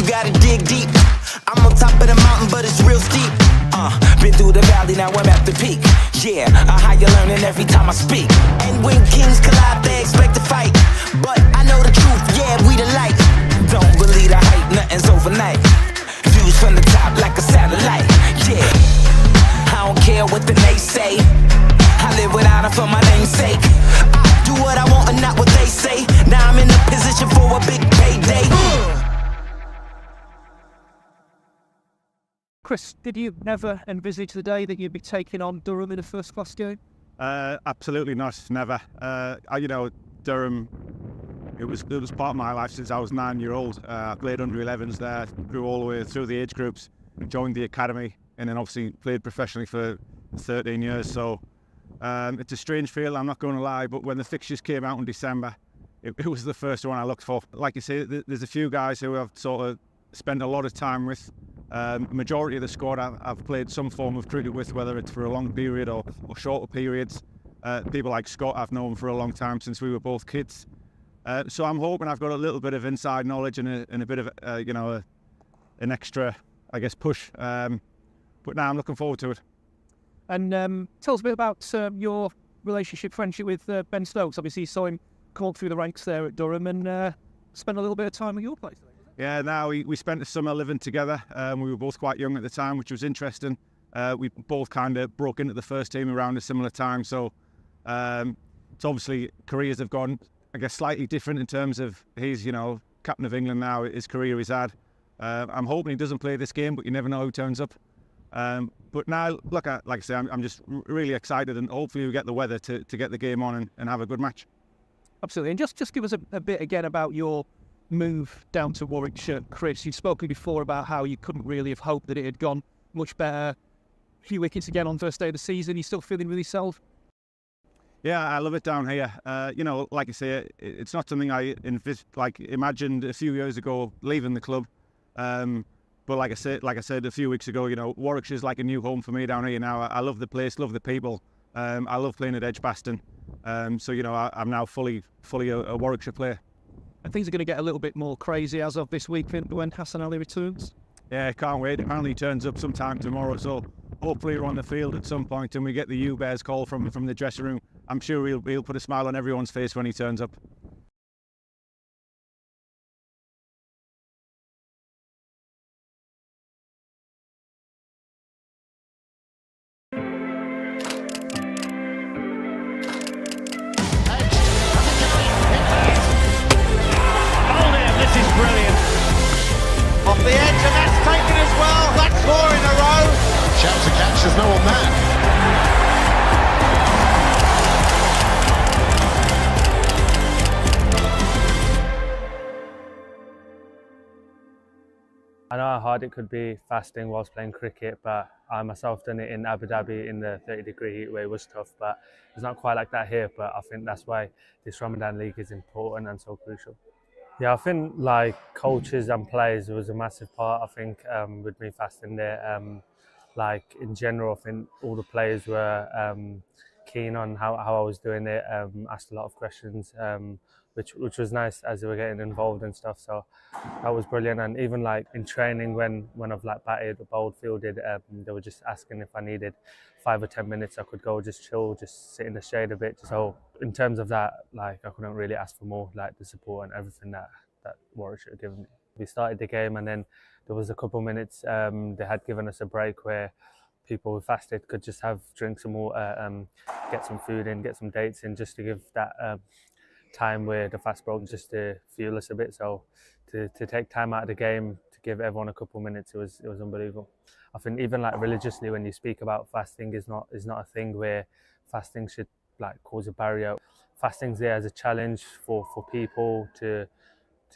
gotta dig deep. I'm on top of the mountain, but it's real steep. Been through the valley, now I'm at the peak. Yeah, I higher learning every time I speak. And when kings collide, they expect to fight. But I know the truth, yeah, we the light. Don't believe the hype, nothing's overnight. Views from the top like a satellite. Yeah, I don't care what the nays say. I live without it for my namesake. I do what I want and not what they say. Now I'm in a position for a big payday. Chris, did you never envisage the day that you'd be taking on Durham in a first-class game? Absolutely not, never. Durham, it was part of my life since I was 9-year-old. I played under 11s there, grew all the way through the age groups, joined the academy, and then obviously played professionally for 13 years. So it's a strange feel, I'm not going to lie, but when the fixtures came out in December, it was the first one I looked for. Like you say, there's a few guys who I've sort of spent a lot of time with. Majority of the squad I've played some form of cricket with, whether it's for a long period or shorter periods. People like Scott I've known for a long time, since we were both kids. So I'm hoping I've got a little bit of inside knowledge and a bit of an extra, I guess, push. But now I'm looking forward to it. And tell us a bit about your relationship, friendship with Ben Stokes. Obviously you saw him come up through the ranks there at Durham and spend a little bit of time at your place. Yeah, now we spent the summer living together. We were both quite young at the time, which was interesting. We both kind of broke into the first team around a similar time. So it's obviously careers have gone, I guess, slightly different in terms of he's, captain of England now, his career he's had. I'm hoping he doesn't play this game, but you never know who turns up. But now, look, like I say, I'm just really excited, and hopefully we get the weather to get the game on and have a good match. Absolutely. And just give us a bit again about your move down to Warwickshire, Chris. You've spoken before about how you couldn't really have hoped that it had gone much better. A few wickets again on first day of the season. You still feeling really yourself? Yeah, I love it down here. Like I say, it's not something I imagined a few years ago leaving the club. But like I said a few weeks ago, Warwickshire is like a new home for me down here now. I love the place, love the people. I love playing at Edgbaston. So I'm now fully a Warwickshire player. And things are going to get a little bit more crazy as of this week when Hassan Ali returns. Yeah, can't wait. Apparently he turns up sometime tomorrow, so hopefully we're on the field at some point and we get the U-Bears call from the dressing room. I'm sure he'll put a smile on everyone's face when he turns up. Off the edge, and that's taken as well. That's 4 in a row. Shout to catch, there's no on that. I know how hard it could be fasting whilst playing cricket, but I myself done it in Abu Dhabi in the 30-degree heat where it was tough, but it's not quite like that here. But I think that's why this Ramadan League is important and so crucial. Yeah, I think like coaches and players was a massive part. I think with me fasting there, like in general, I think all the players were keen on how I was doing it. Asked a lot of questions, which was nice as they were getting involved and stuff. So that was brilliant. And even like in training, when I've like batted or bowled, fielded, they were just asking if I needed 5 or 10 minutes. I could go just chill, just sit in the shade a bit. So in terms of that, like I couldn't really ask for more, like the support and everything that Warwickshire had given me. We started the game and then there was a couple of minutes they had given us a break where people who fasted could just have drinks and water, get some food in, get some dates in, just to give that time where the fast broke, just to fuel us a bit. So to take time out of the game, to give everyone a couple of minutes, it was unbelievable. I think even like religiously, when you speak about fasting, is not a thing where fasting should like cause a barrier. Fasting's there as a challenge for people to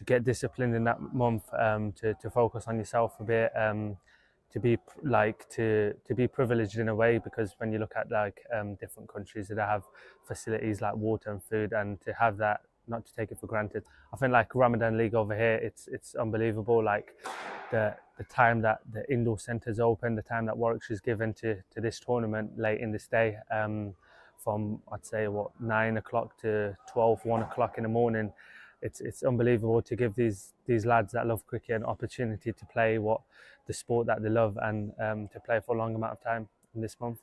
get disciplined in that month, to focus on yourself a bit, to be privileged in a way, because when you look at like different countries that have facilities like water and food, and to have that, not to take it for granted. I think like Ramadan League over here, it's unbelievable. Like the time that the indoor centre's open, the time that Warwickshire's given to this tournament late in this day, from I'd say 9 o'clock to 1 o'clock in the morning. it's unbelievable to give these lads that love cricket an opportunity to play the sport that they love, and to play for a long amount of time in this month.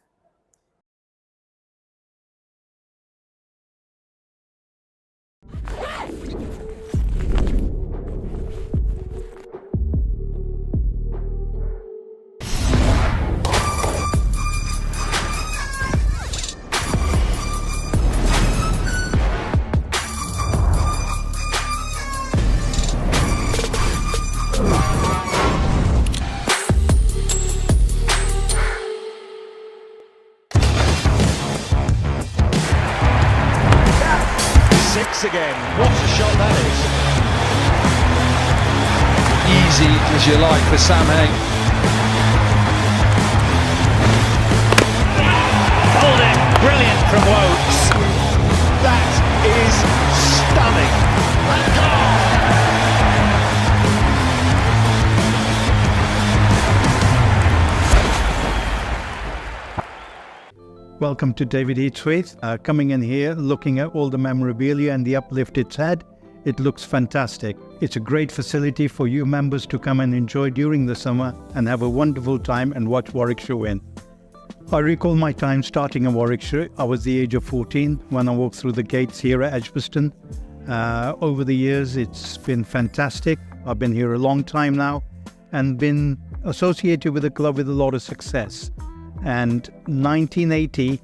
Again, what a shot that is. Easy as you like for Sam Ali. Hold it, brilliant from Woakes. That is stunning. Welcome to David Eats With. Coming in here, looking at all the memorabilia and the uplift it's had, it looks fantastic. It's a great facility for you members to come and enjoy during the summer and have a wonderful time and watch Warwickshire win. I recall my time starting in Warwickshire. I was the age of 14 when I walked through the gates here at Edgbaston. Over the years, it's been fantastic. I've been here a long time now and been associated with the club with a lot of success. And 1980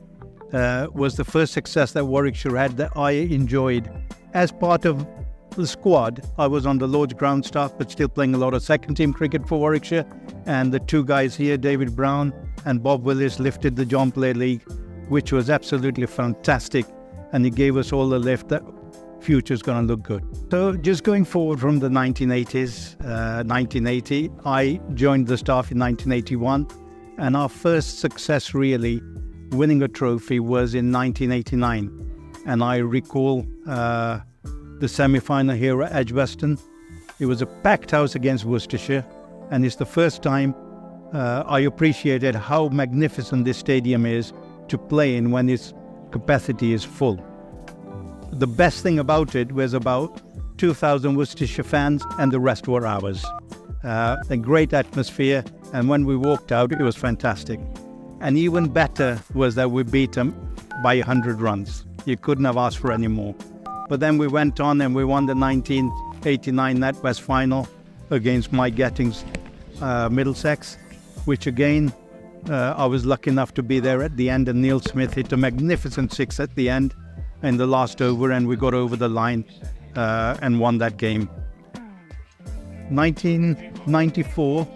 was the first success that Warwickshire had that I enjoyed. As part of the squad, I was on the Lord's ground staff, but still playing a lot of second team cricket for Warwickshire. And the two guys here, David Brown and Bob Willis, lifted the John Player League, which was absolutely fantastic. And it gave us all the lift that future's going to look good. So just going forward from the 1980s, 1980, I joined the staff in 1981. And our first success really, winning a trophy, was in 1989. And I recall the semi-final here at Edgbaston. It was a packed house against Worcestershire. And it's the first time I appreciated how magnificent this stadium is to play in when its capacity is full. The best thing about it was about 2,000 Worcestershire fans and the rest were ours. A great atmosphere, and when we walked out, it was fantastic. And even better was that we beat them by 100 runs. You couldn't have asked for any more. But then we went on and we won the 1989 NatWest final against Mike Getting's Middlesex, which again, I was lucky enough to be there at the end, and Neil Smith hit a magnificent six at the end in the last over, and we got over the line and won that game. 1994,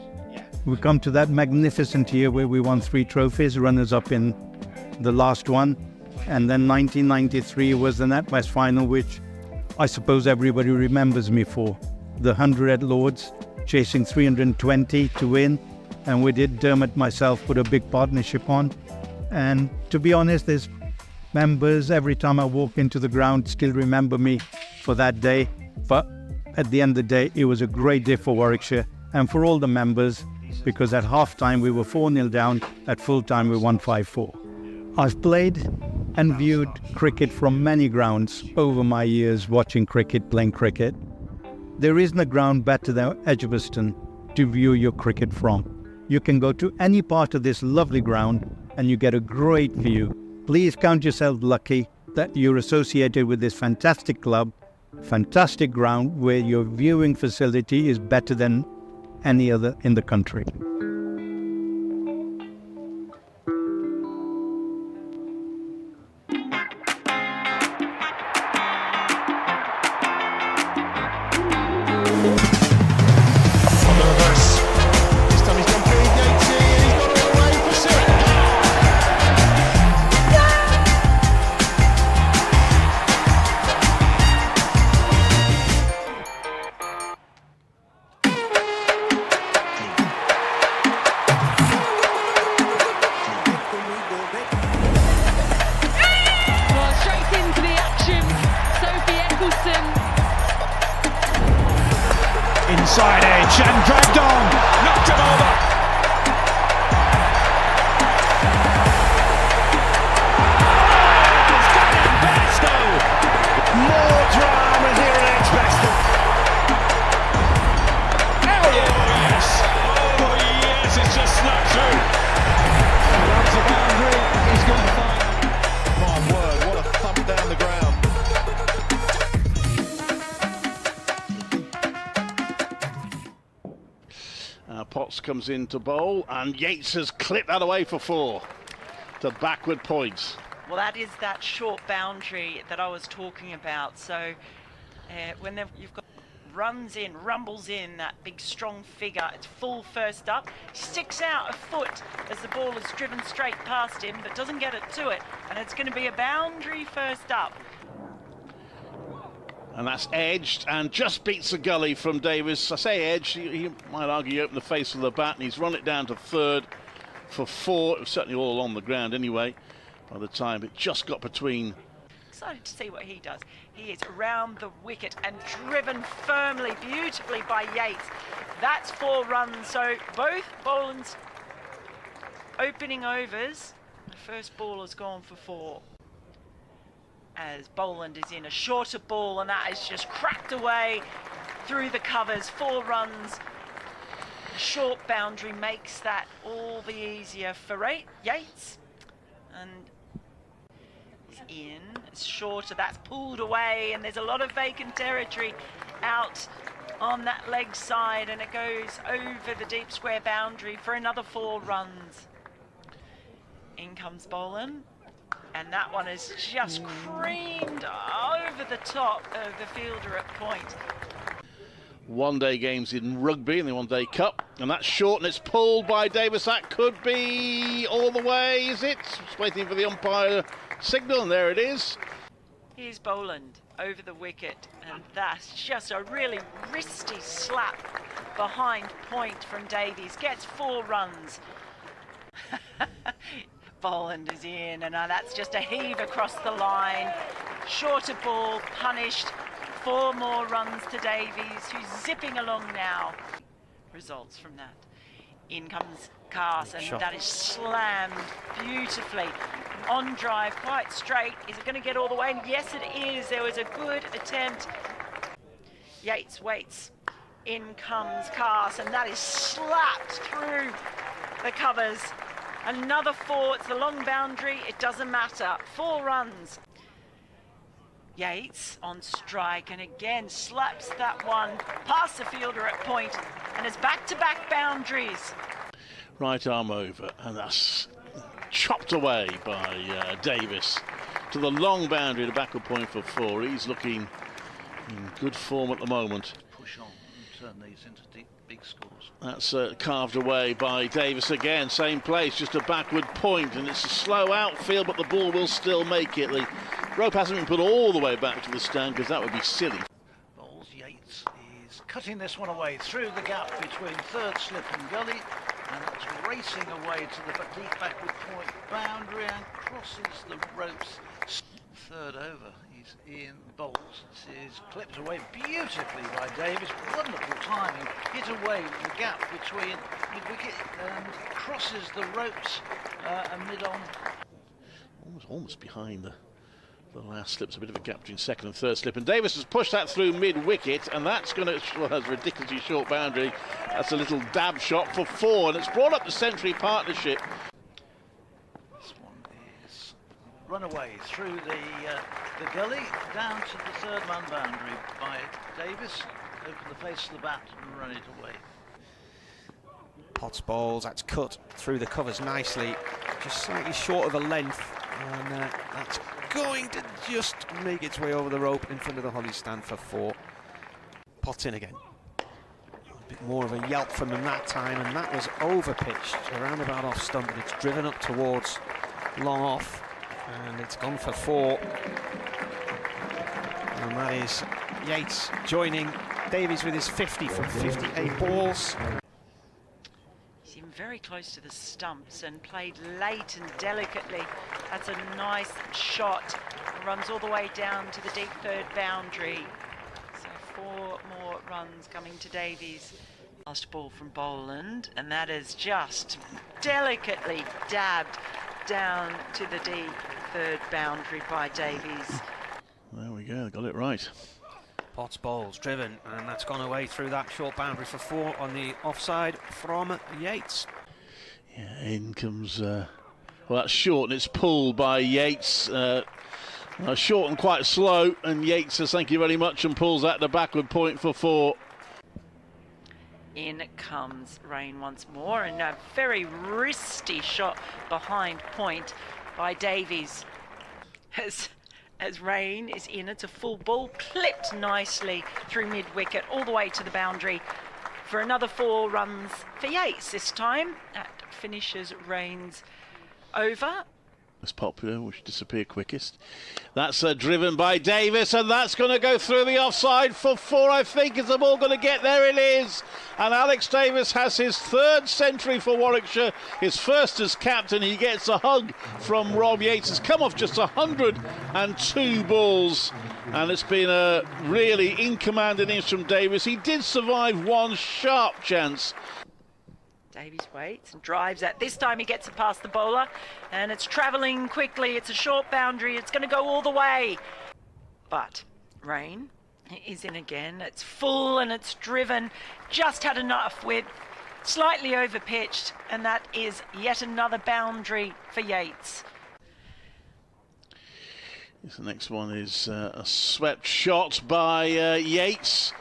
we come to that magnificent year where we won 3 trophies, runners-up in the last one. And then 1993 was the NatWest final, which I suppose everybody remembers me for. The 100 at Lords, chasing 320 to win. And we did, Dermot, myself, put a big partnership on. And to be honest, there's members, every time I walk into the ground, still remember me for that day. But at the end of the day, it was a great day for Warwickshire and for all the members, because at half-time we were 4-0 down, at full-time we won 5-4. I've played and viewed cricket from many grounds over my years watching cricket, playing cricket. There isn't a ground better than Edgbaston to view your cricket from. You can go to any part of this lovely ground and you get a great view. Please count yourself lucky that you're associated with this fantastic club, fantastic ground where your viewing facility is better than any other in the country. Inside edge and dragged on, knocked him over. It's got in Basto. More drama here at Edgbaston. Potts comes in to bowl, and Yates has clipped that away for 4 to backward points. Well, that is that short boundary that I was talking about. So when you've got runs in, rumbles in, that big strong figure, it's full first up, sticks out a foot as the ball is driven straight past him, but doesn't get it to it, and it's going to be a boundary first up. And that's edged and just beats the gully from Davis. I say edged, he might argue he opened the face of the bat, and he's run it down to 3rd for 4. It was certainly all along the ground anyway by the time it just got between. Excited to see what he does. He is around the wicket and driven firmly, beautifully by Yates. That's 4 runs, so both Boland's opening overs, the first ball has gone for 4. As Boland is in a shorter ball, and that is just cracked away through the covers. 4 runs. The short boundary makes that all the easier for Yates. And he's in. It's shorter. That's pulled away, and there's a lot of vacant territory out on that leg side, and it goes over the deep square boundary for another 4 runs. In comes Boland. And that one is just creamed over the top of the fielder at point. One-day games in rugby in the One-Day Cup, and that's short and it's pulled by Davis. That could be all the way, is it? Just waiting for the umpire signal, and there it is. Here's Boland over the wicket, and that's just a really wristy slap behind point from Davies. Gets 4 runs. Boland is in, and that's just a heave across the line. Shorter ball, punished. 4 more runs to Davies, who's zipping along now. Results from that. In comes Cars, and that is slammed beautifully. On drive, quite straight. Is it going to get all the way? And yes, it is. There was a good attempt. Yates waits. In comes Cars, and that is slapped through the covers. Another 4, it's the long boundary, it doesn't matter. 4 runs. Yates on strike, and again slaps that one past the fielder at point, and it's back-to-back boundaries. Right arm over, and that's chopped away by Davis to the long boundary, the backward point for 4. He's looking in good form at the moment. Push on and turn these into big scores. That's carved away by Davis again, same place, just a backward point, and it's a slow outfield, but the ball will still make it. The rope hasn't been put all the way back to the stand, because that would be silly. Bowles, Yates is cutting this one away through the gap between 3rd slip and gully, and it's racing away to the deep backward point boundary and crosses the ropes. 3rd over, he's in. Bowles is clipped away beautifully by Davis. Wonderful timing, hit away the gap between mid-wicket and crosses the ropes and mid-on. Almost behind the last slip's a bit of a gap between 2nd and 3rd slip, and Davis has pushed that through mid-wicket, and that's going to, well, that's a ridiculously short boundary. That's a little dab shot for 4, and it's brought up the century partnership. This one is run away through the gully down to the 3rd man boundary by Davis. Open the face of the bat and run it away. Potts bowls, that's cut through the covers nicely, just slightly short of the length, and that's going to just make its way over the rope in front of the Holly stand for 4. Potts in again. A bit more of a yelp from him that time, and that was over-pitched, around about off stump, and it's driven up towards long off, and it's gone for 4. And that is Yates joining Davies with his 50 from 58 balls. He's in very close to the stumps and played late and delicately. That's a nice shot. Runs all the way down to the deep 3rd boundary. So 4 more runs coming to Davies. Last ball from Boland, and that is just delicately dabbed down to the deep 3rd boundary by Davies. There we go, got it right. Potts bowls driven, and that's gone away through that short boundary for 4 on the offside from Yates. Yeah, in comes, well, that's short, and it's pulled by Yates. Short and quite slow, and Yates says thank you very much and pulls that to backward point for 4. In comes Rain once more, and a very wristy shot behind point by Davies. As Rain is in, it's a full ball, clipped nicely through mid-wicket, all the way to the boundary for another 4 runs for Yates this time. That finishes Rain's over. Most popular, which disappear quickest. That's driven by Davis, and that's going to go through the offside for 4, I think. Is the ball going to get there? It is. And Alex Davis has his 3rd century for Warwickshire, his first as captain. He gets a hug from Rob Yates. Has come off just 102 balls, and it's been a really in-command innings from Davis. He did survive one sharp chance. Davies waits and drives at. This time he gets it past the bowler, and it's travelling quickly. It's a short boundary. It's going to go all the way. But Rain is in again. It's full and it's driven. Just had enough width. Slightly over pitched, and that is yet another boundary for Yates. The next one is a swept shot by Yates.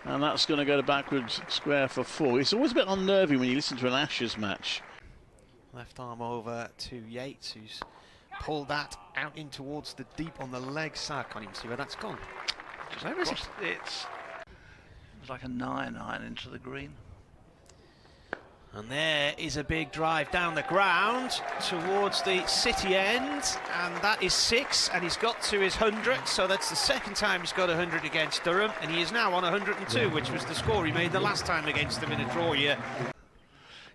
And that's going to go to backwards square for 4. It's always a bit unnerving when you listen to an Ashes match. Left arm over to Yates, who's pulled that out in towards the deep on the leg side. Can't even see where that's gone. Where is it? It's like a 9-iron into the green. And there is a big drive down the ground towards the city end, and that is 6, and he's got to his 100, so that's the 2nd time he's got 100 against Durham, and he is now on 102, which was the score he made the last time against them in a draw year.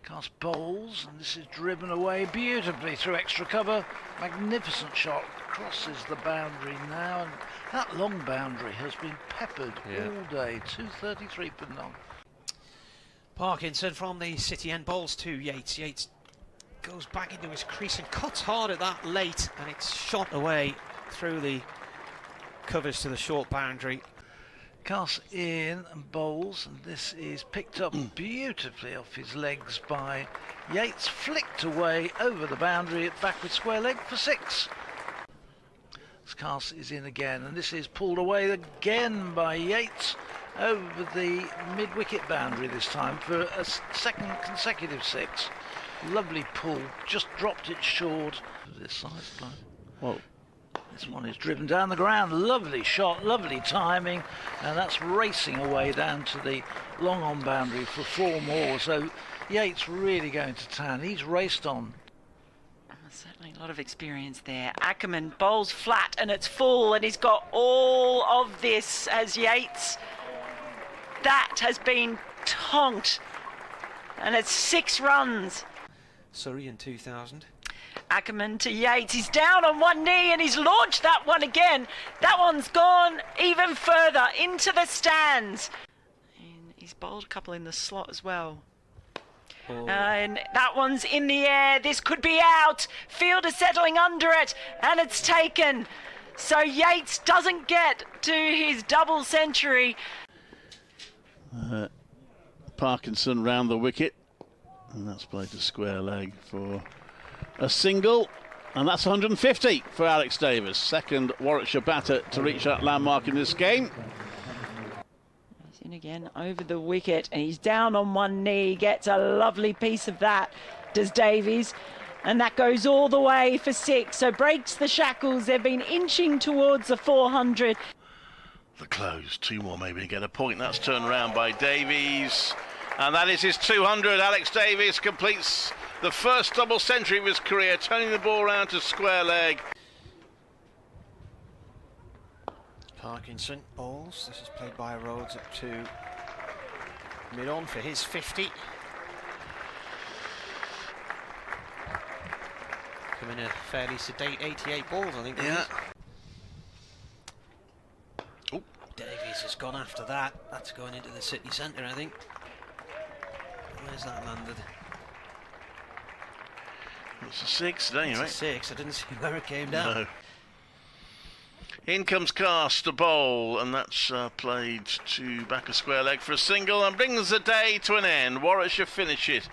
Cast bowls, and this is driven away beautifully through extra cover. Magnificent shot, crosses the boundary now, and that long boundary has been peppered all day. 233 for none. Parkinson from the city end bowls to Yates. Yates goes back into his crease and cuts hard at that late, and it's shot away through the covers to the short boundary. Casts in and bowls, and this is picked up beautifully off his legs by Yates, flicked away over the boundary at backward square leg for 6. This cast is in again, and this is pulled away again by Yates over the mid-wicket boundary this time for a 2nd consecutive 6. Lovely pull, just dropped it short of this side play. Well, this one is driven down the ground. Lovely shot, lovely timing, and that's racing away down to the long on boundary for 4 more. So Yates really going to town. He's raced on. Certainly a lot of experience there. Ackerman bowls flat, and it's full, and he's got all of this as Yates. That has been tonked, and it's 6 runs. Surrey in 2000. Ackerman to Yates. He's down on one knee, and he's launched that one again. That one's gone even further into the stands. And he's bowled a couple in the slot as well. And that one's in the air. This could be out. Fielder settling under it, and it's taken. So Yates doesn't get to his double century. Parkinson round the wicket, and that's played to square leg for a single, and that's 150 for Alex Davis, 2nd Warwickshire batter to reach that landmark in this game. He's in again over the wicket, and he's down on one knee. Gets a lovely piece of that, does Davies, and that goes all the way for 6. So breaks the shackles. They've been inching towards the 400. The close, 2 more maybe to get a point. That's turned around by Davies, and that is his 200. Alex Davies completes the first double century of his career, turning the ball around to square leg. Parkinson bowls. This is played by Rhodes up to mid-on for his 50. Coming a fairly sedate 88 balls, I think. Yeah. Davies has gone after that. That's going into the city centre, I think. Where's that landed? It's a 6 at any rate. It's a 6. I didn't see where it came down. No. In comes Cast to bowl, and that's played to back a square leg for a single, and brings the day to an end. Warwickshire finish it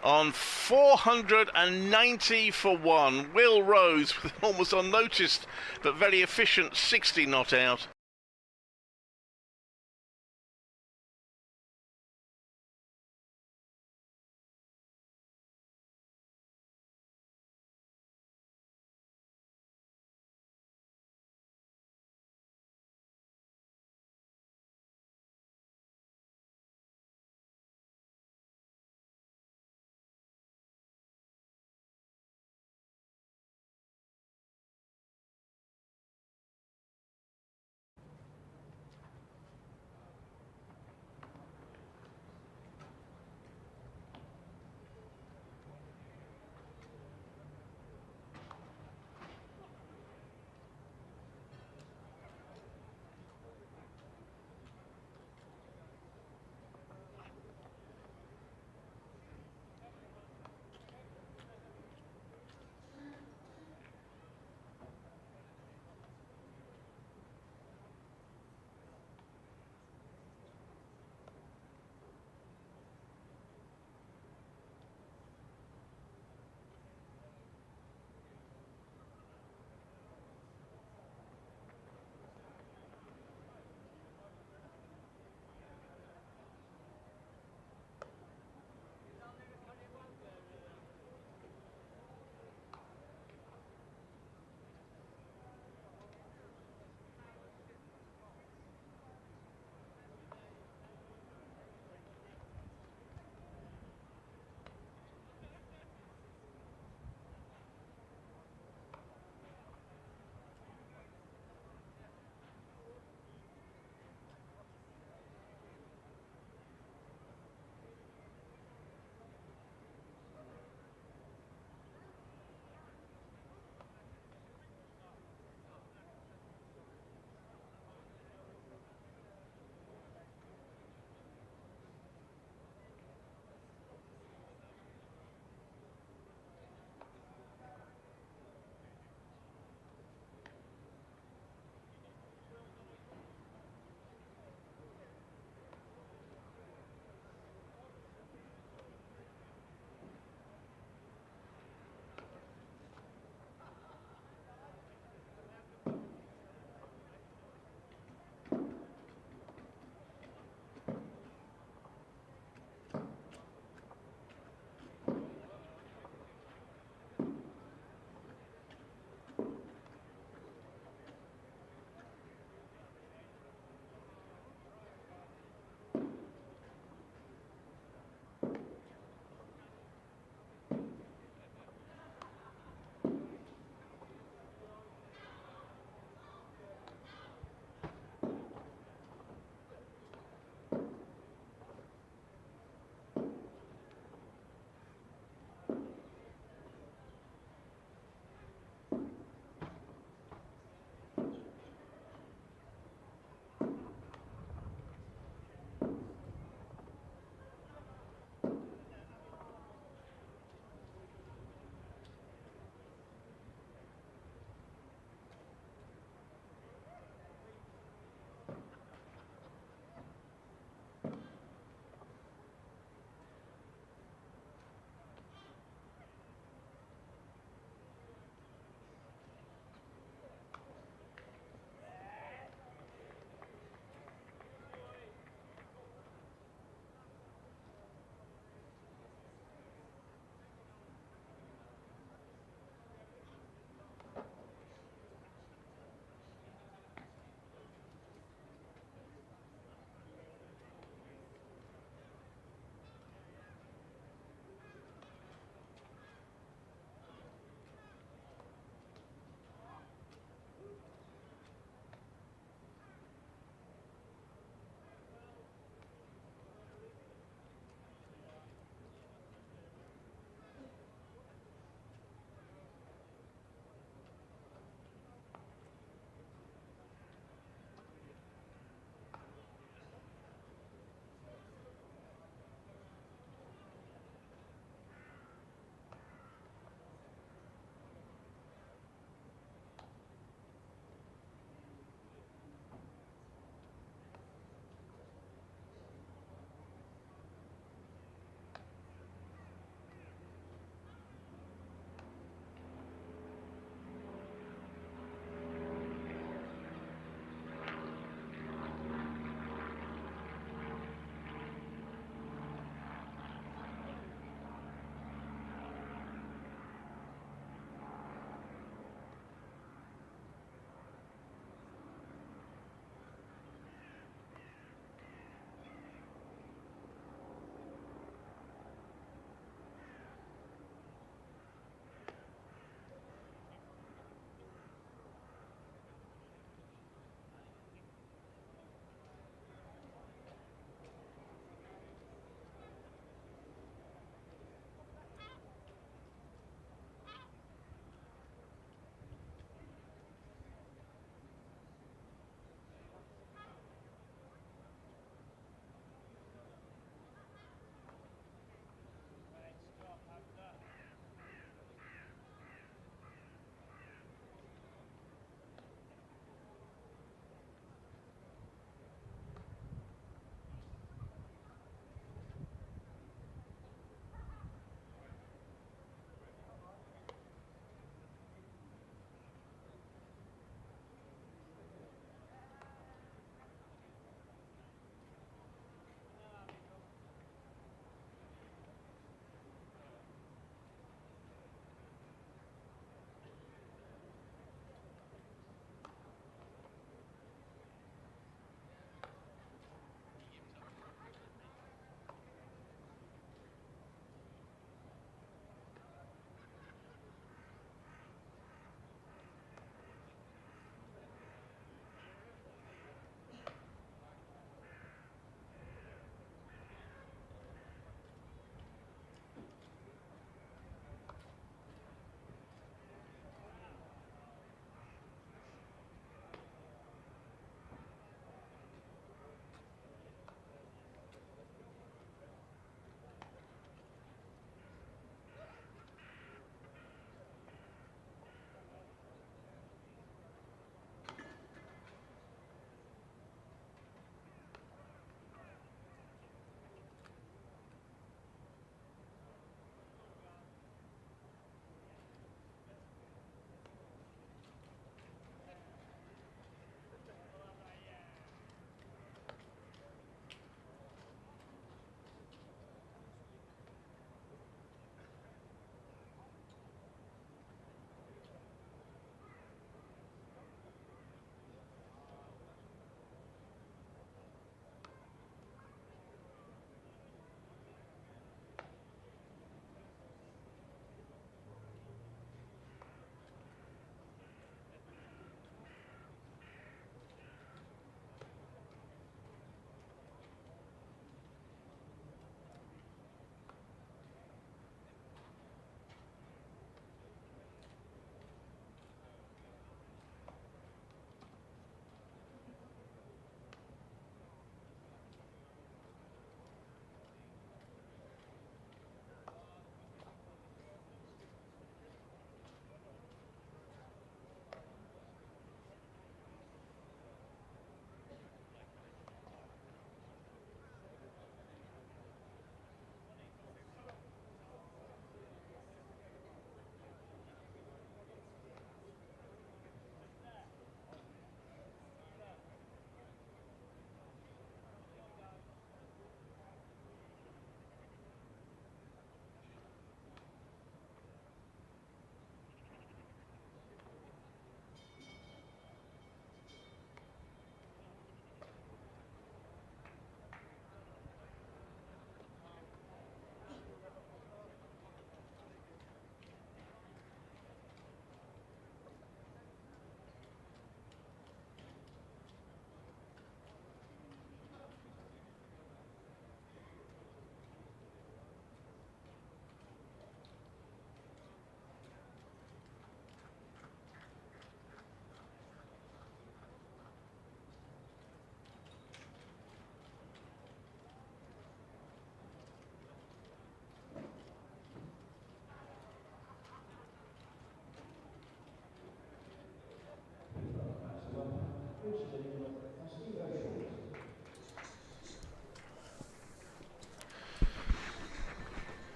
on 490 for 1. Will Rose with almost unnoticed but very efficient 60 not out.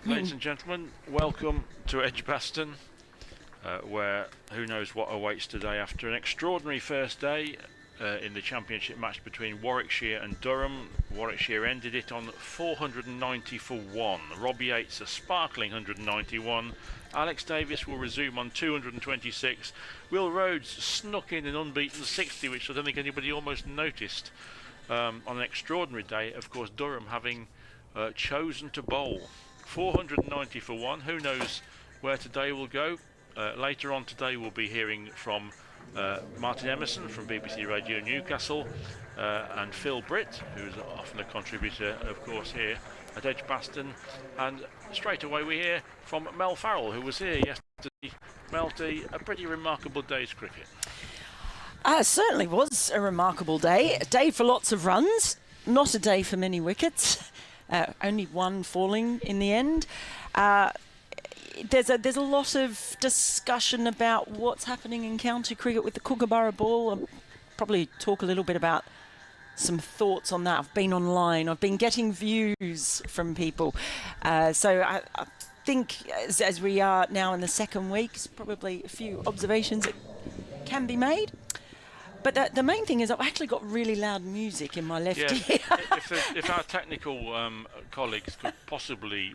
Ladies and gentlemen, welcome to Edgbaston, where who knows what awaits today after an extraordinary first day in the championship match between Warwickshire and Durham. Warwickshire ended it on 490 for 1. Robbie Yates a sparkling 191. Alex Davis will resume on 226. Will Rhodes snuck in an unbeaten 60, which I don't think anybody almost noticed on an extraordinary day. Of course, Durham having chosen to bowl 490 for 1. Who knows where today will go? Later on today we'll be hearing from Martin Emerson from BBC Radio Newcastle and Phil Britt, who's often a contributor of course here at Edgbaston, and straight away we hear from Mel Farrell, who was here yesterday. Melty, a pretty remarkable day's cricket. Certainly was a remarkable day. A day for lots of runs, not a day for many wickets. Only one falling in the end. There's a lot of discussion about what's happening in county cricket with the Kookaburra ball. I'll probably talk a little bit about some thoughts on that. I've been online. I've been getting views from people. So I think as we are now in the second week, there's probably a few observations that can be made. But the main thing is I've actually got really loud music in my left ear. If our technical colleagues could possibly,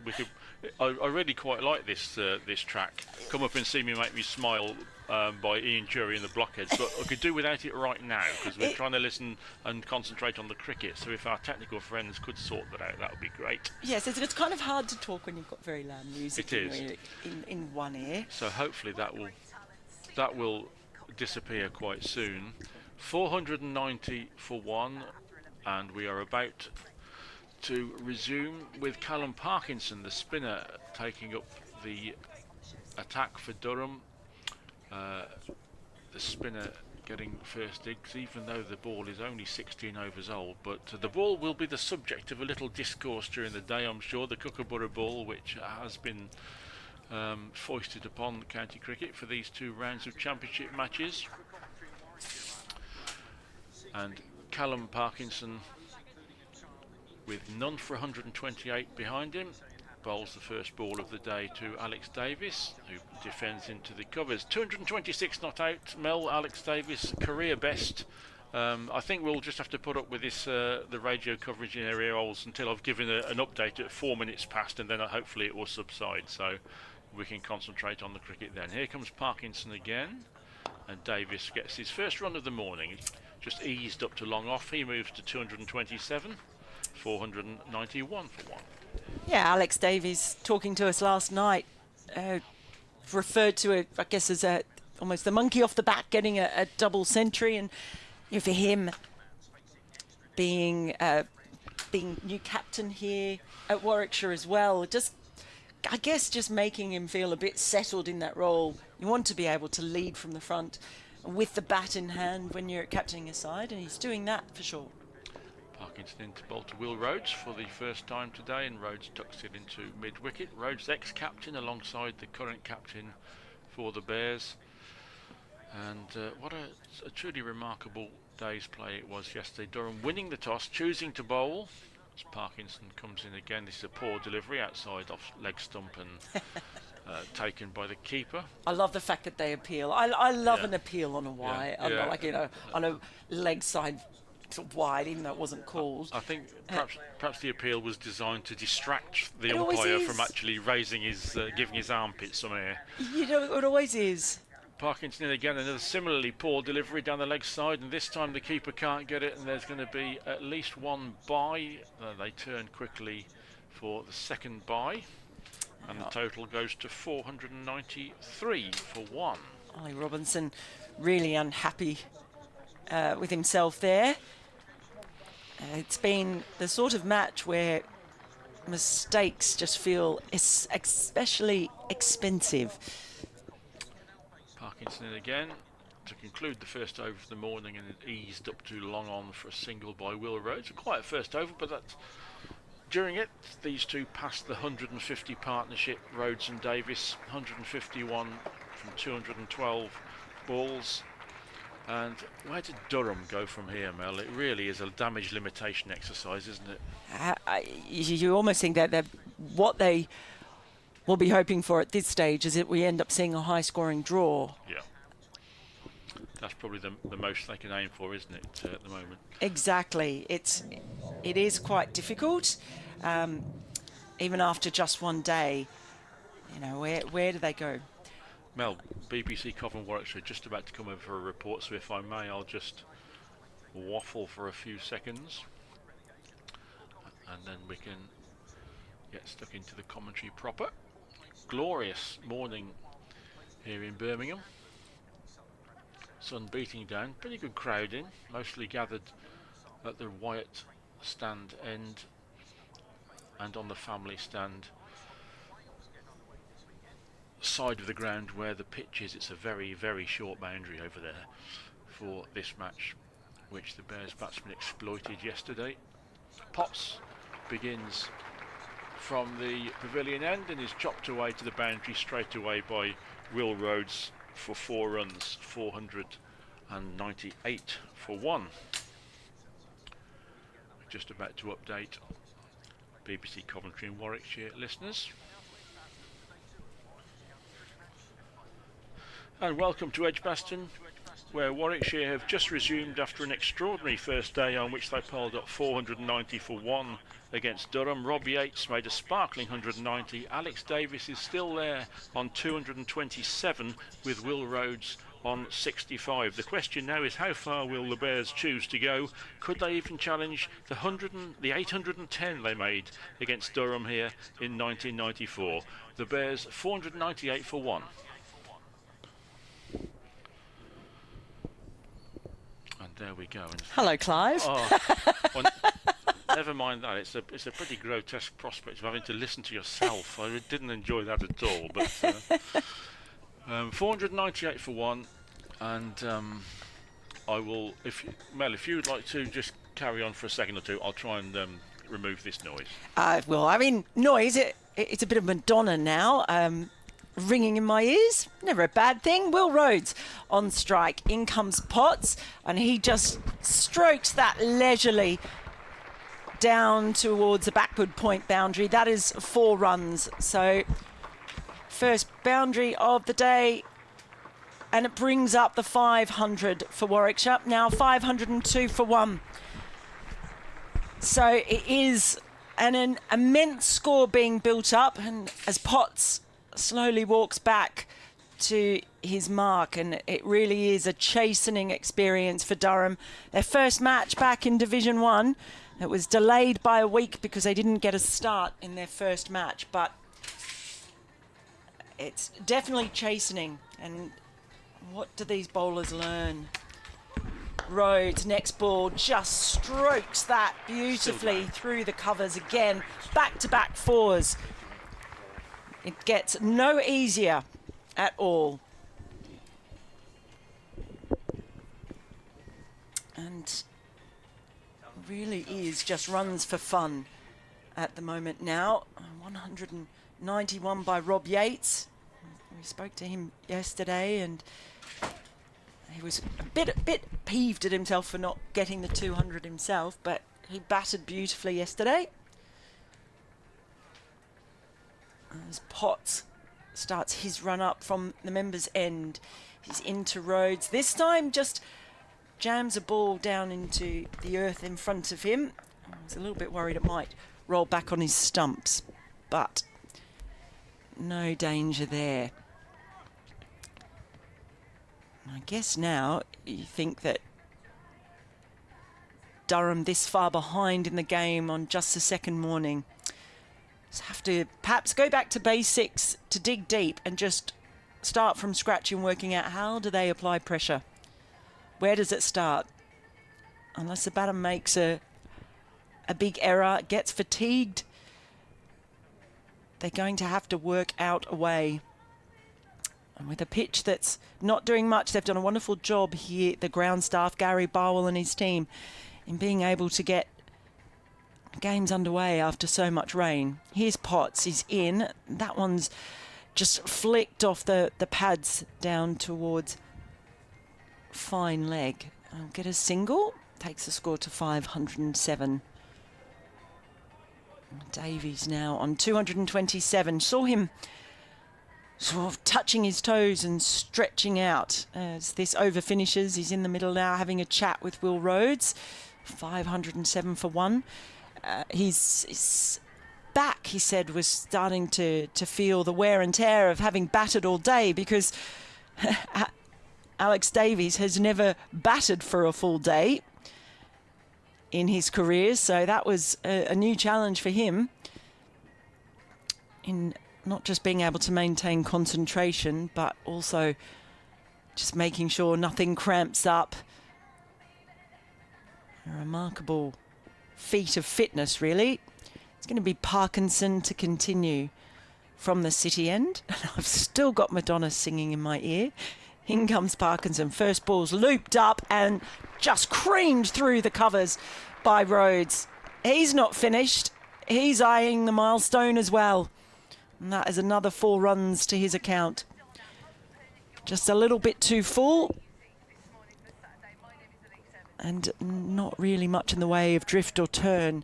I really quite like this track. Come Up and See Me, Make Me Smile by Ian Jury and the Blockheads, but I could do without it right now because we're trying to listen and concentrate on the cricket. So if our technical friends could sort that out, that would be great. Yes, it's kind of hard to talk when you've got very loud music in one ear. So hopefully that will disappear quite soon. 490 for 1, and we are about to resume with Callum Parkinson, the spinner, taking up the attack for Durham. The spinner getting first digs, even though the ball is only 16 overs old. But the ball will be the subject of a little discourse during the day, I'm sure. The Kookaburra ball, which has been foisted upon county cricket for these 2 rounds of championship matches. And Callum Parkinson, with none for 128 behind him, bowls the first ball of the day to Alex Davis, who defends into the covers. 226 not out. Mel, Alex Davis, career best. I think we'll just have to put up with this the radio coverage in area holes until I've given an update at 4 minutes past, and then hopefully it will subside so we can concentrate on the cricket then. Here comes Parkinson again, and Davis gets his first run of the morning. Just eased up to long off. He moves to 227, 491 for 1. Yeah, Alex Davies talking to us last night referred to it, I guess, as almost the monkey off the back, getting a double century, and for him being new captain here at Warwickshire as well, I guess just making him feel a bit settled in that role. You want to be able to lead from the front with the bat in hand when you're captaining a side, and he's doing that for sure. Parkinson into bowl to Will Rhodes for the first time today, and Rhodes tucks it into mid-wicket. Rhodes ex-captain alongside the current captain for the Bears. And what a truly remarkable day's play it was yesterday. Durham winning the toss, choosing to bowl. As Parkinson comes in again, this is a poor delivery outside off leg stump and taken by the keeper. I love the fact that they appeal. I love an appeal on a wide, on a leg side sort of wide, even though it wasn't called. I think perhaps the appeal was designed to distract the umpire from actually raising his, giving his armpit some air. You know, it always is. Parkinson in again, another similarly poor delivery down the leg side, and this time the keeper can't get it, and there's going to be at least one bye. They turn quickly for the second bye, and the total goes to 493 for 1. Ollie Robinson really unhappy with himself there. It's been the sort of match where mistakes just feel especially expensive. Parkinson in again to conclude the first over of the morning, and it eased up to long on for a single by Will Rhodes. A quiet first over, but that's during it these two passed the 150 partnership. Rhodes and Davis, 151 from 212 balls. And where did Durham go from here, Mel? It really is a damage limitation exercise, isn't it? You almost think that what they we'll be hoping for at this stage is that we end up seeing a high-scoring draw. Yeah. That's probably the most they can aim for, isn't it, at the moment? Exactly. It is quite difficult, even after just one day. You know, where do they go? Mel, BBC Covent Warwickshire just about to come over for a report, so if I may, I'll just waffle for a few seconds, and then we can get stuck into the commentary proper. Glorious morning here in Birmingham. Sun beating down, pretty good crowd in, mostly gathered at the Wyatt stand end and on the family stand side of the ground where the pitch is. It's a very, very short boundary over there for this match, which the Bears batsman exploited yesterday. Potts begins from the pavilion end and is chopped away to the boundary straight away by Will Rhodes for 4 runs, 498 for 1. We're just about to update BBC Coventry and Warwickshire listeners. And welcome to Edgbaston, where Warwickshire have just resumed after an extraordinary first day on which they piled up 490 for 1 against Durham. Rob Yates made a sparkling 190. Alex Davis is still there on 227 with Will Rhodes on 65. The question now is, how far will the Bears choose to go? Could they even challenge the 810 they made against Durham here in 1994? The Bears 498 for 1. And there we go. And hello, Clive. Oh, well, never mind that. It's a pretty grotesque prospect of having to listen to yourself. I didn't enjoy that at all. But 498 for 1, and I will. Mel, if you'd like to just carry on for a second or two, I'll try and remove this noise. Well, I mean, noise. It's a bit of Madonna now. Ringing in my ears, never a bad thing. Will Rhodes on strike. In comes Potts, and he just strokes that leisurely down towards the backward point boundary. That is 4 runs. So first boundary of the day, and it brings up the 500 for Warwickshire. Now 502 for 1. So it is an immense score being built up, and as Potts slowly walks back to his mark, and it really is a chastening experience for Durham. Their first match back in Division 1, it was delayed by a week because they didn't get a start in their first match, but it's definitely chastening. And what do these bowlers learn? Rhodes, next ball, just strokes that beautifully through the covers again. Back-to-back 4s. It gets no easier at all. And really is just runs for fun at the moment now. 191 by Rob Yates. We spoke to him yesterday, and he was a bit peeved at himself for not getting the 200 himself, but he batted beautifully yesterday. As Potts starts his run up from the members' end, he's into Rhodes. This time just jams a ball down into the earth in front of him. I was a little bit worried it might roll back on his stumps, but no danger there. I guess now you think that Durham this far behind in the game on just the second morning have to perhaps go back to basics, to dig deep and just start from scratch in working out how do they apply pressure. Where does it start? Unless the batter makes a big error, gets fatigued, they're going to have to work out a way. And with a pitch that's not doing much, they've done a wonderful job here, the ground staff, Gary Barwell and his team, in being able to get games underway after so much rain. Here's Potts, he's in. That one's just flicked off the pads down towards fine leg. I'll get a single, takes the score to 507. Davies now on 227. Saw him sort of touching his toes and stretching out as this over finishes. He's in the middle now having a chat with Will Rhodes. 507 for one. His back, he said, was starting to feel the wear and tear of having batted all day, because Alex Davies has never batted for a full day in his career, so that was a new challenge for him in not just being able to maintain concentration, but also just making sure nothing cramps up. A remarkable feat of fitness, really. It's going to be Parkinson to continue from the city end. And I've still got Madonna singing in my ear. In comes Parkinson. First ball's looped up and just creamed through the covers by Rhodes. He's not finished. He's eyeing the milestone as well. And that is another 4 runs to his account. Just a little bit too full. And not really much in the way of drift or turn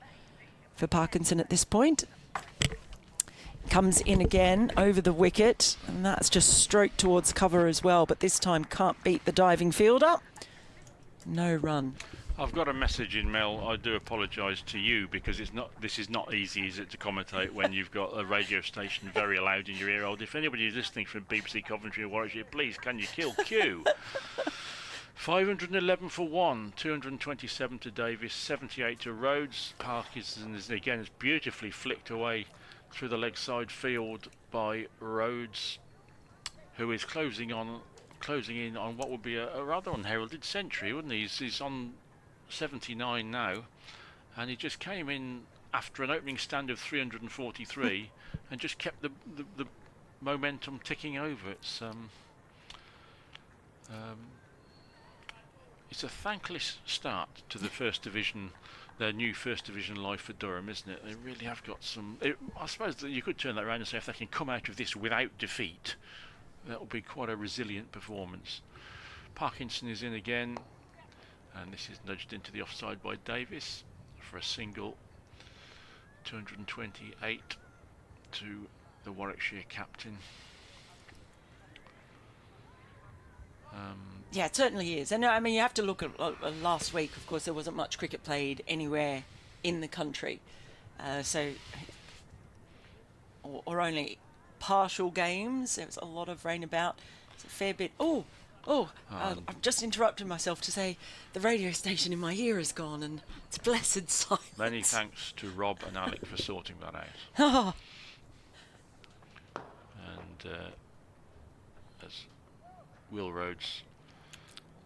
for Parkinson at this point. Comes in again over the wicket, and that's just stroked towards cover as well, but this time can't beat the diving fielder. No run. I've got a message in, Mel. I do apologise to you, because this is not easy, is it, to commentate when you've got a radio station very loud in your ear hole. If anybody is listening from BBC Coventry or Warwickshire, please can you kill Q? 511 for one, 227 to Davis, 78 to Rhodes. Parkinson is again beautifully flicked away through the leg side field by Rhodes, who is closing in on what would be a rather unheralded century, wouldn't he? He's on 79 now, and he just came in after an opening stand of 343 and just kept the momentum ticking over. It's a thankless start to the First Division, their new First Division life for Durham, isn't it? They really have got some... I suppose that you could turn that around and say if they can come out of this without defeat, that will be quite a resilient performance. Parkinson is in again, and this is nudged into the offside by Davis for a single. 228 to the Warwickshire captain. Yeah, it certainly is. And I mean, you have to look at last week. Of course, there wasn't much cricket played anywhere in the country, or only partial games. There was a lot of rain about. It's a fair bit. I've just interrupted myself to say the radio station in my ear is gone, and it's blessed silence. Many thanks to Rob and Alec for sorting that out. And as Will Rhodes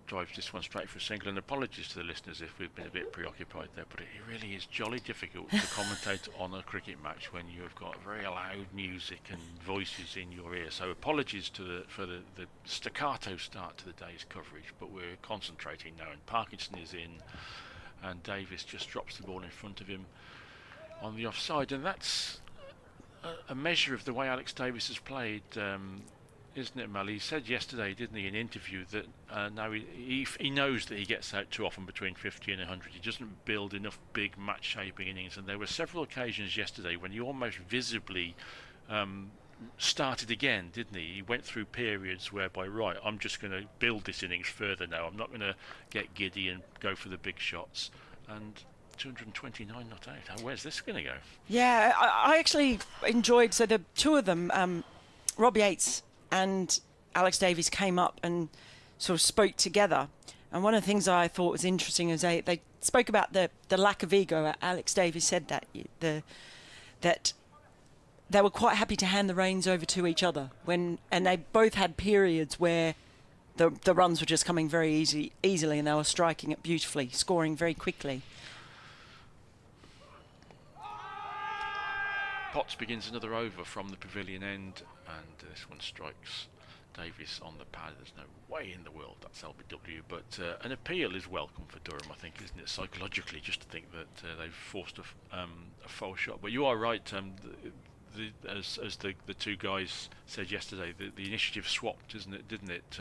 drives this one straight for a single, and apologies to the listeners if we've been a bit preoccupied there, but it really is jolly difficult to commentate on a cricket match when you have got very loud music and voices in your ear. So apologies for the staccato start to the day's coverage, but we're concentrating now, and Parkinson is in, and Davis just drops the ball in front of him on the offside, and that's a measure of the way Alex Davis has played. Isn't it, Mel? He said yesterday, didn't he, in an interview, that now he knows that he gets out too often between 50 and 100. He doesn't build enough big match-shaping innings, and there were several occasions yesterday when he almost visibly started again, didn't he? He went through periods whereby, right, I'm just going to build this innings further now. I'm not going to get giddy and go for the big shots. And 229 not out. Where's this going to go? Yeah, I actually enjoyed, so the two of them, Rob Yates and Alex Davies, came up and sort of spoke together. And one of the things I thought was interesting is they spoke about the lack of ego. Alex Davies said that they were quite happy to hand the reins over to each other and they both had periods where the runs were just coming very easily, and they were striking it beautifully, scoring very quickly. Potts begins another over from the pavilion end, and this one strikes Davis on the pad. There's no way in the world that's LBW, but an appeal is welcome for Durham, I think, isn't it, psychologically, just to think that they've forced a foul shot. But you are right, as the two guys said yesterday, the initiative swapped, didn't it?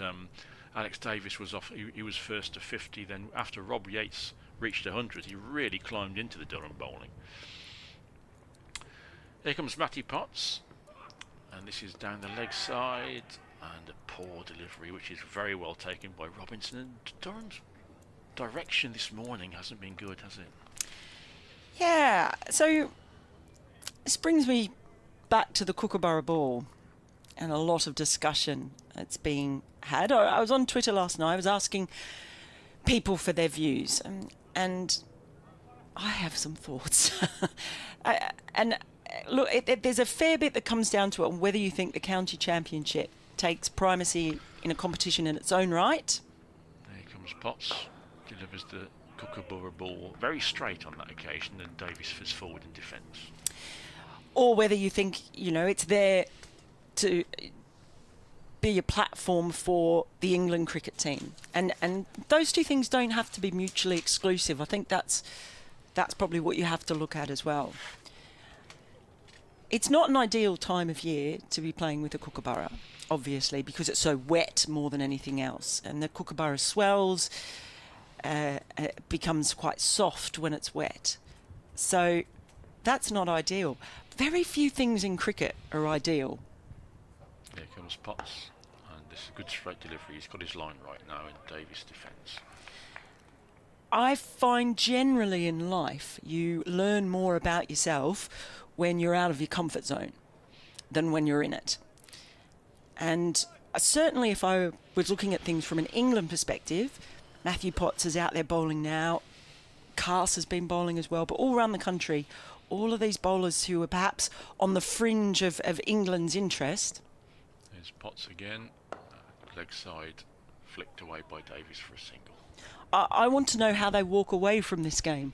Alex Davis was off, he was first to 50, then after Rob Yates reached 100, he really climbed into the Durham bowling. Here comes Matty Potts, and this is down the leg side, and a poor delivery, which is very well taken by Robinson. And Durham's direction this morning hasn't been good, has it? Yeah, so this brings me back to the Kookaburra ball and a lot of discussion that's being had. I was on Twitter last night. I was asking people for their views, and I have some thoughts. And look, there's a fair bit that comes down to it, whether you think the county championship takes primacy in a competition in its own right. There comes Potts, delivers the Kookaburra ball very straight on that occasion, and Davies fits forward in defence. Or whether you think, you know, it's there to be a platform for the England cricket team. And those two things don't have to be mutually exclusive. I think that's probably what you have to look at as well. It's not an ideal time of year to be playing with a Kookaburra, obviously, because it's so wet more than anything else. And the Kookaburra swells, becomes quite soft when it's wet. So that's not ideal. Very few things in cricket are ideal. Here comes Potts, and this is a good straight delivery. He's got his line right now in Davies' defence. I find generally in life you learn more about yourself when you're out of your comfort zone than when you're in it. And certainly if I was looking at things from an England perspective, Matthew Potts is out there bowling now. Cass has been bowling as well, but all around the country, all of these bowlers who are perhaps on the fringe of England's interest. There's Potts again, leg side, flicked away by Davies for a single. I want to know how they walk away from this game.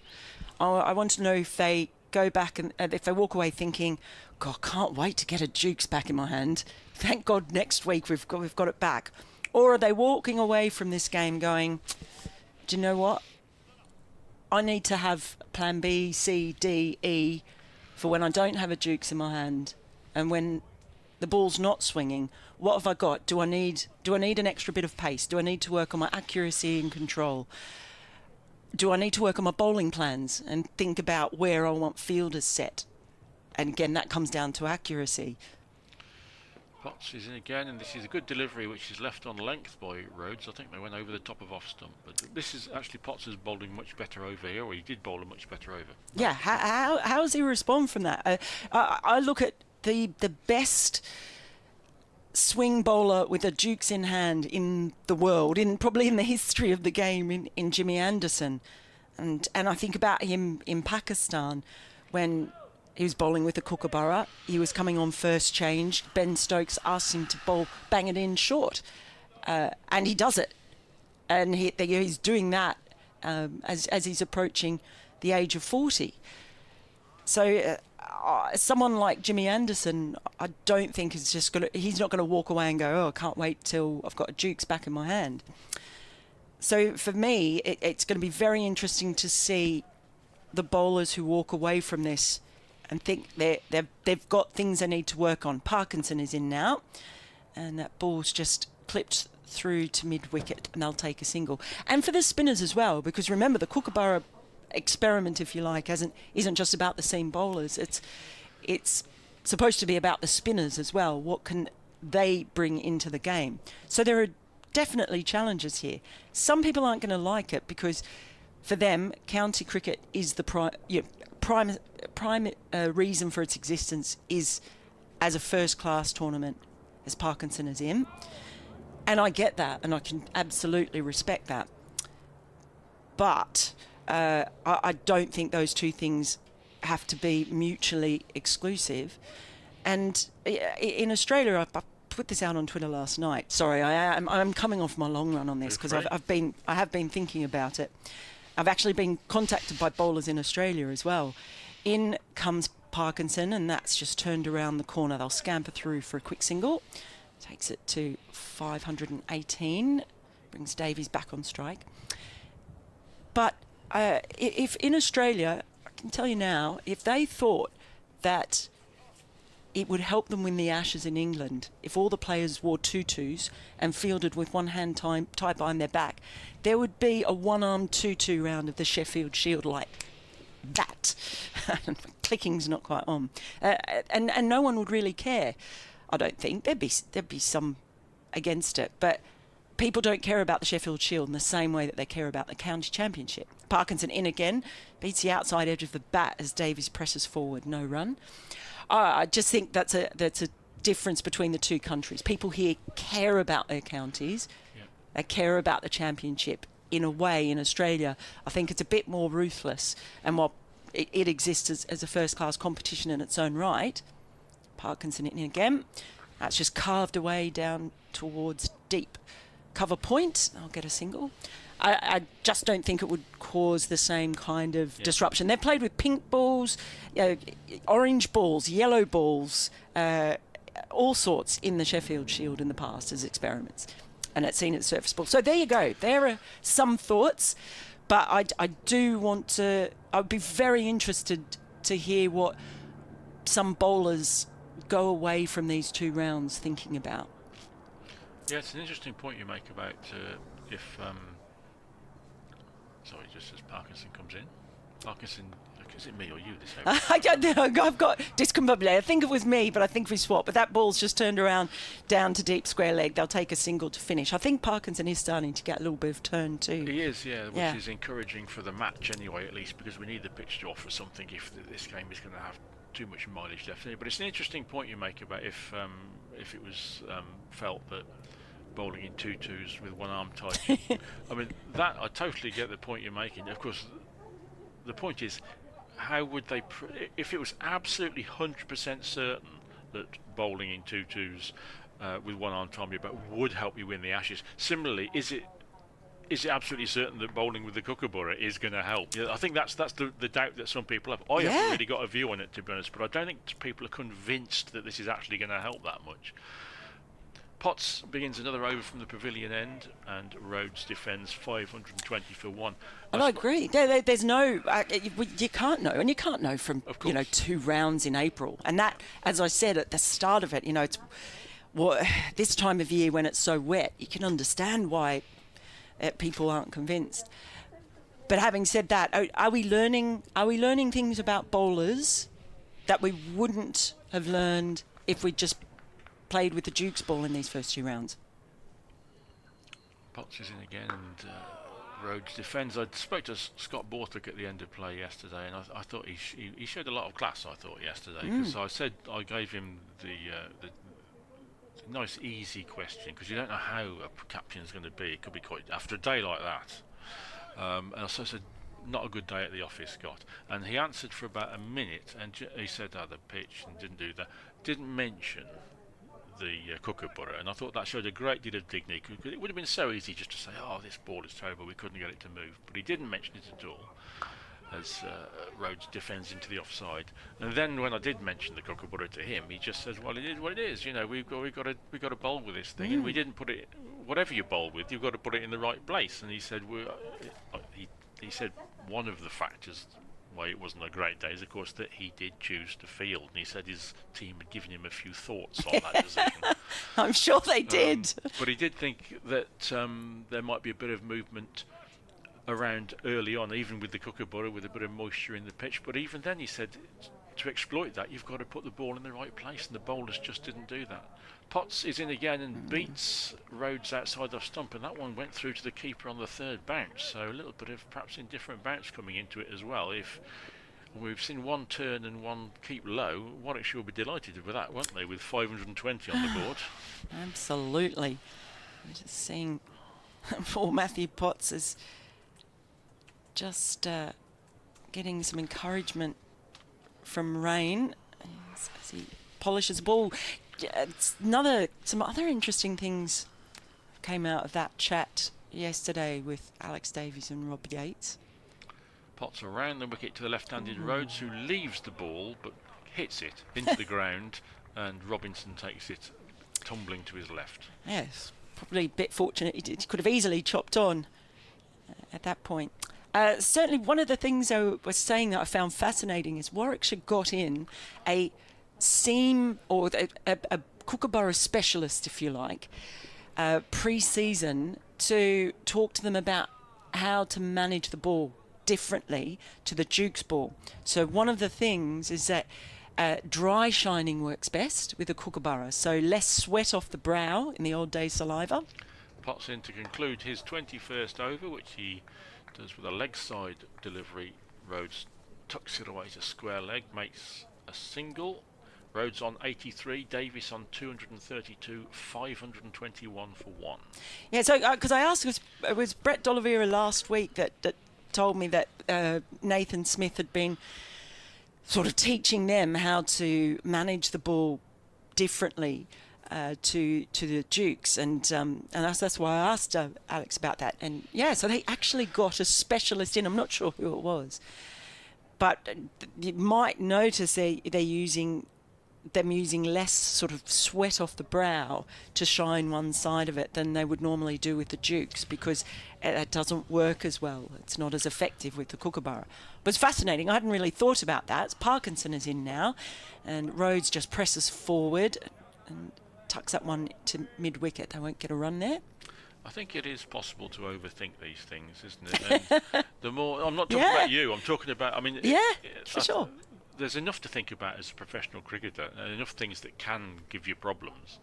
I want to know if they go back and if they walk away thinking, God, can't wait to get a Dukes back in my hand. Thank God next week we've got it back. Or are they walking away from this game going, do you know what? I need to have plan B, C, D, E for when I don't have a Dukes in my hand and when the ball's not swinging. What have I got? Do I need an extra bit of pace? Do I need to work on my accuracy and control? Do I need to work on my bowling plans and think about where I want fielders set? And again, that comes down to accuracy. Potts is in again, and this is a good delivery which is left on length by Rhodes. I think they went over the top of off stump, but this is actually Potts is bowling much better over here, or he did bowl a much better over. Yeah, how does he respond from that? I look at the best swing bowler with a Dukes in hand in the world, probably in the history of the game, in Jimmy Anderson, and I think about him in Pakistan when he was bowling with a Kookaburra. He was coming on first change. Ben Stokes asked him to bang it in short, and he does it, and he's doing that as he's approaching the age of 40. So someone like Jimmy Anderson, I don't think he's not going to walk away and go, oh, I can't wait till I've got a Dukes back in my hand. So for me, it's going to be very interesting to see the bowlers who walk away from this and think they've got things they need to work on. Parkinson is in now, and that ball's just clipped through to mid-wicket, and they'll take a single. And for the spinners as well, because remember, the Kookaburra experiment, if you like, isn't just about the seam bowlers. It's supposed to be about the spinners as well. What can they bring into the game? So there are definitely challenges here. Some people aren't going to like it because for them, county cricket is the prime reason for its existence is as a first-class tournament, as Parkinson is in. And I get that, and I can absolutely respect that. But I don't think those two things have to be mutually exclusive. And in Australia, I put this out on Twitter last night. Sorry, I'm coming off my long run on this because I have been thinking about it. I've actually been contacted by bowlers in Australia as well. In comes Parkinson, and that's just turned around the corner. They'll scamper through for a quick single. Takes it to 518. Brings Davies back on strike. But if in Australia, I can tell you now, if they thought that it would help them win the Ashes in England if all the players wore tutus and fielded with one hand tied behind their back, there would be a one-armed tutu round of the Sheffield Shield like that. clicking's not quite on, and no one would really care. I don't think there'd be some against it, but people don't care about the Sheffield Shield in the same way that they care about the county championship. Parkinson in again, beats the outside edge of the bat as Davies presses forward, no run. I just think that's a difference between the two countries. People here care about their counties, they care about the championship. In a way, in Australia, I think it's a bit more ruthless, and while it exists as a first-class competition in its own right, Parkinson in again. That's just carved away down towards deep cover point. I'll get a single. I just don't think it would cause the same kind of disruption. They've played with pink balls, orange balls, yellow balls, all sorts in the Sheffield Shield in the past as experiments. And it's seen as surface ball. So there you go. There are some thoughts, but I do want to. I'd be very interested to hear what some bowlers go away from these 2 rounds thinking about. Yeah, it's an interesting point you make about if. Sorry, just as Parkinson comes in, Parkinson. Is it me or you this over? I don't know. I've got discombobulated. I think it was me, but I think we swapped. But that ball's just turned around down to deep square leg. They'll take a single to finish. I think Parkinson is starting to get a little bit of turn too. He is, which is encouraging for the match anyway, at least, because we need the pitch to offer something if this game is going to have too much mileage left in it. But it's an interesting point you make about if it was felt that bowling in 2-2s with one arm tied. I mean, that I totally get the point you're making. Of course, the point is, how would they, if it was absolutely 100% certain that bowling in 2-2s with one arm time your bat would help you win the Ashes? Similarly, is it absolutely certain that bowling with the kookaburra is going to help? I think that's the doubt that some people have. I haven't really got a view on it, to be honest, but I don't think people are convinced that this is actually going to help that much. Potts begins another over from the pavilion end, and Rhodes defends 520 for 1. And I agree. There's no, you can't know, and you can't know from 2 rounds in April. And that, as I said at the start of it, it's this time of year when it's so wet, you can understand why people aren't convinced. But having said that, are we learning things about bowlers that we wouldn't have learned if we just played with the Duke's ball in these first 2 rounds? Potts is in again, and Rhodes defends. I spoke to Scott Borthwick at the end of play yesterday, and I thought he showed a lot of class. I thought yesterday, because I gave him the nice easy question, because you don't know how a captain is going to be. It could be quite after a day like that. And I said, not a good day at the office, Scott. And he answered for about a minute, and he said, the pitch, and didn't do that. Didn't mention the kookaburra, and I thought that showed a great deal of dignity, because it would have been so easy just to say, this ball is terrible, we couldn't get it to move, but he didn't mention it at all as Rhodes defends into the offside. And then when I did mention the kookaburra to him, he just says, well, it is what it is, we've got to bowl with this thing, and we didn't put it, whatever you bowl with, you've got to put it in the right place. And he said, he said one of the factors why it wasn't a great day is, of course, that he did choose to field, and he said his team had given him a few thoughts on that decision. I'm sure they did. But he did think that there might be a bit of movement around early on, even with the kookaburra, with a bit of moisture in the pitch. But even then, he said, to exploit that, you've got to put the ball in the right place, and the bowlers just didn't do that. Potts is in again and beats Rhodes outside off stump, and that one went through to the keeper on the 3rd bounce, so a little bit of perhaps indifferent bounce coming into it as well. If we've seen one turn and one keep low, Warwickshire will be delighted with that, won't they, with 520 on the board? Absolutely. I'm just seeing poor Matthew Potts is just getting some encouragement from Rain as he polishes the ball. Some other interesting things came out of that chat yesterday with Alex Davies and Rob Yates. Potts around the wicket to the left-handed Rhodes, who leaves the ball but hits it into the ground, and Robinson takes it tumbling to his left. Yes, probably a bit fortunate. He could have easily chopped on at that point. Certainly one of the things I was saying that I found fascinating is Warwickshire got in a seam, or a kookaburra specialist, if you like, pre-season, to talk to them about how to manage the ball differently to the Duke's ball. So one of the things is that dry shining works best with a kookaburra, so less sweat off the brow in the old day saliva. Potts in to conclude his 21st over, which he does with a leg side delivery. Rhodes tucks it away to square leg, makes a single. Rhodes on 83, Davies on 232, 521 for one. Yeah, so because I asked, it was Brett D'Oliveira last week that told me that Nathan Smith had been sort of teaching them how to manage the ball differently to the Dukes, and that's why I asked Alex about that. And yeah, so they actually got a specialist in. I'm not sure who it was, but you might notice they're using less sort of sweat off the brow to shine one side of it than they would normally do with the Dukes, because it doesn't work as well. It's not as effective with the kookaburra. But it's fascinating. I hadn't really thought about that. Parkinson is in now, and Rhodes just presses forward and tucks that one to mid-wicket. They won't get a run there. I think it is possible to overthink these things, isn't it? And the more, I'm not talking about you, I'm talking about, I mean... for sure. There's enough to think about as a professional cricketer, and enough things that can give you problems.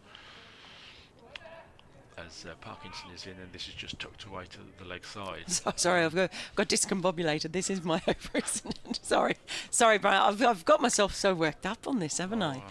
As Parkinson is in, and this is just tucked away to the leg side. Sorry, I've got discombobulated. This is my over, isn't it? Sorry, Brian. I've got myself so worked up on this, haven't I?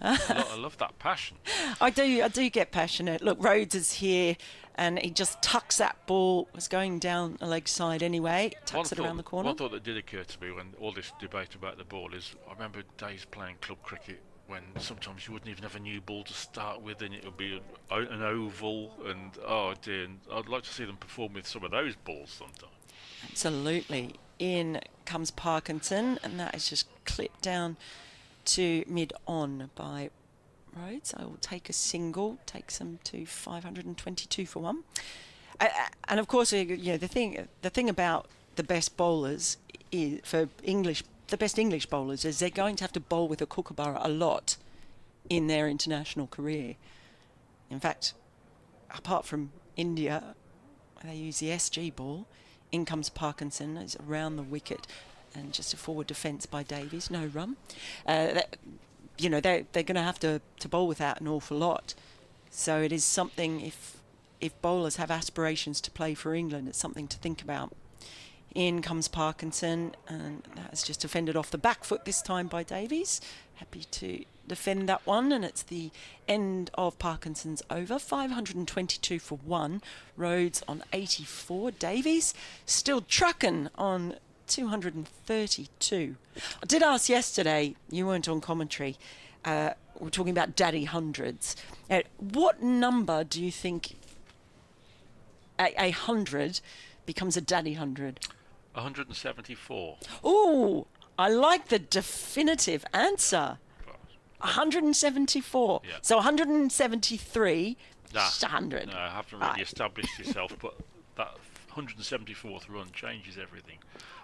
I love that passion. I do get passionate. Look, Rhodes is here, and he just tucks that ball. It's going down a leg side anyway. Tucks it around the corner. One thought that did occur to me when all this debate about the ball is, I remember days playing club cricket when sometimes you wouldn't even have a new ball to start with, and it would be an oval, and oh dear, and I'd like to see them perform with some of those balls sometime. Absolutely. In comes Parkinson, and that is just clipped down to mid-on by Rhodes. I will take a single, takes them to 522 for one. And of course, the thing about the best bowlers is, the best English bowlers, is they're going to have to bowl with a kookaburra a lot in their international career. In fact, apart from India, they use the SG ball. In comes Parkinson, is around the wicket, and just a forward defence by Davies, no run. They're going to have to bowl with that an awful lot. So it is something, if bowlers have aspirations to play for England, it's something to think about. In comes Parkinson, and that is just defended off the back foot this time by Davies. Happy to defend that one, and it's the end of Parkinson's over. 522 for one. Rhodes on 84. Davies still trucking on 232. I did ask yesterday, you weren't on commentary, we're talking about daddy hundreds. What number do you think a 100 becomes a daddy 100? 174. Ooh, I like the definitive answer. 174. Yeah. So 173, just 100. No, I haven't really established yourself, but that 174th run changes everything.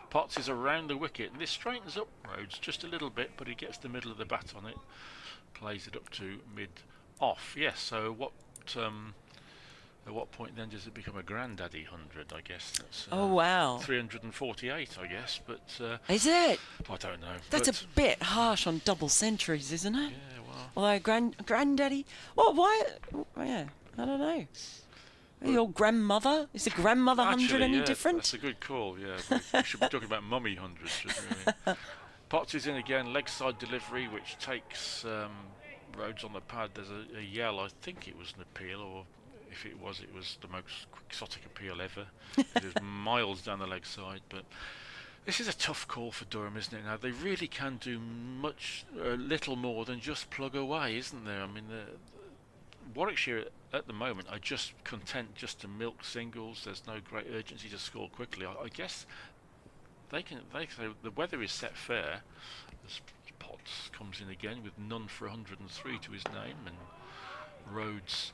Potts is around the wicket, and this straightens up Rhodes just a little bit, but he gets the middle of the bat on it, plays it up to mid-off. Yes, so at what point then does it become a granddaddy 100, I guess? That's, oh, wow. 348, I guess, but... is it? I don't know. That's a bit harsh on double centuries, isn't it? Yeah, well... Although granddaddy... Well, why... Yeah, I don't know. Your grandmother? Is the grandmother 100 any different? That's a good call, yeah. We should be talking about mummy hundreds, shouldn't we? Potts is in again, leg side delivery, which takes Rhodes on the pad. There's a yell. I think it was an appeal, or if it was the most quixotic appeal ever. It was miles down the leg side, but this is a tough call for Durham, isn't it? Now, they really can do little more than just plug away, isn't there? I mean, Warwickshire at the moment are just content just to milk singles. There's no great urgency to score quickly. I guess they the weather is set fair. As Potts comes in again with none for 103 to his name, and Rhodes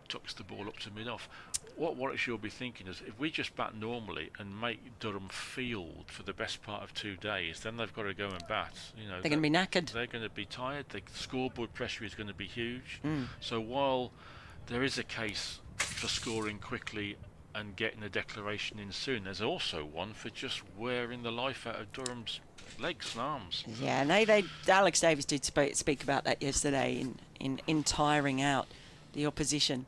tucks the ball up to mid-off. What Warwickshire will be thinking is, if we just bat normally and make Durham field for the best part of 2 days, then they've got to go and bat. They're going to be knackered. They're going to be tired. The scoreboard pressure is going to be huge. So while there is a case for scoring quickly and getting a declaration in soon. There's also one for just wearing the life out of Durham's legs and arms. Yeah, and Alex Davis did speak about that yesterday in tiring out the opposition.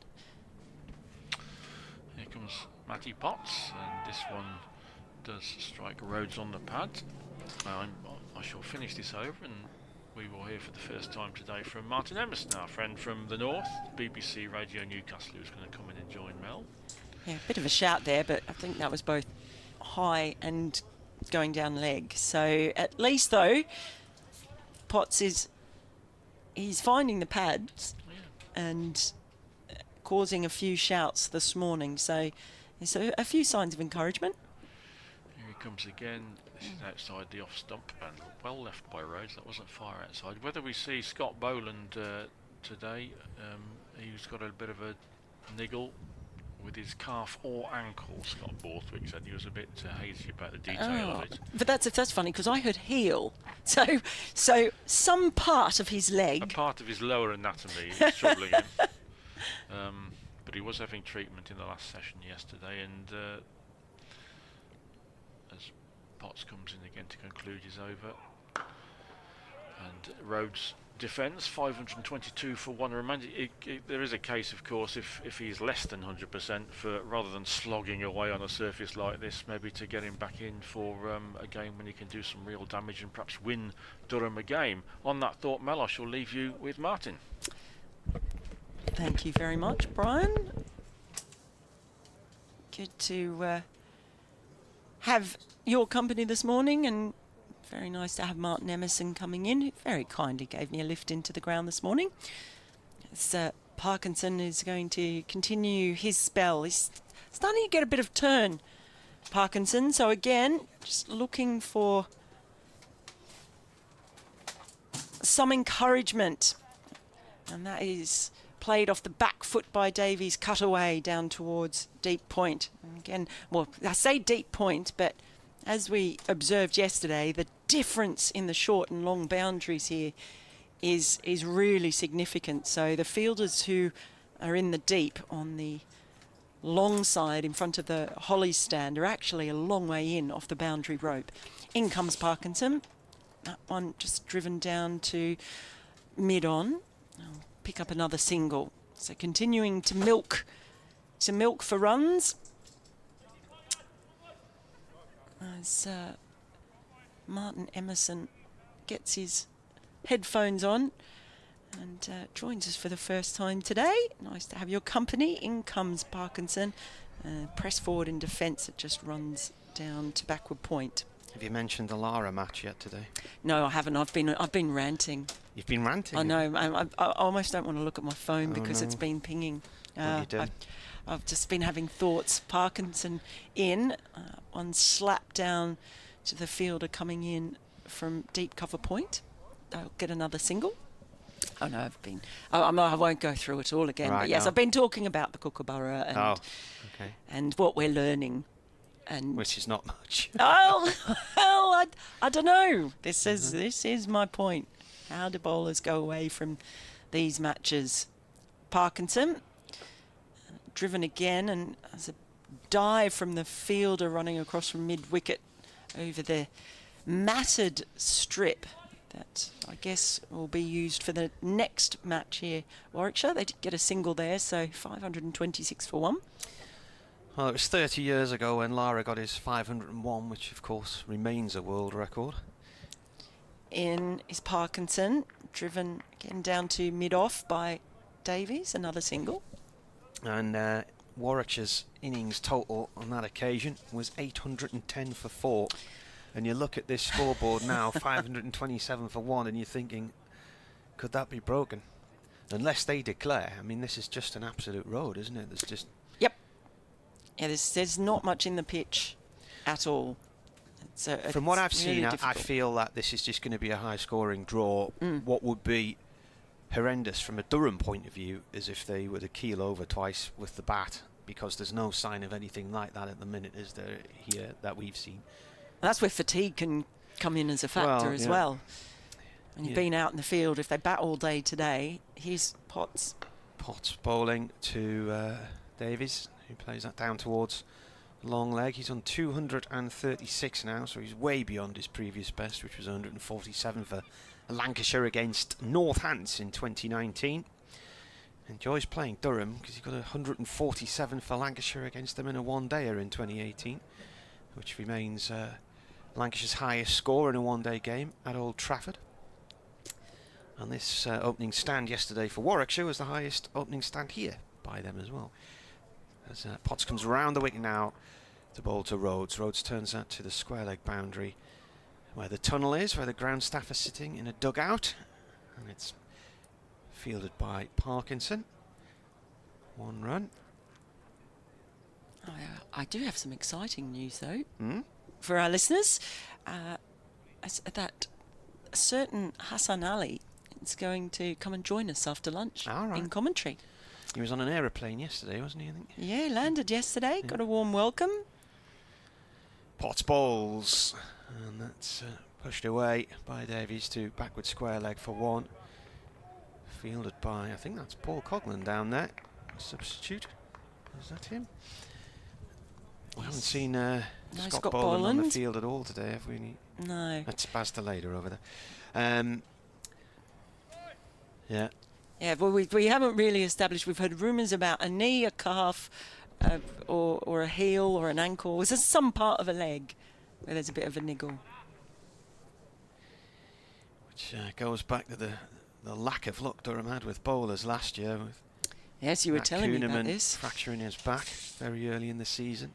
Here comes Matty Potts, and this one does strike Rhodes on the pad. I shall finish this over, and we will hear for the first time today from Martin Emerson, our friend from the north, BBC Radio Newcastle, who's going to come in and join Mel. Yeah, a bit of a shout there, but I think that was both high and going down leg. So at least, though, Potts he's finding the pads and causing a few shouts this morning. So there's a few signs of encouragement. Here he comes again. This is outside the off stump and well left by Rhodes. That wasn't far outside. Whether we see Scott Boland today, he's got a bit of a niggle with his calf or ankle. Scott Borthwick said he was a bit hazy about the detail of it. But that's funny, because I heard heel. So some part of his leg. A part of his lower anatomy is troubling him. But he was having treatment in the last session yesterday, and as Potts comes in again to conclude his over, and Rhodes defence 522 for one remaining. There is a case, of course, if he's less than 100%, for rather than slogging away on a surface like this, maybe to get him back in for a game when he can do some real damage and perhaps win Durham a game. On that thought, Mel, I shall leave you with Martin. Thank you very much, Brian. Good to have your company this morning, and very nice to have Martin Emerson coming in, who very kindly gave me a lift into the ground this morning. As Parkinson is going to continue his spell. He's starting to get a bit of turn, Parkinson. So again, just looking for some encouragement. And that is played off the back foot by Davies, cut away down towards deep point. And again, well, I say deep point, but as we observed yesterday, the difference in the short and long boundaries here is really significant. So the fielders who are in the deep on the long side in front of the Holly stand are actually a long way in off the boundary rope. In comes Parkinson. That one just driven down to mid-on. I'll pick up another single. So continuing to milk for runs. As Martin Emerson gets his headphones on and joins us for the first time today. Nice to have your company. In comes Parkinson. Press forward in defence. It just runs down to backward point. Have you mentioned the Lara match yet today? No, I haven't. I've been ranting. You've been ranting? I know. I almost don't want to look at my phone because it's been pinging. I've just been having thoughts. Parkinson in, one slap down to the fielder coming in from deep cover point. They'll get another single. Oh no, I won't go through it all again. Right, but yes, no. I've been talking about the Kookaburra and what we're learning. And which is not much. well, I don't know. This is my point. How do bowlers go away from these matches? Parkinson driven again, and as a dive from the fielder running across from mid-wicket over the matted strip that I guess will be used for the next match here. Warwickshire, they did get a single there, so 526 for one. Well, it was 30 years ago when Lara got his 501, which of course remains a world record. In is Parkinson, driven again down to mid-off by Davies, another single. And Warwickshire's innings total on that occasion was 810 for 4. And you look at this scoreboard now, 527 for 1, and you're thinking, could that be broken? Unless they declare. I mean, this is just an absolute road, isn't it? There's just... Yep. Yeah, there's not much in the pitch at all. From what I've seen, I feel that this is just going to be a high-scoring draw. What would be horrendous from a Durham point of view is if they were to keel over twice with the bat, because there's no sign of anything like that at the minute, is there, here, that we've seen. That's where fatigue can come in as a factor as well. And you've been out in the field. If they bat all day today, here's Potts. Potts bowling to Davies, who plays that down towards long leg. He's on 236 now, so he's way beyond his previous best, which was 147 for Lancashire against Northants in 2019. Enjoys playing Durham because he got 147 for Lancashire against them in a one-dayer in 2018, which remains Lancashire's highest score in a one-day game at Old Trafford. And this opening stand yesterday for Warwickshire was the highest opening stand here by them as well. As Potts comes around the wicket now to bowl to Rhodes. Rhodes turns that to the square leg boundary where the tunnel is, where the ground staff are sitting in a dugout, and it's fielded by Parkinson. 1 run. I do have some exciting news though for our listeners. That a certain Hassan Ali is going to come and join us after lunch in commentary. He was on an aeroplane yesterday, wasn't he, I think? Yeah, landed yesterday, got a warm welcome. Potts bowls, and that's pushed away by Davies to backward square leg for 1. Fielded by, I think that's Paul Coghlan down there. Substitute. Is that him? We haven't seen Scott Boland on the field at all today, have we? No. That's Baz Deleder over there. Yeah. Yeah, well, we haven't really established. We've heard rumours about a knee, a calf, or a heel, or an ankle. Was there some part of a leg where there's a bit of a niggle? Which goes back to the lack of luck Durham had with bowlers last year. With yes, you were telling me about this. Fracturing his back very early in the season.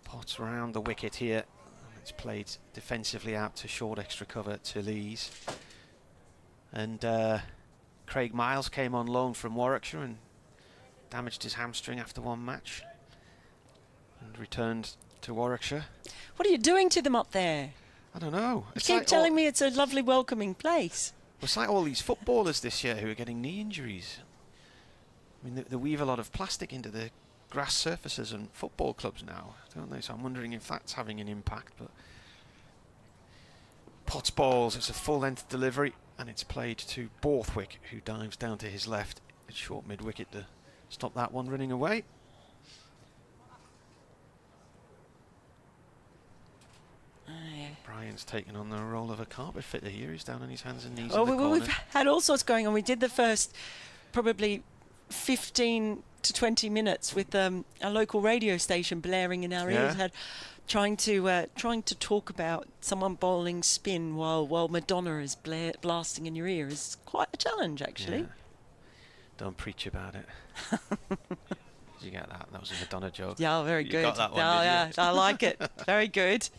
Potts round the wicket here. It's played defensively out to short extra cover to Lees. And Craig Miles came on loan from Warwickshire and damaged his hamstring after 1 match and returned to Warwickshire. What are you doing to them up there? I don't know. You keep telling me it's a lovely welcoming place. It's like all these footballers this year who are getting knee injuries. I mean, they weave a lot of plastic into the grass surfaces and football clubs now, don't they? So I'm wondering if that's having an impact. But Potts balls, it's a full-length delivery, and it's played to Borthwick, who dives down to his left at short mid-wicket to stop that one running away. Brian's taken on the role of a carpet fitter here. He's down on his hands and knees in the corner. We've had all sorts going on. We did the first probably 15 to 20 minutes with a local radio station blaring in our ears, trying to talk about someone bowling spin while Madonna is blasting in your ear is quite a challenge, actually. Yeah. Don't preach about it. Did you get that? That was a Madonna joke. Yeah, very good. Got that one, yeah, I like it. Very good.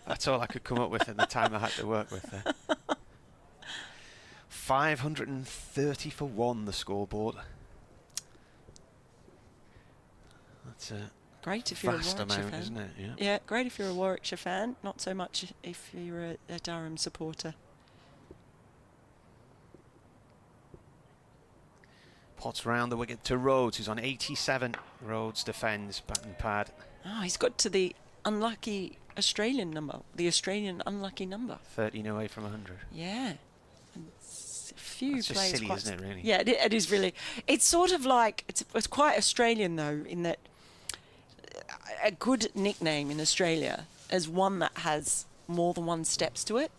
That's all I could come up with in the time I had to work with there. 530 for 1, the scoreboard. That's a great if you're a vast Warwickshire amount, fan, isn't it? Yeah, great if you're a Warwickshire fan. Not so much if you're a Durham supporter. Potts round the wicket to Rhodes, who's on 87. Rhodes defends, bat and pad. Oh, he's got to the unlucky Australian number, the Australian unlucky number. 13 away from 100. Yeah. It's a few That's just players. silly, isn't it, really? Yeah, it is really. It's sort of like, it's quite Australian, though, in that a good nickname in Australia is one that has more than 1 steps to it.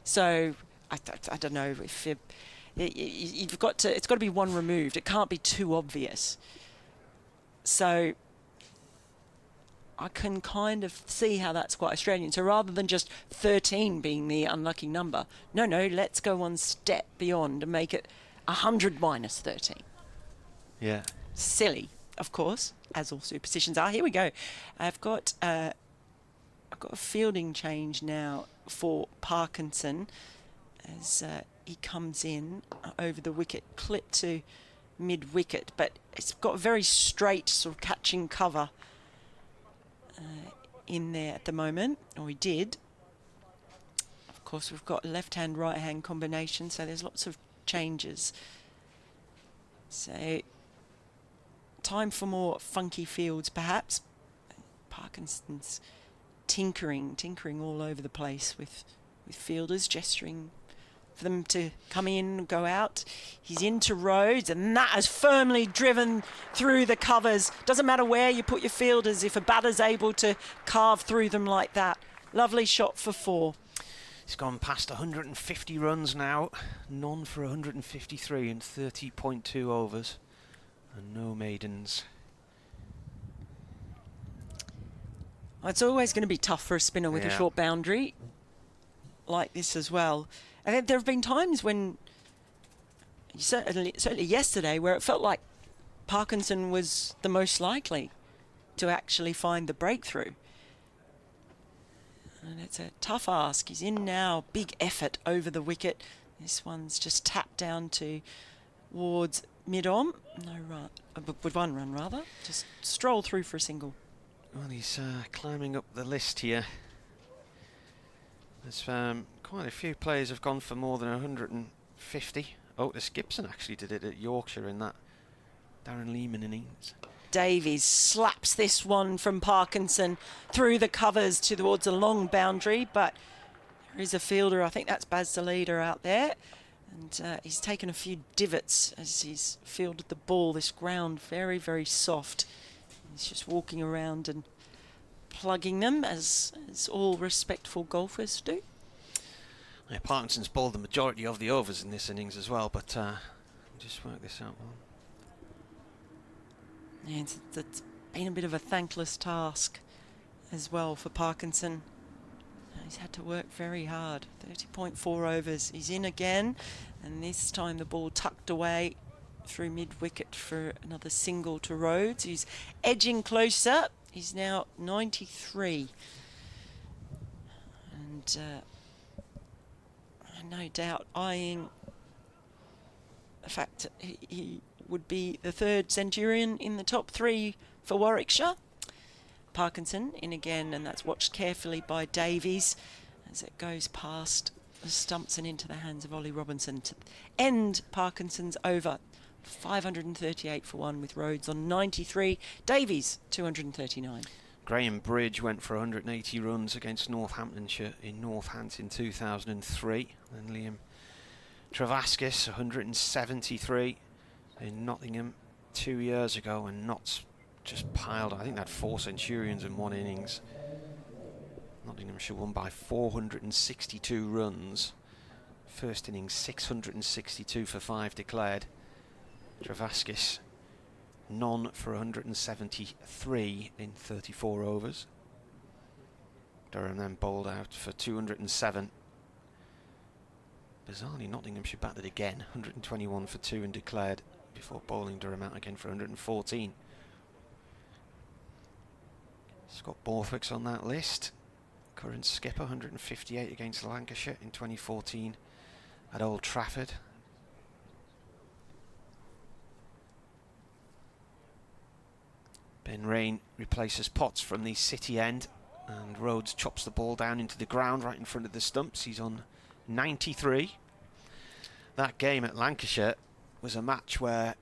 So, I don't know if you've got to, it's got to be 1 removed. It can't be too obvious. So I can kind of see how that's quite Australian. So rather than just 13 being the unlucky number, no, let's go 1 step beyond and make it 100 minus 13. Yeah. Silly, of course, as all superstitions are. Here we go. I've got a fielding change now for Parkinson as he comes in over the wicket, clipped to mid-wicket, but it's got a very straight sort of catching cover in there at the moment, or he did. Of course, we've got left-hand, right-hand combination, so there's lots of changes. So, time for more funky fields, perhaps. Parkinson's tinkering all over the place with fielders, gesturing for them to come in, go out. He's into Rhodes, and that has firmly driven through the covers. Doesn't matter where you put your fielders if a batter's able to carve through them like that. Lovely shot for 4. He's gone past 150 runs now, none for 153 in 30.2 overs, and no maidens. It's always going to be tough for a spinner with a short boundary like this as well. And there have been times when, certainly yesterday, where it felt like Parkinson was the most likely to actually find the breakthrough. And it's a tough ask. He's in now, big effort over the wicket. This one's just tapped down towards mid-on. No run, with 1 run rather. Just stroll through for a single. Well, he's climbing up the list here. There's quite a few players have gone for more than 150. Otis Gibson actually did it at Yorkshire in that Darren Lehman innings. Davies slaps this one from Parkinson through the covers towards a long boundary, but there is a fielder, I think that's Baz Salida out there, and he's taken a few divots as he's fielded the ball. This ground very, very soft. He's just walking around and plugging them as all respectful golfers do. Yeah, Parkinson's bowled the majority of the overs in this innings as well, but just work this out. Yeah, it's been a bit of a thankless task as well for Parkinson. He's had to work very hard. 30.4 overs. He's in again, and this time the ball tucked away through mid-wicket for another single to Rhodes. He's edging closer. He's now 93. And no doubt eyeing the fact that he would be the 3rd centurion in the top 3 for Warwickshire. Parkinson in again, and that's watched carefully by Davies as it goes past the stumps and into the hands of Ollie Robinson to end Parkinson's over. 538 for 1 with Rhodes on 93. Davies 239. Graham Bridge went for 180 runs against Northamptonshire in Northants in 2003. And Liam Travaskis 173 in Nottingham 2 years ago, and Notts just piled. I think they had 4 centurions in one innings. Nottinghamshire won by 462 runs. First innings 662 for 5 declared. Travaskis none for 173 in 34 overs. Durham then bowled out for 207. Bizarrely, Nottinghamshire batted again, 121 for 2 and declared, before bowling Durham out again for 114. Scott Borthwick's on that list. Current skipper, 158 against Lancashire in 2014 at Old Trafford. Ben Rain replaces Potts from the City end, and Rhodes chops the ball down into the ground right in front of the stumps. He's on 93. That game at Lancashire was a match where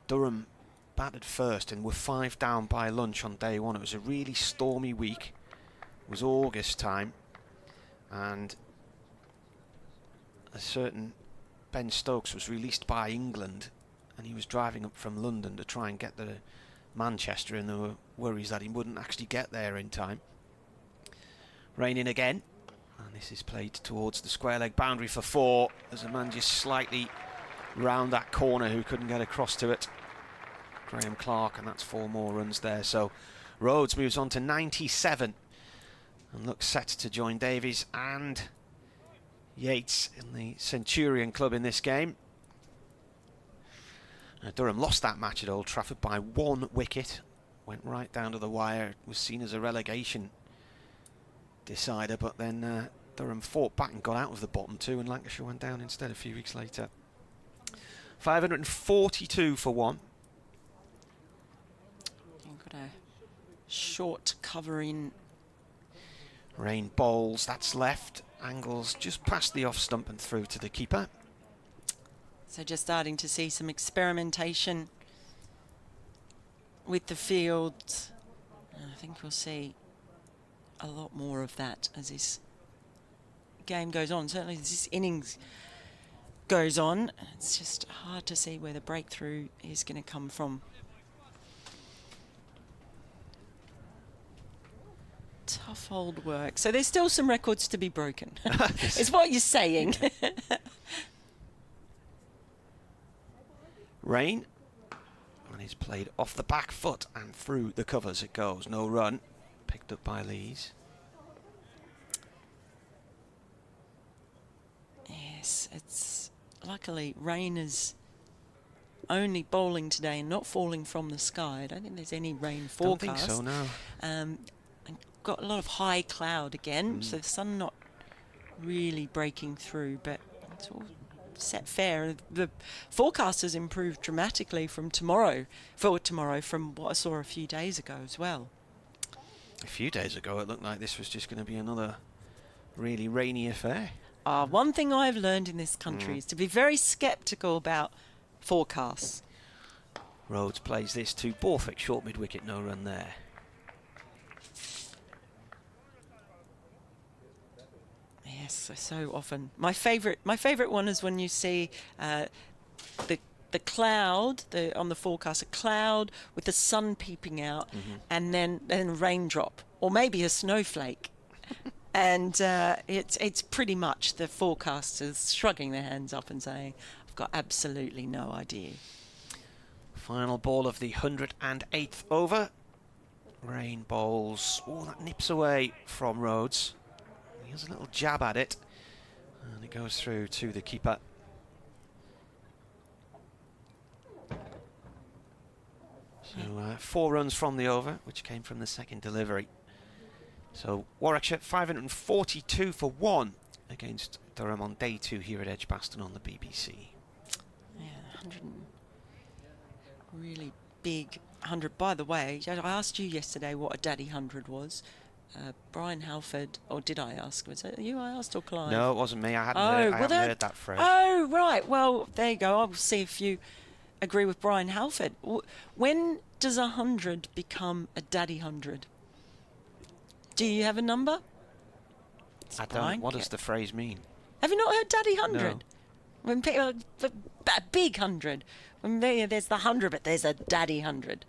Durham batted first and were 5 down by lunch on day 1. It was a really stormy week. It was August time, and a certain Ben Stokes was released by England, and he was driving up from London to try and get to Manchester, and there were worries that he wouldn't actually get there in time. Raining again, and this is played towards the square leg boundary for 4. There's a man just slightly round that corner who couldn't get across to it, Graham Clark, and that's 4 more runs there. So Rhodes moves on to 97 and looks set to join Davies and Yates in the Centurion club in this game. Durham lost that match at Old Trafford by 1 wicket, went right down to the wire. It was seen as a relegation decider, but then Durham fought back and got out of the bottom 2, and Lancashire went down instead a few weeks later. 542 for 1. You've got a short cover in. Rain bowls, that's left, angles just past the off stump and through to the keeper. So just starting to see some experimentation with the field. And I think we'll see a lot more of that as this game goes on, certainly this innings goes on, it's just hard to see where the breakthrough is going to come from. Tough old work. So there's still some records to be broken. Is what you're saying. Rain. And he's played off the back foot and through the covers it goes. No run. Picked up by Lees. Yes, it's luckily Rain is only bowling today and not falling from the sky. I don't think there's any rain forecast. Don't think so, no. And got a lot of high cloud again, so the sun not really breaking through, but it's all set fair. The forecast has improved dramatically from tomorrow from what I saw a few days ago as well. A few days ago it looked like this was just going to be another really rainy affair. One thing I've learned in this country is to be very sceptical about forecasts. Rhodes plays this to Borthwick, short mid-wicket, no run there. Yes, so often. My favourite one is when you see the cloud on the forecast, a cloud with the sun peeping out, and then a raindrop, or maybe a snowflake, and it's pretty much the forecasters shrugging their hands up and saying, "I've got absolutely no idea." Final ball of the 108th over. Rain bowls. Oh, that nips away from Rhodes. He has a little jab at it, and it goes through to the keeper. So 4 runs from the over, which came from the second delivery. So Warwickshire 542 for 1 against Durham on day 2 here at Edgbaston on the BBC. Yeah, 100, really big 100. By the way, I asked you yesterday what a daddy 100 was. Brian Halford, or did I ask? Was it you I asked or Clive? No, it wasn't me. I hadn't heard that phrase. Oh, right. Well, there you go. I'll see if you agree with Brian Halford. When does 100 become a daddy 100? Do you have a number? I don't. What does the phrase mean? Have you not heard daddy 100? No. When people, a big 100. When there's the 100, but there's a daddy 100.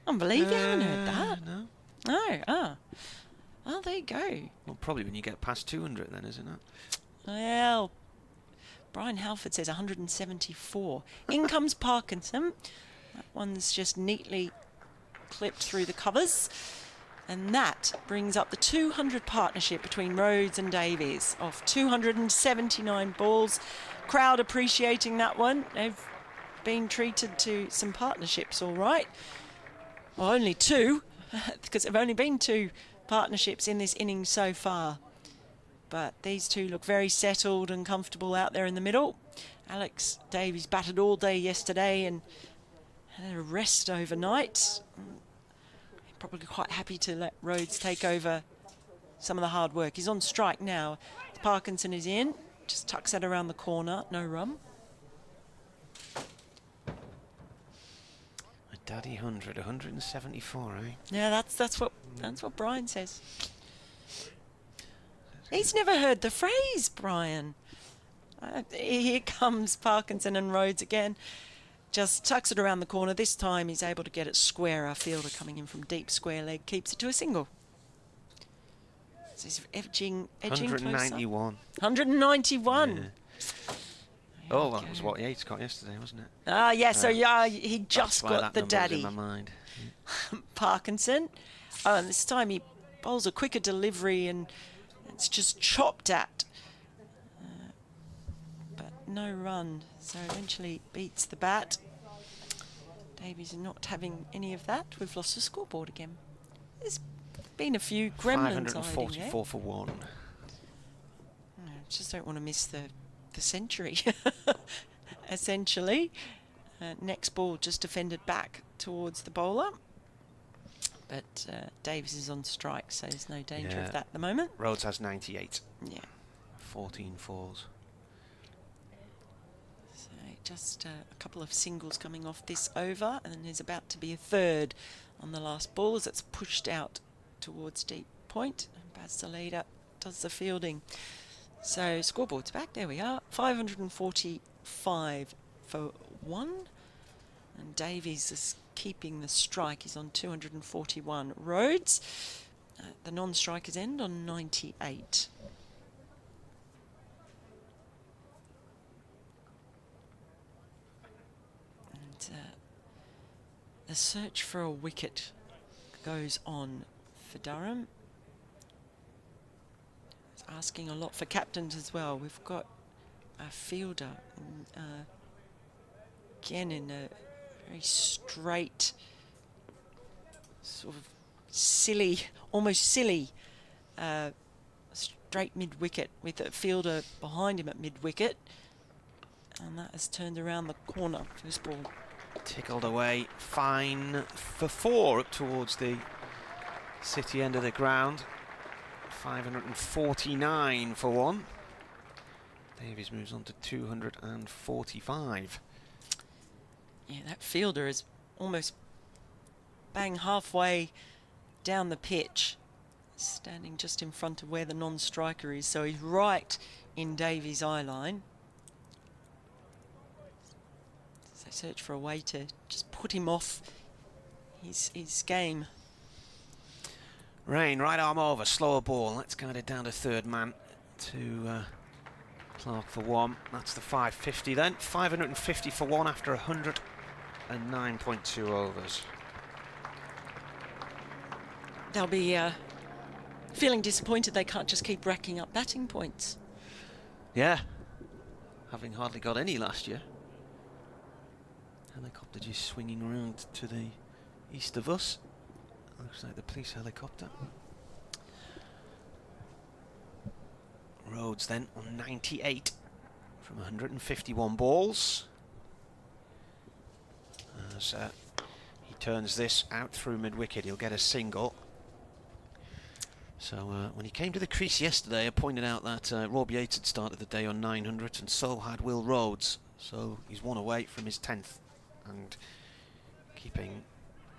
I don't believe you haven't heard that. No. No, well, there you go. Well, probably when you get past 200 then, isn't it? Well, Brian Halford says 174. In comes Parkinson. That one's just neatly clipped through the covers. And that brings up the 200 partnership between Rhodes and Davies of 279 balls. Crowd appreciating that one. They've been treated to some partnerships, all right. Well, only 2. Because there have only been 2 partnerships in this innings so far. But these 2 look very settled and comfortable out there in the middle. Alex Davies batted all day yesterday and had a rest overnight. Probably quite happy to let Rhodes take over some of the hard work. He's on strike now. Parkinson is in. Just tucks that around the corner. No run. Daddy 100, 174, eh? Yeah, that's what Brian says. He's never heard the phrase, Brian. Here comes Parkinson and Rhodes again. Just tucks it around the corner. This time he's able to get it square. Our fielder coming in from deep square leg keeps it to a single. So he's edging 191. Closer. 191. Yeah. Oh, that was what Yates got yesterday, wasn't it? Yeah, so he just got the daddy. In my mind. Parkinson. Oh, and this time he bowls a quicker delivery and it's just chopped at. But no run, so eventually beats the bat. Davies is not having any of that. We've lost the scoreboard again. There's been a few gremlins 544 for 1. Just don't want to miss the century. Essentially, next ball just defended back towards the bowler, but Davies is on strike, so there's no danger of that at the moment. Rhodes has 98. Yeah, 14 falls. So just a couple of singles coming off this over, and then there's about to be a third on the last ball as it's pushed out towards deep point. And Baz the leader does the fielding. So scoreboard's back. There we are. 545 for 1. And Davies is keeping the strike. He's on 241. Rhodes, the non-strikers end on 98. And the search for a wicket goes on for Durham. It's asking a lot for captains as well. We've got a fielder again in a very straight, sort of silly, almost silly, straight mid-wicket with a fielder behind him at mid-wicket. And that has turned around the corner. First ball. Tickled away, fine for 4 up towards the City end of the ground. 549 for 1. Davies moves on to 245. Yeah, that fielder is almost bang halfway down the pitch, standing just in front of where the non-striker is, so he's right in Davies' eye line. So search for a way to just put him off his game. Rain, right arm over, slower ball. Let's guide it down to third man to Clark for 1. That's the 550 then. 550 for 1 after 109.2 overs. They'll be feeling disappointed they can't just keep racking up batting points. Yeah, having hardly got any last year. Helicopter just swinging around to the east of us. Looks like the police helicopter. Rhodes then on 98 from 151 balls. As he turns this out through mid-wicket, he'll get a single. So when he came to the crease yesterday, I pointed out that Rob Yates had started the day on 900 and so had Will Rhodes. So he's 1 away from his 10th and keeping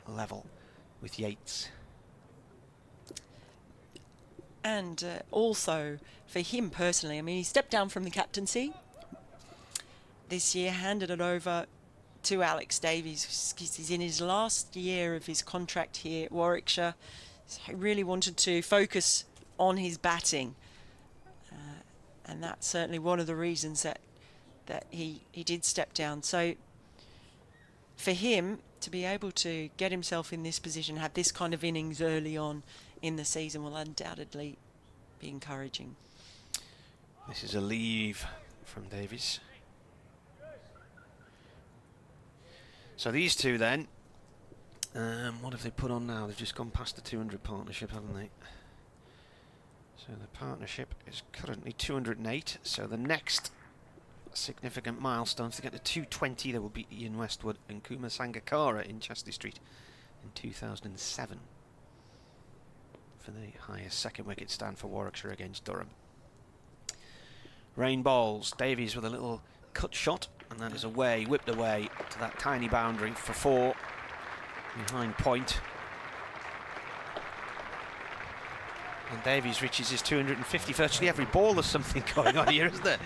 level with Yates. And also for him personally, I mean, he stepped down from the captaincy this year, handed it over to Alex Davies. He's in his last year of his contract here at Warwickshire. So he really wanted to focus on his batting. And that's certainly one of the reasons that he did step down. So for him to be able to get himself in this position, have this kind of innings early on in the season, will undoubtedly be encouraging. This is a leave from Davies. So these two then, what have they put on now? They've just gone past the 200 partnership, haven't they? So the partnership is currently 208. So the next significant milestone to get to 220, there will be Ian Westwood and Kumar Sangakkara in Chastity Street in 2007 for the highest second wicket stand for Warwickshire against Durham. Rain bowls. Davies with a little cut shot, and that is away, whipped away to that tiny boundary for 4 behind point. And Davies reaches his 250. Virtually every ball there's something going on here, isn't there?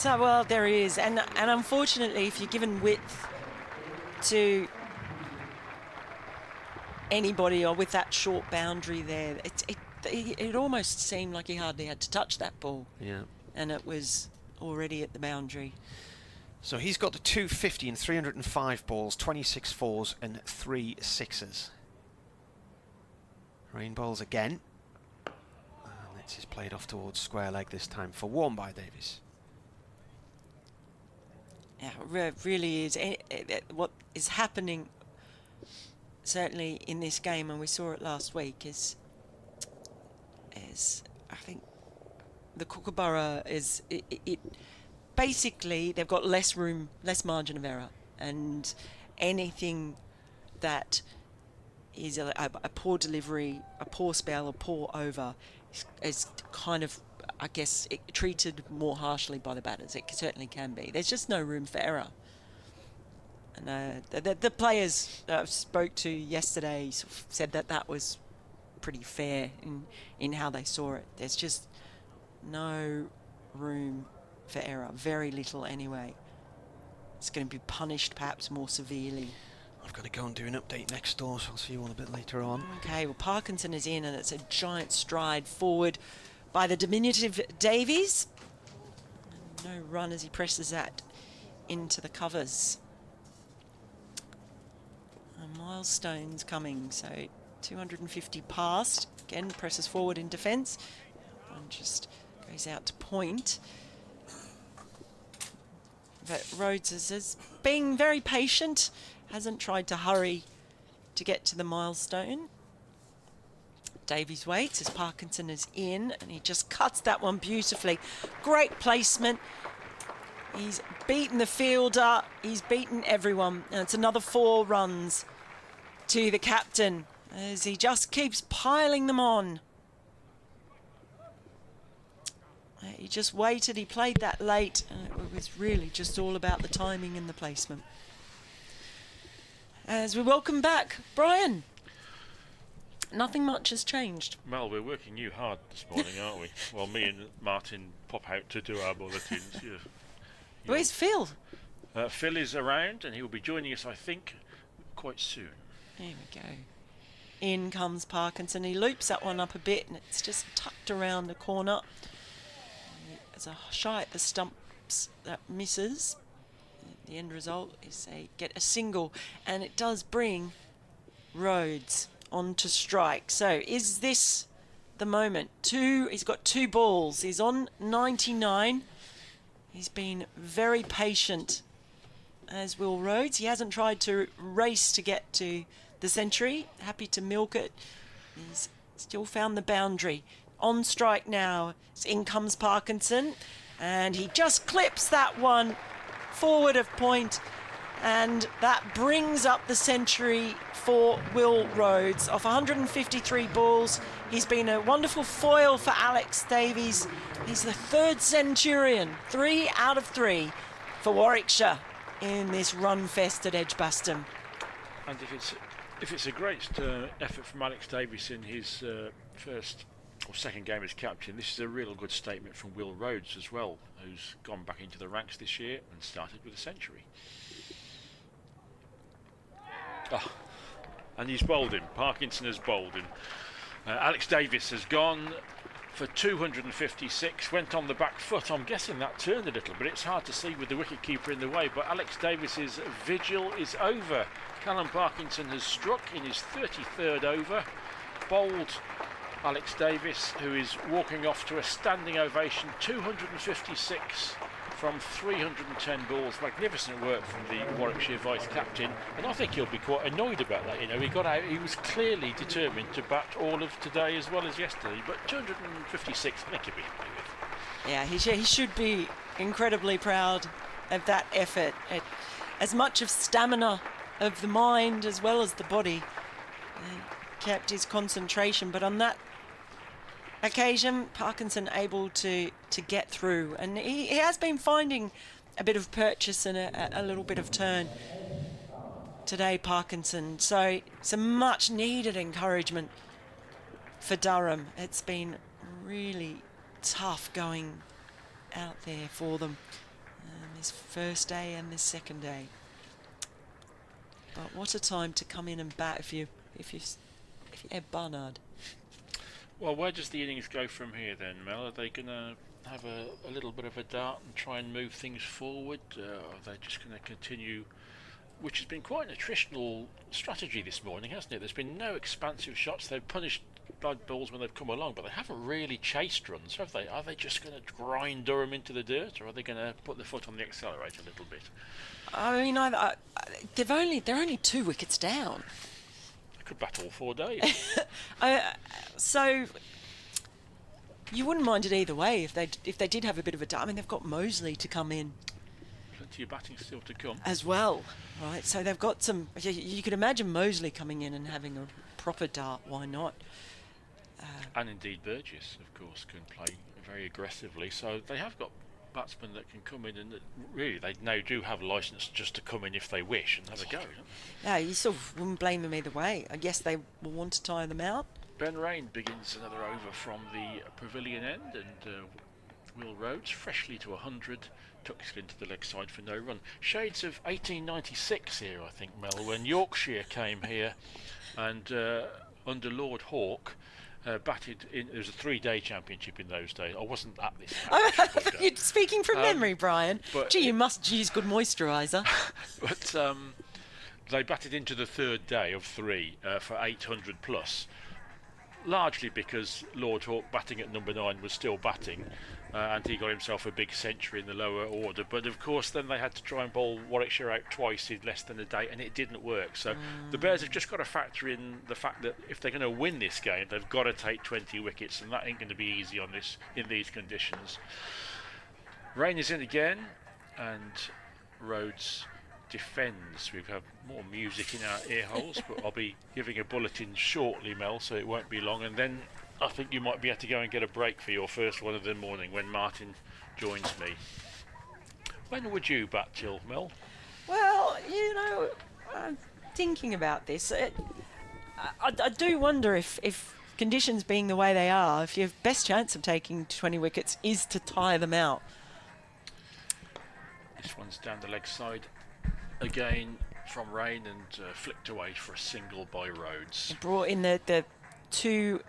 Well, there is, and unfortunately, if you're given width to anybody or with that short boundary there, it almost seemed like he hardly had to touch that ball. Yeah. And it was already at the boundary. So he's got the 250 and 305 balls, 26 fours and 3 sixes. Rain bowls again. And this is played off towards square leg this time for 1 by Davies. Yeah, it really is. What is happening, certainly in this game, and we saw it last week, is I think the Kookaburra is it basically they've got less room, less margin of error, and anything that is a poor delivery, a poor spell, a poor over is kind of, I guess, treated more harshly by the batters. It certainly can be. There's just no room for error. And the players I spoke to yesterday sort of said that was pretty fair in how they saw it. There's just no room for error, very little anyway. It's going to be punished perhaps more severely. I've got to go and do an update next door, so I'll see you all a bit later on. Okay, well, Parkinson is in, and it's a giant stride forward by the diminutive Davies. No run as he presses that into the covers. A milestone's coming, so 250 past. Again, presses forward in defence. And just goes out to point. But Rhodes is being very patient, hasn't tried to hurry to get to the milestone. Davies waits as Parkinson is in, and he just cuts that one beautifully. Great placement. He's beaten the fielder, he's beaten everyone, and it's another 4 runs to the captain as he just keeps piling them on. He just waited, he played that late, and it was really just all about the timing and the placement. As we welcome back Brian. Nothing much has changed. Mel, we're working you hard this morning, aren't we? Well, me and Martin pop out to do our bulletins. Where's Phil? Phil is around, and he will be joining us, I think, quite soon. There we go. In comes Parkinson. He loops that one up a bit, and it's just tucked around the corner. There's a shy at the stumps that misses. The end result is they get a single, and it does bring Rhodes on to strike. So is this the moment? He's got 2 balls. He's on 99. He's been very patient, as Will Rhodes. He hasn't tried to race to get to the century. Happy to milk it. He's still found the boundary. On strike now. In comes Parkinson, and he just clips that one forward of point, and that brings up the century for Will Rhodes. Off 153 balls, he's been a wonderful foil for Alex Davies. He's the 3rd centurion, 3 out of 3 for Warwickshire in this run fest at Edgbaston. And if it's a great effort from Alex Davies in his first or second game as captain, this is a real good statement from Will Rhodes as well, who's gone back into the ranks this year and started with a century. Oh, and he's bowled him. Parkinson has bowled him. Alex Davies has gone for 256, went on the back foot. I'm guessing that turned a little, but it's hard to see with the wicketkeeper in the way. But Alex Davies's vigil is over. Callum Parkinson has struck in his 33rd over, bowled Alex Davies, who is walking off to a standing ovation. 256 from 310 balls. Magnificent work from the Warwickshire vice-captain, and I think he'll be quite annoyed about that. You know, he got out, he was clearly determined to bat all of today as well as yesterday, but 256, I think he'll be happy with. Yeah, he should be incredibly proud of that effort. As much of stamina of the mind as well as the body. He kept his concentration, but on that occasion, Parkinson able to get through, and he has been finding a bit of purchase and a little bit of turn today, Parkinson. So some much needed encouragement for Durham. It's been really tough going out there for them this first day and this second day. But what a time to come in and bat if you had Barnard. Well, where does the innings go from here then, Mel? Are they going to have a little bit of a dart and try and move things forward? Are they just going to continue, which has been quite an attritional strategy this morning, hasn't it? There's been no expansive shots. They've punished bad balls when they've come along, but they haven't really chased runs, have they? Are they just going to grind Durham into the dirt, or are they going to put the foot on the accelerator a little bit? I mean, they're only 2 wickets down. Could bat all 4 days. So you wouldn't mind it either way if they did have a bit of a dart. I mean, they've got Mosley to come in. Plenty of batting still to come. As well, right? So they've got some. You could imagine Mosley coming in and having a proper dart. Why not? And indeed Burgess, of course, can play very aggressively. So they have got batsmen that can come in, and really they now do have license just to come in if they wish and have a go. Yeah, you sort of wouldn't blame them either way. I guess they will want to tire them out. Ben Rain begins another over from the pavilion end, and Will Rhodes, freshly to 100, tucks it into the leg side for no run. Shades of 1896 here, I think, Mel, when Yorkshire came here and under Lord Hawke batted in. It was a 3-day championship in those days. I wasn't at this match. You're speaking from memory, Brian. but Gee, you must use good moisturiser. But they batted into the 3rd day of 3 for 800 plus, largely because Lord Hawke, batting at number 9, was still batting, and he got himself a big century in the lower order. But of course then they had to try and bowl Warwickshire out twice in less than a day, and it didn't work. So the Bears have just got to factor in the fact that if they're going to win this game, they've got to take 20 wickets, and that ain't going to be easy on this in these conditions. Rain is in again, and Rhodes defends. We've had more music in our ear holes, but I'll be giving a bulletin shortly, Mel, so it won't be long, and then I think you might be able to go and get a break for your first one of the morning when Martin joins me. When would you bat till, Mel? Well, you know, I'm thinking about this. I do wonder if conditions being the way they are, if your best chance of taking 20 wickets is to tire them out. This one's down the leg side again from Rain and flicked away for a single by Rhodes. Brought in the 2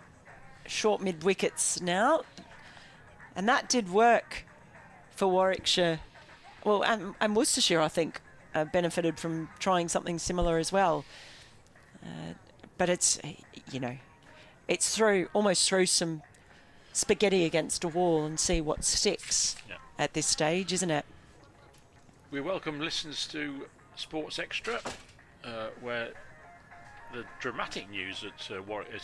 short mid wickets now, and that did work for Warwickshire. Well, and Worcestershire, I think, benefited from trying something similar as well. But it's, you know, it's almost throw some spaghetti against a wall and see what sticks at this stage, isn't it? We welcome listeners to Sports Extra, where the dramatic news at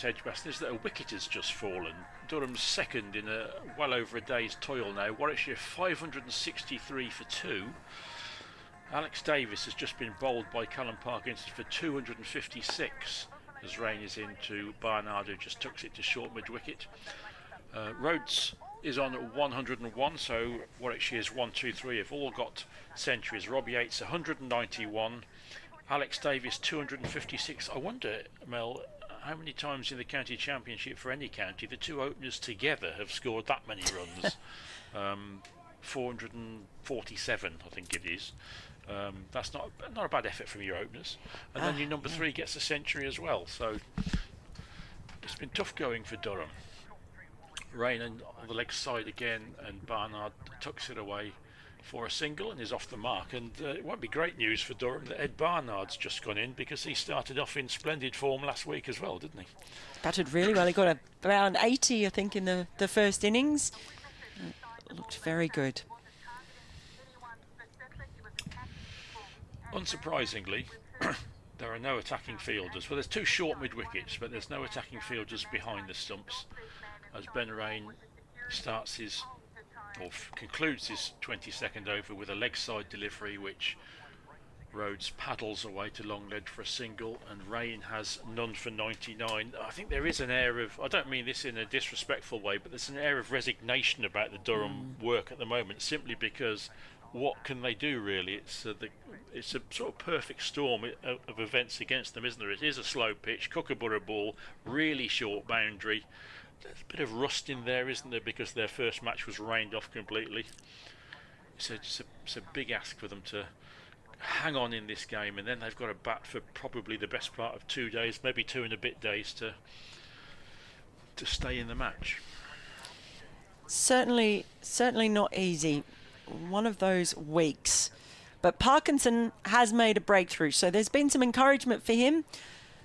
Edgbaston is that a wicket has just fallen. Durham's second in well over a day's toil now. Warwickshire 563 for 2. Alex Davis has just been bowled by Callum Parkinson for 256 as Rain is into Barnard, who just tucks it to short mid-wicket. Rhodes is on at 101, so Warwickshire's 1, 2, 3 have all got centuries. Robbie Yates 191, Alex Davis 256. I wonder, Mel, how many times in the county championship for any county the 2 openers together have scored that many runs? 447, I think it is. That's not a bad effort from your openers. And then your number 3 gets a century as well. So it's been tough going for Durham. Rain on the leg side again, and Barnard tucks it away for a single and is off the mark. And it won't be great news for Durham that Ed Barnard's just gone in, because he started off in splendid form last week as well, didn't he? Batted really well. He got around 80, I think, in the first innings. It looked very good. Unsurprisingly, there are no attacking fielders. Well, there's 2 short mid-wickets, but there's no attacking fielders behind the stumps, as Ben Rain starts his, or concludes his 22nd over with a leg side delivery, which Rhodes paddles away to long leg for a single, and Rain has none for 99. I think there is an air of, I don't mean this in a disrespectful way, but there's an air of resignation about the Durham work at the moment, simply because what can they do really? It's a sort of perfect storm of events against them, isn't there? It is a slow pitch, Kookaburra ball, really short boundary. There's a bit of rust in there, isn't there, because their first match was rained off completely. It's a big ask for them to hang on in this game, and then they've got to bat for probably the best part of 2 days, maybe 2 and a bit days to stay in the match. Certainly not easy. One of those weeks. But Parkinson has made a breakthrough, so there's been some encouragement for him.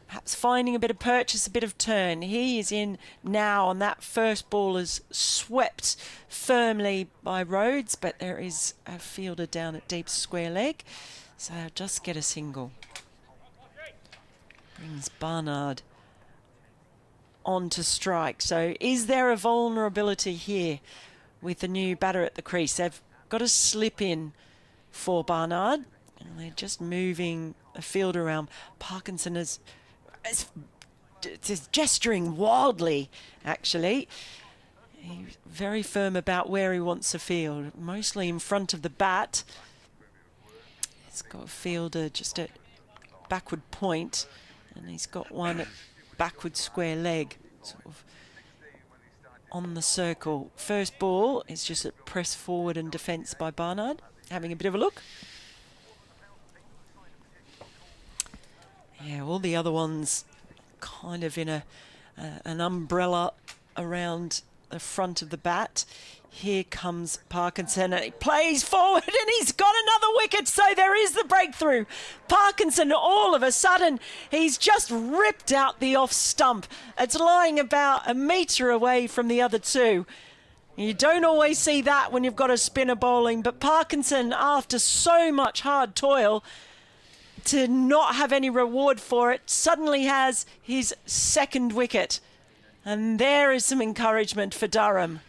Perhaps finding a bit of purchase, a bit of turn. He is in now, and that first ball is swept firmly by Rhodes, but there is a fielder down at deep square leg, so they'll just get a single. Brings Barnard on to strike. So is there a vulnerability here with the new batter at the crease? They've got to slip in for Barnard, and they're just moving a field around. Parkinson is gesturing wildly, actually. He's very firm about where he wants to field, mostly in front of the bat. He's got a fielder just at backward point, and he's got one at backward square leg, sort of on the circle. First ball is just a press forward and defence by Barnard. Having a bit of a look. Yeah, all the other ones kind of in an umbrella around the front of the bat. Here comes Parkinson, and he plays forward, and he's got another wicket, so there is the breakthrough. Parkinson, all of a sudden, he's just ripped out the off stump. It's lying about a metre away from the other two. You don't always see that when you've got a spinner bowling, but Parkinson, after so much hard toil, to not have any reward for it, suddenly has his second wicket. And there is some encouragement for Durham.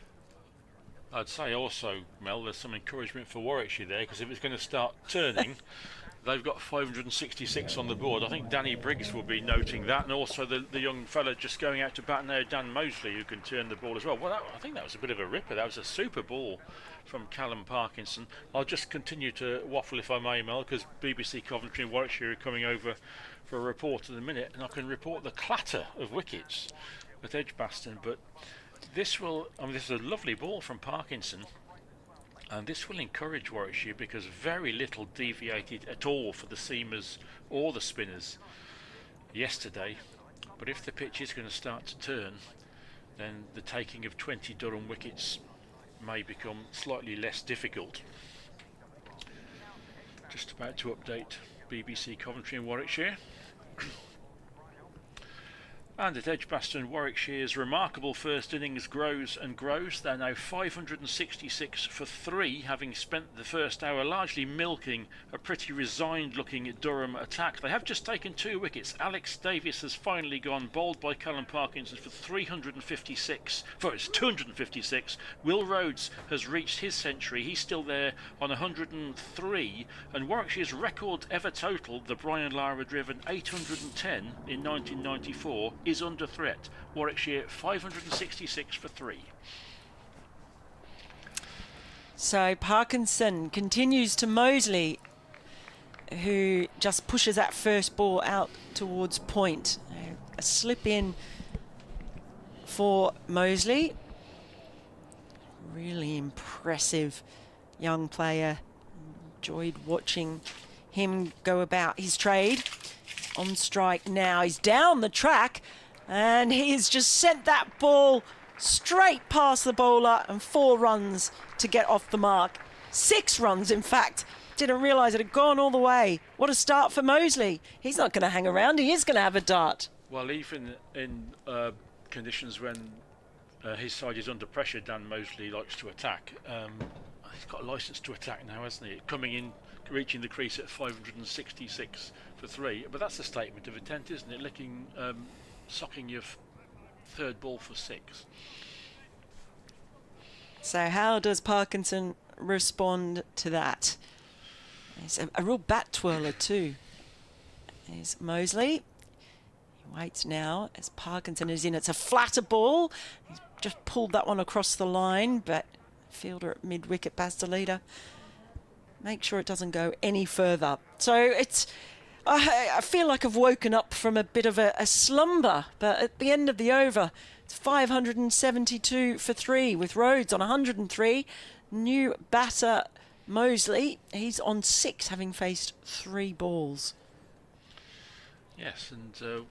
I'd say also, Mel, there's some encouragement for Warwickshire there, because if it's going to start turning, they've got 566 on the board. I think Danny Briggs will be noting that, and also the young fella just going out to bat now, Dan Mosley, who can turn the ball as well. Well, I think that was a bit of a ripper. That was a super ball from Callum Parkinson. I'll just continue to waffle, if I may, Mel, because BBC Coventry and Warwickshire are coming over for a report in a minute, and I can report the clatter of wickets at Edgbaston, but this will, this is a lovely ball from Parkinson, and this will encourage Warwickshire, because very little deviated at all for the seamers or the spinners yesterday. But if the pitch is going to start to turn, then the taking of 20 Durham wickets may become slightly less difficult. Just about to update BBC Coventry and Warwickshire. And at Edgbaston, Warwickshire's remarkable first innings grows and grows. They're now 566 for 3, having spent the first hour largely milking a pretty resigned-looking Durham attack. They have just taken 2 wickets. Alex Davies has finally gone, bowled by Callum Parkinson for 356. For it's 256. Will Rhodes has reached his century. He's still there on 103. And Warwickshire's record ever total, the Brian Lara-driven 810 in 1994, is under threat. Warwickshire 566 for 3. So Parkinson continues to Mosley, who just pushes that first ball out towards point. A slip in for Mosley. Really impressive young player. Enjoyed watching him go about his trade. On strike now, he's down the track, and he's just sent that ball straight past the bowler, and 4 runs to get off the mark. 6 runs, in fact. Didn't realise it had gone all the way. What a start for Mosley. He's not going to hang around, he is going to have a dart. Well, even in conditions when his side is under pressure, Dan Mosley likes to attack. He's got a licence to attack now, hasn't he? Coming in, reaching the crease at 566 for 3. But that's a statement of intent, isn't it? Socking your third ball for 6. So how does Parkinson respond to that? He's a real bat twirler too. There's Mosley. He waits now as Parkinson is in. It's a flatter ball. He's just pulled that one across the line, but fielder at mid-wicket, Pastelita, make sure it doesn't go any further. So it's, I feel like I've woken up from a bit of a slumber, but at the end of the over, it's 572 for 3 with Rhodes on 103. New batter Mosley, he's on 6, having faced 3 balls. Yes, and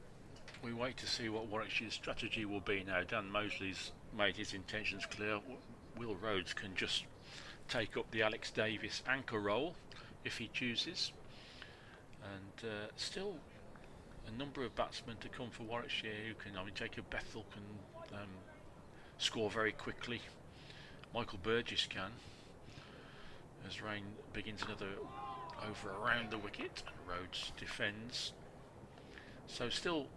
we wait to see what Warwickshire's strategy will be now. Dan Mosley's made his intentions clear. Will Rhodes can just take up the Alex Davies anchor role if he chooses, and still a number of batsmen to come for Warwickshire who can, Jacob Bethel can score very quickly. Michael Burgess can, as Rain begins another over around the wicket, and Rhodes defends. So still,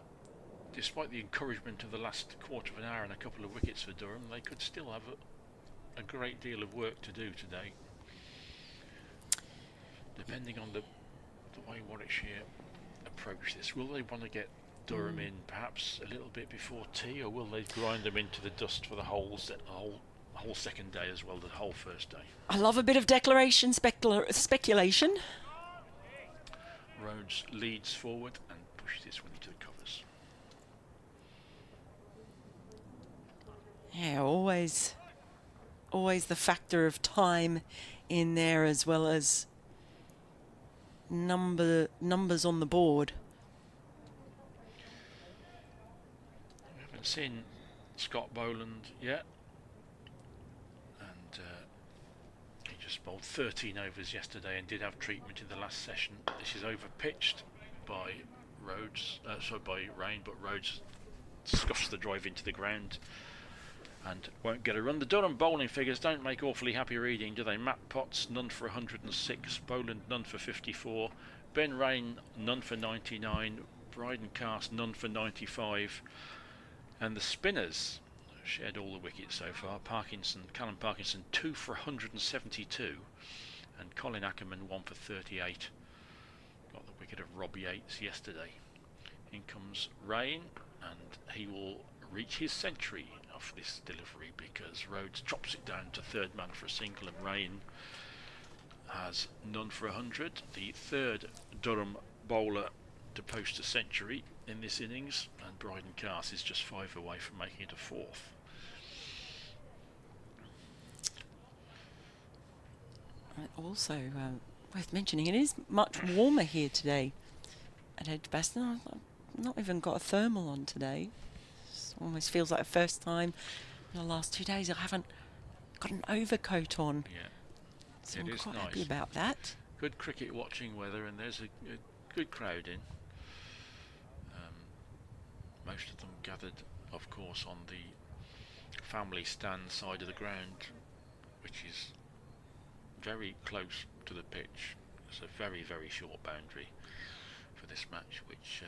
despite the encouragement of the last quarter of an hour and a couple of wickets for Durham, they could still have a great deal of work to do today, depending on the way Warwickshire approach this. Will they want to get Durham in perhaps a little bit before tea, or will they grind them into the dust for the whole second day as well, the whole first day? I love a bit of declaration speculation. Rhodes leads forward and pushes this one into the covers. Yeah, always the factor of time in there, as well as numbers on the board. We haven't seen Scott Boland yet, and he just bowled 13 overs yesterday and did have treatment in the last session. This is over pitched by Rhodes, by Rain, but Rhodes scuffs the drive into the ground and won't get a run. The Durham bowling figures don't make awfully happy reading, do they? Matt Potts, none for 106. Boland, none for 54. Ben Rain, none for 99. Bryden Cast, none for 95. And the spinners shared all the wickets so far. Callum Parkinson, 2 for 172. And Colin Ackerman, 1 for 38. Got the wicket of Robbie Yates yesterday. In comes Rain, and he will reach his century off this delivery because Rhodes chops it down to third man for a single, and Rain has none for 100. The third Durham bowler to post a century in this innings, and Bryden Cast is just 5 away from making it a fourth. Also worth mentioning, it is much warmer here today at Edgbaston. I've not even got a thermal on today. It almost feels like the first time in the last 2 days I haven't got an overcoat on. Yeah, so it I'm is quite nice. happy about that. Good cricket watching weather, and there's a good crowd in. Most of them gathered, of course, on the family stand side of the ground, which is very close to the pitch. It's a very, very short boundary for this match, which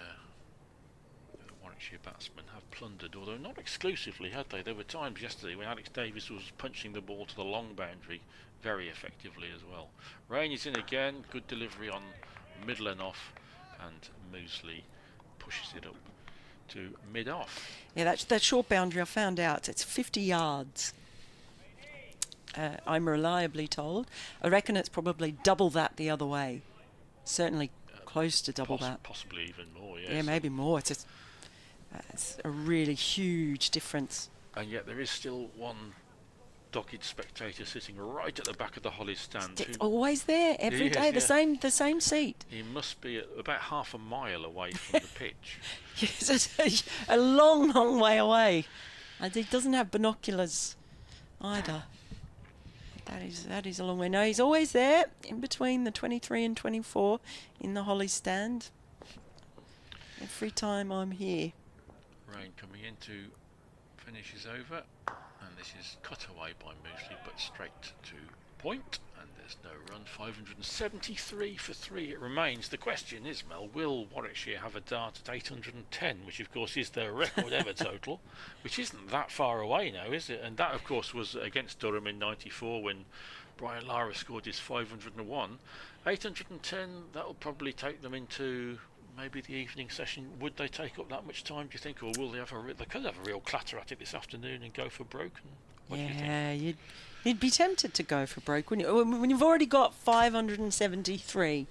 the Warwickshire batsmen have plundered, although not exclusively, had they? There were times yesterday when Alex Davis was punching the ball to the long boundary very effectively as well. Rain is in again, good delivery on middle and off, and Moseley pushes it up to mid-off. Yeah, that short boundary, I found out, it's 50 yards. I'm reliably told. I reckon it's probably double that the other way. Certainly close to double that. Possibly even more, yes. Yeah, maybe more. It's a really huge difference. And yet there is still one dogged spectator sitting right at the back of the Hollies stand. It's always there every day, yeah. the same seat. He must be about half a mile away from the pitch. Yes, it's a long, long way away. And he doesn't have binoculars either. That is a long way. No, he's always there in between the 23 and 24 in the Holly stand. Every time I'm here. Rain coming in to finish is over, and this is cut away by Moseley, but straight to point, and there's no run. 573 for 3 it remains. The question is, Mel, will Warwickshire have a dart at 810, which of course is their record ever total, which isn't that far away now, is it? And that of course was against Durham in 94 when Brian Lara scored his 501. 810, that'll probably take them into maybe the evening session. Would they take up that much time, do you think, or will they have they could have a real clatter at it this afternoon and go for broke? What do you think? You'd be tempted to go for broke when you've already got 573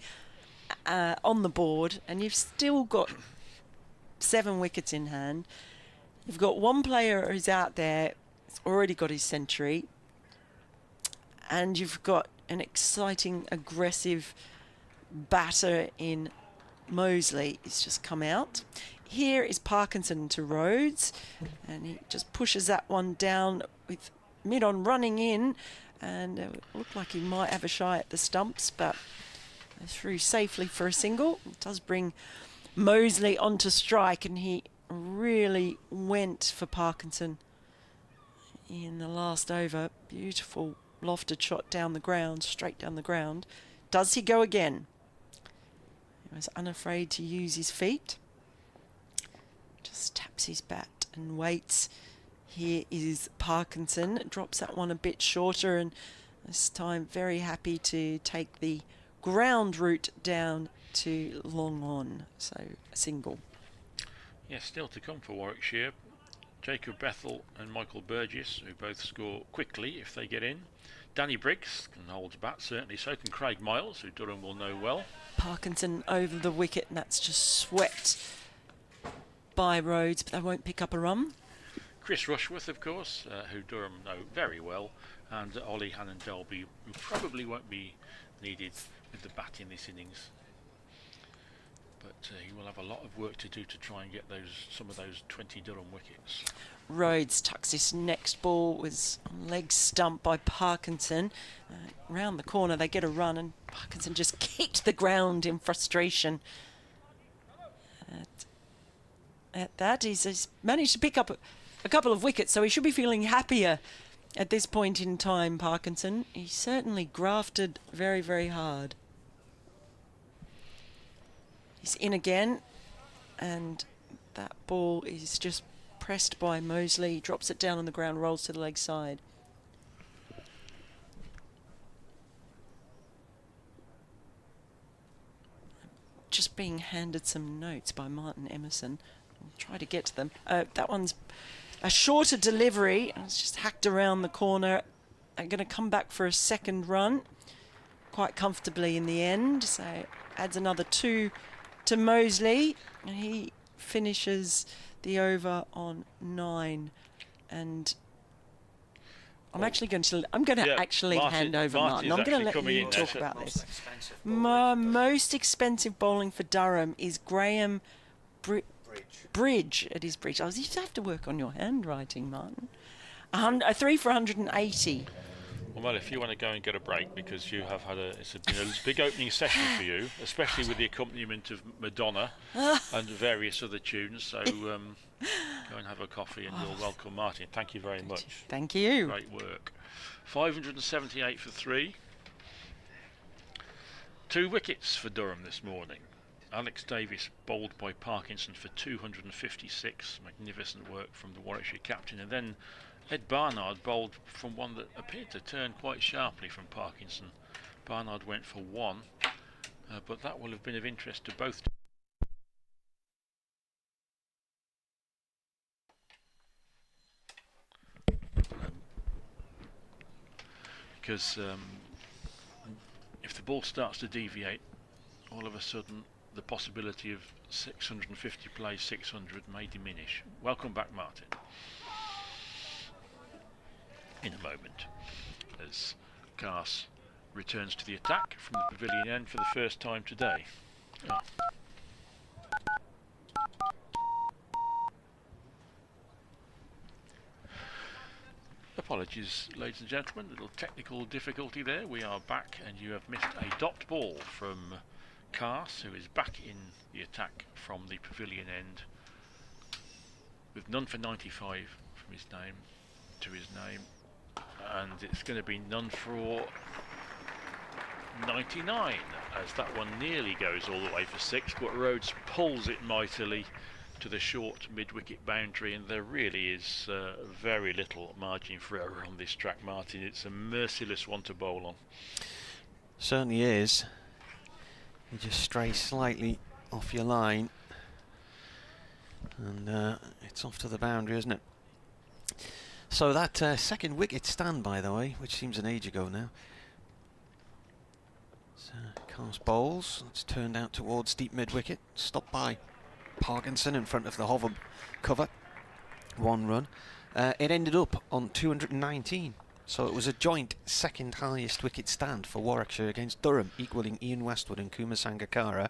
on the board, and you've still got 7 wickets in hand. You've got one player who's out there, has already got his century, and you've got an exciting, aggressive batter in Moseley. He's just come out. Here is Parkinson to Rhodes, and he just pushes that one down with mid-on running in, and it looked like he might have a shy at the stumps, but through safely for a single. It does bring Moseley onto strike, and he really went for Parkinson in the last over. Beautiful lofted shot down the ground, straight down the ground. Does he go again? He was unafraid to use his feet. Just taps his bat and waits. Here is Parkinson. Drops that one a bit shorter, and this time very happy to take the ground route down to long on. So a single. Yes, still to come for Warwickshire. Jacob Bethel and Michael Burgess, who both score quickly if they get in. Danny Briggs can hold bat, certainly so can Craig Miles, who Durham will know well. Parkinson over the wicket, and that's just swept by Rhodes, but they won't pick up a run. Chris Rushworth, of course, who Durham know very well, and Ollie Hannon-Delby, who probably won't be needed with the bat in this innings. But he will have a lot of work to do to try and get some of those 20 Durham wickets. Rhodes tucks this next ball, was on leg stump by Parkinson. Round the corner they get a run, and Parkinson just kicked the ground in frustration. At that, he's managed to pick up a couple of wickets, so he should be feeling happier at this point in time, Parkinson. He certainly grafted very, very hard. He's in again, and that ball is just pressed by Mosley, drops it down on the ground, rolls to the leg side. Just being handed some notes by Martin Emerson. I'll try to get to them. That one's a shorter delivery. It's just hacked around the corner. I'm going to come back for a second run quite comfortably in the end. So adds another 2 to Mosley, and he finishes the over on 9. And I'm actually going to hand over Martin. I'm going to let you talk about this. Most expensive bowling for Durham is Graham Bridge at his bridge. You have to work on your handwriting, Martin. 3 for 180. Well, if you want to go and get a break, because you have had it's been a big opening session for you, especially with the accompaniment of Madonna and various other tunes. So go and have a coffee, and you'll welcome Martin. Thank you very much. Thank you. Great work. 578 for 3. 2 wickets for Durham this morning. Alex Davis bowled by Parkinson for 256. Magnificent work from the Warwickshire captain. And then Ed Barnard bowled from one that appeared to turn quite sharply from Parkinson. Barnard went for 1, but that will have been of interest to both. Because if the ball starts to deviate, all of a sudden the possibility of 650 plays 600 may diminish. Welcome back, Martin. In a moment, as Cars returns to the attack from the pavilion end for the first time today. Apologies, ladies and gentlemen, little technical difficulty there. We are back, and you have missed a dot ball from Cars, who is back in the attack from the pavilion end with none for 95 from his name to his name. And it's going to be none for 99, as that one nearly goes all the way for 6, but Rhodes pulls it mightily to the short mid-wicket boundary, and there really is very little margin for error on this track, Martin. It's a merciless one to bowl on. Certainly is. You just stray slightly off your line, and it's off to the boundary, isn't it? So that second wicket stand, by the way, which seems an age ago now. So Cast bowls. It's turned out towards deep mid-wicket. Stopped by Parkinson in front of the hover cover. 1 run. It ended up on 219. So it was a joint second highest wicket stand for Warwickshire against Durham, equalling Ian Westwood and Kumar Sangakkara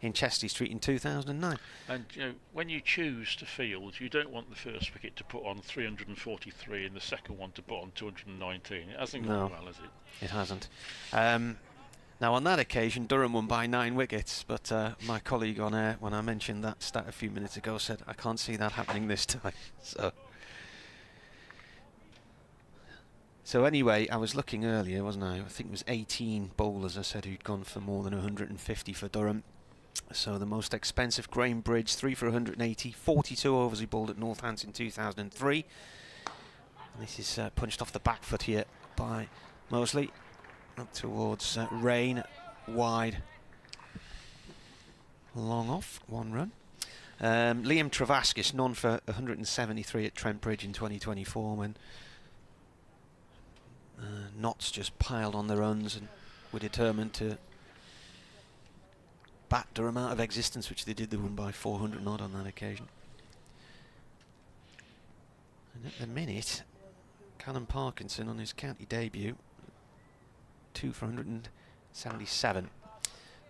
in Chesty Street in 2009. And you know, when you choose to field, you don't want the first wicket to put on 343 and the second one to put on 219. It hasn't gone well, has it? It hasn't. Now on that occasion, Durham won by 9 wickets, but my colleague on air, when I mentioned that stat a few minutes ago, said I can't see that happening this time. So anyway, I was looking earlier, wasn't I? I think it was 18 bowlers I said who'd gone for more than 150 for Durham. So the most expensive, Graham Bridge, 3 for 180, 42 overs he bowled at Northants in 2003. And this is punched off the back foot here by Mosley. Up towards Rain, wide, long off, 1 run. Liam Travaskis, none for 173 at Trent Bridge in 2024 when Notts just piled on the runs and were determined to bat Durham out of existence, which they did. They won by 400 odd on that occasion. And at the minute, Callum Parkinson on his county debut, 2 for 177.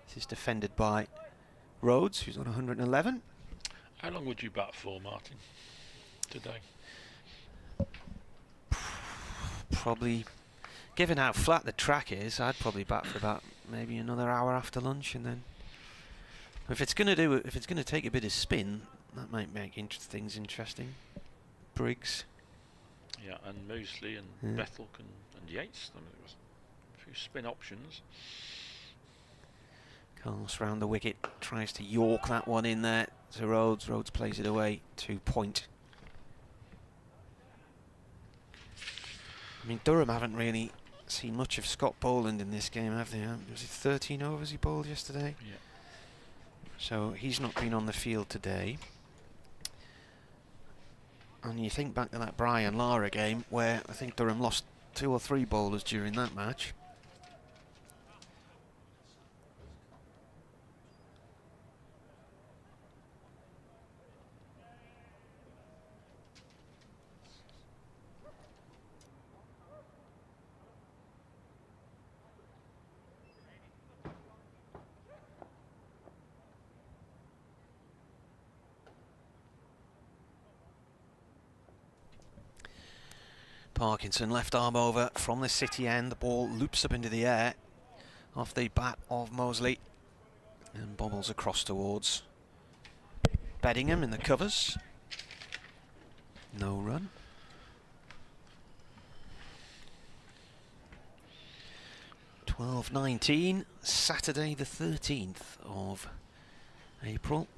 This is defended by Rhodes, who's on 111. How long would you bat for, Martin, today? Probably, given how flat the track is, I'd probably bat for about maybe another hour after lunch, and then if it's going to take a bit of spin, that might make things interesting. Briggs. Yeah, and Moseley and Bethel and Yates. I mean, there was a few spin options. Carlos round the wicket, tries to York that one in there to Rhodes. Rhodes plays it away to point. I mean, Durham haven't really seen much of Scott Boland in this game, have they? Was it 13 overs he bowled yesterday? Yeah. So he's not been on the field today. And you think back to that Brian Lara game where I think Durham lost 2 or 3 bowlers during that match. Parkinson left arm over from the city end. The ball loops up into the air off the bat of Moseley and bobbles across towards Beddingham in the covers. No run. (12:19), Saturday the 13th of April.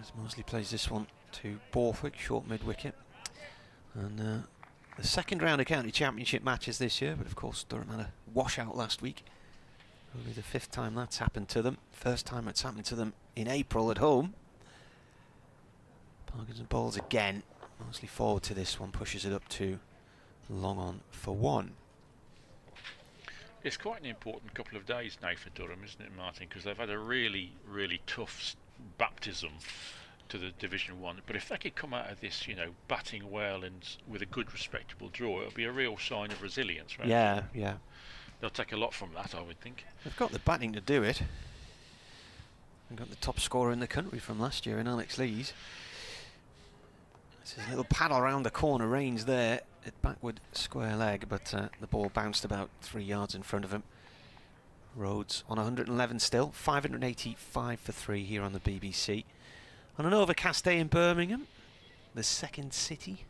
As Moseley plays this one to Borthwick, short mid-wicket. And the second round of county championship matches this year, but of course Durham had a washout last week. Only the 5th time that's happened to them. First time it's happened to them in April at home. Parkinson bowls again. Mostly forward to this one, pushes it up to long on for 1. It's quite an important couple of days now for Durham, isn't it, Martin? Because they've had a really, really tough baptism to the Division 1, but if they could come out of this, you know, batting well and with a good respectable draw, it'll be a real sign of resilience, right? Yeah, yeah. They'll take a lot from that, I would think. They've got the batting to do it. They've got the top scorer in the country from last year in Alex Lees. This is a little paddle around the corner range there at backward square leg, but the ball bounced about 3 yards in front of him. Rhodes on 111 still, 585 for 3 here on the BBC. On an overcast day in Birmingham, the second city.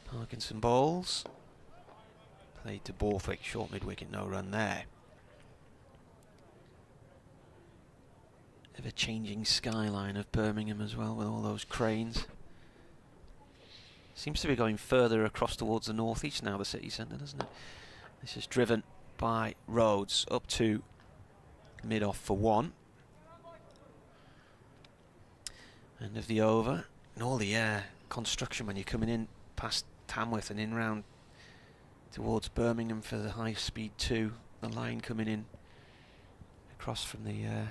Parkinson bowls. Played to Borthwick, short mid-wicket, no run there. Ever changing skyline of Birmingham as well, with all those cranes. Seems to be going further across towards the northeast now, the city centre, doesn't it? This is driven by Rhodes up to mid-off for 1. End of the over, and all the construction when you're coming in past Tamworth and in round towards Birmingham for the high speed 2. The line coming in across from the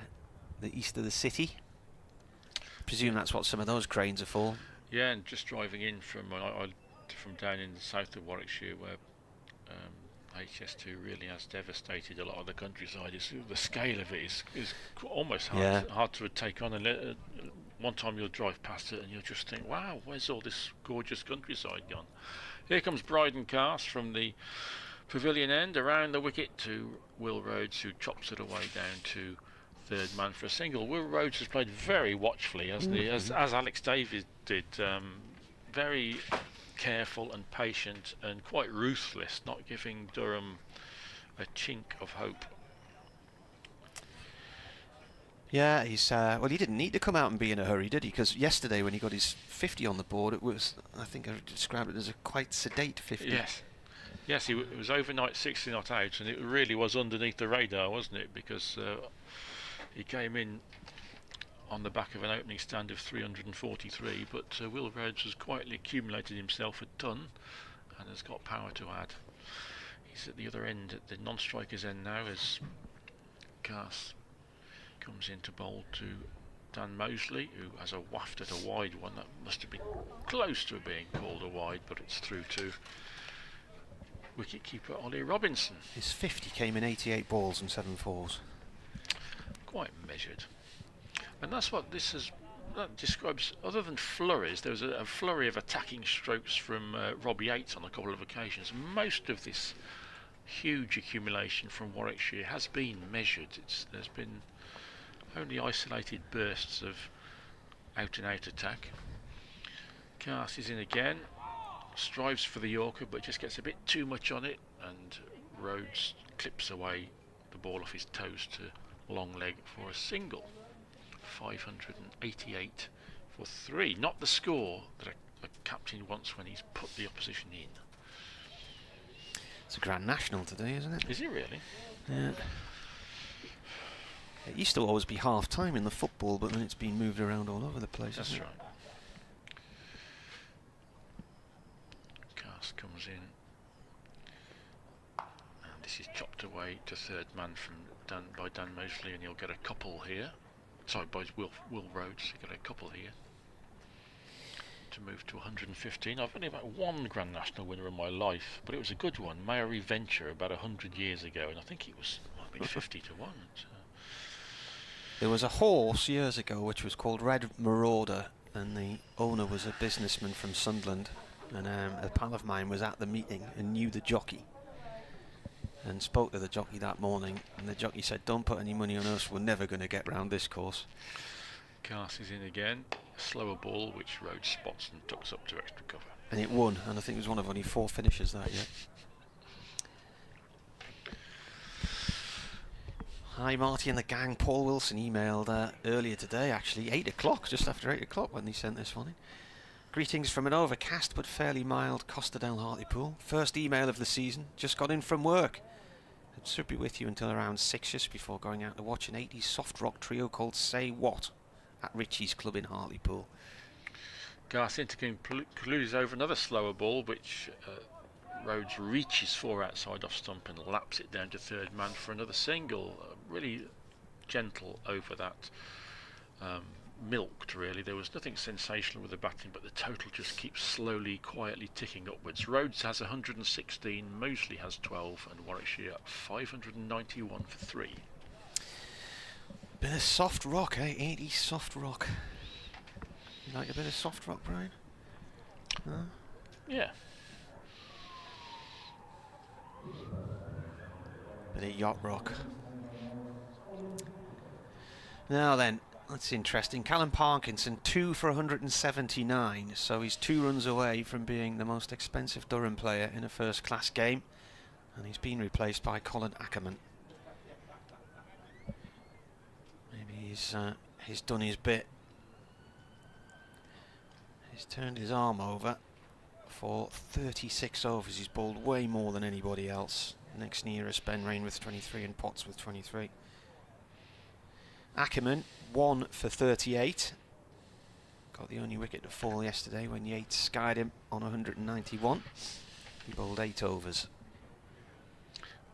east of the city. Presume that's what some of those cranes are for. Yeah, and just driving in from down in the south of Warwickshire, where HS2 really has devastated a lot of the countryside. The scale of it is almost hard to take on. And one time you'll drive past it and you'll just think, wow, where's all this gorgeous countryside gone? Here comes Bryden Cast from the pavilion end around the wicket to Will Rhodes, who chops it away down to third man for a single. Will Rhodes has played very watchfully, hasn't he? As Alex Davies did. Very careful and patient and quite ruthless, not giving Durham a chink of hope. Yeah, he's well, he didn't need to come out and be in a hurry, did he? Because yesterday when he got his 50 on the board, it was, I think I described it as a quite sedate 50. Yes, it was overnight 60 not out, and it really was underneath the radar, wasn't it? Because he came in on the back of an opening stand of 343, but Will Rhodes has quietly accumulated himself a ton and has got power to add. He's at the other end, at the non-striker's end now, as Cass comes in to bowl to Dan Mosley, who has a waft at a wide one. That must have been close to being called a wide, but it's through to wicket-keeper Ollie Robinson. His 50 came in 88 balls and 7 fours. Quite measured. And that's what that describes. Other than flurries, there was a flurry of attacking strokes from Rob Yates on a couple of occasions. Most of this huge accumulation from Warwickshire has been measured. There's been only isolated bursts of out-and-out attack. Cast is in again, strives for the Yorker, but just gets a bit too much on it, and Rhodes clips away the ball off his toes to long leg for a single. 588 for 3. Not the score that a captain wants when he's put the opposition in. It's a Grand National today, isn't it? Is it really? Yeah. It used to always be half time in the football, but then it's been moved around all over the place. That's right. Cast comes in, and this is chopped away to third man by Dan Mosley, and he'll get a couple here. Sorry, by Will Rhodes. He'll get a couple here to move to 115. I've only about one Grand National winner in my life, but it was a good one. Maori Venture about 100 years ago, and I think it might be 50 to 1. There was a horse years ago which was called Red Marauder, and the owner was a businessman from Sunderland, and a pal of mine was at the meeting and knew the jockey and spoke to the jockey that morning, and the jockey said, "Don't put any money on us, we're never going to get round this course." Cast is in again, a slower ball which Rhodes spots and tucks up to extra cover. And it won, and I think it was one of only 4 finishes that year. Hi Marty and the gang. Paul Wilson emailed earlier today, actually 8 o'clock, just after 8 o'clock when they sent this one in. Greetings from an overcast but fairly mild Costa del Hartlepool. First email of the season, just got in from work. It should be with you until around 6 just before going out to watch an 80s soft rock trio called Say What at Richie's Club in Hartlepool. Garth concludes over another slower ball which Rhodes reaches for outside off stump and laps it down to third man for another single. Really gentle over that. Milked really. There was nothing sensational with the batting, but the total just keeps slowly, quietly ticking upwards. Rhodes has 116, Mosley has 12, and Warwickshire 591 for 3. Bit of soft rock, eh? 80s soft rock. You like a bit of soft rock, Brian? Huh? Yeah. Bit of yacht rock. Now then, that's interesting. Callum Parkinson, 2 for 179, so he's 2 runs away from being the most expensive Durham player in a first-class game, and he's been replaced by Colin Ackerman. Maybe he's done his bit. He's turned his arm over for 36 overs. He's bowled way more than anybody else. Next nearest Ben Rain with 23 and Potts with 23. Ackerman 1 for 38. Got the only wicket to fall yesterday when Yates skied him on 191. He bowled 8 overs.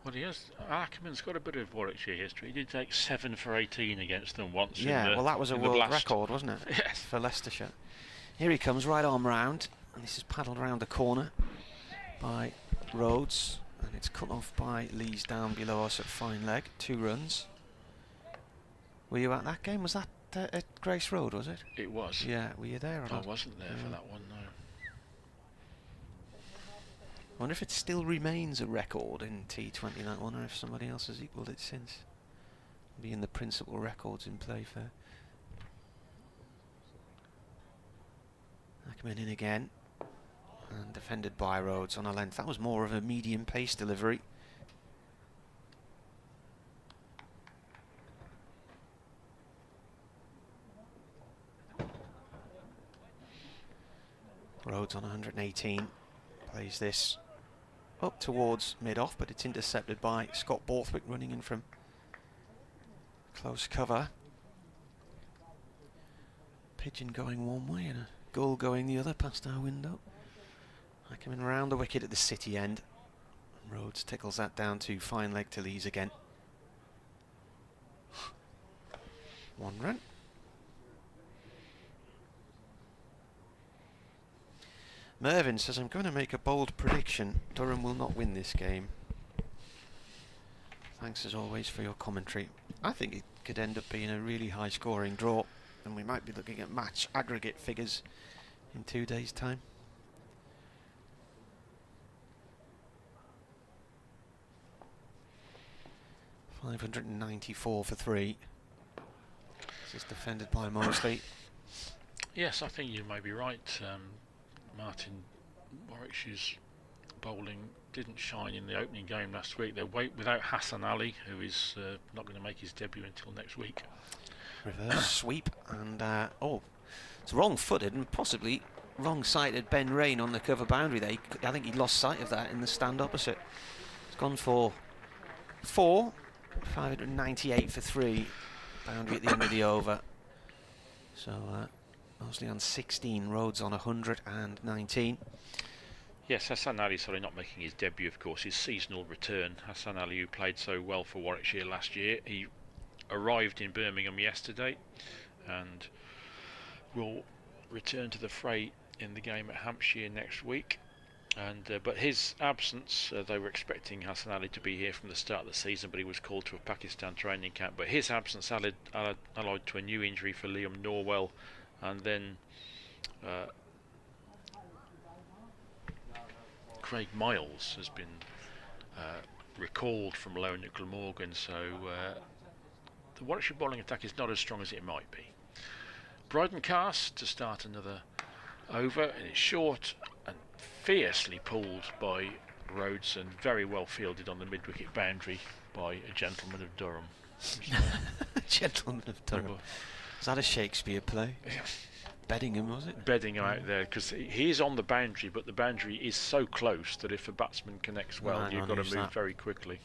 Well, Ackerman's got a bit of Warwickshire history. He did take 7 for 18 against them once. Yeah, well that was a world record, wasn't it? Yes. For Leicestershire. Here he comes, right arm round, and this is paddled around the corner by Rhodes, and it's cut off by Lees down below us at fine leg. 2 runs. Were you at that game? Was that at Grace Road, was it? It was. Yeah, were you there or I not? wasn't there for that one, no. I wonder if it still remains a record in T20, that one, or if somebody else has equalled it since. Being the principal records in play for. Ackerman in again, and defended by Rhodes on a length. That was more of a medium pace delivery. Rhodes on 118, plays this up towards mid-off, but it's intercepted by Scott Borthwick running in from close cover. Pigeon going one way and a goal going the other past our window. I come in round the wicket at the city end. Rhodes tickles that down to fine leg to Lees again. 1 run. Mervyn says, I'm going to make a bold prediction. Durham will not win this game. Thanks as always for your commentary. I think it could end up being a really high scoring draw, and we might be looking at match aggregate figures in 2 days' time. $594 for 3. This is defended by Mosley. Yes, I think you may be right, Martin. Warwickshire's bowling didn't shine in the opening game last week. They're without Hassan Ali, who is not going to make his debut until next week. Reverse sweep, and it's wrong-footed and possibly wrong-sighted Ben Rain on the cover boundary there. I think he lost sight of that in the stand opposite. It's gone for 4, 598 for 3. Boundary at the end of the over. So mostly on 16, Rhodes on 119. Yes, Hassan Ali, sorry, not making his debut, of course, his seasonal return. Hassan Ali, who played so well for Warwickshire last year, he arrived in Birmingham yesterday and will return to the fray in the game at Hampshire next week. And but his absence, they were expecting Hassan Ali to be here from the start of the season, but he was called to a Pakistan training camp. But his absence allied to a new injury for Liam Norwell, and then Craig Miles has been recalled from loan at Glamorgan, so the Warwickshire bowling attack is not as strong as it might be. Bryden Cast to start another over, and it's short and fiercely pulled by Rhodes and very well fielded on the mid-wicket boundary by a gentleman of Durham. Gentleman of Durham. Is that a Shakespeare play? Beddingham, was it? Beddingham out there, because he is on the boundary, but the boundary is so close that if a batsman connects well, you've got to move very quickly.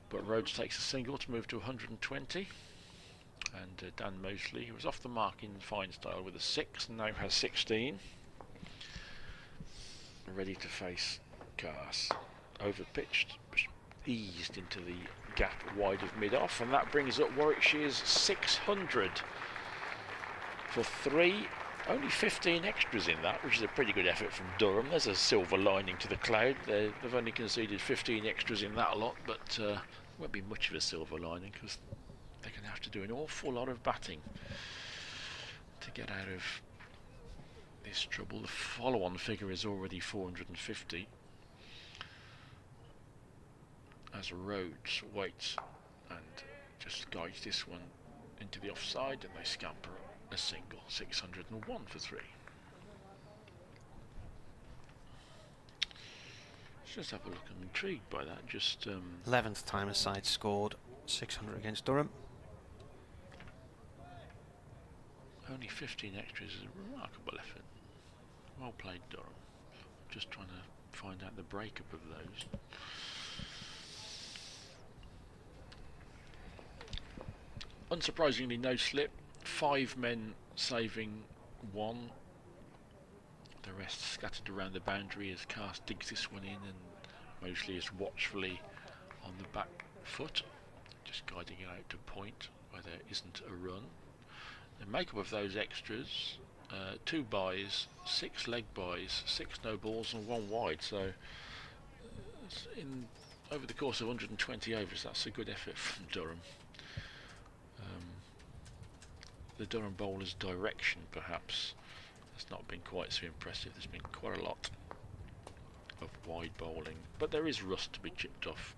But Rhodes takes a single to move to 120. And Dan Mosley, who was off the mark in fine style with a 6, and now has 16. Ready to face Cars. Overpitched, eased into the gap wide of mid-off, and that brings up Warwickshire's 600 for 3. Only 15 extras in that, which is a pretty good effort from Durham. There's a silver lining to the cloud. They've only conceded 15 extras in that lot, but won't be much of a silver lining because they're going to have to do an awful lot of batting to get out of this trouble. The follow-on figure is already 450 as Rhodes waits and just guides this one into the offside, and they scamper a single. 601 for 3. Let's just have a look. I'm intrigued by that. Just 11th time a side scored 600 against Durham. Only 15 extras is a remarkable effort. Well played, Durham. Just trying to find out the breakup of those. Unsurprisingly, no slip. 5 men saving 1. The rest scattered around the boundary as Cast digs this one in, and Mosley is watchfully on the back foot, just guiding it out to point where there isn't a run. The makeup of those extras, 2 byes, 6 leg byes, 6 no balls and 1 wide, so over the course of 120 overs, that's a good effort from Durham. The Durham bowler's direction perhaps has not been quite so impressive. There's been quite a lot of wide bowling, but there is rust to be chipped off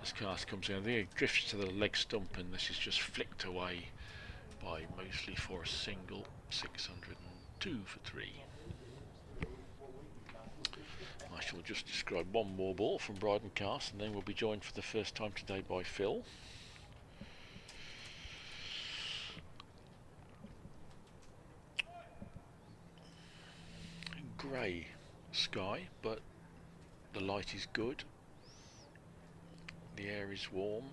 as Cast comes in. He drifts to the leg stump, and this is just flicked away by Mosley for a single. 602 for 3. I shall just describe one more ball from Bryden Cast, and then we'll be joined for the first time today by Phil. Grey sky, but the light is good. The air is warm.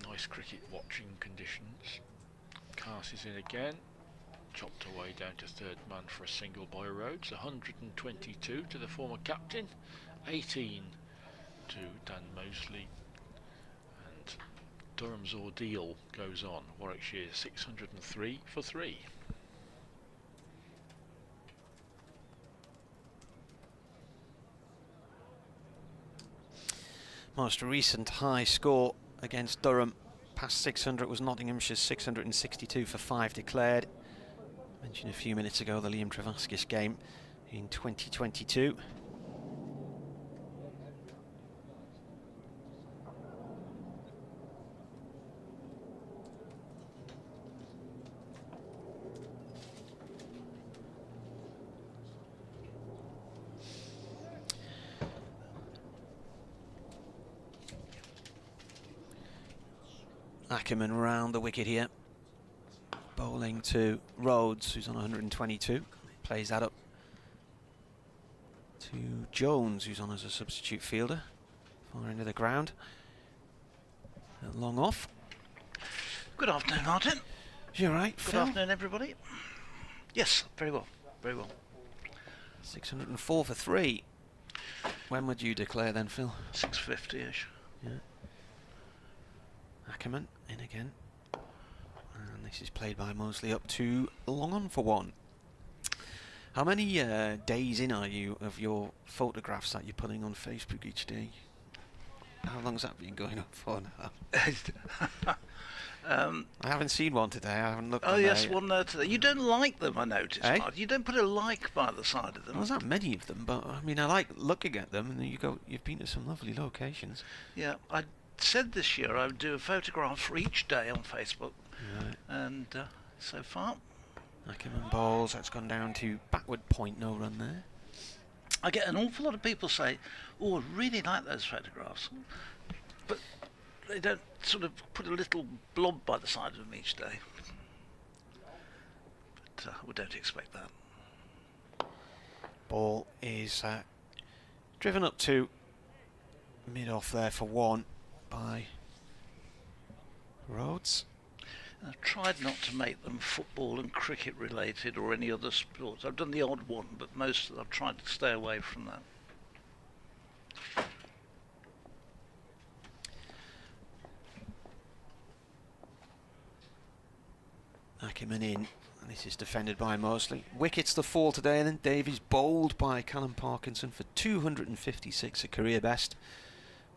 Nice cricket watching conditions. Cast is in again. Chopped away down to 3rd man for a single by Rhodes. 122 to the former captain. 18 to Dan Mosley. And Durham's ordeal goes on. Warwickshire 603 for 3. Most recent high score against Durham past 600 was Nottinghamshire's 662 for 5 declared. Mentioned a few minutes ago the Liam Travaskis game in 2022. Ackerman round the wicket here, bowling to Rhodes, who's on 122, plays that up to Jones, who's on as a substitute fielder, far end of the ground, long off. Good afternoon, Martin. You all right, Good Phil? afternoon, everybody. Yes, very well, very well. 604 for 3. When would you declare then, Phil? 650-ish. Yeah. Ackerman in again, and this is played by Mosley up to long on for 1. How many days in are you of your photographs that you're putting on Facebook each day? How long's that been going on for now? I haven't seen one today. I haven't looked. Oh yes, one there today. You don't like them, I noticed. Eh? You don't put a like by the side of them. Well, there's not many of them, but I mean, I like looking at them, and you've been to some lovely locations. Yeah, I said this year I would do a photograph for each day on Facebook, Right. and so far Ackerman bowls. That's gone down to backward point. No run there. I get an awful lot of people say, "Oh, I really like those photographs," but they don't sort of put a little blob by the side of them each day. But we don't expect that. Ball is driven up to mid off there for 1 by Rhodes. I've tried not to make them football and cricket related or any other sports. I've done the odd one, but most I've tried to stay away from that. Ackerman in, and this is defended by Mosley. Wicket's the fall today, and then Davies bowled by Callum Parkinson for 256, a career best.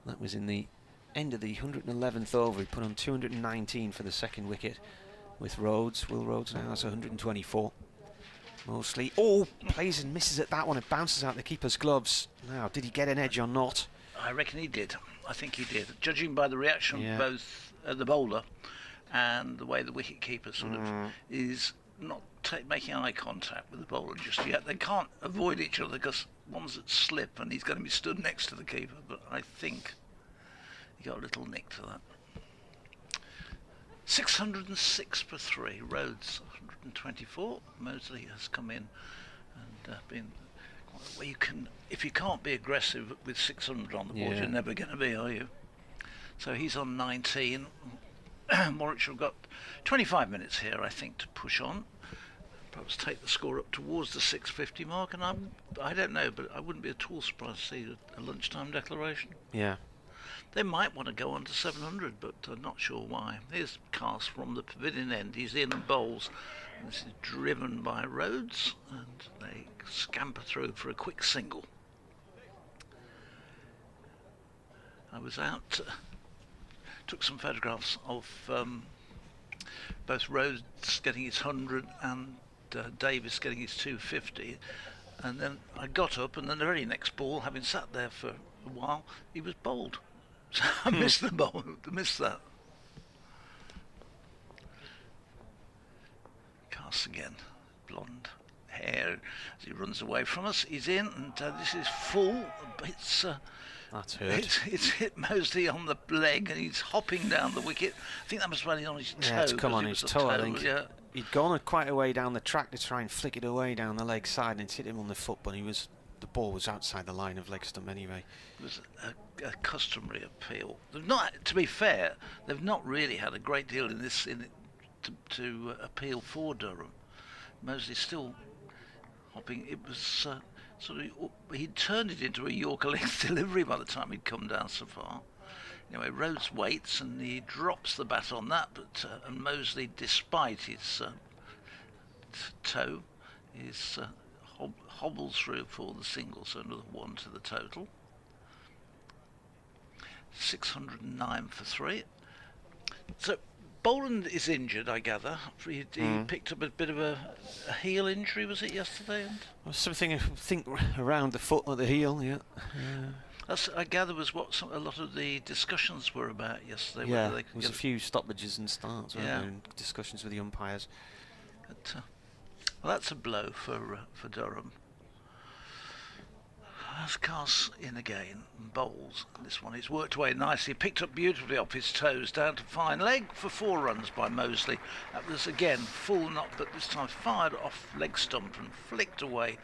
That was in the end of the 111th over. He put on 219 for the second wicket with Rhodes. Will Rhodes now has 124. Mosley, plays and misses at that one. It bounces out the keeper's gloves. Now, did he get an edge or not? I reckon he did. I think he did. Judging by the reaction Yeah. of both the bowler and the way the wicket keeper sort of is not making eye contact with the bowler just yet. They can't avoid each other because one's at slip and he's going to be stood next to the keeper. But I think he got a little nick to that. 606 for 3. Rhodes 124. Mosley has come in and been. Well, you can, if you can't be aggressive with 600 on the board, Yeah. you're never going to be, are you? So he's on 19. Warwickshire have got 25 minutes here, I think, to push on. Perhaps take the score up towards the 650 mark, and I don't know, but I wouldn't be at all surprised to see a lunchtime declaration. Yeah. They might want to go on to 700, but I'm not sure why. Here's Cast from the pavilion end. He's in and bowls. This is driven by Rhodes, and they scamper through for a quick single. I was out, took some photographs of both Rhodes getting his 100 and Davis getting his 250, and then I got up, and then the very next ball, having sat there for a while, he was bowled. So I missed the ball, missed that. Casts again, blonde hair as he runs away from us. He's in, and this is full. It's that's hurt. It's hit Mosley on the leg, and he's hopping down the wicket. I think that must have been on his toe. Yeah, it's come on his toe, I think. Yeah. He'd gone quite a way down the track to try and flick it away down the leg side, and it's hit him on the foot, but the ball was outside the line of leg stump anyway. It was a customary appeal. They've not, to be fair, they've not really had a great deal in this to appeal for Durham. Mosley's still hopping. It was sort of, he'd turned it into a Yorker length delivery by the time he'd come down so far. Anyway, Rhodes waits and he drops the bat on that, but and Mosley, despite his toe, is hobbles through for the single, so another 1 to the total. 609 for 3. So Boland is injured, I gather. He picked up a bit of a heel injury, was it yesterday? Well, something I think around the foot or the heel, yeah. That's, I gather, was what a lot of the discussions were about yesterday. Yeah, whether they there could was a few stoppages and starts, weren't there, and discussions with the umpires. But, well, that's a blow for Durham. As Cars in again, and bowls. This one, he's worked away nicely, picked up beautifully off his toes, down to fine leg for 4 runs by Mosley. That was again full knot, but this time fired off leg stump and flicked away.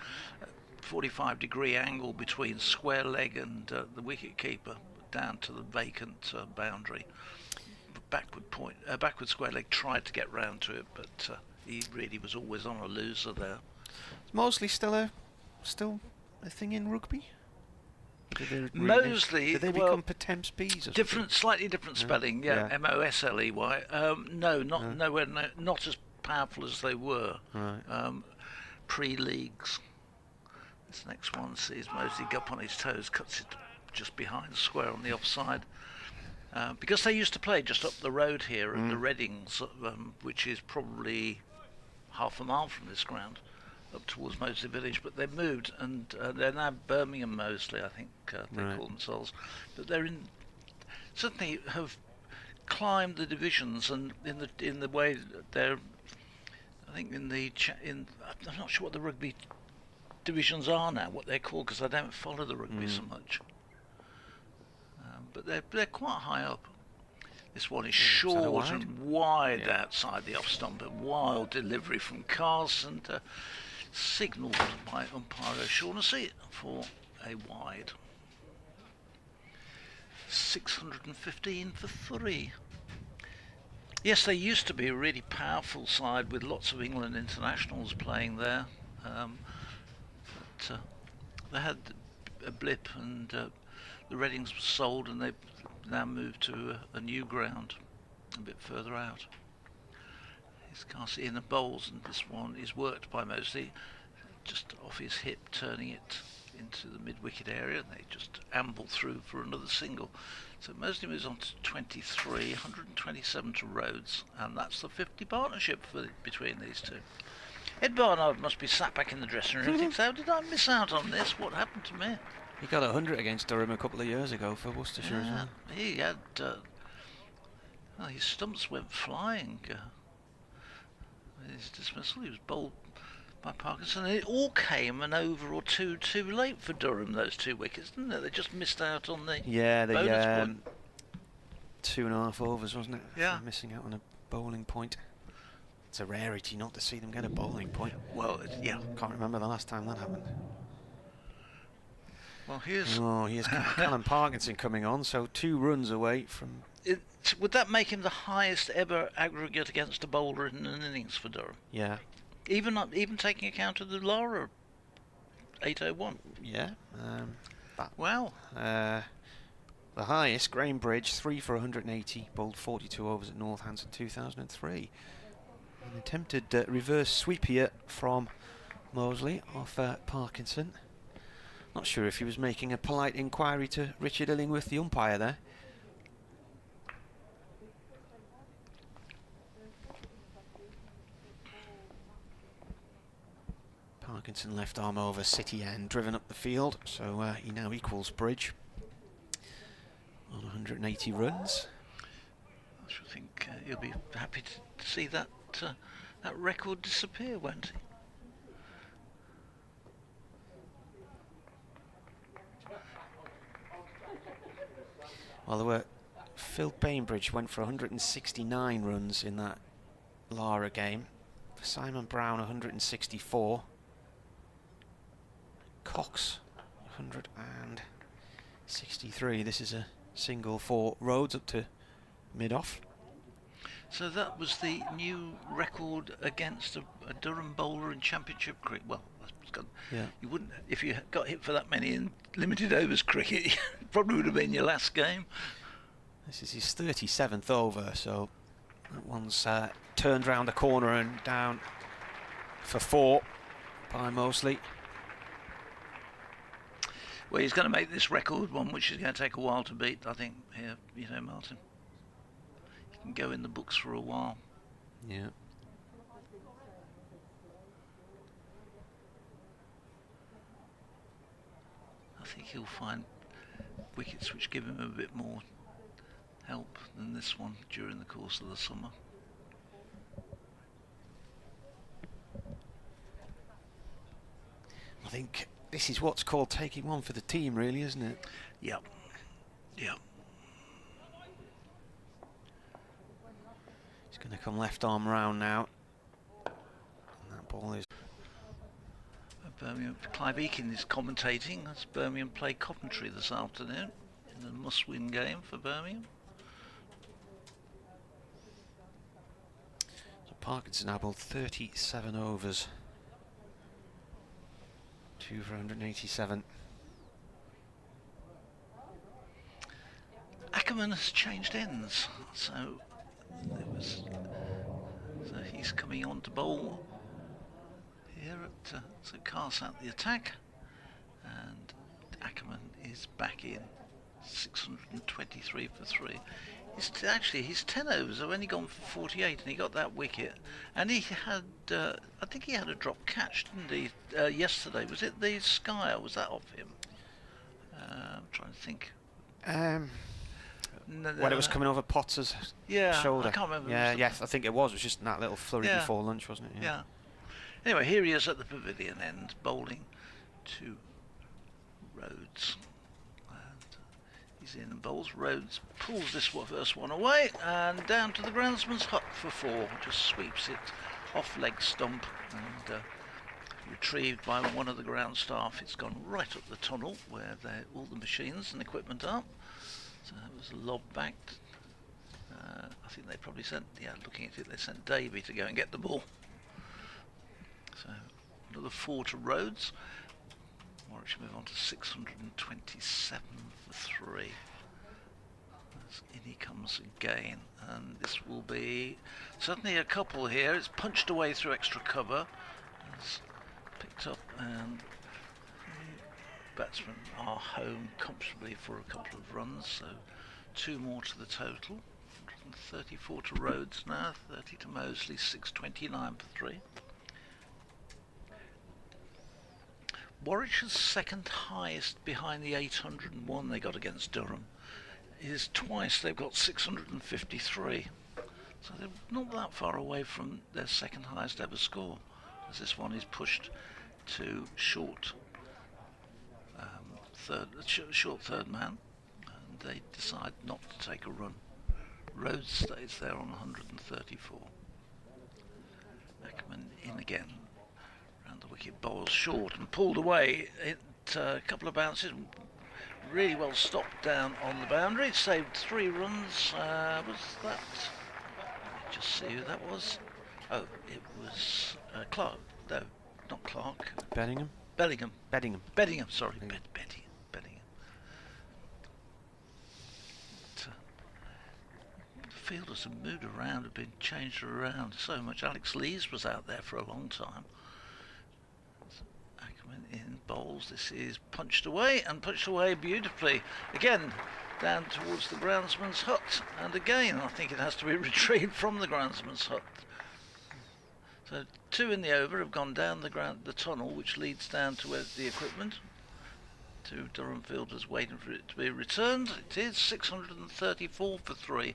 45-degree angle between square leg and the wicket keeper, down to the vacant boundary. Backward square leg tried to get round to it, but he really was always on a loser there. Is Mosley still a thing in rugby? Mosley, did they become Potemps Bees? Slightly different spelling. Yeah, Mosley. No, not as powerful as they were. Right. Pre-leagues. This next one sees Mosley up on his toes, cuts it just behind the square on the offside. Because they used to play just up the road here at the Reddings, which is probably half a mile from this ground, up towards Mosley Village, but they've moved and they're now Birmingham Mosley, I think they call themselves. But they're certainly have climbed the divisions, and in the way that they're, I think I'm not sure what the rugby divisions are now, what they're called, because I don't follow the rugby so much. But they're quite high up. This one is short and wide outside the off stump. A wild delivery from Carson, signalled by umpire O'Shaughnessy for a wide. 615 for 3. Yes, they used to be a really powerful side with lots of England internationals playing there. But they had a blip, and the Reddings were sold, and they've now moved to a new ground a bit further out. He's cast in the bowls, and this one is worked by Mosley, just off his hip, turning it into the mid-wicket area, and they just amble through for another single. So Mosley moves on to 23, 127 to Rhodes, and that's the 50 partnership between these two. Ed Barnard must be sat back in the dressing room and thinks, how did I miss out on this? What happened to me? He got 100 against Durham a couple of years ago for Worcestershire as well. He had... his stumps went flying. His dismissal, he was bowled by Parkinson, and it all came an over or two too late for Durham, those 2 wickets, didn't they? They just missed out on the bonus point. 2.5 overs, wasn't it? Yeah. For missing out on a bowling point. It's a rarity not to see them get a bowling point. Well, yeah. Can't remember the last time that happened. Well, here's Callum Parkinson coming on, so 2 runs away from... Would that make him the highest ever aggregate against a bowler in an innings for Durham? Yeah. Even taking account of the Lara 801? Yeah. Wow. The highest, Graham Bridge, 3 for 180, bowled 42 overs at Northants in 2003. An attempted reverse sweep here from Mosley off Parkinson. Not sure if he was making a polite inquiry to Richard Illingworth, the umpire there. Parkinson left arm over City end, driven up the field, so he now equals Bridge on 180 runs. I should think he'll be happy to see that record disappear, won't he? Well, Phil Bainbridge went for 169 runs in that Lara game. For Simon Brown, 164. Cox, 163. This is a single for Rhodes up to mid-off. So that was the new record against a Durham bowler in Championship cricket. Well, you wouldn't, if you got hit for that many in limited overs cricket, it probably would have been your last game. This is his 37th over, so that one's turned round the corner and down for 4 by Mosley. Well, he's going to make this record one, which is going to take a while to beat, I think, here, you know, Martin. He can go in the books for a while. Yeah. I think he'll find wickets which give him a bit more help than this one during the course of the summer. I think this is what's called taking one for the team, really, isn't it? Yep. Yep. He's going to come left arm round now. And that ball is... Birmingham, Clive Eakin is commentating as Birmingham play Coventry this afternoon in a must-win game for Birmingham. So Parkinson now bowled 37 overs. 2 for 187. Ackerman has changed ends, so he's coming on to bowl here at so Carr out the attack, and Ackerman is back in. 623 for 3. His 10 overs have only gone for 48, and he got that wicket. And he had, I think he had a drop catch, didn't he? Yesterday, was it the Sky, or was that off him? I'm trying to think. When it was coming over Potter's shoulder. I can't remember. Yes, I think it was. It was just that little flurry before lunch, wasn't it? Yeah. Anyway, here he is at the pavilion end, bowling to Rhodes. He's in and bowls. Rhodes pulls this first one away and down to the groundsman's hut for 4. Just sweeps it off leg stump and retrieved by one of the ground staff. It's gone right up the tunnel where all the machines and equipment are. So it was lobbed back. I think they probably sent, looking at it, they sent Davey to go and get the ball. So another 4 to Rhodes. Warwickshire move on to 627 for 3. In he comes again, and this will be certainly a couple here. It's punched away through extra cover. It's picked up, and the batsmen are home comfortably for a couple of runs, so 2 more to the total. 134 to Rhodes now, 30 to Mosley, 629 for 3. Warwickshire's second highest behind the 801 they got against Durham is twice they've got 653. So they're not that far away from their second highest ever score, as this one is pushed to short third man, and they decide not to take a run. Rhodes stays there on 134. Ackerman in again. Round the wicket, bowls short and pulled away. A couple of bounces, really well stopped down on the boundary. It saved 3 runs. Was that? Let me just see who that was. Oh, it was Clark. No, not Clark. Bellingham. Sorry, Bellingham. The fielders have moved around, have been changed around so much. Alex Lees was out there for a long time. Ackerman in bowls. This is punched away beautifully. Again, down towards the groundsman's hut, and again I think it has to be retrieved from the groundsman's hut. So 2 in the over have gone down the tunnel, which leads down to the equipment. 2 Durham fielders waiting for it to be returned. It is 634 for 3.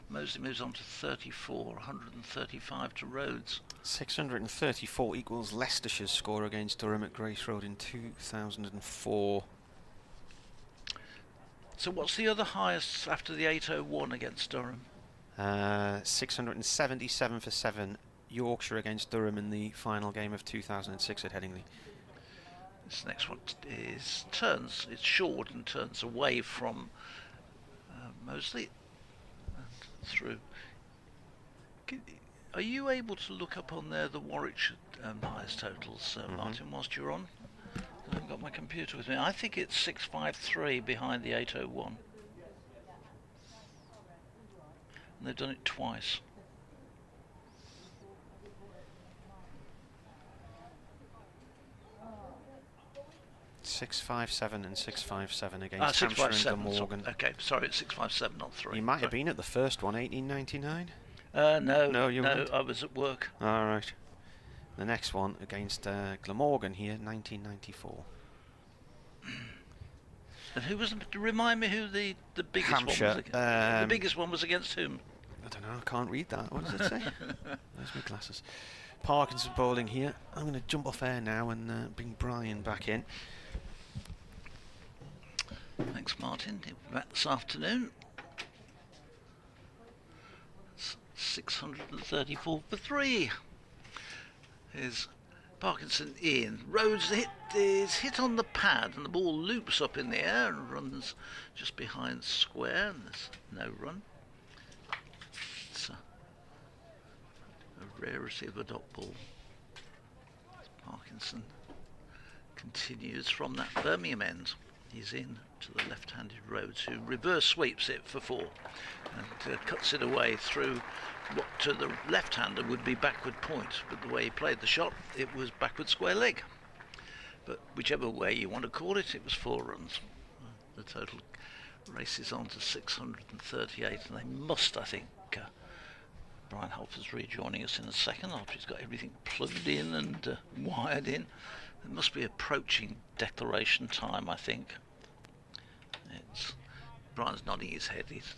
Mosley moves on to 34, 135 to Rhodes. 634 equals Leicestershire's score against Durham at Grace Road in 2004. So what's the other highest after the 801 against Durham? 677 for 7. Yorkshire against Durham in the final game of 2006 at Headingley. This next one is it's short and turns away from Mosley and through. Are you able to look up on there the Warwickshire highest totals, Martin, whilst you're on? I haven't got my computer with me. I think it's 653 behind the 801. And they've done it twice. 657 and 657 against Hampshire and Glamorgan. Okay, sorry, it's 657, not 3. You might have been at the first one, 1899. No, you weren't. I was at work. All right. The next one against Glamorgan here, 1994. And who was? Remind me who the biggest Hampshire, one was against. The biggest one was against whom? I don't know. I can't read that. What does it say? Where's my glasses? Parkinson bowling here. I'm going to jump off air now and bring Brian back in. Thanks, Martin. Back this afternoon. 634 for 3. Here's Parkinson in. Rhodes is hit on the pad and the ball loops up in the air and runs just behind square, and there's no run. It's a rarity of a dot ball. Parkinson continues from that Birmingham end. He's in to the left-handed Rhodes, who reverse sweeps it for 4 and cuts it away through what to the left-hander would be backward point, but the way he played the shot, it was backward square leg. But whichever way you want to call it, it was 4 runs. The total races on to 638, and they must, I think, Brian Halfer's rejoining us in a second after he's got everything plugged in and wired in. It must be approaching declaration time, I think. Brian's nodding his head. He's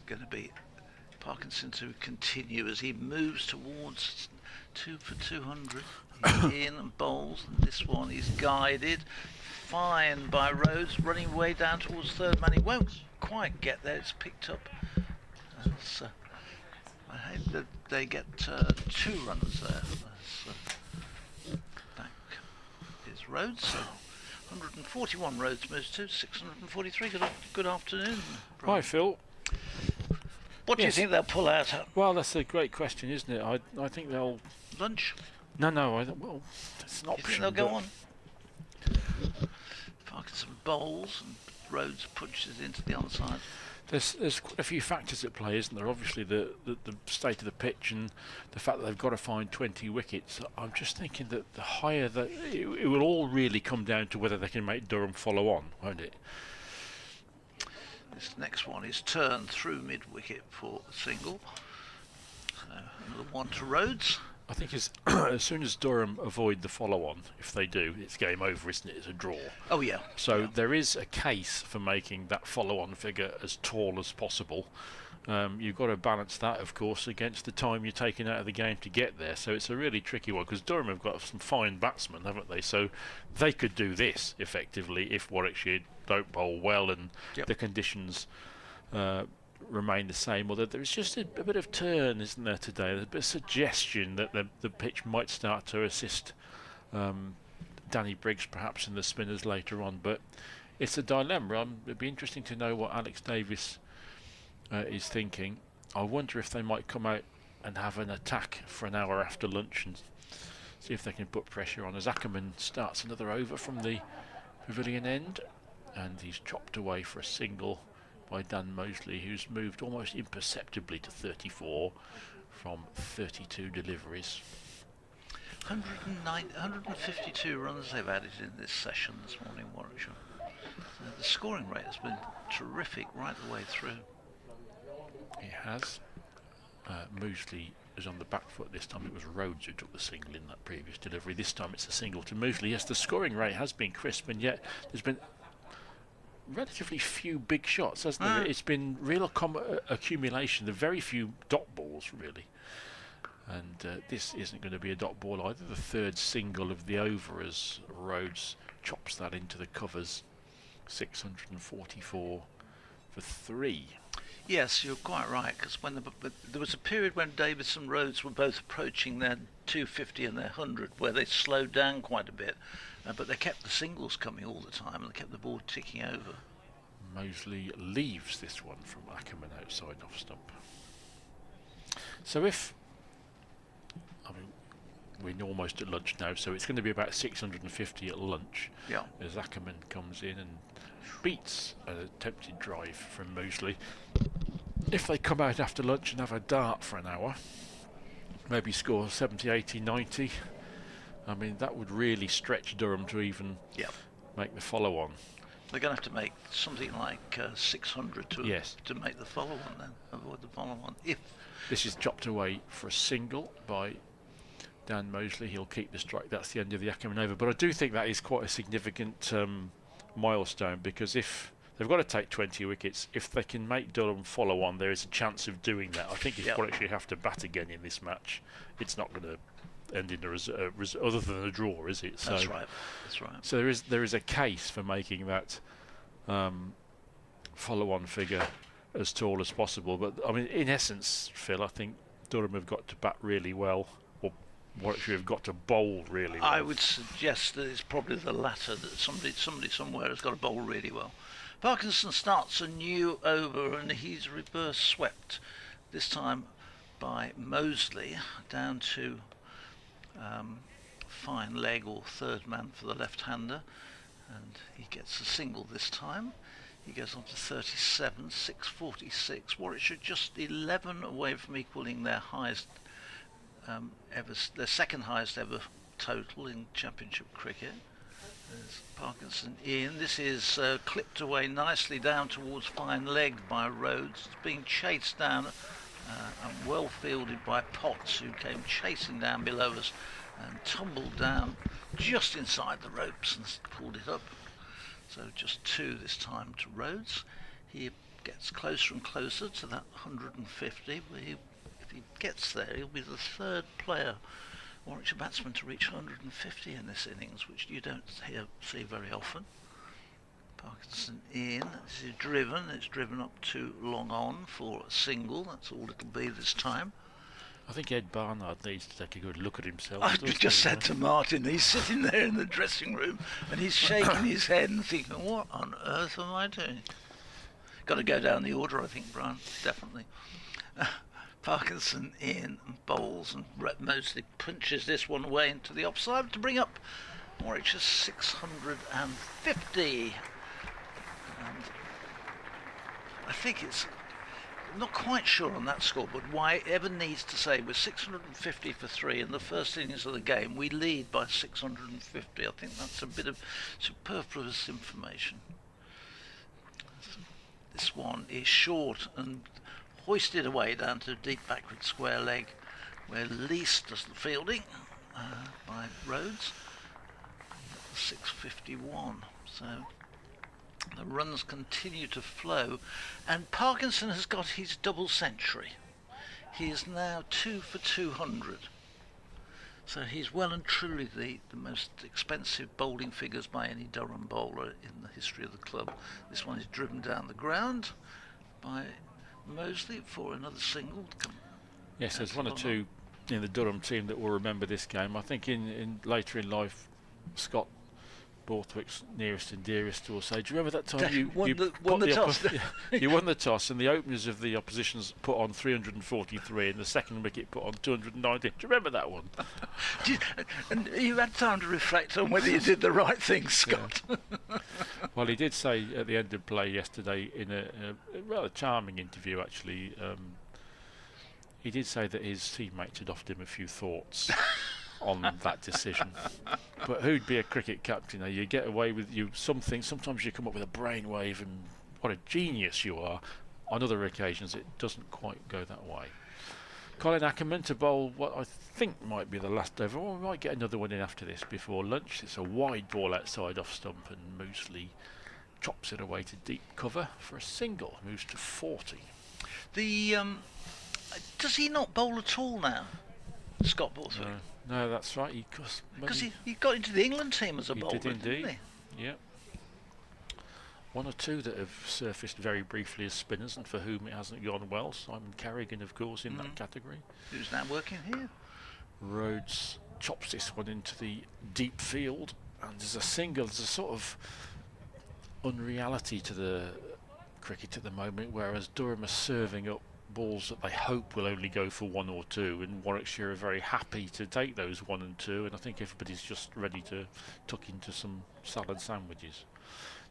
going to be Parkinson to continue as he moves towards 2 for 200. He's in and bowls, and this one is guided fine by Rhodes, running way down towards third man. He won't quite get there. It's picked up. I hope that they get 2 runs there. Back is Rhodes. So 141 Rhodes moves to 643. Good afternoon, Brian. Hi, Phil. What do you think they'll pull out? Well, that's a great question, isn't it? I think they'll... Lunch? No, well, that's an option. You think they'll go on? Parkinson bowls and Rhodes pushes into the onside. There's quite a few factors at play, isn't there? Obviously the state of the pitch and the fact that they've got to find 20 wickets. I'm just thinking that the higher that it will all really come down to whether they can make Durham follow on, won't it? This next one is turned through mid-wicket for a single. So another one to Rhodes. I think as soon as Durham avoid the follow-on, if they do, it's game over, isn't it? It's a draw. Oh, yeah. So there is a case for making that follow-on figure as tall as possible. You've got to balance that, of course, against the time you're taking out of the game to get there. So it's a really tricky one, because Durham have got some fine batsmen, haven't they? So they could do this, effectively, if Warwickshire don't bowl well and the conditions remain the same, although there's just a bit of turn, isn't there, today? There's a bit of suggestion that the pitch might start to assist Danny Briggs perhaps in the spinners later on, but it's a dilemma. It'd be interesting to know what Alex Davis is thinking. I wonder if they might come out and have an attack for an hour after lunch and see if they can put pressure on as Ackerman starts another over from the pavilion end, and he's chopped away for a single by Dan Mosley, who's moved almost imperceptibly to 34 from 32 deliveries. 152 runs they've added in this session this morning, Warwickshire. The scoring rate has been terrific right the way through. It has. Mosley is on the back foot this time. It was Rhodes who took the single in that previous delivery. This time it's a single to Mosley. Yes, the scoring rate has been crisp, and yet there's been relatively few big shots, hasn't there? It's been real accumulation. There are very few dot balls, really. And this isn't going to be a dot ball either. The third single of the over as Rhodes chops that into the covers. 644 for 3. Yes, you're quite right, because when there was a period when Davis and Rhodes were both approaching their 250 and their 100, where they slowed down quite a bit, but they kept the singles coming all the time, and they kept the ball ticking over. Mosley leaves this one from Ackerman outside off stump. So if, I mean, we're almost at lunch now, so it's going to be about 650 at lunch. Yeah. As Ackerman comes in and beats an attempted drive from Mosley. If they come out after lunch and have a dart for an hour, maybe score 70, 80, 90. I mean, that would really stretch Durham to even make the follow-on. They're going to have to make something like 600 to make the follow-on then, avoid the follow-on. If this is chopped away for a single by Dan Mosley, he'll keep the strike. That's the end of the Ackerman over. But I do think that is quite a significant milestone, because if they've got to take 20 wickets, if they can make Durham follow on, there is a chance of doing that. I think if Warwickshire have to bat again in this match, it's not going to end in a other than a draw, is it? So, that's right. That's right. So there is a case for making that follow-on figure as tall as possible. But I mean, in essence, Phil, I think Durham have got to bat really well, or Warwickshire have got to bowl really well. I would suggest that it's probably the latter, that somebody somewhere has got to bowl really well. Parkinson starts a new over and he's reverse swept, this time by Mosley, down to fine leg or third man for the left-hander, and he gets a single this time. He goes on to 37, 646. Warwickshire just 11 away from equalling their highest their second highest ever total in Championship cricket. There's Parkinson in. This is clipped away nicely down towards fine leg by Rhodes. It's being chased down and well fielded by Potts, who came chasing down below us and tumbled down just inside the ropes and pulled it up. So just 2 this time to Rhodes. He gets closer and closer to that 150. But if he gets there, he'll be the third player, Warwickshire batsman, to reach 150 in this innings, which you don't see very often. Parkinson in. This is driven. It's driven up to long on for a single. That's all it'll be this time. I think Ed Barnard needs to take a good look at himself. I just said to Martin, he's sitting there in the dressing room and he's shaking his head and thinking, what on earth am I doing? Got to go down the order, I think, Brian, definitely. Parkinson in and bowls, and mostly punches this one away into the offside to bring up Warwickshire 650. And I think it's, I'm not quite sure on that score, but why Evan needs to say we're 650 for 3 in the first innings of the game, we lead by 650. I think that's a bit of superfluous information. This one is short and hoisted away down to deep backward square leg, where Least does the fielding by Rhodes. 651. So the runs continue to flow, and Parkinson has got his double century. He is now 2 for 200. So he's well and truly the most expensive bowling figures by any Durham bowler in the history of the club. This one is driven down the ground by Mosley for another single. Yes, there's one or two in the Durham team that will remember this game. I think in later in life, Scott Borthwick's nearest and dearest will say, do you remember that time you won the toss? You won the toss, and the openers of the oppositions put on 343 and the second wicket put on 290. Do you remember that one? And you had time to reflect on whether you did the right thing, Scott. Yeah. Well, he did say at the end of play yesterday in a rather charming interview, actually, he did say that his teammates had offered him a few thoughts on that decision. But who'd be a cricket captain? You get away with something. Sometimes you come up with a brainwave, and what a genius you are. On other occasions, it doesn't quite go that way. Colin Ackerman to bowl what I think might be the last over. Well, we might get another one in after this before lunch. It's a wide ball outside off stump, and Mosley chops it away to deep cover for a single. Moves to 40. Does he not bowl at all now, Scott Borthwick? No, that's right. Because he got into the England team as a bowler, did indeed. didn't he? Yeah. One or two that have surfaced very briefly as spinners, and for whom it hasn't gone well. Simon Carrigan, of course, in that category. Who's now working here? Rhodes chops this one into the deep field, and there's a single. There's a sort of unreality to the cricket at the moment, whereas Durham are serving up balls that they hope will only go for 1 or 2, and Warwickshire are very happy to take those 1 and 2, and I think everybody's just ready to tuck into some salad sandwiches.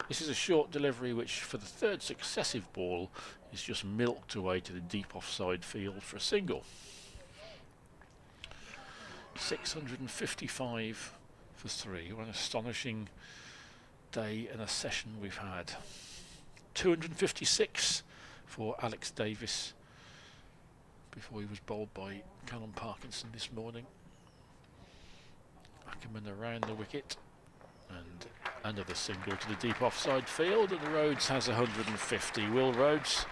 This is a short delivery which, for the third successive ball, is just milked away to the deep offside field for a single. 655 for 3. What an astonishing day and a session we've had. 256 for Alex Davis before he was bowled by Callum Parkinson this morning. Ackerman around the wicket, and another single to the deep offside field, and Rhodes has 150. Will Rhodes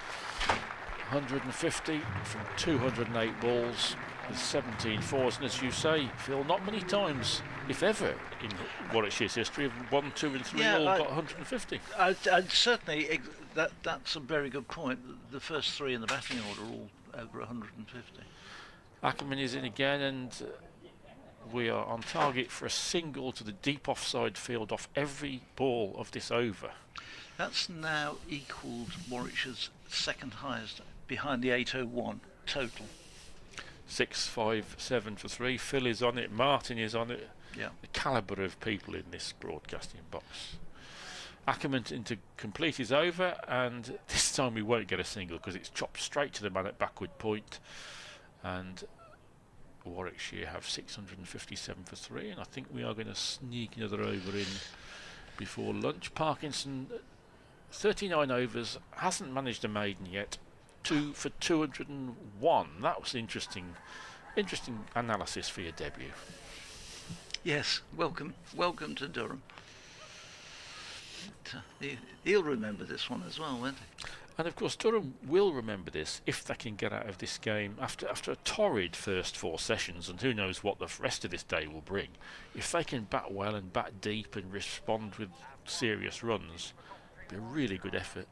150 from 208 balls with 17 fours, and as you say, Phil, not many times, if ever, in Warwickshire's history have 1, 2 and 3 all got 150. I'd certainly, that's a very good point. The first 3 in the batting order are all over 150. Ackerman is in again, and we are on target for a single to the deep offside field off every ball of this over. That's now equalled Warwickshire's second highest, behind the 801 total. 657 for 3. Phil is on it, Martin is on it. Yeah. The calibre of people in this broadcasting box. Ackerman in to complete his over, and this time we won't get a single because it's chopped straight to the man at backward point, and Warwickshire have 657 for 3, and I think we are going to sneak another over in before lunch. Parkinson, 39 overs, hasn't managed a maiden yet. 2 for 201. That was interesting analysis for your debut. Yes, welcome to Durham. He'll remember this one as well, won't he? And of course Durham will remember this if they can get out of this game after a torrid first 4 sessions, and who knows what the rest of this day will bring. If they can bat well and bat deep and respond with serious runs, it'll be a really good effort.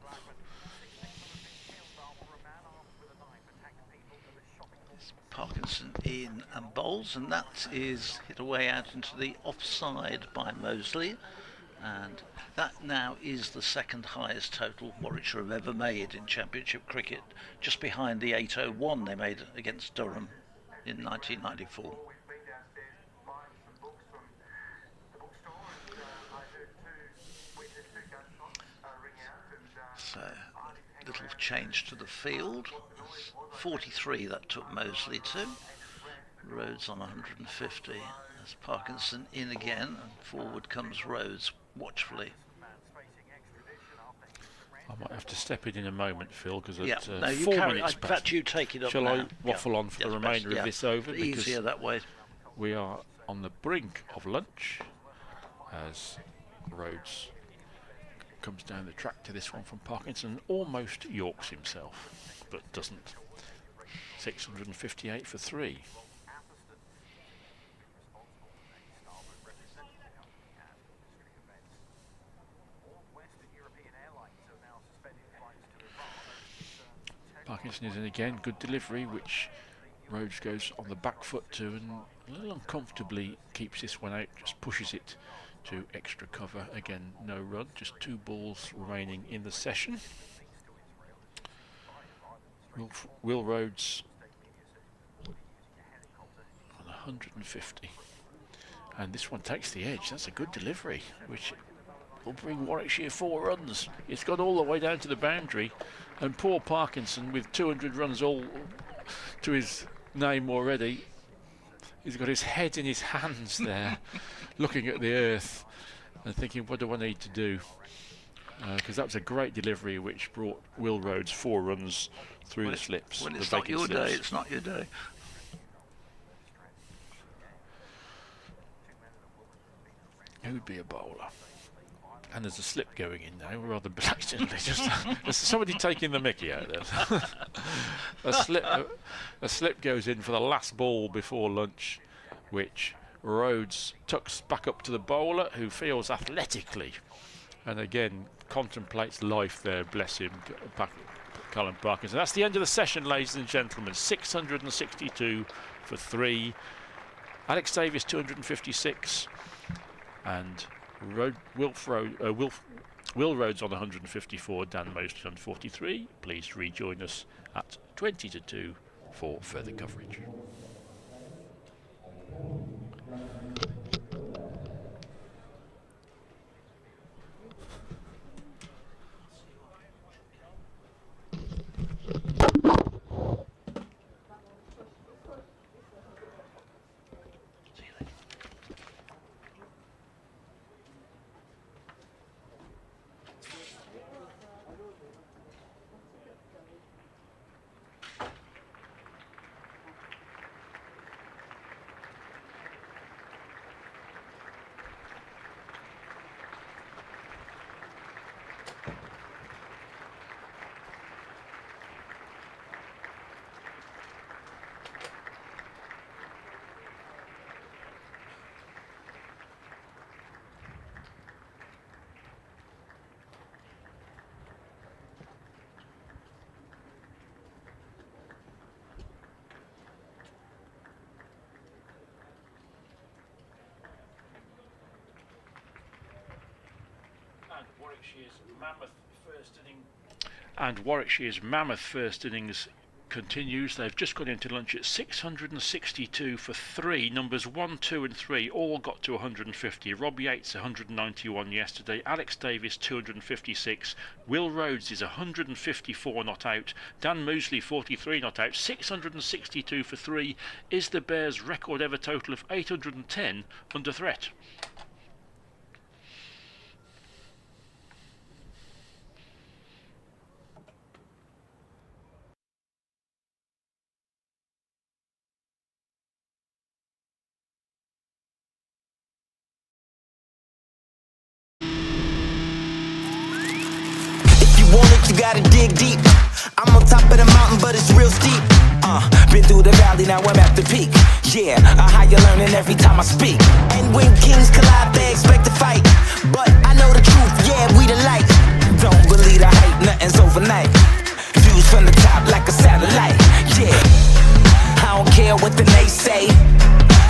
Parkinson in and bowls, and that is hit away out into the offside by Mosley, and that now is the second highest total Warwickshire have ever made in Championship cricket, just behind the 801 they made against Durham in 1994. So, little change to the field. 43 that took Mosley to. Rhodes on 150. As Parkinson in again, and forward comes Rhodes watchfully. I might have to step in a moment, Phil, because yeah, at no, 4 minutes in past. fact, you take it up. Shall now. I waffle on for the remainder of this over? Easier that way. We are on the brink of lunch as Rhodes comes down the track to this one from Parkinson, almost Yorks himself, but doesn't. 658 for 3. Parkinson is in again, good delivery, which Rhodes goes on the back foot to, and a little uncomfortably keeps this one out, just pushes it to extra cover. Again, no run, just 2 balls remaining in the session. Will Rhodes on 150, and this one takes the edge. That's a good delivery, which will bring Warwickshire 4 runs. It's gone all the way down to the boundary, and poor Parkinson, with 200 runs all to his name already, he's got his head in his hands there looking at the earth and thinking, what do I need to do? Because that was a great delivery which brought Will Rhodes 4 runs through the slips. When it's not your day, it's not your day. Who would be a bowler? And there's a slip going in now, rather blatantly. Just there's somebody taking the mickey out there. a slip goes in for the last ball before lunch, which Rhodes tucks back up to the bowler, who feels athletically, and again contemplates life there. Bless him, Callum Parkinson. That's the end of the session, ladies and gentlemen. 662 for 3. Alex Davis 256, and Will Rhodes on 154, Dan Mosley on 43. Please rejoin us at 20 to 2 for further coverage. Warwickshire's mammoth first innings continues. They've just gone into lunch at 662 for 3. Numbers 1, 2 and 3 all got to 150. Rob Yates 191 yesterday. Alex Davis 256. Will Rhodes is 154 not out. Dan Moseley 43 not out. 662 for 3 is the Bears' record ever total of 810 under threat. You gotta dig deep. I'm on top of the mountain, but it's real steep. Been through the valley, now I'm at the peak. Yeah, a higher learning every time I speak. And when kings collide, they expect to fight. But I know the truth, yeah, we the light. Don't believe the hype, nothing's overnight. Views from the top like a satellite. Yeah, I don't care what the nays say.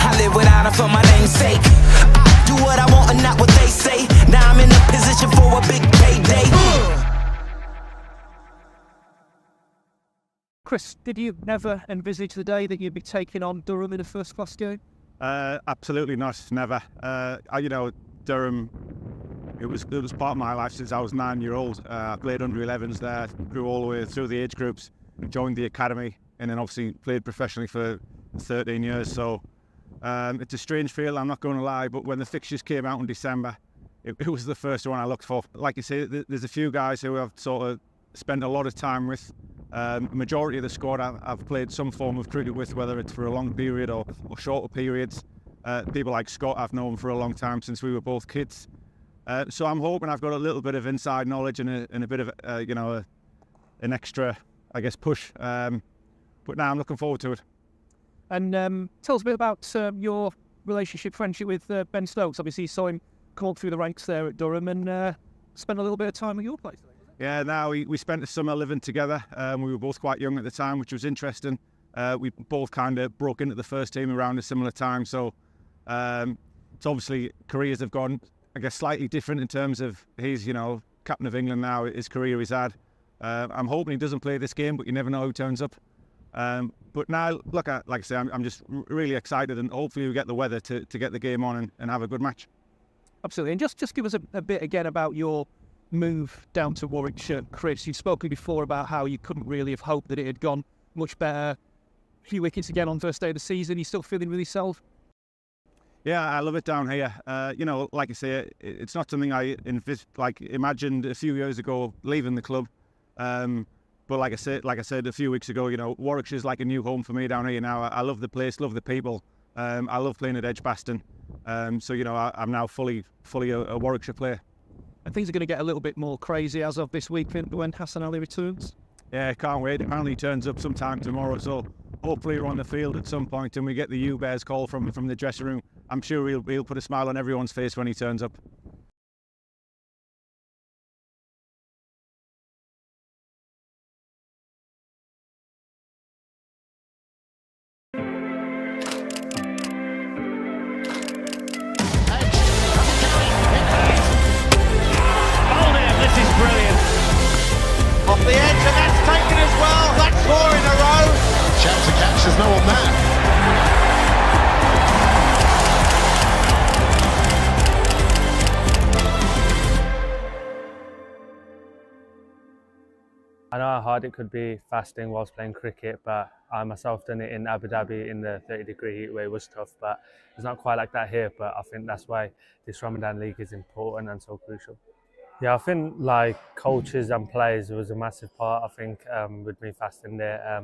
I live with honor for my name's sake. I do what I want and not what they say. Now I'm in a position for a big payday. Chris, did you never envisage the day that you'd be taking on Durham in a first-class game? Absolutely not, never. Durham, it was part of my life since I was 9-year-old. I played under 11s there, grew all the way through the age groups, joined the academy, and then obviously played professionally for 13 years. So it's a strange feel, I'm not going to lie, but when the fixtures came out in December, it was the first one I looked for. Like you say, there's a few guys who I've sort of spent a lot of time with. Majority of the squad I've played some form of cricket with, whether it's for a long period or shorter periods. People like Scott I've known for a long time, since we were both kids. So I'm hoping I've got a little bit of inside knowledge and a bit of an extra, I guess, push. But now I'm looking forward to it. And tell us a bit about your relationship, friendship with Ben Stokes. Obviously you saw him come up through the ranks there at Durham and spend a little bit of time at your place. Yeah, now we spent the summer living together. We were both quite young at the time, which was interesting. We both kind of broke into the first team around a similar time. So it's obviously careers have gone, I guess, slightly different in terms of he's, captain of England now, his career he's had. I'm hoping he doesn't play this game, but you never know who turns up. But now, look, like I say, I'm just really excited, and hopefully we get the weather to get the game on and have a good match. Absolutely. And just give us a bit again about your move down to Warwickshire, Chris. You've spoken before about how you couldn't really have hoped that it had gone much better. A few wickets again on first day of the season. You still feeling with yourself? Yeah, I love it down here. Like I say, it's not something I imagined a few years ago leaving the club. But like I said a few weeks ago, Warwickshire's like a new home for me down here now. I love the place, love the people. I love playing at Edgbaston. So I'm now fully a Warwickshire player. And things are going to get a little bit more crazy as of this week when Hassan Ali returns. Yeah, can't wait. Apparently he turns up sometime tomorrow, so hopefully we're on the field at some point and we get the U-Bears call from the dressing room. I'm sure he'll put a smile on everyone's face when he turns up. Off the edge, and that's taken as well. That's 4 in a row. Chance to catch, there's no one there. I know how hard it could be fasting whilst playing cricket, but I myself done it in Abu Dhabi in the 30-degree heat where it was tough, but it's not quite like that here. But I think that's why this Ramadan League is important and so crucial. Yeah, I think like coaches and players was a massive part. I think with me fasting there,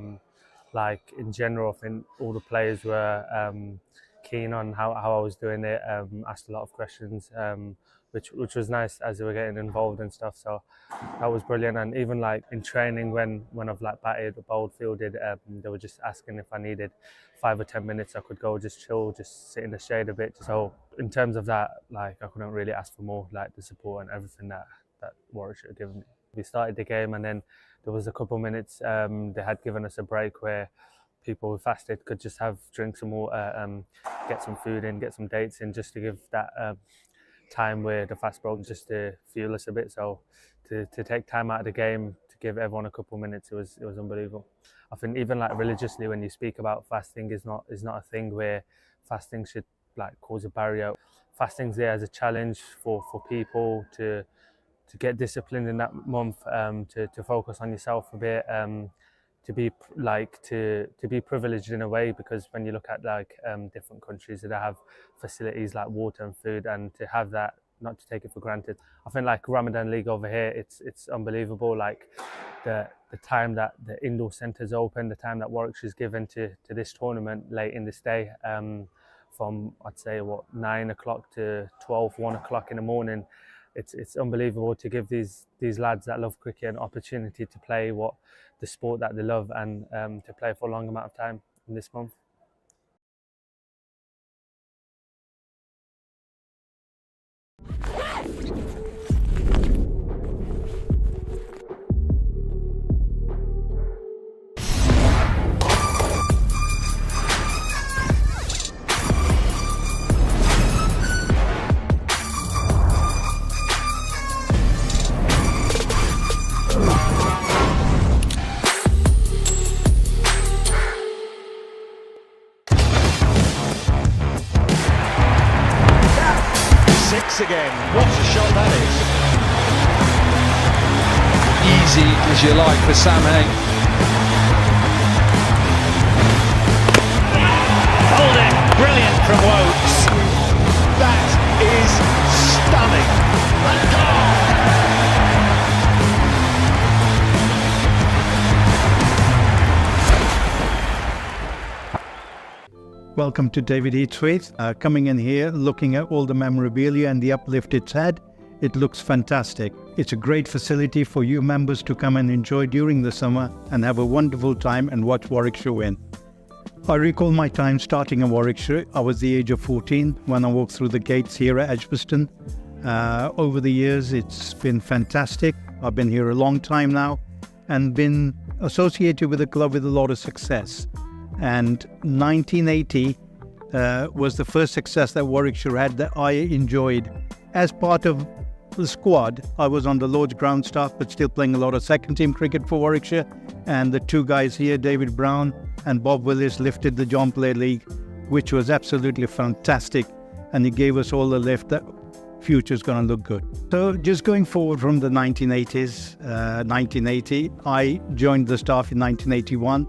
like in general, I think all the players were keen on how I was doing it. Asked a lot of questions, which was nice as they were getting involved and stuff. So that was brilliant. And even like in training, when I've like batted, bowled, fielded, they were just asking if I needed 5 or 10 minutes. I could go just chill, just sit in the shade a bit. So in terms of that, like I couldn't really ask for more, like the support and everything that Warwickshire had given me. We started the game and then there was a couple minutes they had given us a break where people who fasted could just have drinks and water, get some food in, get some dates in, just to give that time with the fast bowlers just to fuel us a bit. So to take time out of the game to give everyone a couple of minutes, it was unbelievable. I think even like religiously, when you speak about fasting, is not a thing where fasting should like cause a barrier. Fasting's there as a challenge for people to get disciplined in that month, to focus on yourself a bit, to be privileged in a way, because when you look at like different countries that have facilities like water and food, and to have that, not to take it for granted. I think like Ramadan League over here, it's unbelievable. Like the time that the indoor centres open, the time that Warwickshire's given to this tournament late in this day, from I'd say 9 o'clock to 1 o'clock in the morning. It's unbelievable to give these lads that love cricket an opportunity to play the sport that they love, and to play for a long amount of time in this month. Again, what a shot that is. Easy as you like for Sam Ali. Hold it, brilliant from Woakes. That is stunning. Let go. Welcome to David Eats With. Coming in here, looking at all the memorabilia and the uplift it's had. It looks fantastic. It's a great facility for you members to come and enjoy during the summer and have a wonderful time and watch Warwickshire win. I recall my time starting in Warwickshire. I was the age of 14 when I walked through the gates here at Edgbaston. Over the years, it's been fantastic. I've been here a long time now and been associated with the club with a lot of success. And 1980 was the first success that Warwickshire had that I enjoyed. As part of the squad, I was on the Lord's ground staff, but still playing a lot of second team cricket for Warwickshire. And the two guys here, David Brown and Bob Willis, lifted the John Player League, which was absolutely fantastic. And it gave us all the lift that future's going to look good. So just going forward from the 1980s, 1980, I joined the staff in 1981.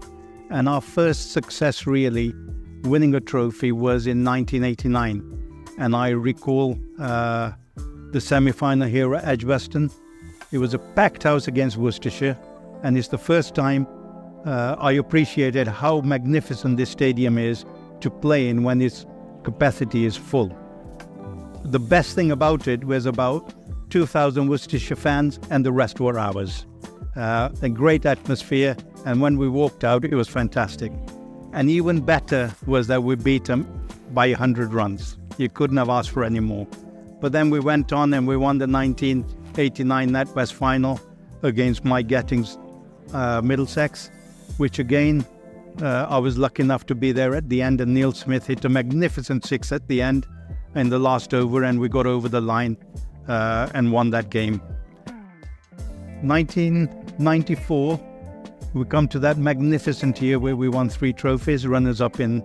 And our first success really, winning a trophy, was in 1989. And I recall the semi-final here at Edgbaston. It was a packed house against Worcestershire. And it's the first time I appreciated how magnificent this stadium is to play in when its capacity is full. The best thing about it was about 2,000 Worcestershire fans, and the rest were ours. A great atmosphere. And when we walked out, it was fantastic. And even better was that we beat them by 100 runs. You couldn't have asked for any more. But then we went on and we won the 1989 NatWest final against Mike Getting's Middlesex, which again, I was lucky enough to be there at the end, and Neil Smith hit a magnificent six at the end in the last over, and we got over the line and won that game. 1994, we come to that magnificent year where we won 3 trophies, runners-up in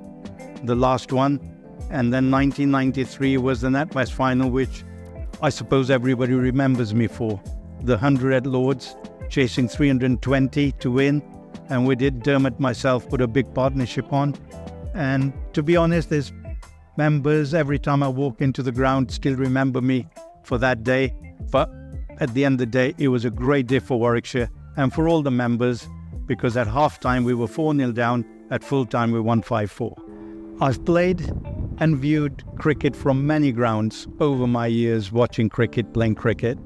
the last one. And then 1993 was the NatWest final, which I suppose everybody remembers me for. The 100 at Lords, chasing 320 to win. And we did, Dermot, myself, put a big partnership on. And to be honest, there's members, every time I walk into the ground, still remember me for that day. But at the end of the day, it was a great day for Warwickshire and for all the members, because at half-time we were 4-0 down, at full-time we won 5-4. I've played and viewed cricket from many grounds over my years watching cricket, playing cricket.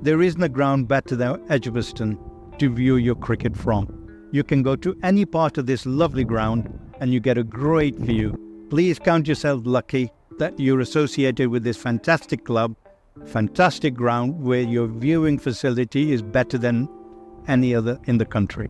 There isn't a ground better than Edgbaston to view your cricket from. You can go to any part of this lovely ground and you get a great view. Please count yourself lucky that you're associated with this fantastic club, fantastic ground where your viewing facility is better than any other in the country.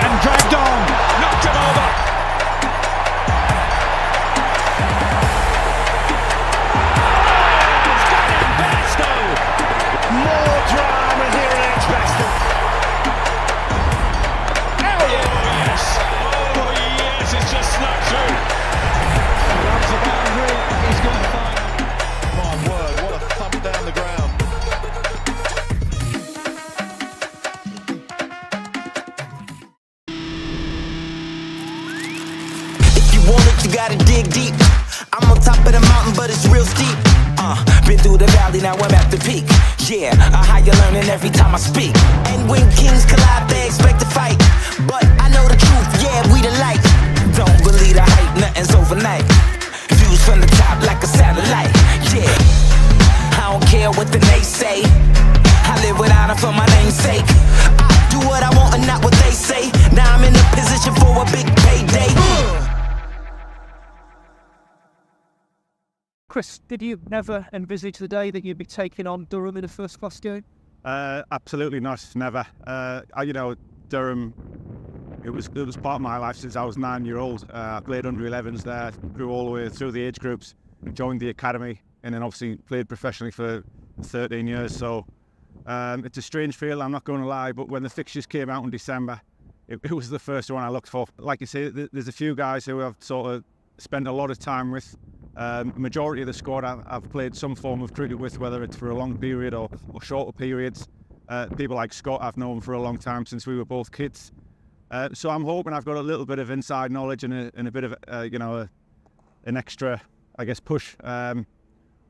and dragged on, knocked him over. It's gone in Basto. More drama here in Edgbaston. Oh yes, oh yes, it's just snuck through. Runs the boundary, he's going to find. My word, what a thump down the ground. You gotta dig deep. I'm on top of the mountain, but it's real steep. Been through the valley, now I'm at the peak. Yeah, a higher learning every time I speak. And when kings collide, they expect to fight. But I know the truth, yeah, we the light. Don't believe the hype, nothing's overnight. Views from the top like a satellite. Yeah, I don't care what the nays say. I live with honor for my namesake. I do what I want and not what they say. Now I'm in a position for a big payday. Chris, did you never envisage the day that you'd be taking on Durham in a first-class game? Absolutely not, never. Durham, it was part of my life since I was 9 years old. I played under 11s there, grew all the way through the age groups, joined the academy, and then obviously played professionally for 13 years. So it's a strange feel, I'm not going to lie, but when the fixtures came out in December, it was the first one I looked for. Like you say, there's a few guys who I've sort of spent a lot of time with. Majority of the squad I've played some form of cricket with, whether it's for a long period or shorter periods. People like Scott I've known for a long time since we were both kids. So I'm hoping I've got a little bit of inside knowledge and a bit of an extra, I guess, push. But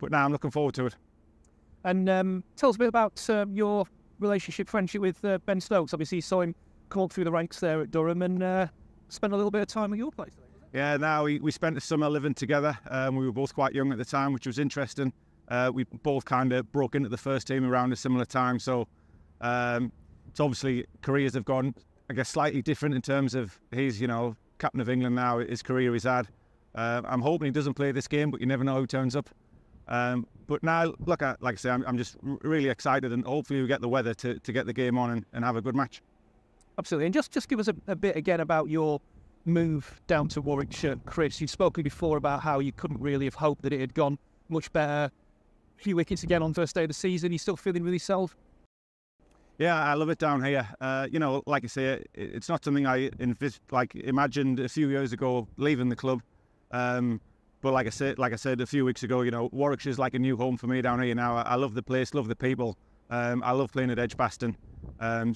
now I'm looking forward to it. And tell us a bit about your relationship, friendship with Ben Stokes. Obviously you saw him come up through the ranks there at Durham and spend a little bit of time at your place. Yeah, now we spent the summer living together. We were both quite young at the time, which was interesting. We both kind of broke into the first team around a similar time. So it's obviously careers have gone, I guess, slightly different in terms of he's, captain of England now, his career he's had. I'm hoping he doesn't play this game, but you never know who turns up. But now, look, like I say, I'm just really excited, and hopefully we get the weather to get the game on and have a good match. Absolutely. And just give us a bit again about your move down to Warwickshire, Chris. You've spoken before about how you couldn't really have hoped that it had gone much better. A few wickets again on first day of the season. You still feeling really yourself? Yeah, I love it down here. Like I say, it's not something I imagined a few years ago leaving the club. But like I said a few weeks ago, Warwickshire's like a new home for me down here now. I love the place, love the people. I love playing at Edgbaston. I'm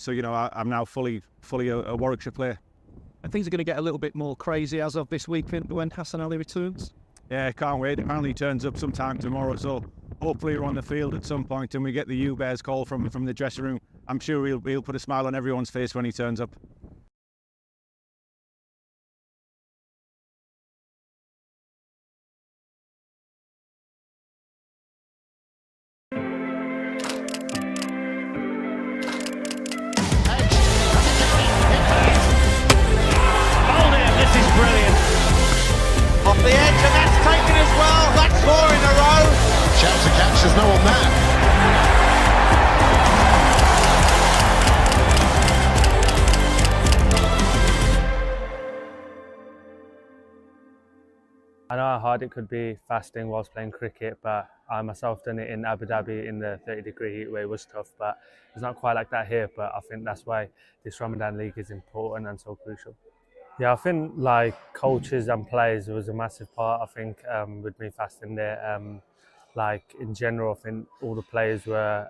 now fully a Warwickshire player. And things are going to get a little bit more crazy as of this week when Hassan Ali returns. Yeah, can't wait. Apparently he turns up sometime tomorrow, so hopefully we're on the field at some point and we get the U-Bears call from the dressing room. I'm sure he'll put a smile on everyone's face when he turns up. Off the edge, and that's taken as well. That's 4 in a row. Shout to catch, there's no one there. I know how hard it could be fasting whilst playing cricket, but I myself done it in Abu Dhabi in the 30-degree heat where it was tough, but it's not quite like that here. But I think that's why this Ramadan League is important and so crucial. Yeah, I think like coaches and players was a massive part. I think with me fasting there, like in general, I think all the players were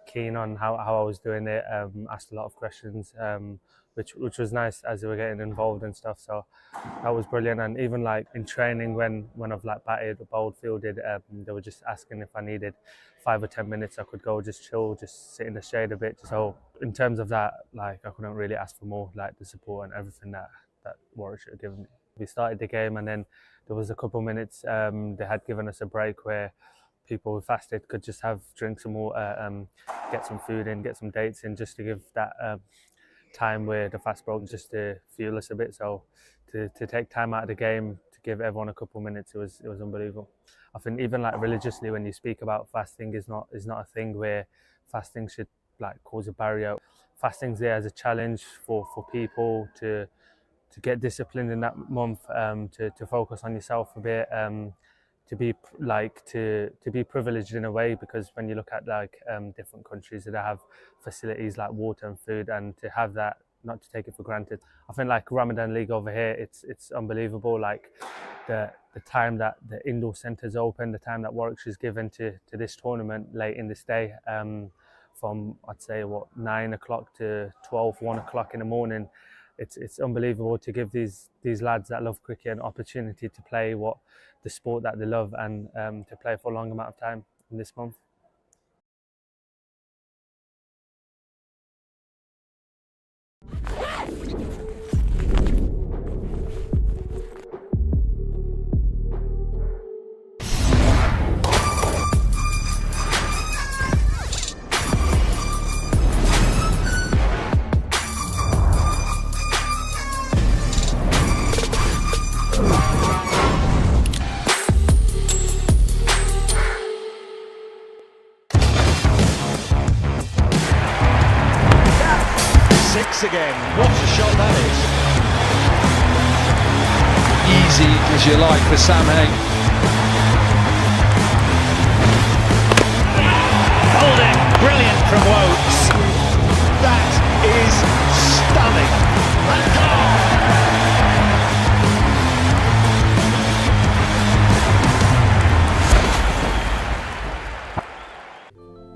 keen on how I was doing it. Asked a lot of questions, which was nice as they were getting involved and stuff. So that was brilliant. And even like in training, when I've like batted or bowled, fielded, they were just asking if I needed 5 or 10 minutes. I could go just chill, just sit in the shade a bit. So in terms of that, like I couldn't really ask for more, like the support and everything that Warwickshire had given me. We started the game and then there was a couple of minutes they had given us a break where people who fasted could just have drinks and water, get some food in, get some dates in, just to give that time where the fast broke, just to fuel us a bit. So to take time out of the game to give everyone a couple of minutes, it was unbelievable. I think even like religiously, when you speak about fasting, is not a thing where fasting should like cause a barrier. fasting's there as a challenge for people to get disciplined in that month, to focus on yourself a bit, to be privileged in a way, because when you look at different countries that have facilities like water and food, and to have that, not to take it for granted. I think Ramadan League over here, it's unbelievable. The time that the indoor centres open, the time that Warwickshire's given to this tournament late in this day, from I'd say 9 o'clock to 1 o'clock in the morning. It's unbelievable to give these lads that love cricket an opportunity to play the sport that they love, and to play for a long amount of time in this month. Again, what a shot that is. Easy as you like for Sam Ali. Holding, brilliant from Woakes. That is stunning.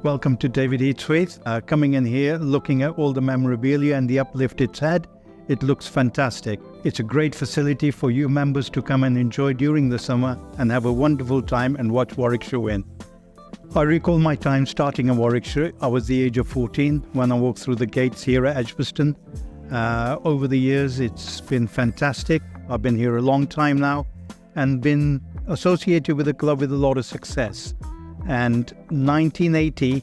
Welcome to David Eats With. Coming in here, looking at all the memorabilia and the uplift it's had. It looks fantastic. It's a great facility for you members to come and enjoy during the summer and have a wonderful time and watch Warwickshire win. I recall my time starting in Warwickshire. I was the age of 14 when I walked through the gates here at Edgbaston. Over the years, it's been fantastic. I've been here a long time now and been associated with the club with a lot of success. And 1980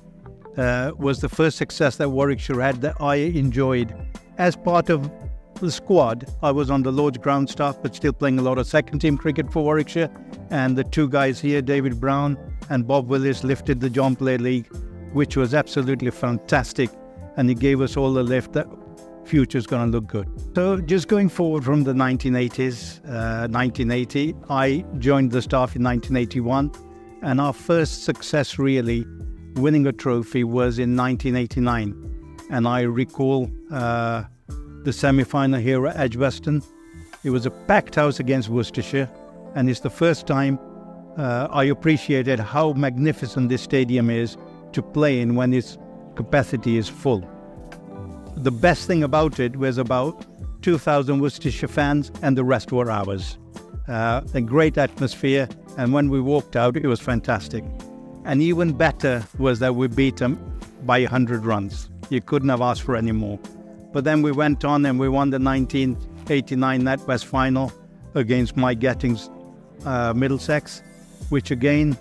was the first success that Warwickshire had that I enjoyed. As part of the squad, I was on the Lord's ground staff, but still playing a lot of second team cricket for Warwickshire. And the two guys here, David Brown and Bob Willis, lifted the John Player League, which was absolutely fantastic. And it gave us all the lift that future's going to look good. So just going forward from the 1980s, 1980, I joined the staff in 1981. And our first success really, winning a trophy, was in 1989. And I recall the semi-final here at Edgbaston. It was a packed house against Worcestershire. And it's the first time I appreciated how magnificent this stadium is to play in when its capacity is full. The best thing about it was about 2,000 Worcestershire fans, and the rest were ours. A great atmosphere, and when we walked out, it was fantastic. And even better was that we beat them by 100 runs. You couldn't have asked for any more. But then we went on and we won the 1989 NatWest final against Mike Getting's Middlesex, which again,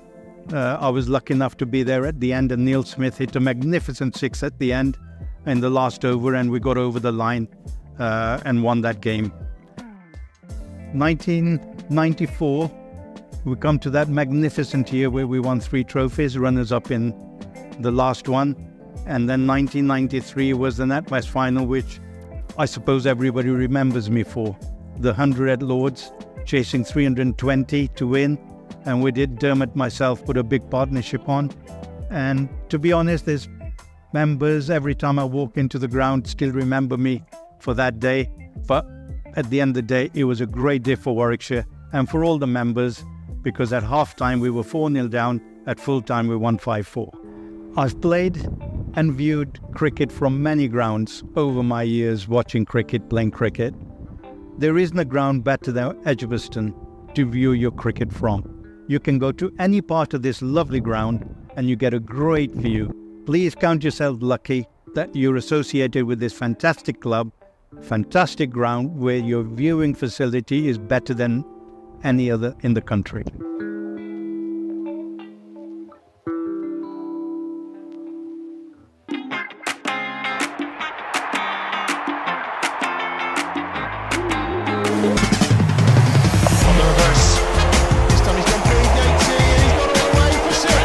I was lucky enough to be there at the end, and Neil Smith hit a magnificent six at the end in the last over, and we got over the line and won that game. 1994, we come to that magnificent year where we won 3 trophies, runners-up in the last one. And then 1993 was the NatWest final, which I suppose everybody remembers me for. The 100 at Lords, chasing 320 to win. And we did, Dermot, myself, put a big partnership on. And to be honest, there's members, every time I walk into the ground, still remember me for that day. But at the end of the day, it was a great day for Warwickshire and for all the members, because at half-time we were 4-0 down, at full-time we won 5-4. I've played and viewed cricket from many grounds over my years watching cricket, playing cricket. There isn't a ground better than Edgbaston to view your cricket from. You can go to any part of this lovely ground and you get a great view. Please count yourself lucky that you're associated with this fantastic club, fantastic ground where your viewing facility is better than any other in the country. On the reverse. This time he's gone through Yates and he's got all the way for Sir.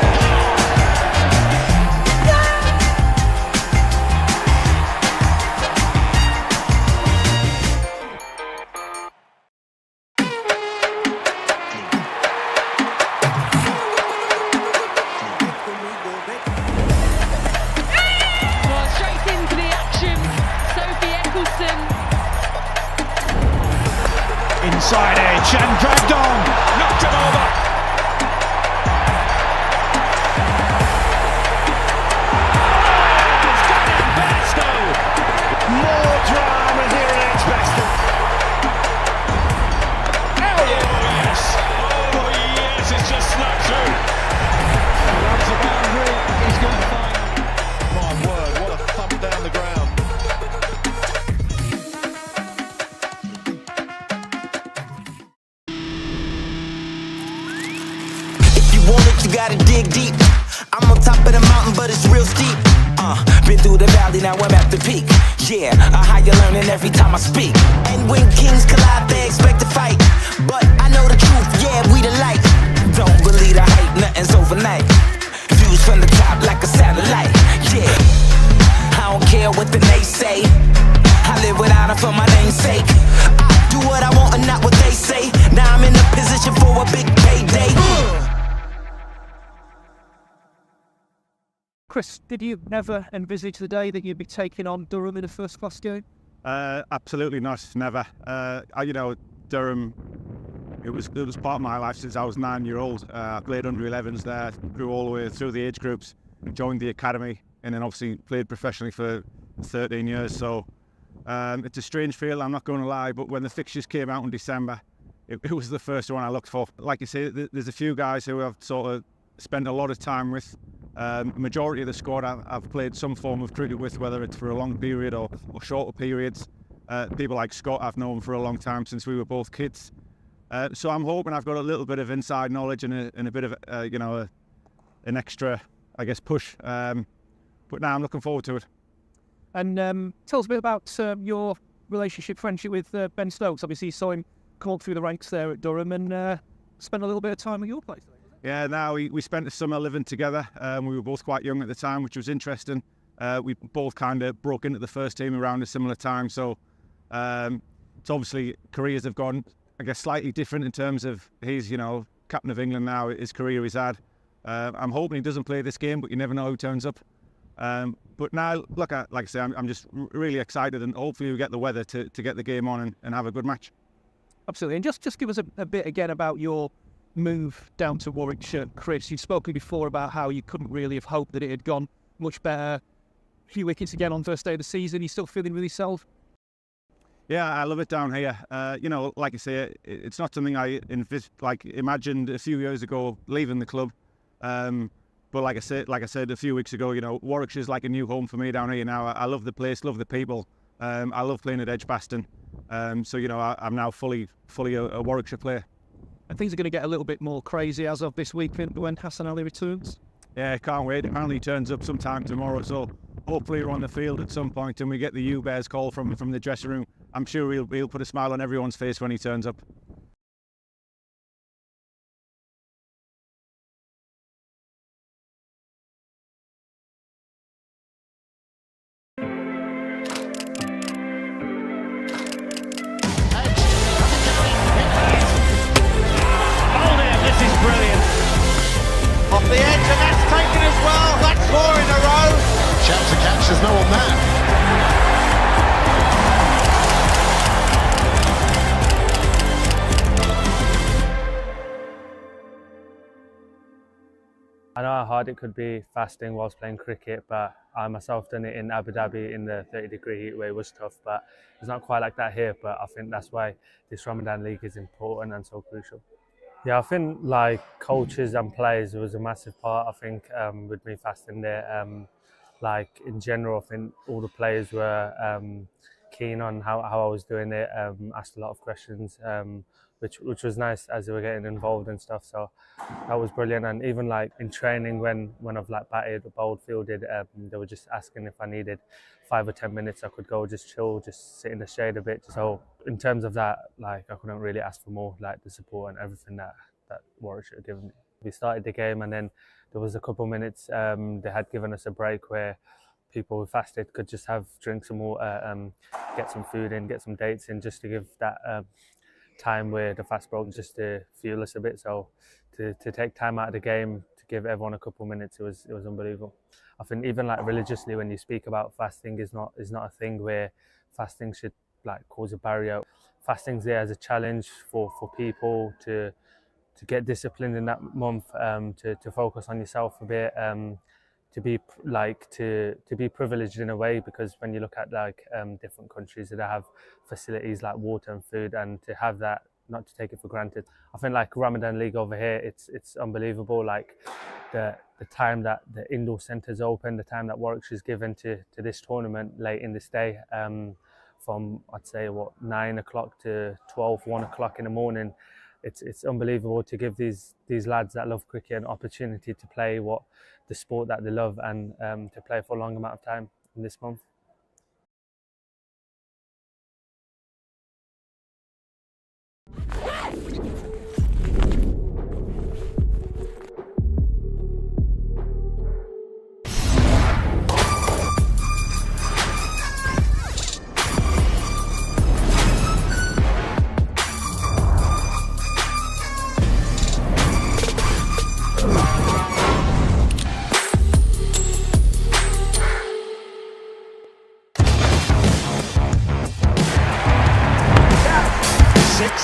inside edge and dragged on, knocked it over. It's got it best though. More drama here at Edgbaston. Oh yes, oh yes, it's just snuck through. Runs the boundary, he's going to find. My word, what a thump down the ground. You gotta dig deep. I'm on top of the mountain, but it's real steep. Been through the valley, now I'm at the peak. Yeah, a higher learning every time I speak. And when kings collide, they expect to fight. But I know the truth, yeah, we the light. Don't believe the hype, nothing's overnight. Views from the top like a satellite. Yeah, I don't care what the nays say. I live without it for my name's sake. I do what I want and not what they say. Now I'm in a position for a big payday. Chris, did you never envisage the day that you'd be taking on Durham in a first-class game? Absolutely not, never. Durham, it was part of my life since I was 9 years old. I played under 11s there, grew all the way through the age groups, joined the academy, and then obviously played professionally for 13 years. So it's a strange feel, I'm not going to lie, but when the fixtures came out in December, it was the first one I looked for. Like you say, there's a few guys who I've sort of spent a lot of time with. Majority of the squad I've played some form of cricket with, whether it's for a long period or shorter periods. People like Scott I've known for a long time since we were both kids. So I'm hoping I've got a little bit of inside knowledge and a bit of an extra, I guess, push. But now I'm looking forward to it. And tell us a bit about your relationship, friendship with Ben Stokes. Obviously you saw him come up through the ranks there at Durham and spend a little bit of time at your place. Yeah, now we spent the summer living together. We were both quite young at the time, which was interesting. We both kind of broke into the first team around a similar time. So it's obviously careers have gone, I guess, slightly different in terms of he's, captain of England now, his career he's had. I'm hoping he doesn't play this game, but you never know who turns up. But now, look, like I say, I'm just really excited, and hopefully we get the weather to get the game on and have a good match. Absolutely. And just give us a bit again about your move down to Warwickshire, Chris. You've spoken before about how you couldn't really have hoped that it had gone much better. A few wickets again on first day of the season. You still feeling with yourself? Yeah, I love it down here. Like I say, it's not something I imagined a few years ago leaving the club. But like I said a few weeks ago, Warwickshire's like a new home for me down here now. I love the place, love the people. I love playing at Edgbaston. So I'm now fully a Warwickshire player. And things are going to get a little bit more crazy as of this week when Hassan Ali returns. Yeah, can't wait. Apparently he turns up sometime tomorrow, so hopefully we're on the field at some point and we get the U-Bears call from the dressing room. I'm sure he'll put a smile on everyone's face when he turns up. Off the edge, and that's taken as well. That's 4 in a row. Shout to catch, there's no one there. I know how hard it could be fasting whilst playing cricket, but I myself done it in Abu Dhabi in the 30-degree heat where it was tough, but it's not quite like that here. But I think that's why this Ramadan League is important and so crucial. Yeah, I think like coaches and players was a massive part. I think with me fasting there, like in general, I think all the players were keen on how I was doing it. Asked a lot of questions, which was nice as they were getting involved and stuff. So that was brilliant. And even like in training, when I've like batted, bowled, fielded, they were just asking if I needed 5 or 10 minutes. I could go just chill, just sit in the shade a bit. So in terms of that, like I couldn't really ask for more, like the support and everything that Warwickshire had given me. We started the game and then there was a couple of minutes they had given us a break where people who fasted could just have drinks and water, get some food in, get some dates in, just to give that time where the fast broke, just to fuel us a bit. So to take time out of the game to give everyone a couple of minutes, it was unbelievable. I think even like religiously, when you speak about fasting, is not a thing where fasting should like cause a barrier. fasting's there as a challenge for people to get disciplined in that month, to focus on yourself a bit, to be privileged in a way, because when you look at different countries that have facilities like water and food, and to have that, not to take it for granted. I think Ramadan League over here, it's unbelievable. The time that the indoor centres open, the time that Warwickshire's given to this tournament late in this day, from I'd say 9 o'clock to 1 o'clock in the morning. It's unbelievable to give these lads that love cricket an opportunity to play the sport that they love, and to play for a long amount of time in this month.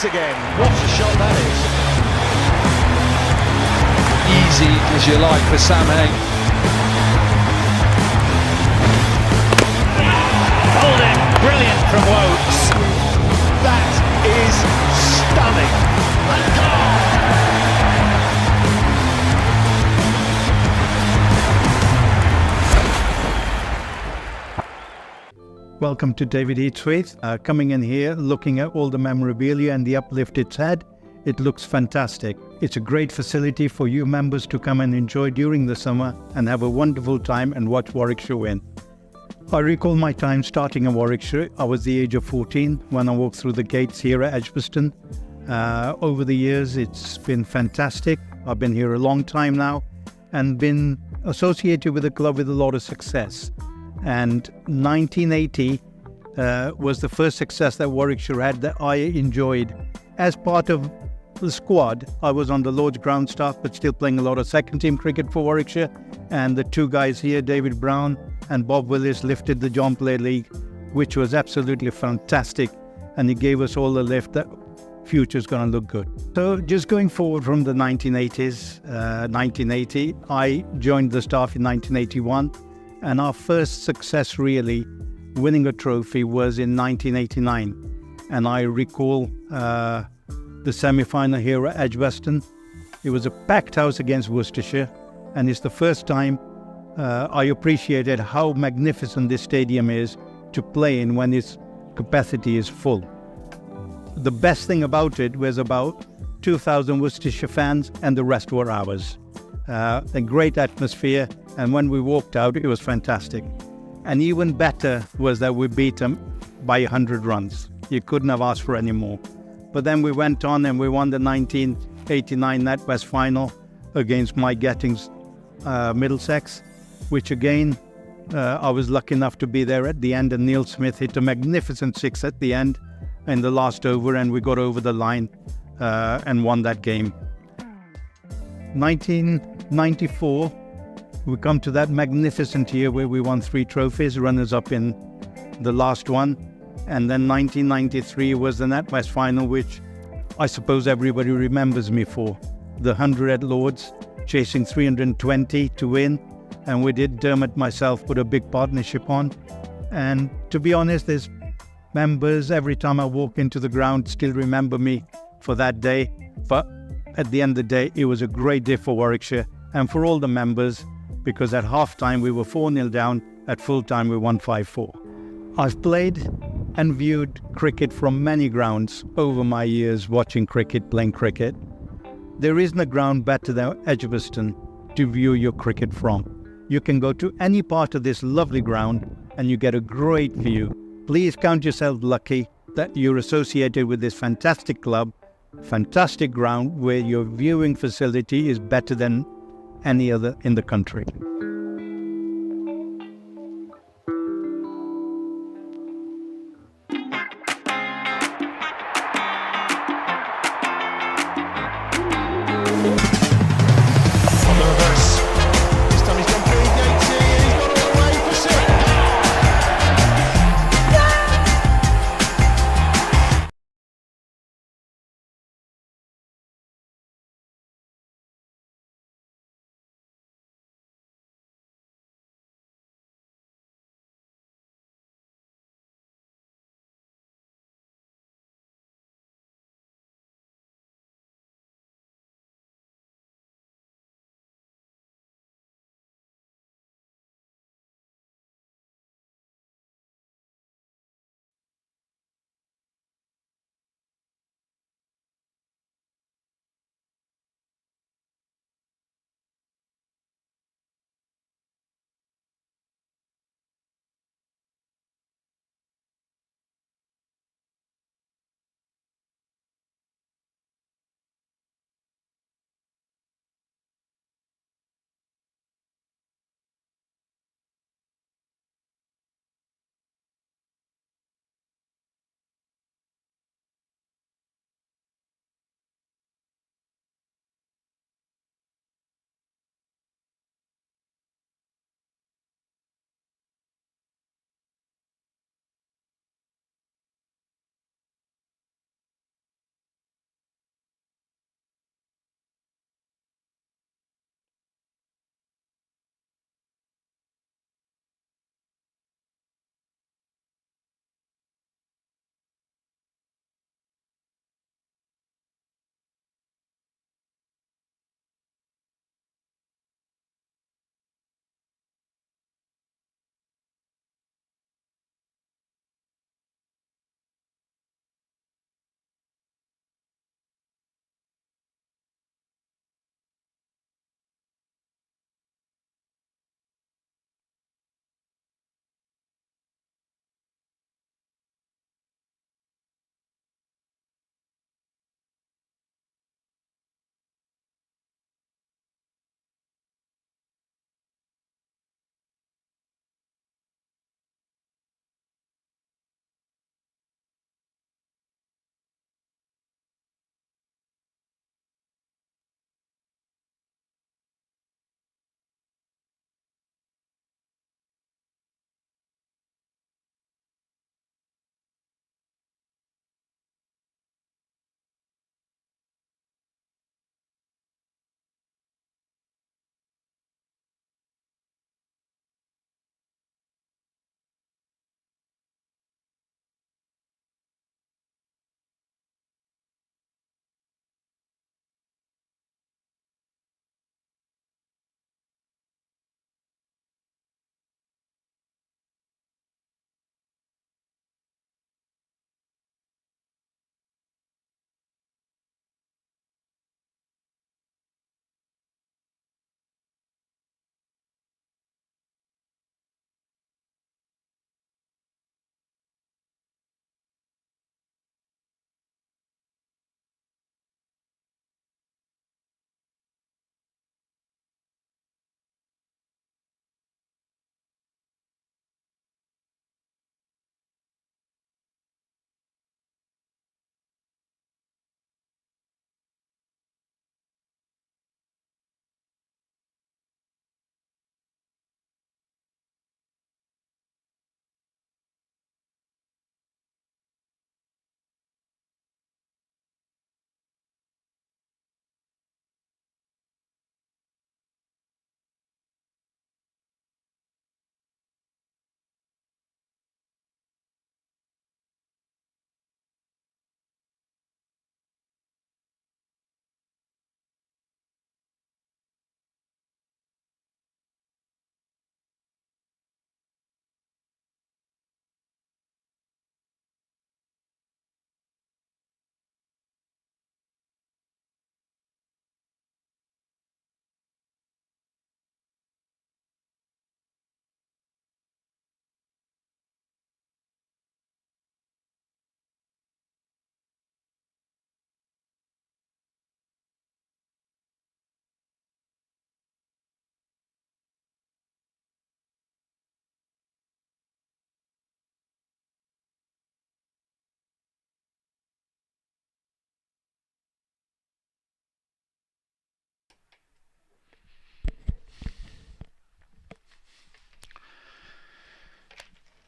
Again, what a shot that is. Easy as you like for Sam Ali. Holding, brilliant from Woakes. That is stunning. Welcome to David Eats With. Coming in here, looking at all the memorabilia and the uplift it's had. It looks fantastic. It's a great facility for you members to come and enjoy during the summer and have a wonderful time and watch Warwickshire win. I recall my time starting in Warwickshire. I was the age of 14 when I walked through the gates here at Edgbaston. Over the years, it's been fantastic. I've been here a long time now and been associated with the club with a lot of success. And 1980 was the first success that Warwickshire had that I enjoyed. As part of the squad, I was on the Lord's ground staff, but still playing a lot of second team cricket for Warwickshire. And the two guys here, David Brown and Bob Willis, lifted the John Player League, which was absolutely fantastic. And it gave us all the lift that future's going to look good. So just going forward from the 1980s, 1980, I joined the staff in 1981. And our first success really, winning a trophy, was in 1989. And I recall the semi-final here at Edgbaston. It was a packed house against Worcestershire. And it's the first time I appreciated how magnificent this stadium is to play in when its capacity is full. The best thing about it was about 2,000 Worcestershire fans, and the rest were ours. A great atmosphere, and when we walked out, it was fantastic. And even better was that we beat them by 100 runs. You couldn't have asked for any more. But then we went on and we won the 1989 NatWest final against Mike Getting's Middlesex, which again, I was lucky enough to be there at the end, and Neil Smith hit a magnificent six at the end in the last over, and we got over the line and won that game. 1994, we come to that magnificent year where we won 3 trophies, runners-up in the last one. And then 1993 was the NatWest final, which I suppose everybody remembers me for. The 100 at Lords, chasing 320 to win. And we did, Dermot, myself, put a big partnership on. And to be honest, there's members, every time I walk into the ground, still remember me for that day. But at the end of the day, it was a great day for Warwickshire and for all the members, because at half-time we were 4-0 down, at full-time we won 5-4. I've played and viewed cricket from many grounds over my years watching cricket, playing cricket. There isn't a ground better than Edgbaston to view your cricket from. You can go to any part of this lovely ground and you get a great view. Please count yourself lucky that you're associated with this fantastic club, fantastic ground where your viewing facility is better than any other in the country.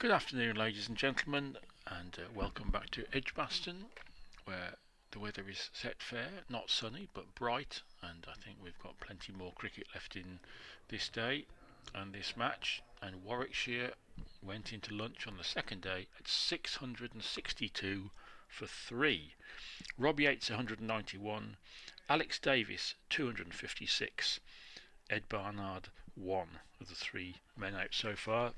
Good afternoon, ladies and gentlemen, and welcome back to Edgbaston, where the weather is set fair, not sunny but bright, and I think we've got plenty more cricket left in this day and this match. And Warwickshire went into lunch on the second day at 662 for 3. Rob Yates 191, Alex Davis 256, Ed Barnard 1 of the 3 men out so far.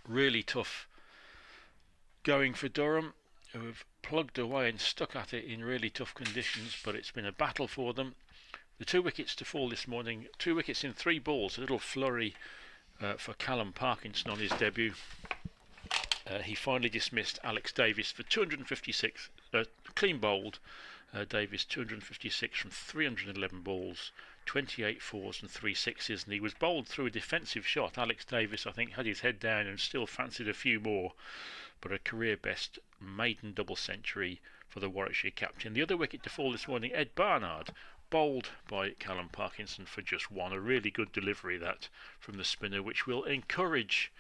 Really tough going for Durham, who have plugged away and stuck at it in really tough conditions, but it's been a battle for them. The 2 wickets to fall this morning, 2 wickets in 3 balls, a little flurry for Callum Parkinson on his debut. He finally dismissed Alex Davis for 256, clean bowled. Davis 256 from 311 balls, 28 fours and 3 sixes, and he was bowled through a defensive shot. Alex Davis, I think, had his head down and still fancied a few more, but a career best maiden double century for the Warwickshire captain. The other wicket to fall this morning, Ed Barnard, bowled by Callum Parkinson for just 1. A really good delivery that from the spinner, which will encourage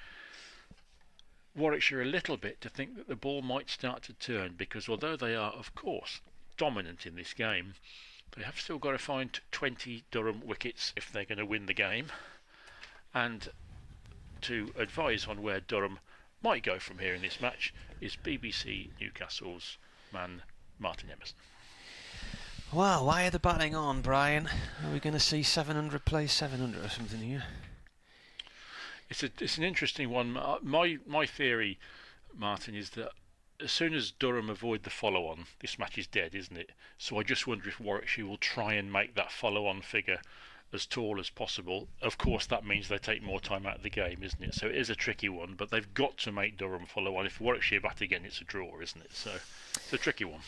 Warwickshire a little bit to think that the ball might start to turn, because although they are, of course, dominant in this game, they have still got to find 20 Durham wickets if they're going to win the game. And to advise on where Durham might go from here in this match is BBC Newcastle's man Martin Emerson. Well, why are they batting on, Brian? Are we going to see 700 play 700 or something here? It's an interesting one. My theory, Martin, is that as soon as Durham avoid the follow-on, this match is dead, isn't it? So I just wonder if Warwickshire will try and make that follow-on figure as tall as possible. Of course, that means they take more time out of the game, isn't it? So it is a tricky one, but they've got to make Durham follow on. If Warwickshire bat again, it's a draw, isn't it? So it's a tricky one.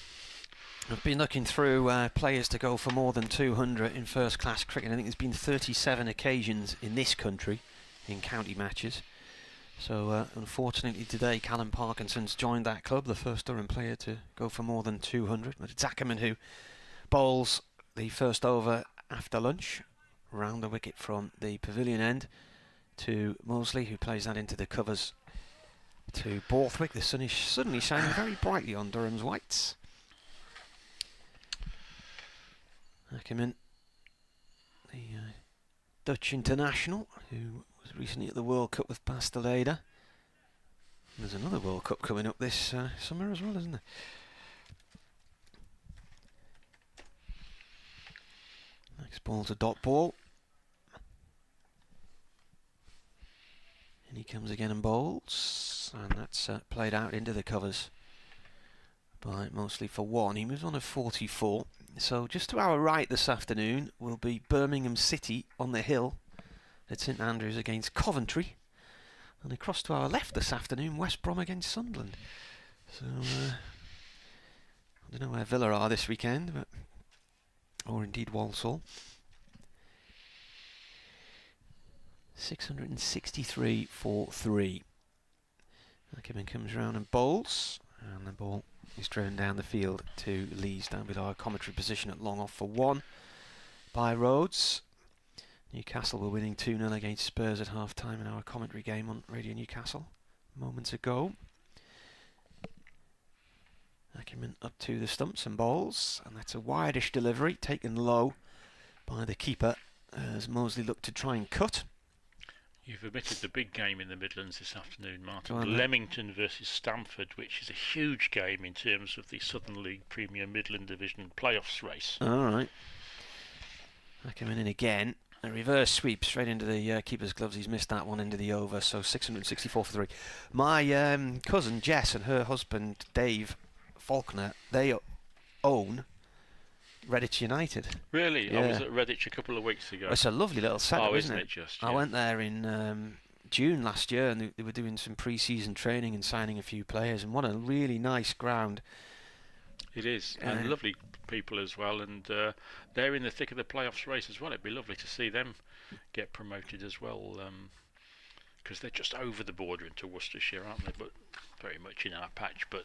I've been looking through players to go for more than 200 in first-class cricket. I think there's been 37 occasions in this country in county matches. So unfortunately today Callum Parkinson's joined that club, the first Durham player to go for more than 200. But it's Ackerman who bowls the first over after lunch, round the wicket from the pavilion end to Mosley, who plays that into the covers to Borthwick. The sun is suddenly shining very brightly on Durham's whites. Ackerman, the Dutch international, who was recently at the World Cup with Pasteleda. There's another World Cup coming up this summer as well, isn't there? Next ball's a dot ball. And he comes again and bowls, and that's played out into the covers by Mosley for 1. He moves on to 44. So just to our right this afternoon will be Birmingham City on the hill at St Andrews against Coventry, and across to our left this afternoon, West Brom against Sunderland. So I don't know where Villa are this weekend, but or indeed Walsall. 663 for 3. Ackerman comes round and bowls, and the ball is driven down the field to Lees down below our commentary position at long off for 1 by Rhodes. Newcastle were winning 2-0 against Spurs at half time in our commentary game on Radio Newcastle moments ago. Ackerman up to the stumps and bowls, and that's a wideish delivery taken low by the keeper as Mosley looked to try and cut. You've omitted the big game in the Midlands this afternoon, Martin. Leamington versus Stamford, which is a huge game in terms of the Southern League Premier Midland Division playoffs race. All right. Ackerman in again. A reverse sweep straight into the keeper's gloves. He's missed that one into the over, so 664 for 3. My cousin Jess and her husband Dave Faulkner, they own Redditch United. Really? Yeah. I was at Redditch a couple of weeks ago. It's a lovely little setup, isn't it? Just, yeah. I went there in June last year, and they were doing some pre-season training and signing a few players, and what a really nice ground. It is, and lovely people as well, and they're in the thick of the playoffs race as well. It'd be lovely to see them get promoted as well, because they're just over the border into Worcestershire, aren't they? But very much in our patch, but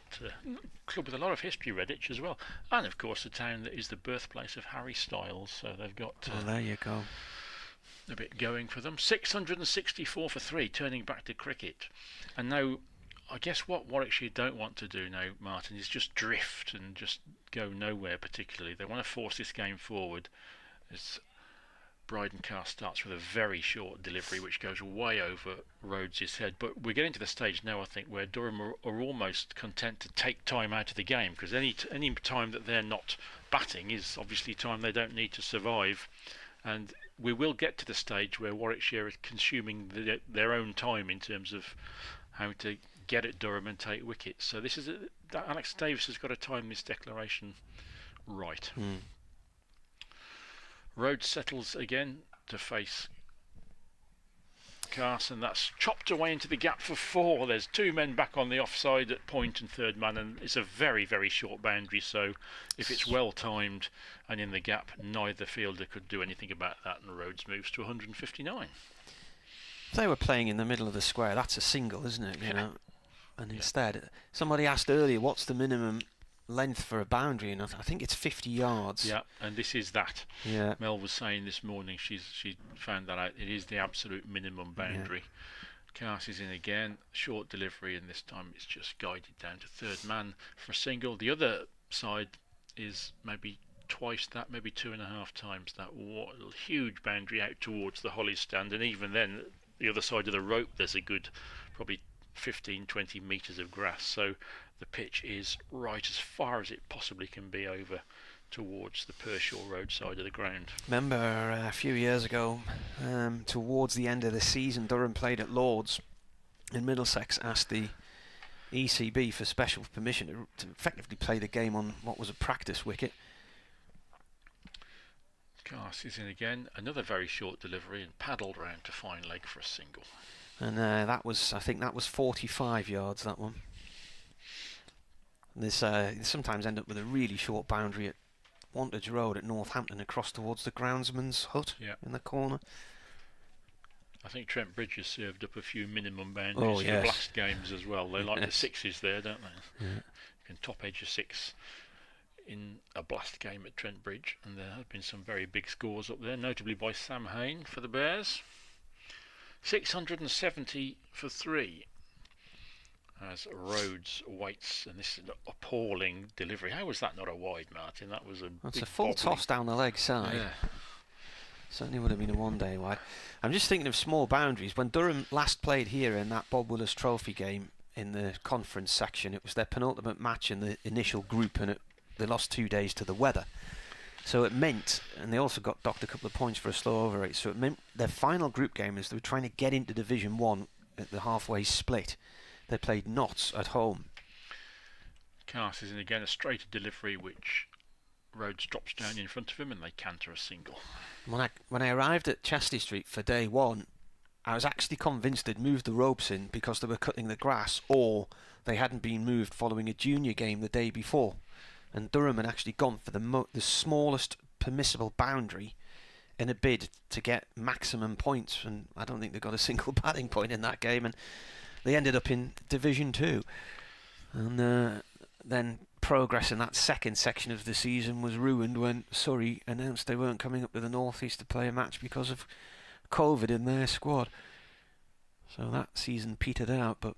club with a lot of history, Redditch as well, and of course a town that is the birthplace of Harry Styles, so they've got there you go, a bit going for them. 664 for 3, turning back to cricket. And now I guess what Warwickshire don't want to do now, Martin, is just drift and just go nowhere particularly. They want to force this game forward. As Bryden Carr starts with a very short delivery which goes way over Rhodes' head. But we're getting to the stage now, I think, where Durham are almost content to take time out of the game, because any time that they're not batting is obviously time they don't need to survive. And we will get to the stage where Warwickshire is consuming their own time in terms of how to get at Durham and take wickets. So this is Alex Davis has got to time this declaration right. Rhodes settles again to face Carson. That's chopped away into the gap for 4. There's 2 men back on the offside at point and third man, and it's a very, very short boundary. So if it's well timed and in the gap, neither fielder could do anything about that, and Rhodes moves to 159. If they were playing in the middle of the square, that's a single, isn't it? You know. And instead, somebody asked earlier, what's the minimum length for a boundary? And I think it's 50 yards. Yeah, and this is that. Yeah. Mel was saying this morning she found that out. It is the absolute minimum boundary. Cars is in again, short delivery, and this time it's just guided down to third man for a single. The other side is maybe twice that, maybe 2.5 times that. Huge boundary out towards the Holly stand, and even then, the other side of the rope, there's a good probably 15-20 metres of grass. So the pitch is right as far as it possibly can be over towards the Pershaw Road side of the ground. Remember a few years ago, towards the end of the season, Durham played at Lord's, and Middlesex asked the ECB for special permission to effectively play the game on what was a practice wicket. Cast is in again, another very short delivery, and paddled round to fine leg for a single. And I think that was 45 yards, that one. This sometimes end up with a really short boundary at Wantage Road at Northampton, across towards the groundsman's hut in the corner. I think Trent Bridge has served up a few minimum boundaries for blast games as well. They like the 6s there, don't they? You can top edge a 6 in a blast game at Trent Bridge, and there have been some very big scores up there, notably by Sam Hain for the Bears. 670 for 3 as Rhodes waits, and this is an appalling delivery. How was that not a wide, Martin? That was That's a full toss down the leg side. Certainly would have been a one-day wide. I'm just thinking of small boundaries. When Durham last played here in that Bob Willis Trophy game in the conference section, it was their penultimate match in the initial group, and they lost 2 days to the weather. So it meant, and they also got docked a couple of points for a slow over rate, so it meant their final group game is they were trying to get into Division 1 at the halfway split. They played Notts at home. Cast is in again, a straight delivery which Rhodes drops down in front of him, and they canter a single. When I arrived at Chastity Street for day 1, I was actually convinced they'd moved the ropes in because they were cutting the grass, or they hadn't been moved following a junior game the day before. And Durham had actually gone for the smallest permissible boundary in a bid to get maximum points, and I don't think they got a single batting point in that game, and they ended up in Division 2. And then progress in that second section of the season was ruined when Surrey announced they weren't coming up to the North East to play a match because of COVID in their squad. So that season petered out, but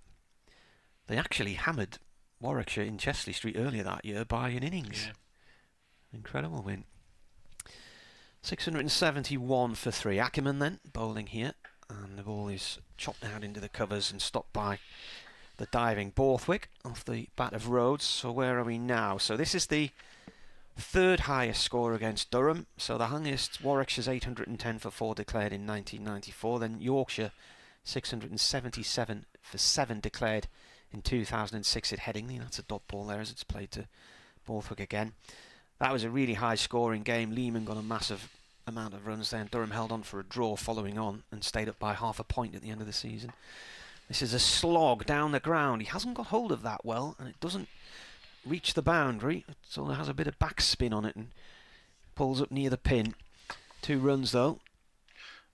they actually hammered Warwickshire in Chesley Street earlier that year by an innings. Incredible win. 671 for 3. Ackerman then bowling here, and the ball is chopped out into the covers and stopped by the diving Borthwick off the bat of Rhodes. So where are we now? So this is the third highest score against Durham. So the highest, Warwickshire's 810 for 4 declared in 1994. Then Yorkshire 677 for 7 declared in 2006 at Headingley. That's a dot ball there as it's played to Borthwick again. That was a really high scoring game. Lehman got a massive amount of runs there, and Durham held on for a draw following on and stayed up by half a point at the end of the season. This is a slog down the ground. He hasn't got hold of that well, and it doesn't reach the boundary. It sort of has a bit of backspin on it and pulls up near the pin. 2 runs though.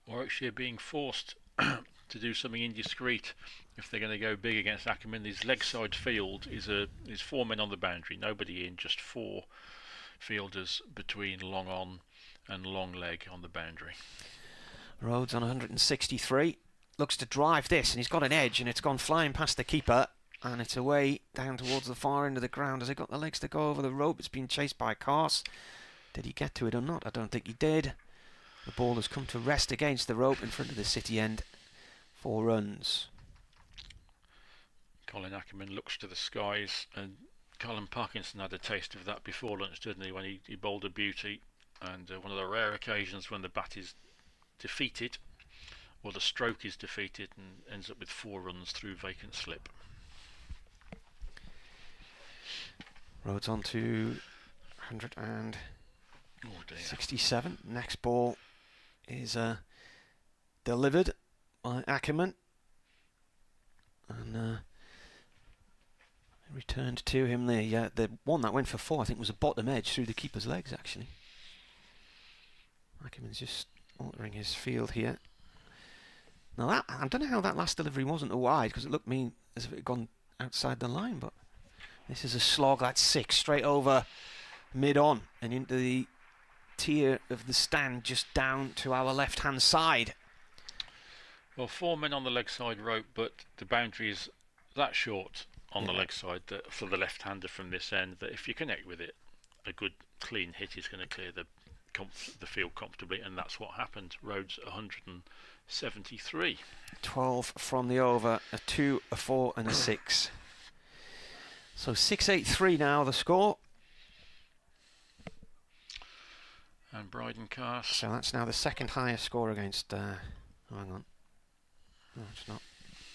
Warwickshire being forced to do something indiscreet if they're going to go big against Ackerman. His leg side field is 4 men on the boundary, nobody in, just 4 fielders between long on and long leg on the boundary. Rhodes on 163. Looks to drive this, and he's got an edge, and it's gone flying past the keeper, and it's away down towards the far end of the ground. Has it got the legs to go over the rope? It's been chased by Cars. Did he get to it or not? I don't think he did. The ball has come to rest against the rope in front of the City end. 4 runs. Colin Ackerman looks to the skies, and Colin Parkinson had a taste of that before lunch, didn't he, when he bowled a beauty. And one of the rare occasions when the bat is defeated, or the stroke is defeated, and ends up with 4 runs through vacant slip. Rhodes on to 167. Next ball is delivered by Ackerman, and returned to him. The one that went for 4, I think, was a bottom edge through the keeper's legs, actually. Ackerman's just altering his field here. Now that, I don't know how that last delivery wasn't a wide, because it looked mean as if it had gone outside the line, but this is a slog. That's 6 straight over mid-on and into the tier of the stand just down to our left-hand side. Well, 4 men on the leg side rope, but the boundary is that short on the leg side that for the left-hander from this end, that if you connect with it, a good clean hit is going to clear the field comfortably, and that's what happened. Rhodes 173. 12 from the over, a 2, a 4 and a 6. So 683 now the score. And Bryden Cast. So that's now the second highest score against hang on. No, it's not.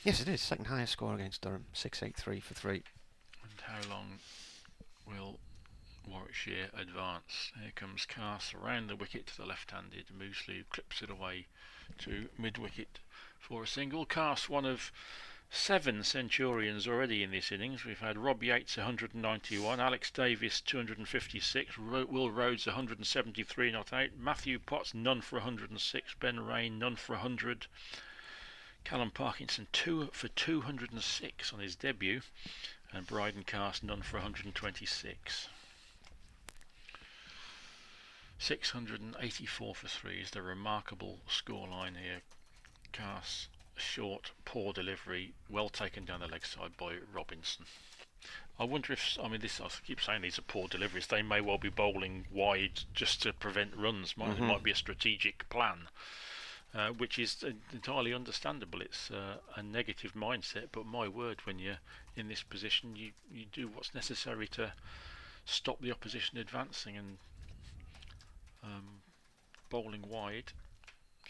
Yes, it is. Second highest score against Durham. 683 for 3. And how long will Warwickshire advance? Here comes Cast around the wicket to the left-handed. Moosley clips it away to mid-wicket for a single. Cast one of 7 centurions already in this innings. We've had Rob Yates 191, Alex Davis 256, Will Rhodes 173 not out, Matthew Potts none for 106, Ben Rain none for 100, Callum Parkinson 2 for 206 on his debut, and Bryden Cast none for 126. 684 for 3 is the remarkable scoreline here. Cast short, poor delivery, well taken down the leg side by Robinson. I wonder if, I keep saying these are poor deliveries, they may well be bowling wide just to prevent runs. It might be a strategic plan, which is entirely understandable. It's a negative mindset, but my word, when you're in this position, you do what's necessary to stop the opposition advancing, and bowling wide,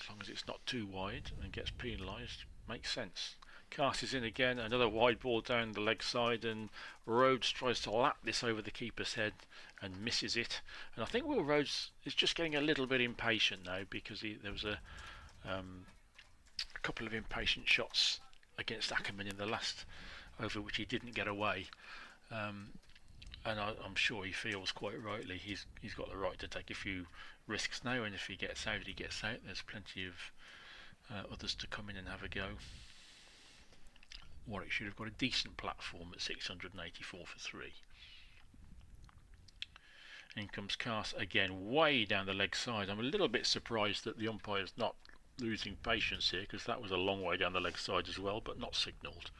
as long as it's not too wide and gets penalised, makes sense. Cast is in again, another wide ball down the leg side, and Rhodes tries to lap this over the keeper's head and misses it. And I think Will Rhodes is just getting a little bit impatient now, because there was a couple of impatient shots against Ackerman in the last over which he didn't get away. And I'm sure he feels quite rightly he's got the right to take a few risks now, and if he gets out, he gets out. There's plenty of others to come in and have a go. Warwick should have got a decent platform at 684 for 3. In comes Cast again, way down the leg side. I'm a little bit surprised that the umpire's not losing patience here, because that was a long way down the leg side as well, but not signalled.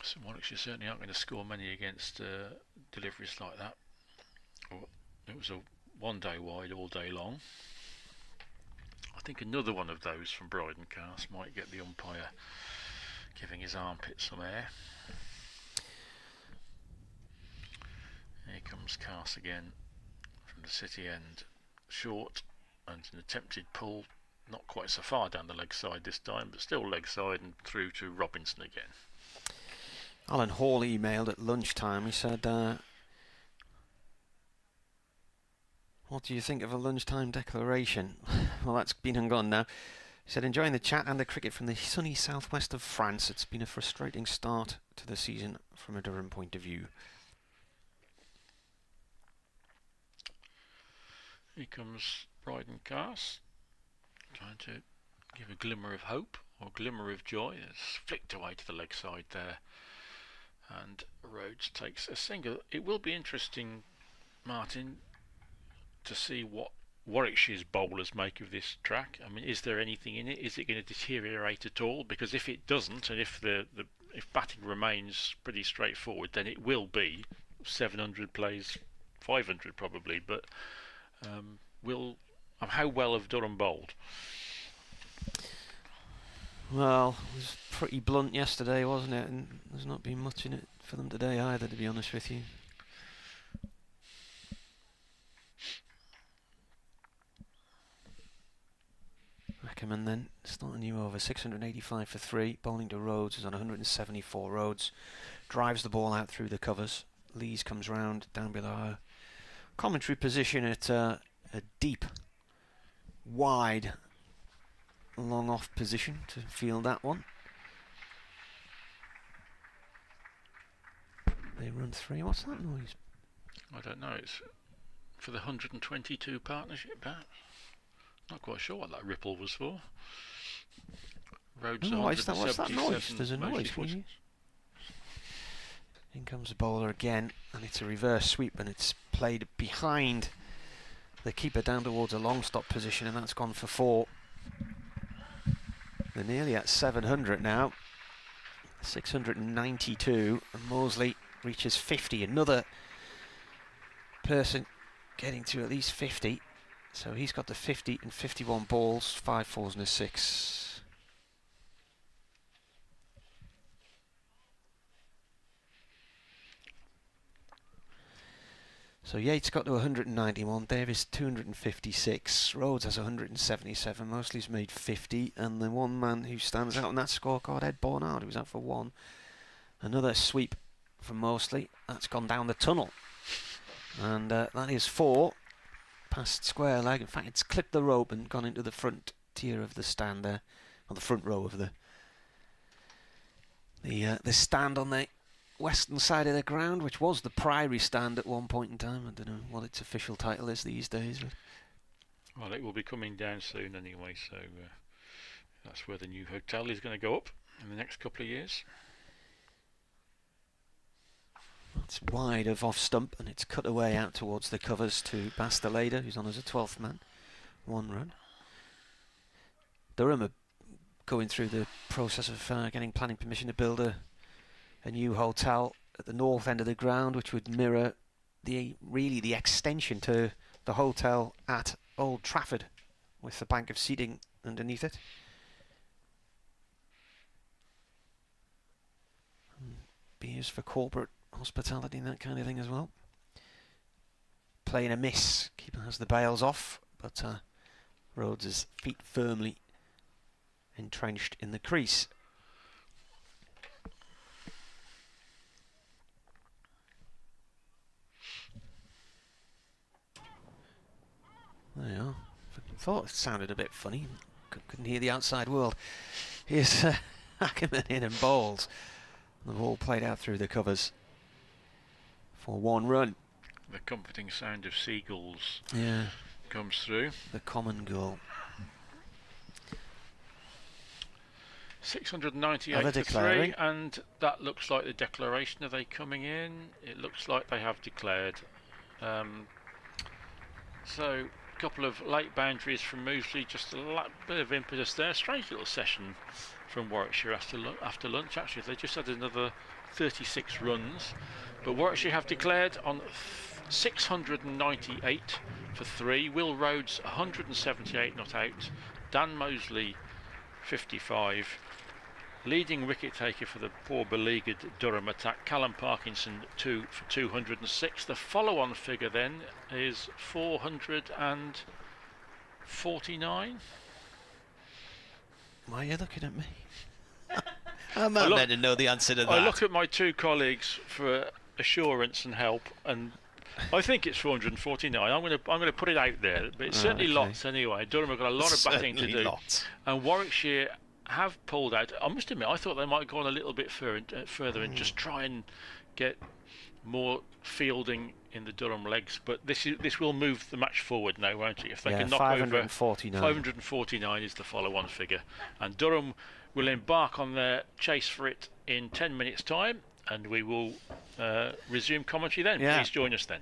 So Warwickshire certainly aren't going to score many against deliveries like that. It was a one-day wide all day long. I think another one of those from Bryden Cast might get the umpire giving his armpit some air. Here comes Cast again from the City end, short, and an attempted pull, not quite so far down the leg side this time, but still leg side and through to Robinson again. Alan Hall emailed at lunchtime. He said, what do you think of a lunchtime declaration? Well, that's been and gone now. He said, enjoying the chat and the cricket from the sunny southwest of France. It's been a frustrating start to the season from a Durham point of view. Here comes Bryden Cast, trying to give a glimmer of hope or glimmer of joy. It's flicked away to the leg side there, and Rhodes takes a single. It will be interesting, Martin, to see what Warwickshire's bowlers make of this track. I mean, is there anything in it? Is it going to deteriorate at all? Because if it doesn't, and if the if batting remains pretty straightforward, then it will be 700 plays 500 probably. But how well have Durham bowled? Well, it was pretty blunt yesterday, wasn't it? And there's not been much in it for them today either, to be honest with you. Ackerman then, starting new over, 685 for 3, bowling to Rhodes, is on 174. Rhodes drives the ball out through the covers. Lees comes round down below. Commentary position at a deep, wide, long off position to field that one. They run 3. What's that noise? I don't know. It's for the 122 partnership, perhaps. Not quite sure what that ripple was for. Rhodes what's that noise? There's a noise. In comes the bowler again, and it's a reverse sweep, and it's played behind the keeper down towards a long stop position, and that's gone for 4. They're nearly at 700 now. 692, and Mosley reaches 50. Another person getting to at least 50. So he's got the 50 and 51 balls, 5 fours and a 6. So Yates got to 191, Davis 256, Rhodes has 177, Mosley's made 50, and the one man who stands out on that scorecard, Ed Barnard, who was out for 1. Another sweep from Mosley, that's gone down the tunnel, and that is 4. Past square leg. In fact, it's clipped the rope and gone into the front tier of the stand there, on the front row of the stand on the western side of the ground, which was the Priory stand at one point in time. I don't know what its official title is these days. But well, it will be coming down soon anyway, so that's where the new hotel is going to go up in the next couple of years. It's wide of off stump, and it's cut away out towards the covers to Basteleda, who's on as a 12th man. 1 run. Durham are going through the process of getting planning permission to build a new hotel at the north end of the ground, which would mirror the extension to the hotel at Old Trafford, with the bank of seating underneath it. Be used for corporate hospitality and that kind of thing as well. Playing a miss. Keeper has the bails off, but Rhodes' feet firmly entrenched in the crease. There you are. I thought it sounded a bit funny. Couldn't hear the outside world. Here's Ackerman in and bowls. The ball played out through the covers for 1 run. The comforting sound of seagulls comes through. The common gull. 698 for 3, and that looks like the declaration. Are they coming in? It looks like they have declared. So a couple of late boundaries from Mosley, just a bit of impetus there. Strange little session from Warwickshire after lunch. Actually, they just had another 36 runs, but Warwickshire have declared on 698 for 3. Will Rhodes 178 not out. Dan Mosley 55. Leading wicket taker for the poor beleaguered Durham attack, Callum Parkinson 2 for 206. The follow-on figure then is 449. Why are you looking at me? I'm not meant to know the answer to that. I look at my 2 colleagues for assurance and help, and I think it's 449. I'm going to put it out there, but it's certainly lots anyway. Durham have got a lot of batting to do, and Warwickshire have pulled out. I must admit, I thought they might go on a little bit further and just try and get more fielding in the Durham legs, but this will move the match forward now, won't it? If they can knock 549. over 549 is the follow-on figure, and Durham will embark on their chase for it in 10 minutes' time, and we will resume commentary then. Please join us then.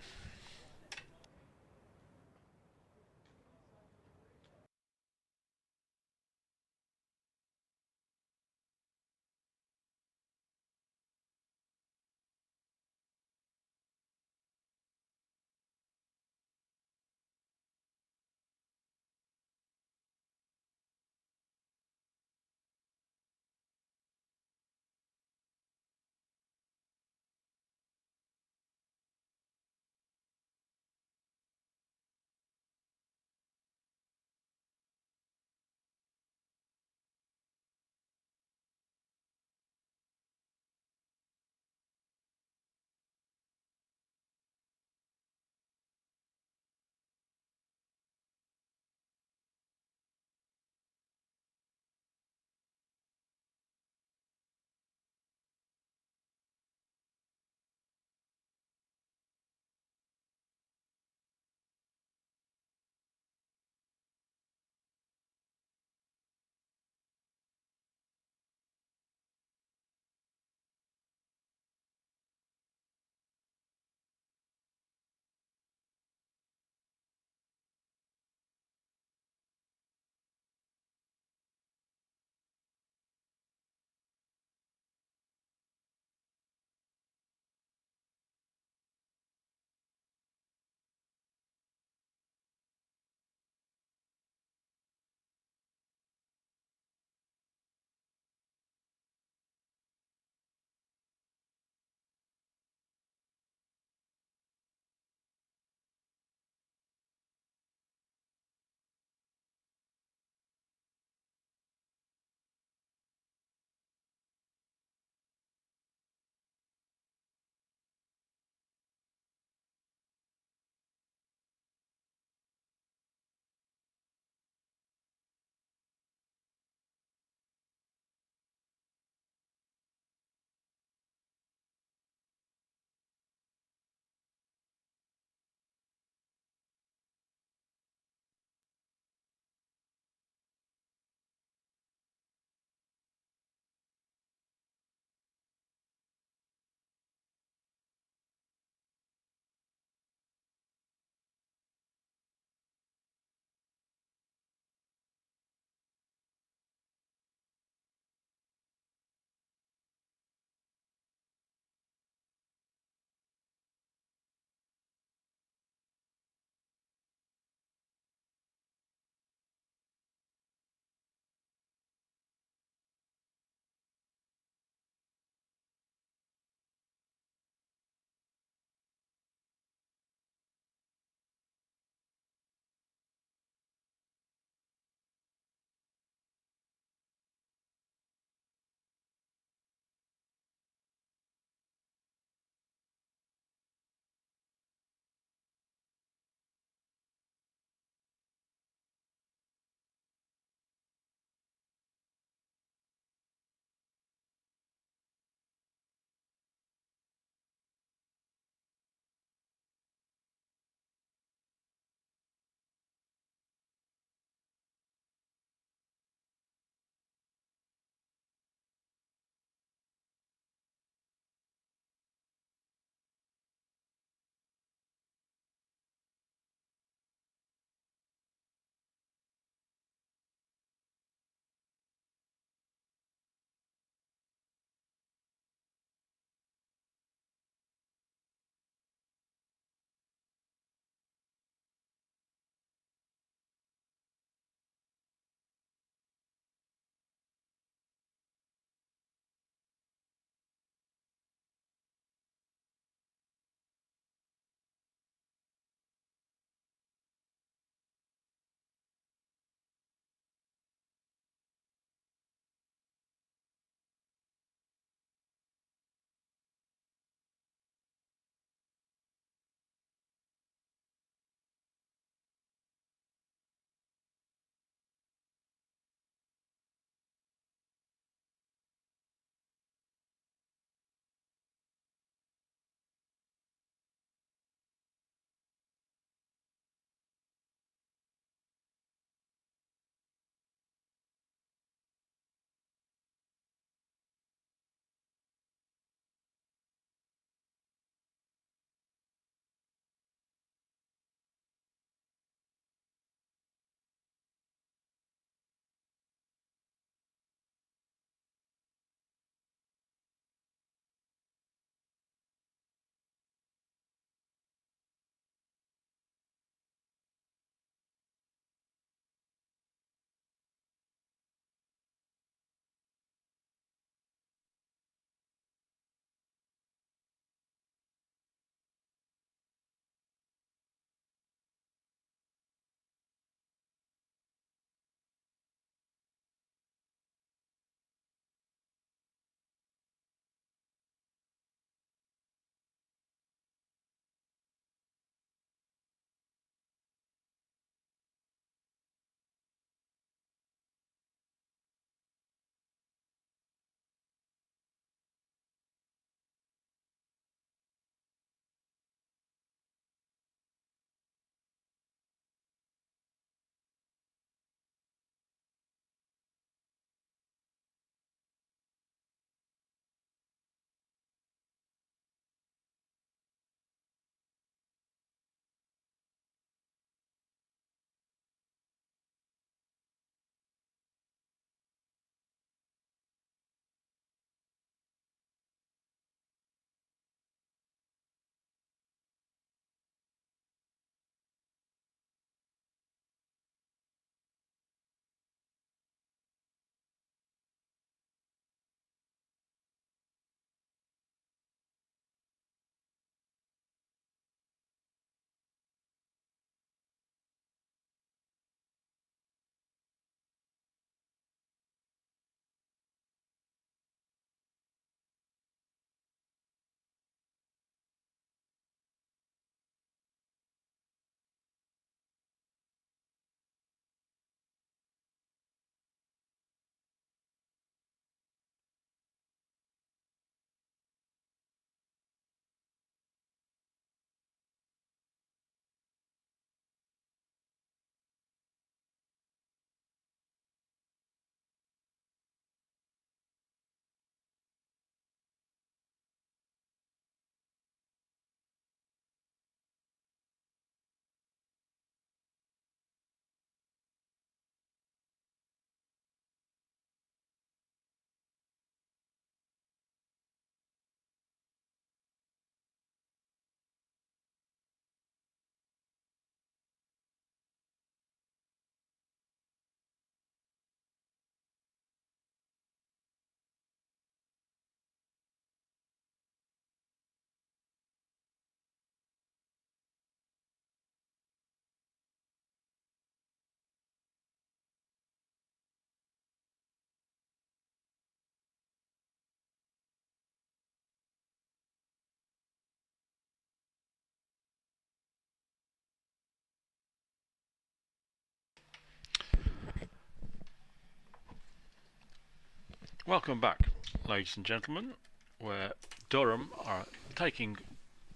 Welcome back, ladies and gentlemen, where Durham are taking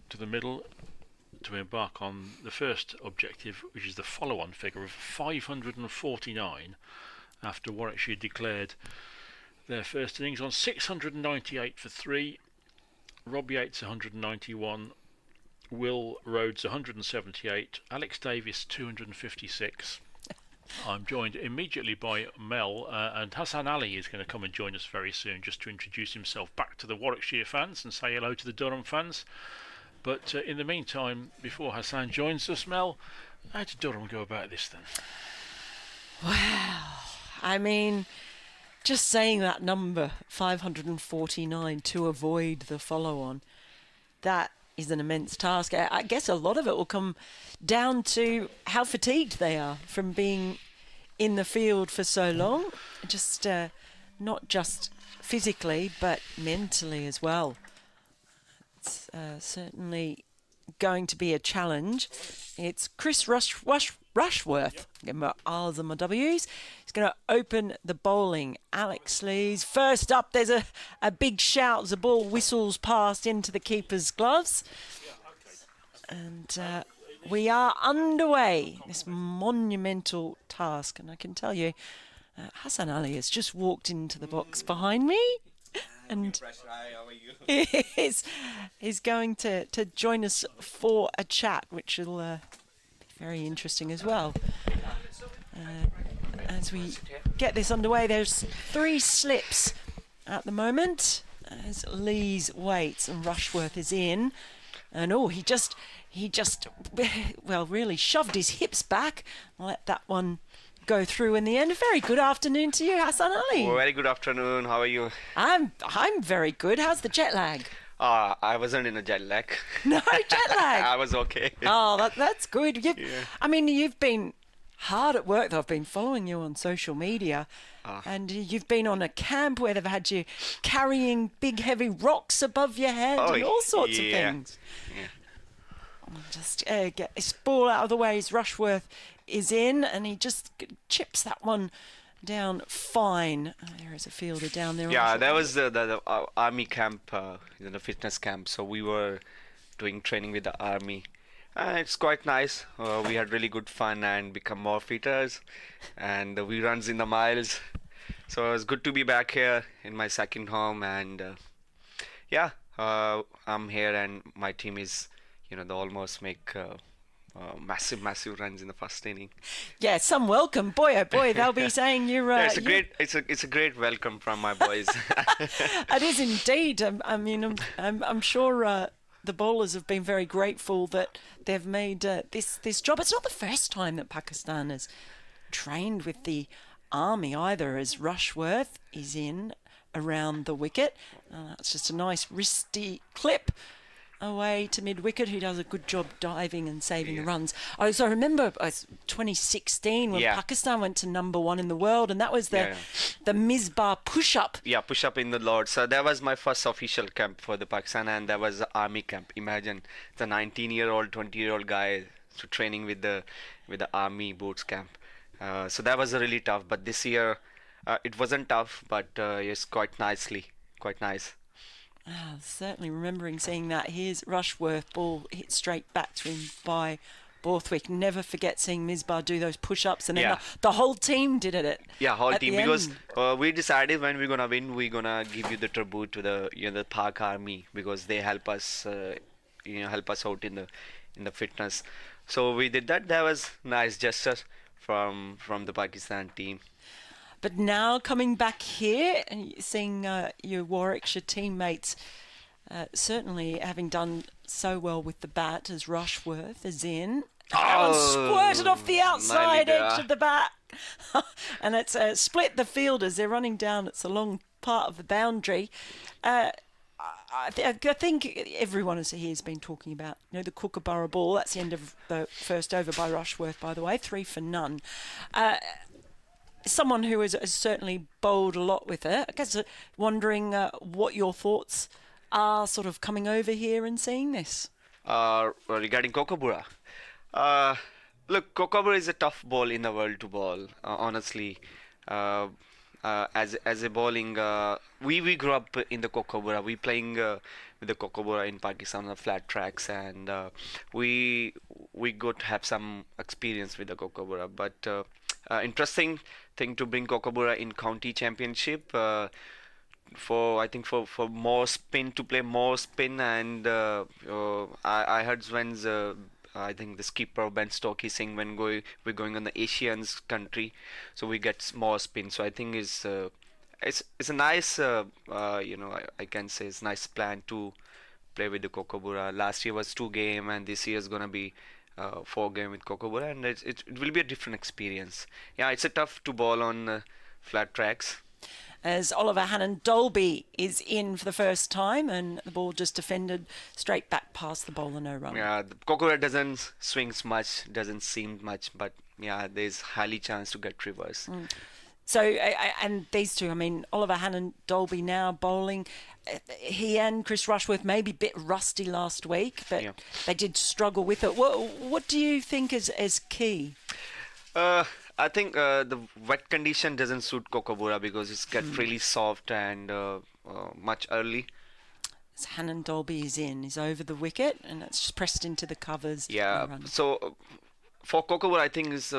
to the middle to embark on the first objective, which is the follow-on figure of 549 after Warwickshire declared their first innings on 698 for 3, Rob Yates 191, Will Rhodes 178, Alex Davis 256. I'm joined immediately by Mel, and Hassan Ali is going to come and join us very soon just to introduce himself back to the Warwickshire fans and say hello to the Durham fans. But in the meantime, before Hassan joins us, Mel, how did Durham go about this then? Wow. I mean, just saying that number, 549, to avoid the follow-on, that is an immense task. I guess a lot of it will come down to how fatigued they are from being in the field for so long. Just not just physically, but mentally as well. It's certainly going to be a challenge. It's Chris Rushworth, get my R's and my W's. He's going to open the bowling. Alex Lees first up. There's a big shout as the ball whistles past into the keeper's gloves. And we are underway. This monumental task. And I can tell you, Hassan Ali has just walked into the box behind me. And he's going to join us for a chat, which will be very interesting as well. As we get this underway, there's 3 slips at the moment as Lees waits and Rushworth is in. And he just really shoved his hips back. I'll let that one go through in the end. A very good afternoon to you, Hassan Ali. Very good afternoon. How are you? I'm very good. How's the jet lag? I wasn't in a jet lag. No jet lag. I was okay. Oh, that's good. I mean, you've been hard at work, though. I've been following you on social media, and you've been on a camp where they've had you carrying big, heavy rocks above your head and all sorts of things. Yeah. Just get this ball out of the way as Rushworth is in, and he just chips that one down fine. There is a fielder down there. Yeah, that was the army camp, the fitness camp. So we were doing training with the army. It's quite nice. We had really good fun and become more fitters, and we runs in the miles. So it was good to be back here in my second home, and I'm here, and my team is, they almost make massive runs in the first inning. Yeah, some welcome, boy. Oh boy, they'll be saying you're. It's a great welcome from my boys. It is indeed. I'm sure the bowlers have been very grateful that they've made this job. It's not the first time that Pakistan has trained with the army either, as Rushworth is in around the wicket. That's just a nice wristy clip away to mid-wicket, who does a good job diving and saving the runs. I remember 2016 when Pakistan went to #1 in the world, and that was the Misbah push-up. Yeah, push-up in the Lord. So that was my first official camp for the Pakistan, and that was the army camp. Imagine the 19-year-old, 20-year-old guy training with the army boots camp. So that was really tough. But this year, it wasn't tough, but it's quite nice. Certainly remembering seeing that. Here's Rushworth, ball hit straight back to him by Borthwick. Never forget seeing Misbah do those push-ups, and then the whole team did it. Whole team, because we decided when we're gonna win, we're gonna give you the tribute to the Pak Army, because they help us out in the fitness. So we did that. That was nice gesture from the Pakistan team. But now coming back here and seeing your Warwickshire teammates certainly having done so well with the bat, as Rushworth is in. Squirted off the outside edge of the bat. And it's split the fielders. They're running down. It's a long part of the boundary. I think everyone here has been talking about the Kookaburra ball. That's the end of the first over by Rushworth, by the way. 3 for none. Someone who has certainly bowled a lot with it. I guess wondering what your thoughts are sort of coming over here and seeing this. Regarding Kookaburra. Look, Kookaburra is a tough ball in the world to bowl, honestly. as a bowling, we grew up in the Kokobura. We playing with the Kokobura in Pakistan on the flat tracks, and we got to have some experience with the Kokobura. But interesting thing to bring Kokobura in county championship. I think for more spin, to play more spin, and I heard Sven's I think the skipper Ben Stokey saying we're going on the Asians country, so we get more spin. So I think it's a nice I can say it's nice plan to play with the Kokobura. Last year was 2 game, and this year is gonna be 4 game with Kokobura, and it will be a different experience. Yeah, it's a tough to ball on flat tracks. As Oliver Hannon-Dolby is in for the first time, and the ball just defended straight back past the bowler, no run. Yeah, the Kokobura doesn't swing much, doesn't seem much, but yeah, there's highly chance to get reverse. So, and these two, I mean, Oliver Hannon-Dolby now bowling. He and Chris Rushworth maybe a bit rusty last week, but they did struggle with it. What do you think is key? I think the wet condition doesn't suit Kokobura because it's get really soft and much early. As Hannon-Dolby is in, he's over the wicket, and it's just pressed into the covers. Yeah, so for Kokobura, I think is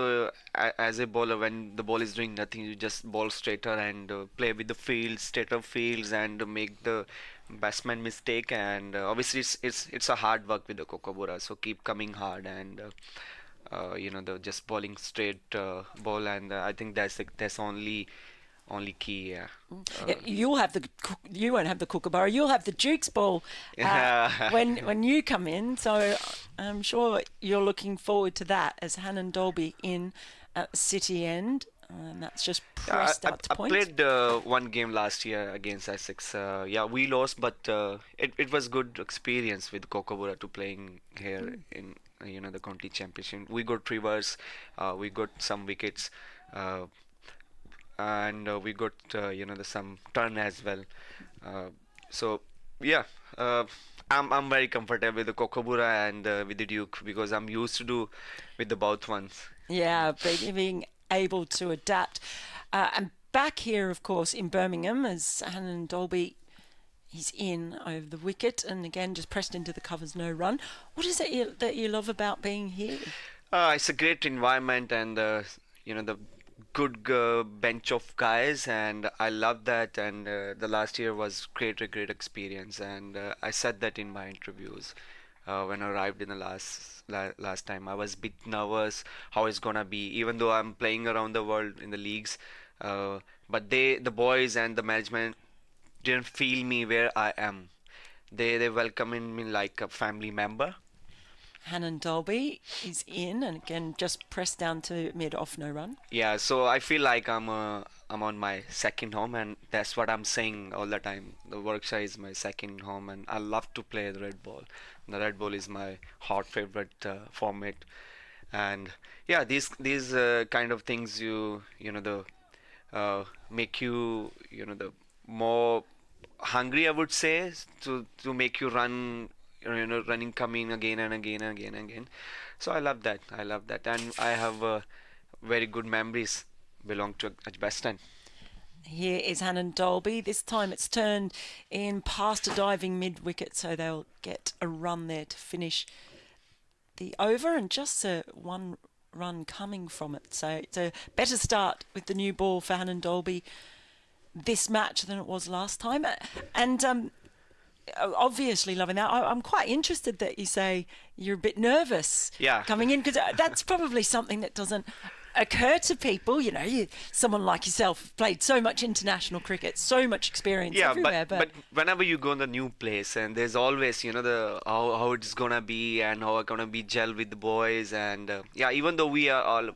as a bowler, when the ball is doing nothing, you just bowl straighter and play with the fields, straighter fields, and make the batsman mistake. And obviously, it's a hard work with the Kokobura, so keep coming hard and. The just bowling straight ball, and I think that's only key. You won't have the Kookaburra. You'll have the Duke's ball when you come in. So I'm sure you're looking forward to that as Hannon-Dolby in at City End. And that's just pressed out to points. I played 1 game last year against Essex. We lost, but it was good experience with Kokobura to playing here in the county championship. We got reverse, we got some wickets, and we got some turn as well. I'm very comfortable with the Kokobura and with the Duke because I'm used to do with the both ones. Yeah, being able to adapt. And back here, of course, in Birmingham, as Hannon-Dolby, he's in over the wicket, and again, just pressed into the covers, no run. What is it that you love about being here? It's a great environment, and the good bench of guys, and I love that. And the last year was a great experience, and I said that in my interviews when I arrived in the last time. I was a bit nervous how it's gonna be, even though I'm playing around the world in the leagues, but the boys and the management didn't feel me where I am. They welcomed me like a family member. Hannon-Dolby is in, and again just pressed down to mid off, no run. Yeah, so I feel like I'm on my second home, and that's what I'm saying all the time. The Warwickshire is my second home, and I love to play the red ball. The red ball is my hot favorite format, and yeah, these kind of things make you the more hungry, I would say, to make you run. Running, coming again and again and again and again. So I love that, and I have very good memories belong to Edgbaston. Here is Hannon-Dolby. This time it's turned in past a diving mid-wicket, so they'll get a run there to finish the over, and just 1 run coming from it. So it's a better start with the new ball for Hannon-Dolby this match than it was last time. And obviously loving that. I'm quite interested that you say you're a bit nervous coming in, because that's probably something that doesn't occur to people. Someone like yourself played so much international cricket, so much experience everywhere. But whenever you go in the new place, and there's always the how it's gonna be and how it's gonna be gel with the boys, and even though we are all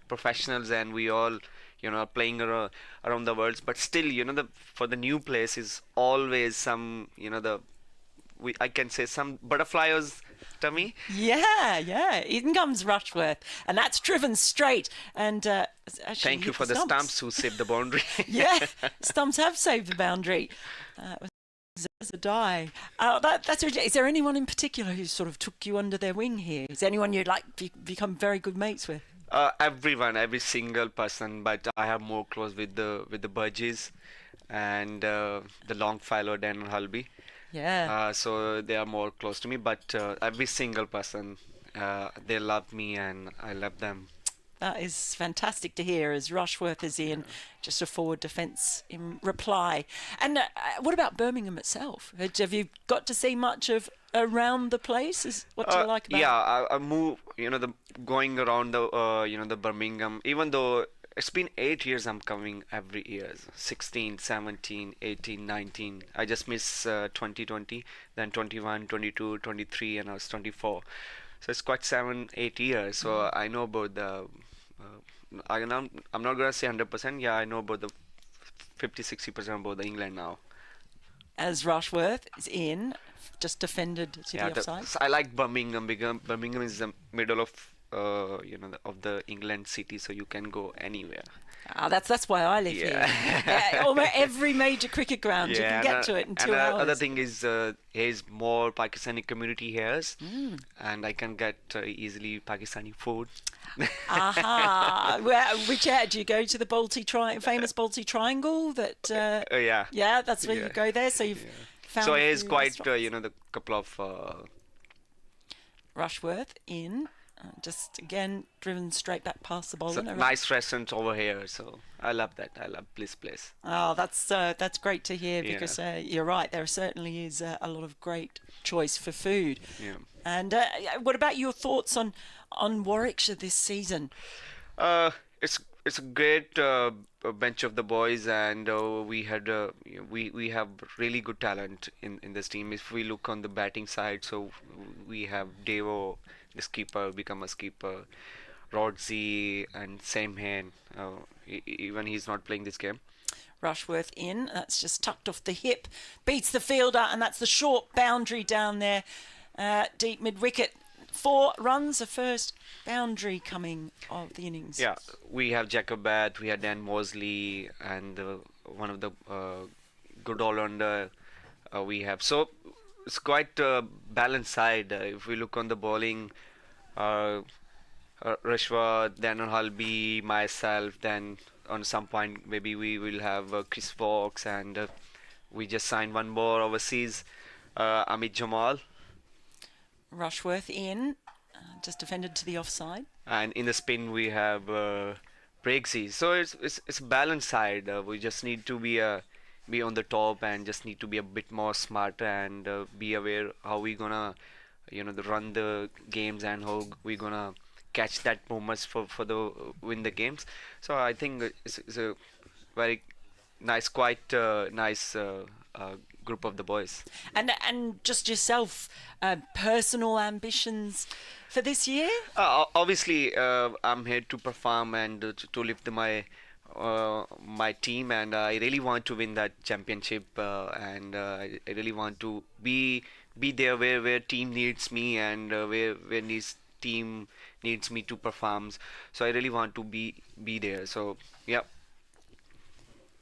professionals and we all playing around the world, but still for the new place is always some I can say some butterflies to me. In comes Rushworth, and that's driven straight, and thank you for the Stumps who saved the boundary. Stumps have saved the boundary. It was a die. Is there anyone in particular who sort of took you under their wing here? Is there anyone you'd like become very good mates with? Everyone, every single person, but I have more close with the Burgess and the Longfellow, Dan and Hulby. Yeah. So they are more close to me, but every single person, they love me and I love them. That is fantastic to hear, as Rushworth is in, just a forward defence in reply. And what about Birmingham itself? Have you got to see much of around the place? Is what do you like about it? Yeah, I move, going around the, the Birmingham, even though it's been 8 years I'm coming every year, 16, 17, 18, 19. I just miss 2020, then 21, 22, 23, and I was 24. So it's quite 7-8 years. So I know about the, I'm not going to say 100%. Yeah, I know about the 50-60% about the England now. As Rushworth is in, just defended to the offside. I like Birmingham because Birmingham is the middle of of the England city, so you can go anywhere. That's why I live here. Almost every major cricket ground, you can get to it in 2 hours. And the other thing is, here's more Pakistani community here, and I can get easily Pakistani food. Aha! Which do you go to the famous Balti Triangle? That yeah, that's where you go there. So you've found. So here's quite the couple of Rushworth in. Just again driven straight back past the bowler. Nice restaurant over here, so I love that. I love this place. Oh, that's great to hear, because you're right. There certainly is a lot of great choice for food. Yeah. And what about your thoughts on Warwickshire this season? It's a great bench of the boys, and we have really good talent in this team. If we look on the batting side, so we have Devo, the skipper, become a skipper, Rodsey and Samhain. Even he's not playing this game. Rushworth in, that's just tucked off the hip, beats the fielder, and that's the short boundary down there, deep mid-wicket. 4 runs, the first boundary coming of the innings. Yeah, we have Jacob Bath, we have Dan Mosley, and one of the good all-rounder we have. So it's quite a balanced side. If we look on the bowling, Rushworth, then on Hulby, myself, then on some point maybe we will have Chris Woakes, and we just signed one more overseas, Amit Jamal. Rushworth in, just defended to the offside. And in the spin we have Breaksy. So it's a balanced side. We just need to be on the top, and just need to be a bit more smarter, and be aware how we gonna run the games, and how we gonna catch that moments for the win the games. So I think it's a very nice, quite nice group of the boys. And just yourself, personal ambitions for this year? Obviously, I'm here to perform and to lift my team, and I really want to win that championship, and I really want to be there where team needs me, and where team needs me to perform. So I really want to be there. So yeah.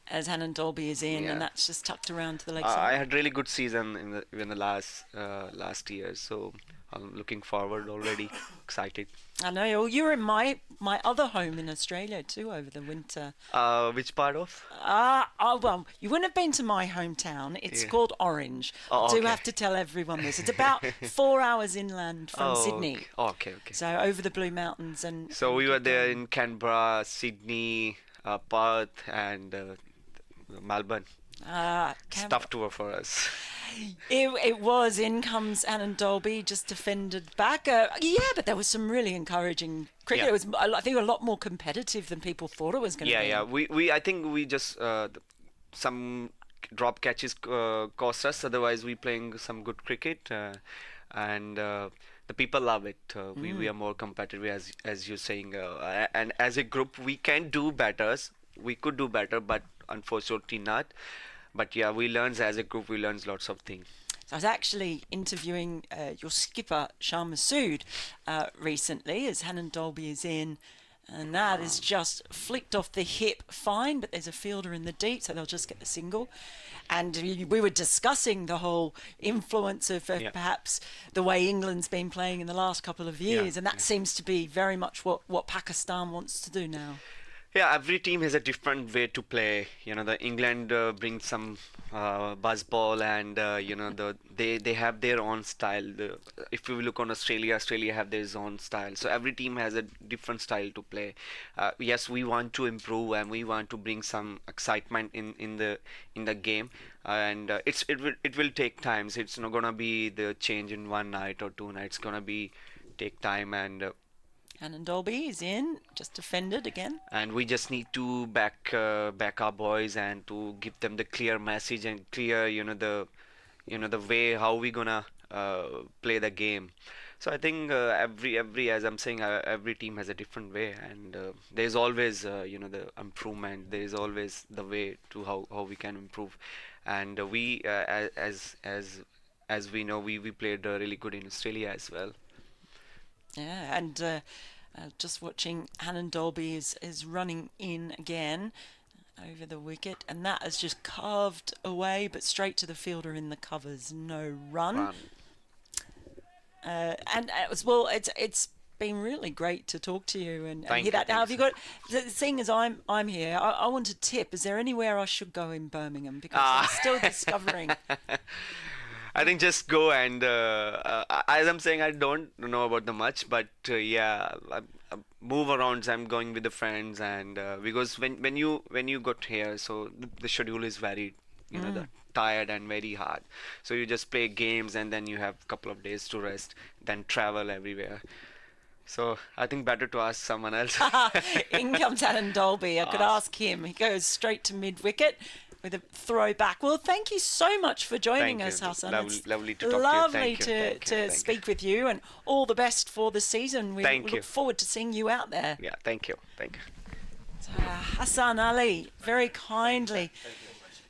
As Hassan Ali is in, and that's just tucked around to the leg side. I had really good season in the last year, so I'm looking forward already. Excited. I know. You were in my other home in Australia too over the winter. Which part of? Well, you wouldn't have been to my hometown. It's called Orange. I do have to tell everyone this. It's about 4 hours inland from Sydney. Okay. So over the Blue Mountains and. So we were there in Canberra, Sydney, Perth, and Melbourne. Tough tour for us. It was. In comes Hassan Ali, just defended back. But there was some really encouraging cricket. It was, I think, a lot more competitive than people thought it was going to be. Yeah. I think we just some drop catches cost us. Otherwise, we playing some good cricket, and the people love it. We are more competitive, as you're saying, and as a group, we can do better. We could do better, but unfortunately not. But yeah, we learn as a group. We learn lots of things. So I was actually interviewing your skipper Shah Masood recently, as Hassan Ali is in, And that is just flicked off the hip, fine, but there's a fielder in the deep, so they'll just get the single. And we were discussing the whole influence of perhaps the way England's been playing in the last couple of years, and that seems to be very much what Pakistan wants to do now. Yeah, every team has a different way to play. The England brings some buzz ball, and they have their own style. If you look on Australia have their own style. So every team has a different style to play. Yes, we want to improve and we want to bring some excitement in the game, and it will take time. So it's not gonna be the change in one night or 2 nights. It's gonna be take time, and Hannon Dolby is in, just defended again. And we just need to back our boys and to give them the clear message and clear, the way how we gonna play the game. So I think every as I'm saying, every team has a different way, and there's always the improvement. There is always the way to how we can improve, and we as we know, we played really good in Australia as well. Yeah, and just watching Hannon Dolby is running in again over the wicket, and that has just carved away, but straight to the fielder in the covers. No run. And it's been really great to talk to you and hear that. Now, have you got? Seeing as I'm here, I want to tip. Is there anywhere I should go in Birmingham, because I'm still discovering. I think just go, and as I'm saying, I don't know about the much, but move around. I'm going with the friends, and because when you got here, so the schedule is very tired and very hard. So you just play games, and then you have a couple of days to rest, then travel everywhere. So I think better to ask someone else. In comes Hannon Dolby. I could ask him. He goes straight to mid-wicket with a throw back. Well, thank you so much for joining us, Hassan. Lovely to talk to you. Lovely to speak with you, and all the best for the season. We look forward to seeing you out there. Yeah, thank you. So, Hassan Ali, very kindly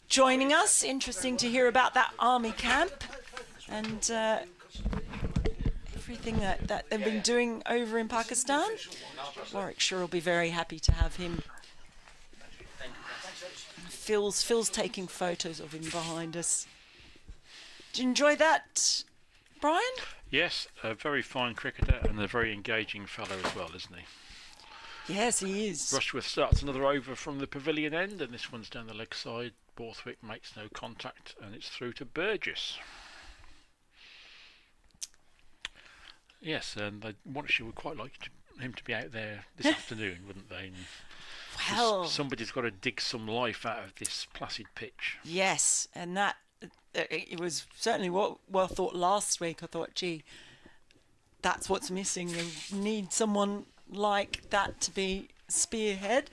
joining us. Interesting to hear about that army camp and everything that they've been doing over in Pakistan. Warwickshire will be very happy to have him. Phil's taking photos of him behind us. Did you enjoy that, Brian? Yes, a very fine cricketer and a very engaging fellow as well, isn't he? Yes, he is. Rushworth starts another over from the pavilion end, and this one's down the leg side. Borthwick makes no contact, and it's through to Burgess. Yes, and Warwickshire would quite like him to be out there this afternoon, wouldn't they? Well, somebody's got to dig some life out of this placid pitch. Yes, and that it was certainly well thought last week. I thought, gee, that's what's missing. You need someone like that to be spearhead.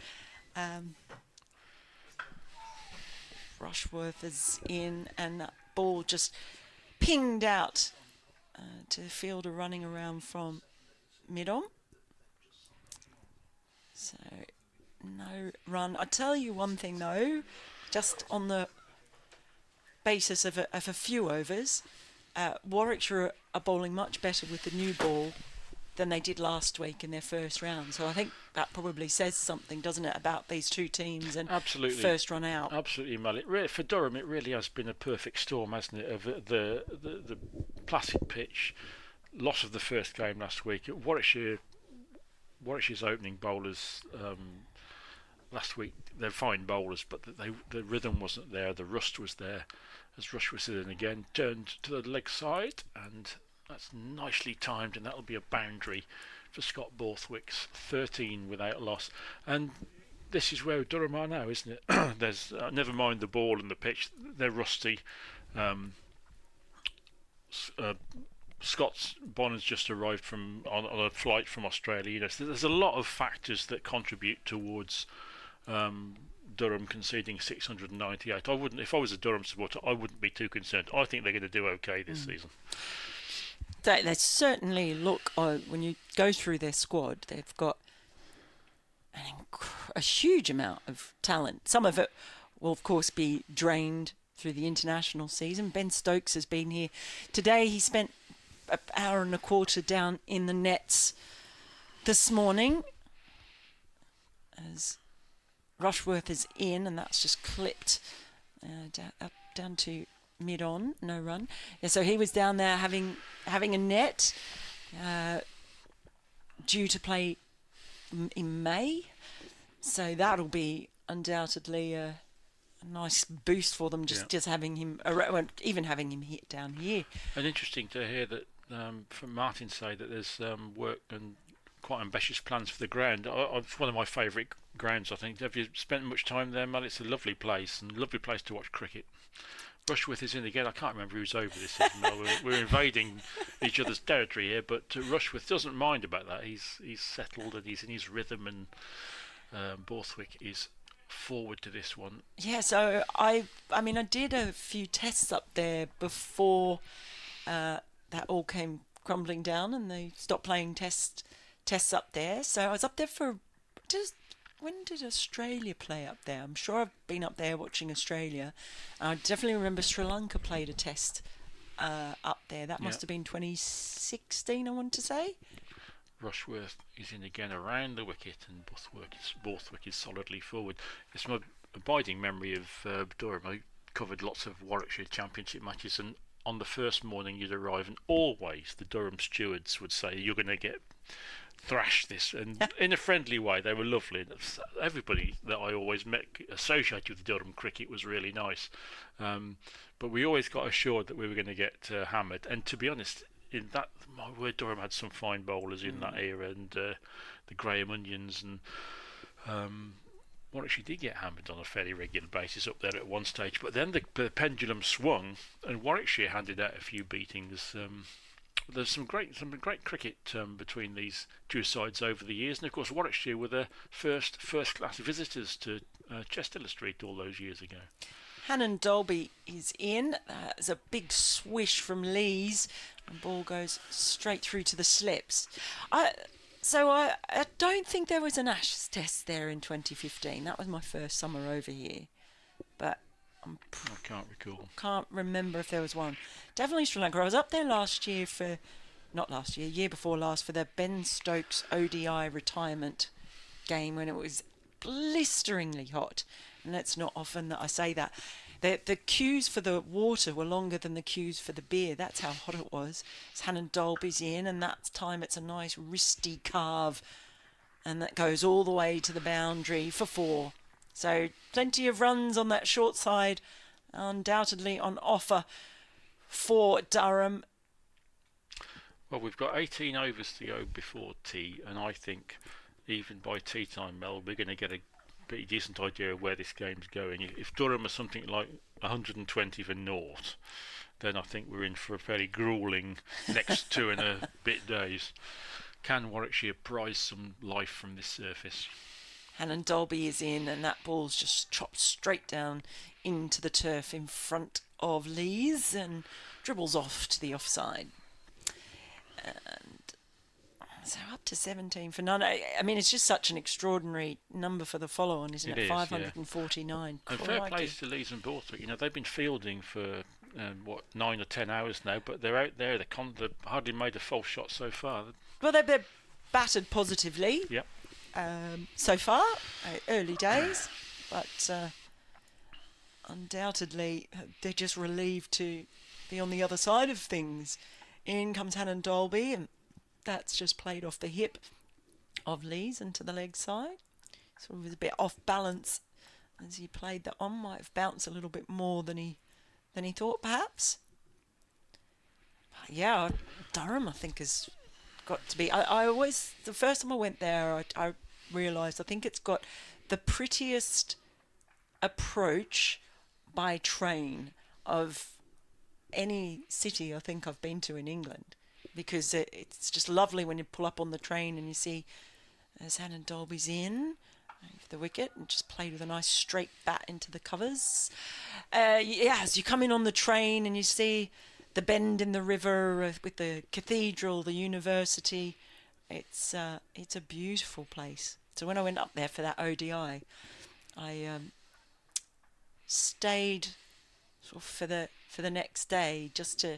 Rushworth is in, and that ball just pinged out to the fielder running around from mid-on. So no run. I'll tell you one thing though, just on the basis of a few overs, Warwickshire are bowling much better with the new ball than they did last week in their first round. So I think that probably says something, doesn't it, about these two teams and first run out. Absolutely, Mel. For Durham, it really has been a perfect storm, hasn't it, of the placid pitch, loss of the first game last week. Warwickshire's opening bowlers last week, they're fine bowlers, but the rhythm wasn't there, the rust was there. As Rush was in again, turned to the leg side, and that's nicely timed, and that'll be a boundary for Scott Borthwick's 13 without loss. And this is where Durham are now, isn't it? There's never mind the ball and the pitch, they're rusty. Scott's Bonnet's just arrived on a flight from Australia. So there's a lot of factors that contribute towards Durham conceding 698. I wouldn't, if I was a Durham supporter, I wouldn't be too concerned. I think they're going to do okay this season. They certainly look, when you go through their squad, they've got a huge amount of talent. Some of it will, of course, be drained through the international season. Ben Stokes has been here today. He spent an hour and a quarter down in the nets this morning. as Rushworth is in, and that's just clipped down to mid-on, no run. Yeah, so he was down there having a net, due to play in May. So that'll be undoubtedly a nice boost for them, just having him, even having him hit down here. And interesting to hear that from Martin say that there's work and quite ambitious plans for the ground. It's one of my favourite grounds, I think. Have you spent much time there, Mel? It's a lovely place, and lovely place to watch cricket. Rushworth is in again. I can't remember who's over this season, Mel. We're invading each other's territory here, but Rushworth doesn't mind about that. He's settled and he's in his rhythm, and Borthwick is forward to this one. Yeah, so I mean I did a few tests up there before that all came crumbling down and they stopped playing tests up there. So I was up there for when did Australia play up there? I'm sure I've been up there watching Australia. I definitely remember Sri Lanka played a test up there. That must have been 2016, I want to say. Rushworth is in again around the wicket, and Borthwick is solidly forward. It's my abiding memory of Durham. I covered lots of Warwickshire Championship matches, and on the first morning you'd arrive, and always the Durham stewards would say, "You're going to get thrashed this," and in a friendly way. They were lovely. Everybody that I always met associated with Durham cricket was really nice, but we always got assured that we were going to get hammered. And to be honest, in that, my word, Durham had some fine bowlers in that era, and the Graham Onions, and Warwickshire did get hammered on a fairly regular basis up there at one stage. But then the pendulum swung, and Warwickshire handed out a few beatings. There's some great cricket between these two sides over the years, and of course Warwickshire were the first class visitors to Chester Street all those years ago. Hannon Dolby is in. There's a big swish from Lees, and ball goes straight through to the slips. I don't think there was an Ashes test there in 2015. That was my first summer over here, but I can't recall. Can't remember if there was one. Definitely Sri Lanka. I was up there year before last, for the Ben Stokes ODI retirement game when it was blisteringly hot. And it's not often that I say that. The queues for the water were longer than the queues for the beer. That's how hot it was. It's Hannon Dolby's in, and that time it's a nice wristy carve, and that goes all the way to the boundary for 4. So plenty of runs on that short side, undoubtedly on offer for Durham. Well, we've got 18 overs to go before tea, and I think even by tea time, Mel, we're going to get a pretty decent idea of where this game's going. If Durham is something like 120 for naught, then I think we're in for a fairly gruelling next 2 and a bit days. Can Warwickshire prize some life from this surface? Hannon Dolby is in, and that ball's just chopped straight down into the turf in front of Lees and dribbles off to the offside. And so up to 17 for none. I mean, it's just such an extraordinary number for the follow-on, isn't it? 549. Yeah. And fair play to Lees and Borthwick. You know, they've been fielding for 9 or 10 hours now, but they're out there. They've hardly made a false shot so far. Well, they're battered positively. Yep. So far, early days, but undoubtedly they're just relieved to be on the other side of things. In comes Hannon Dolby, and that's just played off the hip of Lees and to the leg side. So it was a bit off balance as he played that on. Might have bounced a little bit more than he thought, perhaps. But yeah, Durham, I think, has got to be. I always, the first time I went there, I realised I think it's got the prettiest approach by train of any city I think I've been to in England, because it's just lovely when you pull up on the train and you see there's Hannon Dolby's in for the wicket and just played with a nice straight bat into the covers. As you come in on the train and you see the bend in the river with the cathedral, the university, it's a beautiful place. So when I went up there for that ODI, I stayed sort of for the next day just to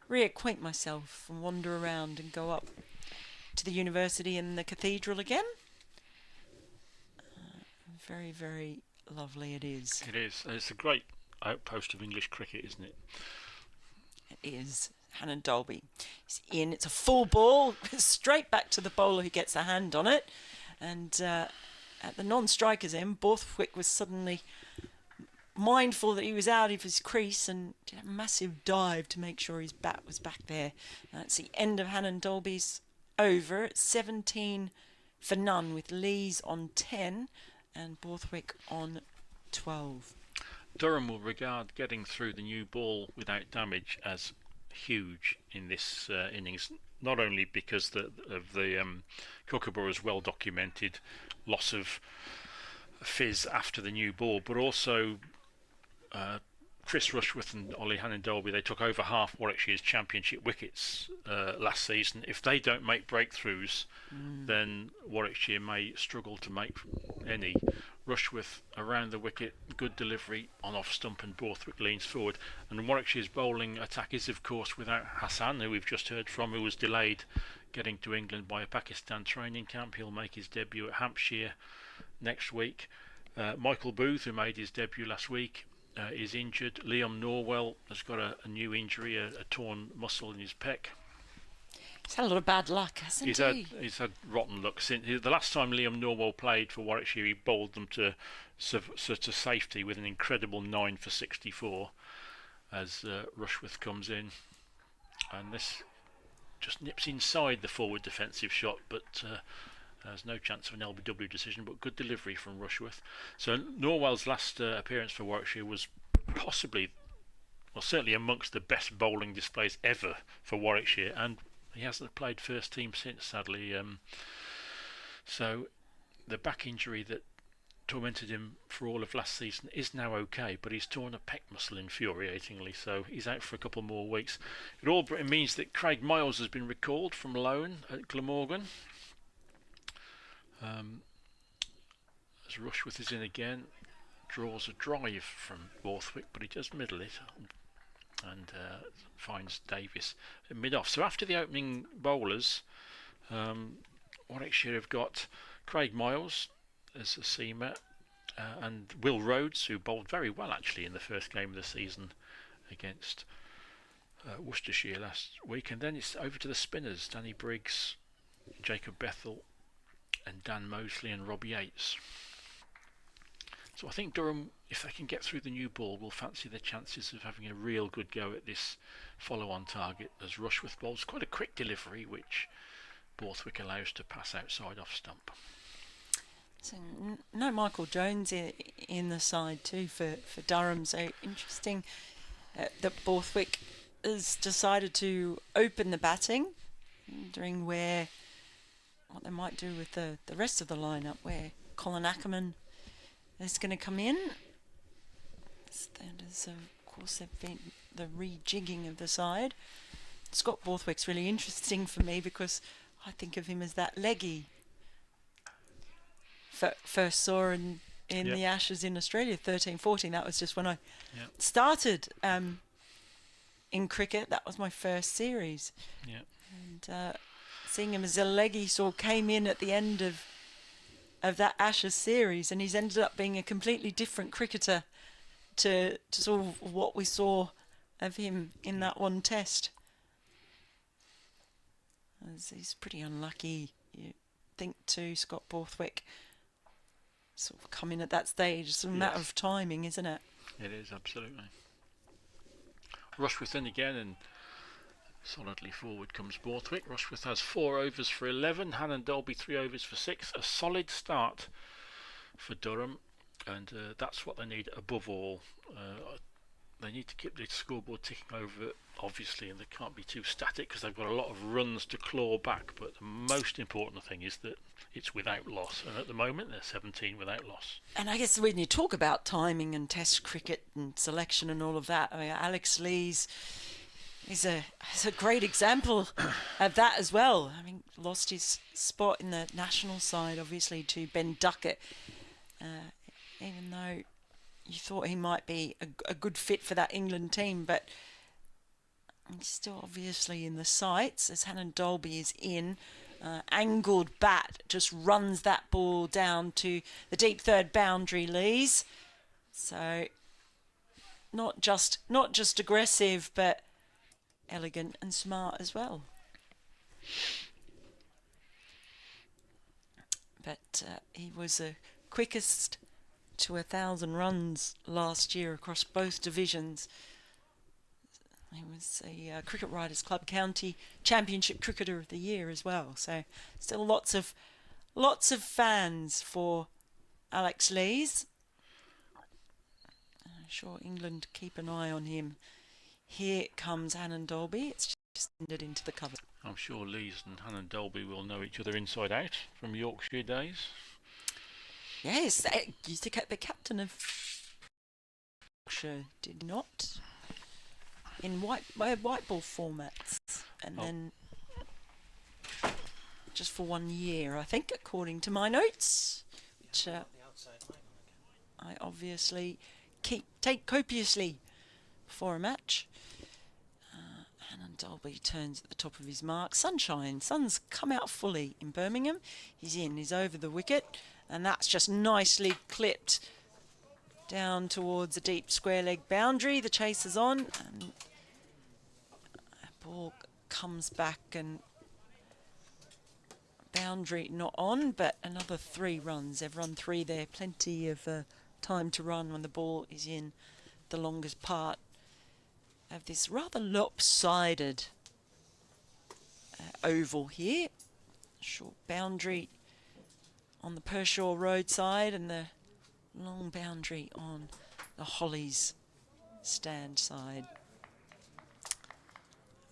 reacquaint myself and wander around and go up to the university and the cathedral again. Very, very lovely it is. It is. It's a great outpost of English cricket, isn't it? It is. Hassan Dolby is in. It's a full ball, straight back to the bowler who gets a hand on it. And at the non-strikers end, Borthwick was suddenly mindful that he was out of his crease and did a massive dive to make sure his bat was back there. That's the end of Hassan Dolby's over. It's 17 for none with Lees on 10 and Borthwick on 12. Durham will regard getting through the new ball without damage as huge in this innings, not only because of the Kookaburra's well documented loss of fizz after the new ball, but also Chris Rushworth and Ollie Hannon-Dolby, they took over half Warwickshire's championship wickets last season. If they don't make breakthroughs, then Warwickshire may struggle to make any. Rushworth around the wicket, good delivery on off stump, and Borthwick leans forward. And Warwickshire's bowling attack is, of course, without Hassan, who we've just heard from, who was delayed getting to England by a Pakistan training camp. He'll make his debut at Hampshire next week. Michael Booth, who made his debut last week, is injured. Liam Norwell has got a new injury, a torn muscle in his pec. He's had a lot of bad luck, hasn't he? He's had rotten luck since the last time Liam Norwell played for Warwickshire. He bowled them to safety with an incredible 9 for 64 as Rushworth comes in, and this just nips inside the forward defensive shot, but there's no chance of an LBW decision, but good delivery from Rushworth. So Norwell's last appearance for Warwickshire was possibly, well, certainly amongst the best bowling displays ever for Warwickshire, and he hasn't played first team since, sadly. So the back injury that tormented him for all of last season is now okay, but he's torn a pec muscle infuriatingly, so he's out for a couple more weeks. It means that Craig Miles has been recalled from loan at Glamorgan. As Rushworth is in again, draws a drive from Borthwick, but he does middle it and finds Davis at mid-off. So after the opening bowlers, Warwickshire have got Craig Miles as a seamer and Will Rhodes, who bowled very well actually in the first game of the season against Worcestershire last week. And then it's over to the spinners, Danny Briggs, Jacob Bethel and Dan Mosley and Rob Yates. So I think Durham, if they can get through the new ball, will fancy their chances of having a real good go at this follow-on target, as Rushworth bowls quite a quick delivery, which Borthwick allows to pass outside off stump. So no Michael Jones in the side too for Durham. So interesting that Borthwick has decided to open the batting, wondering what they might do with the rest of the lineup, where Colin Ackerman is going to come in. That is, of course, they've been the rejigging of the side. Scott Borthwick's really interesting for me because I think of him as that leggy. First saw in the Ashes in Australia, 13-14. That was just when I started in cricket. That was my first series. Yeah. And seeing him as a leggy sort of came in at the end of that Ashes series, and he's ended up being a completely different cricketer to sort of what we saw of him in that one test. As he's pretty unlucky, you think, too, Scott Borthwick. Sort of coming at that stage. It's a matter of timing, isn't it? It is, absolutely. Rushworth in again, and solidly forward comes Borthwick. Rushworth has 4 overs for 11. Hannon-Dolby 3 overs for 6. A solid start for Durham, and that's what they need above all. They need to keep the scoreboard ticking over, obviously, and they can't be too static because they've got a lot of runs to claw back. But the most important thing is that it's without loss, and at the moment they're 17 without loss. And I guess when you talk about timing and Test cricket and selection and all of that, I mean, Alex Lees is a great example of that as well. I mean, lost his spot in the national side, obviously, to Ben Duckett, even though you thought he might be a good fit for that England team, but he's still obviously in the sights as Hannon-Dolby is in. angled bat just runs that ball down to the deep third boundary, Lees. So not just aggressive, but elegant and smart as well. But he was the quickest to 1,000 runs last year across both divisions. He was a Cricket Writers Club County Championship Cricketer of the Year as well. So still lots of fans for Alex Lees. I'm sure England keep an eye on him. Here comes Hannon Dolby. It's just ended into the cover. I'm sure Lees and Hannon Dolby will know each other inside out from Yorkshire days. Yes, used to the captain of Yorkshire, did not. In white ball formats, and then just for 1 year, I think, according to my notes, which I obviously take copiously before a match. Hannon Dolby turns at the top of his mark. Sun's come out fully in Birmingham. He's over the wicket, and that's just nicely clipped down towards the deep square leg boundary. The chase is on, and a ball comes back, and boundary not on, but another 3 runs. They've run 3 there. Plenty of time to run when the ball is in the longest part of this rather lopsided oval here. Short boundary on the Pershaw roadside, and the long boundary on the Hollies stand side.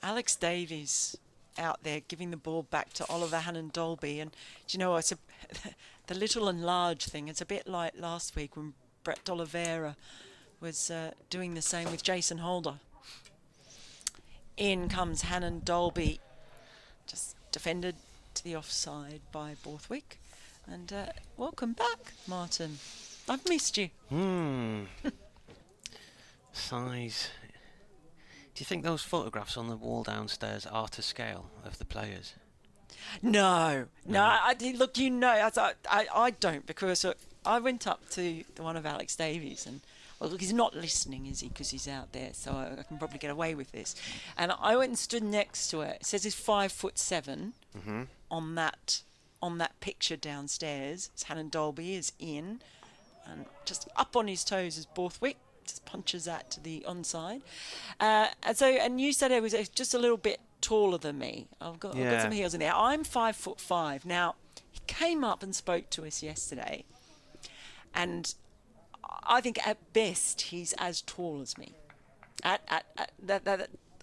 Alex Davies out there giving the ball back to Oliver Hannon Dolby, and do you know, it's the little and large thing. It's a bit like last week when Brett D'Oliveira was doing the same with Jason Holder. In comes Hannon Dolby, just defended to the offside by Borthwick. And welcome back, Martin. I've missed you. Size. Do you think those photographs on the wall downstairs are to scale of the players? No. Look, you know, I don't, because I went up to the one of Alex Davies, and well, look, he's not listening, is he? Because he's out there, so I can probably get away with this. And I went and stood next to it. It says he's 5'7" on that picture downstairs. It's Hannon Dolby is in, and just up on his toes is Borthwick. Just punches that to the onside. And you said it was just a little bit taller than me. I've got some heels in there. I'm 5'5". Now, he came up and spoke to us yesterday, and I think at best he's as tall as me.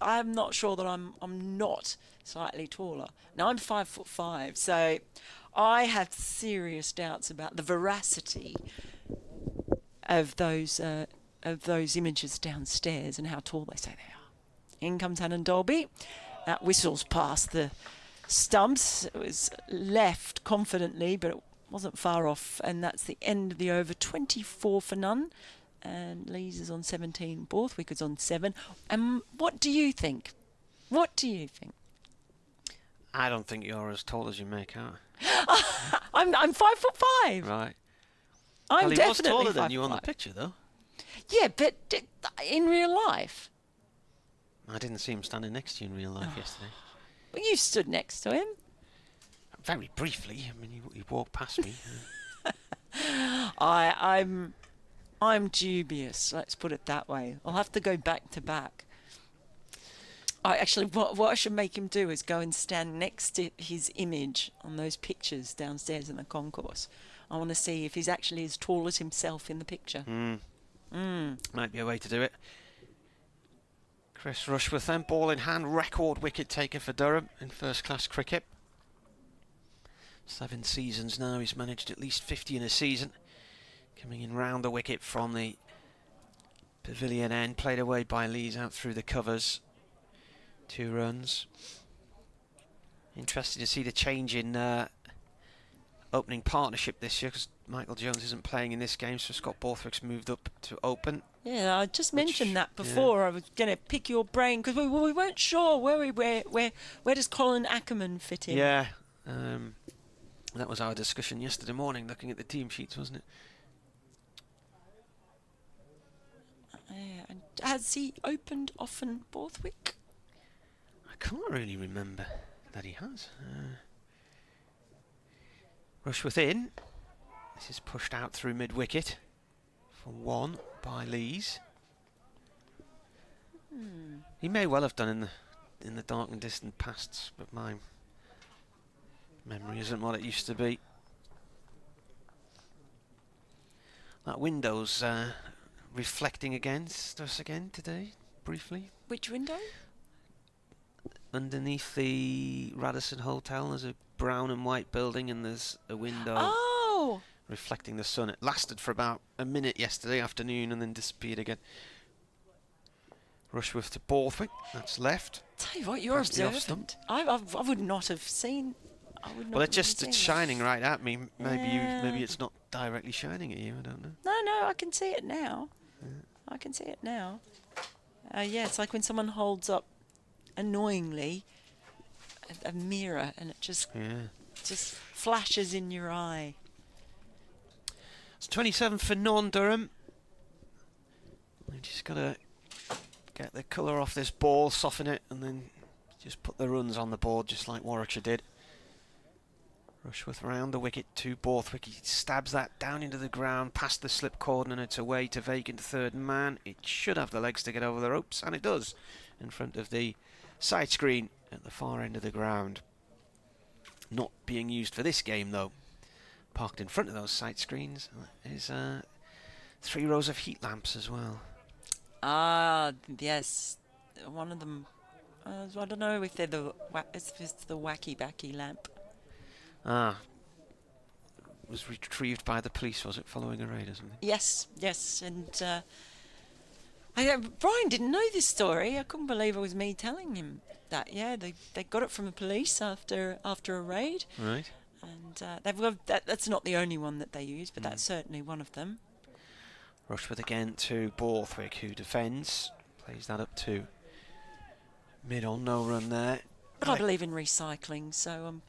I'm not sure that I'm not slightly taller. Now, I'm 5'5", so I have serious doubts about the veracity of those images downstairs and how tall they say they are. In comes Hannon Dolby. That whistles past the stumps. It was left confidently, but it wasn't far off, and that's the end of the over. 24 for none, and Lees is on 17. Borthwick is on 7. And what do you think? What do you think? I don't think you're as tall as you make out. I'm 5'5". Right. I'm well, he definitely was taller than 5'5". you on the picture, though. Yeah, but in real life. I didn't see him standing next to you in real life yesterday. Well, you stood next to him. Very briefly. I mean, he walked past me. I'm dubious. Let's put it that way. I'll have to go back to back. What I should make him do is go and stand next to his image on those pictures downstairs in the concourse. I want to see if he's actually as tall as himself in the picture. Might be a way to do it. Chris Rushworth then, ball in hand, record wicket taker for Durham in first-class cricket. 7 seasons now, he's managed at least 50 in a season. Coming in round the wicket from the pavilion end, played away by Lees out through the covers. 2 runs. Interesting to see the change in opening partnership this year, because Michael Jones isn't playing in this game, so Scott Borthwick's moved up to open. Yeah, I just mentioned that before. I was going to pick your brain because we weren't sure where does Colin Ackerman fit in. Yeah, That was our discussion yesterday morning, looking at the team sheets, wasn't it? And has he opened often Borthwick? I can't really remember that he has. Rushworth in. This is pushed out through mid-wicket for 1 by Lees. He may well have done in the dark and distant pasts, but my memory isn't what it used to be. That window's reflecting against us again today, briefly. Which window? Underneath the Radisson Hotel, there's a brown and white building, and there's a window. Oh! Reflecting the sun. It lasted for about a minute yesterday afternoon and then disappeared again. Rushworth to Borthwick, that's left. Tell you what, you're observant. I would not have seen. Well, it's shining right at me. Maybe it's not directly shining at you. I don't know. No, I can see it now. Yeah. I can see it now. Yeah, it's like when someone holds up, annoyingly, a mirror, and it just flashes in your eye. It's 27 for non-Durham. We just got to get the colour off this ball, soften it, and then just put the runs on the board, just like Warwickshire did. Rushworth round the wicket to Borthwick. He stabs that down into the ground, past the slip cordon, and it's away to vacant third man. It should have the legs to get over the ropes, and it does, in front of the side screen at the far end of the ground. Not being used for this game, though. Parked in front of those sight screens is 3 rows of heat lamps as well. Ah, yes. One of them, I don't know if they're if it's the wacky backy lamp. Was retrieved by the police, was it, following a raid or something? Yes, and Brian didn't know this story. I couldn't believe it was me telling him that. Yeah, they got it from the police after a raid. Right. And they've got that's not the only one that they use, but that's certainly one of them. Rushworth again to Borthwick, who defends, plays that up to mid on, no run there. But I believe in recycling, so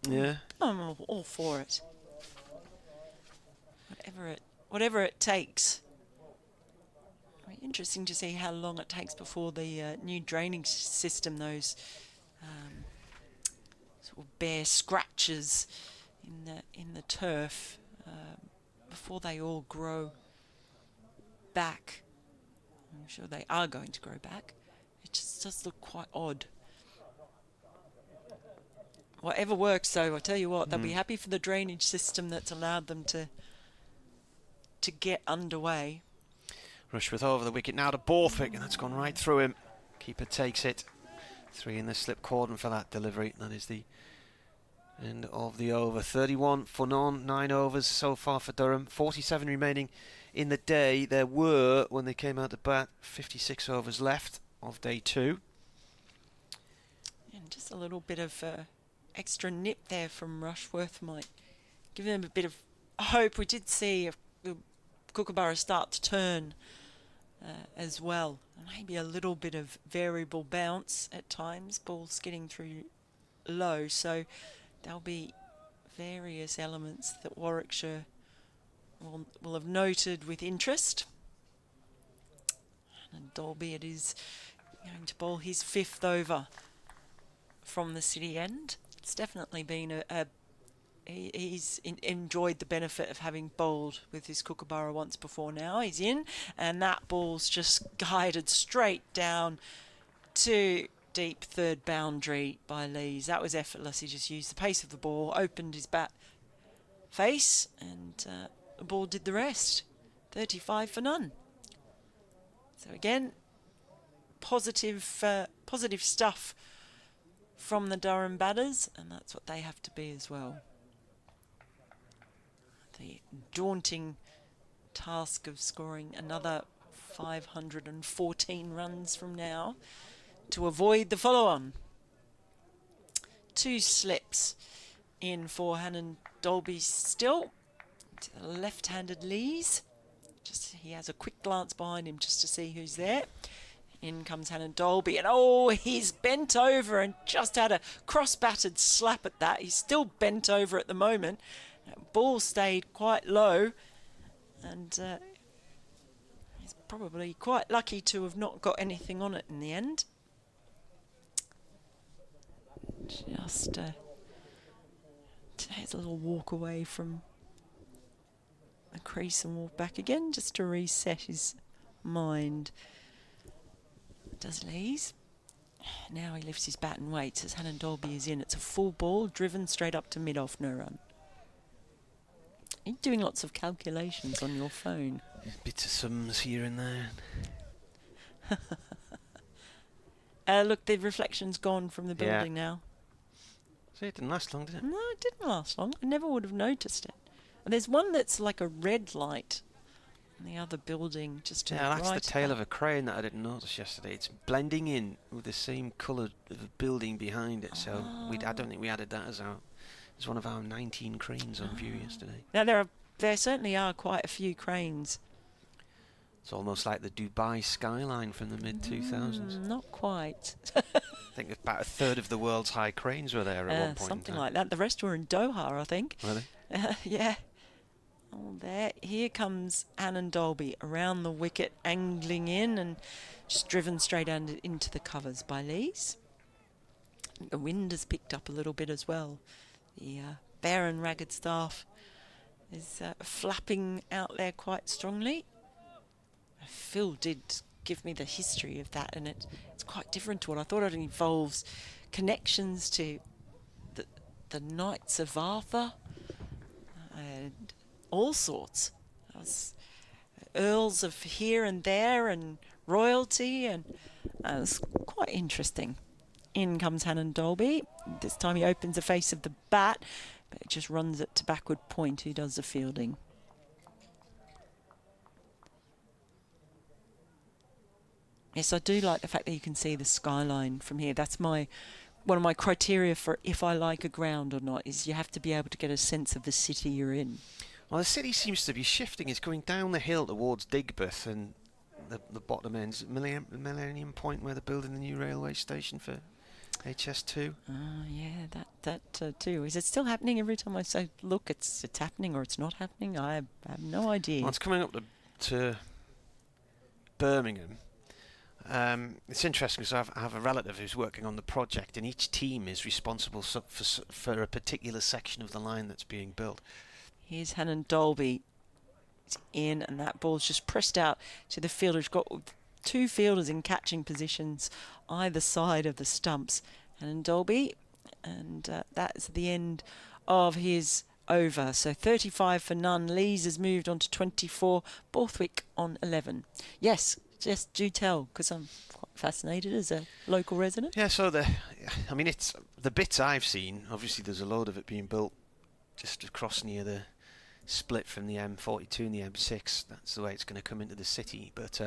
I'm all for it. Whatever it takes. Interesting to see how long it takes before the new drainage system, those sort of bare scratches in the turf, before they all grow back. I'm sure they are going to grow back. It just does look quite odd. Whatever works, though, I tell you what, they'll be happy for the drainage system that's allowed them to get underway. Rushworth over the wicket now to Borthwick, and that's gone right through him. Keeper takes it. 3 in the slip cordon for that delivery. That is the end of the over. 31 for none, 9 overs so far for Durham. 47 remaining in the day. There were, when they came out to bat, 56 overs left of day 2. And just a little bit of extra nip there from Rushworth might give them a bit of hope. We did see the Kookaburra start to turn as well. Maybe a little bit of variable bounce at times, balls getting through low, so there'll be various elements that Warwickshire will have noted with interest. And Dolby, it is going to bowl his 5th over from the city end. It's definitely been he's enjoyed the benefit of having bowled with his Kookaburra once before now. He's in, and that ball's just guided straight down to deep third boundary by Lees. That was effortless. He just used the pace of the ball, opened his bat face, and the ball did the rest. 35 for none. So again, positive stuff from the Durham batters, and that's what they have to be as well. The daunting task of scoring another 514 runs from now to avoid the follow-on. 2 slips in for Hannon Dolby still. To the left-handed Lees. He has a quick glance behind him just to see who's there. In comes Hassan Dolby, and oh, he's bent over and just had a cross-battered slap at that. He's still bent over at the moment. That ball stayed quite low, and he's probably quite lucky to have not got anything on it in the end. Just takes a little walk away from the crease and walk back again, just to reset his mind. Does Lees. Now he lifts his bat and waits as Hassan Dolby is in. It's a full ball driven straight up to mid-off, no run. You're doing lots of calculations on your phone. Bits of sums here and there. Look, the reflection's gone from the building now. See, it didn't last long, did it? No, it didn't last long. I never would have noticed it. And there's one that's like a red light in the other building, just to that's the tail of a crane that I didn't notice yesterday. It's blending in with the same colour of the building behind it, so I don't think we added that as one of our 19 cranes on view yesterday. Now there certainly are quite a few cranes. It's almost like the Dubai skyline from the mid-2000s. Not quite. I think about a third of the world's high cranes were there at one point. Something like that. The rest were in Doha, I think. Were they? Yeah. Oh, there. Here comes Hassan Dolby around the wicket, angling in and just driven straight into the covers by Lees. The wind has picked up a little bit as well. The bare and ragged staff is flapping out there quite strongly. Phil did give me the history of that, and it's quite different to what I thought. It involves connections to the Knights of Arthur and all sorts. Earls of here and there and royalty, and it's quite interesting. In comes Hassan Dolby. This time he opens the face of the bat, but it just runs it to backward point, who does the fielding. Yes, I do like the fact that you can see the skyline from here. That's one of my criteria for if I like a ground or not, is you have to be able to get a sense of the city you're in. Well, the city seems to be shifting. It's going down the hill towards Digbeth and the bottom end, Millennium Point, where they're building the new railway station for HS2. Yeah, that too. Is it still happening? Every time I say look, it's happening or it's not happening, I have no idea. Well, it's coming up to Birmingham. It's interesting because I have a relative who's working on the project, and each team is responsible for a particular section of the line that's being built. Here's Hassan Dolby. It's in, and that ball's just pressed out to the fielder. He's got two fielders in catching positions either side of the stumps. Hassan Dolby, and that's the end of his over. So 35 for none. Lees has moved on to 24. Borthwick on 11. Yes, just do tell, because I'm quite fascinated as a local resident. Yeah, so it's the bits I've seen. Obviously, there's a load of it being built just across near the split from the M42 and the M6. That's the way it's going to come into the city. But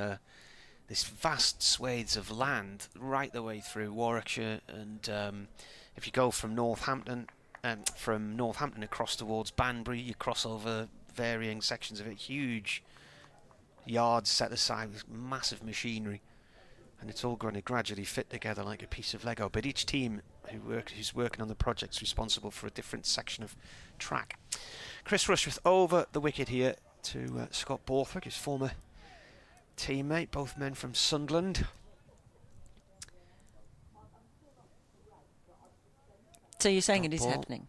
this vast swathes of land right the way through Warwickshire, and if you go from Northampton across towards Banbury, you cross over varying sections of it, huge yards set aside with massive machinery, and it's all going to gradually fit together like a piece of Lego. But each team who's working on the project's responsible for a different section of track. Chris Rushworth over the wicket here to Scott Borthwick, his former teammate, both men from Sunderland. So you're saying it is happening?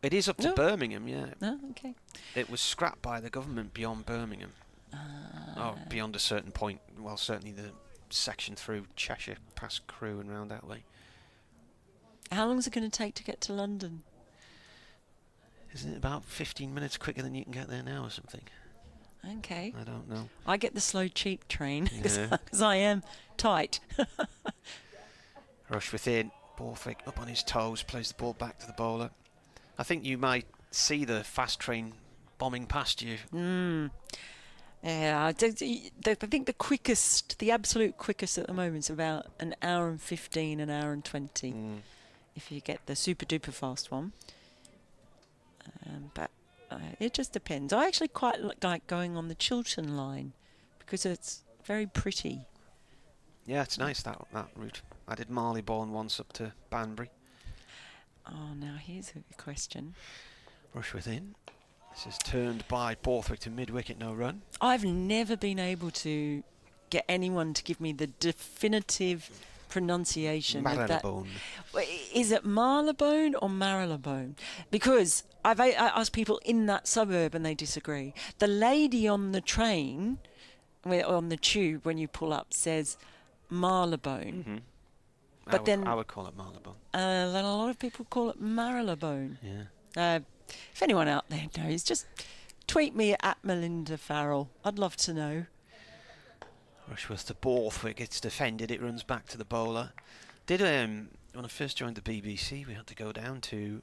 It is up to Birmingham, yeah. Oh, okay. It was scrapped by the government beyond Birmingham. Beyond a certain point. Well, certainly the section through Cheshire, past Crewe and round that way. How long is it going to take to get to London? Isn't it about 15 minutes quicker than you can get there now or something? Okay. I don't know. I get the slow, cheap train because I am tight. Rushworth in. Borthwick up on his toes, plays the ball back to the bowler. I think you might see the fast train bombing past you. Yeah, I think the absolute quickest at the moment is about an hour and 15, an hour and 20. If you get the super duper fast one. But it just depends. I actually quite like going on the Chiltern line because it's very pretty. Yeah, it's nice, that route. I did Marylebone once up to Banbury. Oh, now here's a question. Rushworth in. This is turned by Borthwick to mid-wicket, no run. I've never been able to get anyone to give me the definitive pronunciation of that. Marylebone. Is it Marylebone or Marylebone? Because I asked people in that suburb and they disagree. The lady on the train, on the tube when you pull up, says Marylebone. Mm-hmm. But I would call it Marylebone. Then a lot of people call it Marylebone. Yeah. If anyone out there knows, just tweet me at Melinda Farrell. I'd love to know. Rushworth to Borthwick, it's defended, it runs back to the bowler. When I first joined the BBC, we had to go down to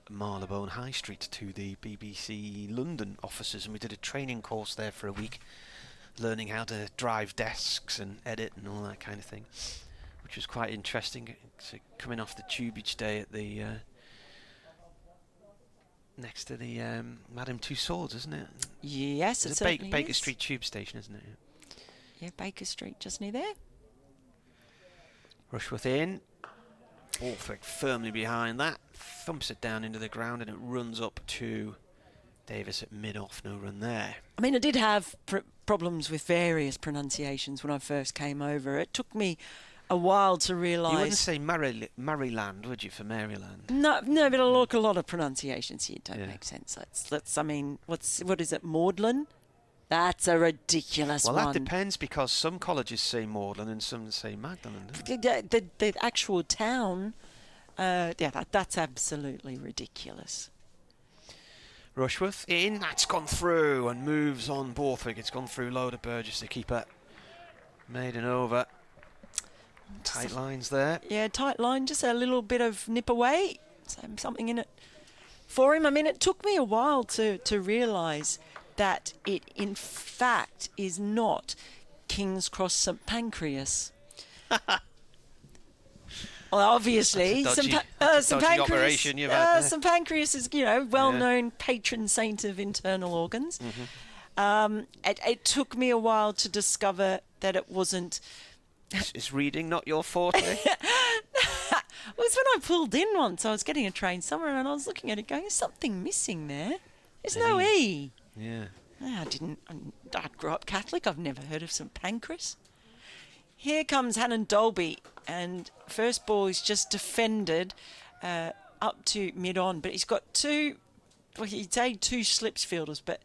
Marylebone High Street to the BBC London offices, and we did a training course there for a week, learning how to drive desks and edit and all that kind of thing, which was quite interesting. So coming off the tube each day at the next to the Madame Tussauds, isn't it? Yes, it's it certainly Baker is. Street tube station, isn't it? Yeah, Baker Street, just near there. Rushworth in. Borthwick firmly behind that. Thumps it down into the ground and it runs up to Davis at mid-off. No run there. I mean, I did have problems with various pronunciations when I first came over. It took me a while to realise... You wouldn't say Maryland, would you, for Maryland? No, but a lot of pronunciations here don't make sense. Let's. I mean, what is it, Magdalen? That's a ridiculous one. Well, that depends, because some colleges say Magdalen and some say Magdalen. The actual town, that's absolutely ridiculous. Rushworth in, that's gone through and moves on Borthwick. It's gone through Loader Burgess, the keeper. Made an over. Tight lines there. Yeah, tight line, just a little bit of nip away. Something in it for him. I mean, it took me a while to realise that it, in fact, is not King's Cross St Pancras. Well, obviously, St Pancras. St Pancras is, well-known patron saint of internal organs. Mm-hmm. It took me a while to discover that it wasn't. Is reading not your forte? It was when I pulled in once. I was getting a train somewhere and I was looking at it going, there's something missing there. There's no E. Yeah. I grew up Catholic. I've never heard of St Pancras. Here comes Hannon Dolby, and first ball is just defended up to mid-on, but he's got two slips fielders, but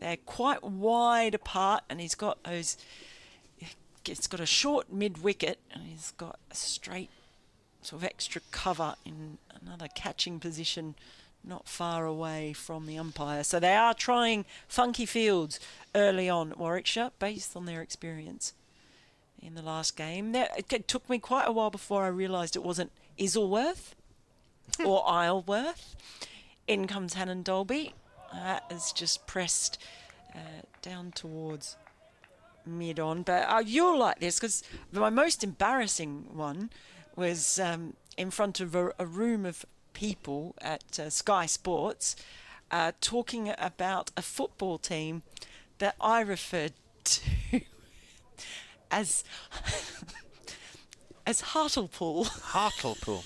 they're quite wide apart, and he's got a short mid-wicket, and he's got a straight sort of extra cover in another catching position not far away from the umpire. So they are trying funky fields early on at Warwickshire based on their experience in the last game. It took me quite a while before I realised it wasn't Isleworth or Isleworth. In comes Hannon Dolby. That is just pressed down towards mid-on. But you'll like this, because my most embarrassing one was in front of a room of people at Sky Sports talking about a football team that I referred to as Hartlepool. Hartlepool.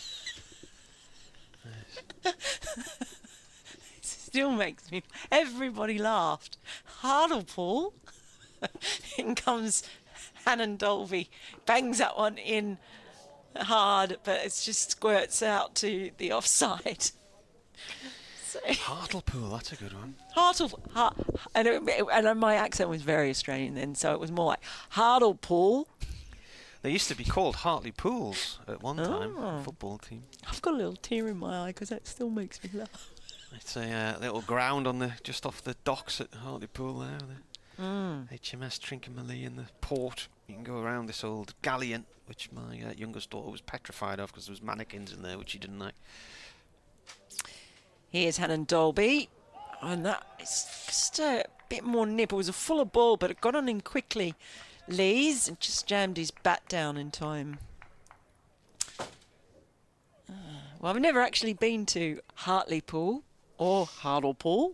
Still makes me... Everybody laughed. Hartlepool. In comes Hannon Dolby. Bangs that one in hard, but it just squirts out to the offside. So, Hartlepool, that's a good one. And my accent was very Australian then, so it was more like Hartlepool. They used to be called Hartlepools at one time, a football team. I've got a little tear in my eye because that still makes me laugh. It's a little ground on just off the docks at Hartlepool there. HMS Trincomalee and the port. You can go around this old galleon, which my youngest daughter was petrified of because there was mannequins in there which she didn't like. Here's Hannon Dolby, and that is just a bit more nip. It was a fuller ball, but it got on in quickly. Lees and just jammed his bat down in time. Well, I've never actually been to Hartlepool or Hartlepool.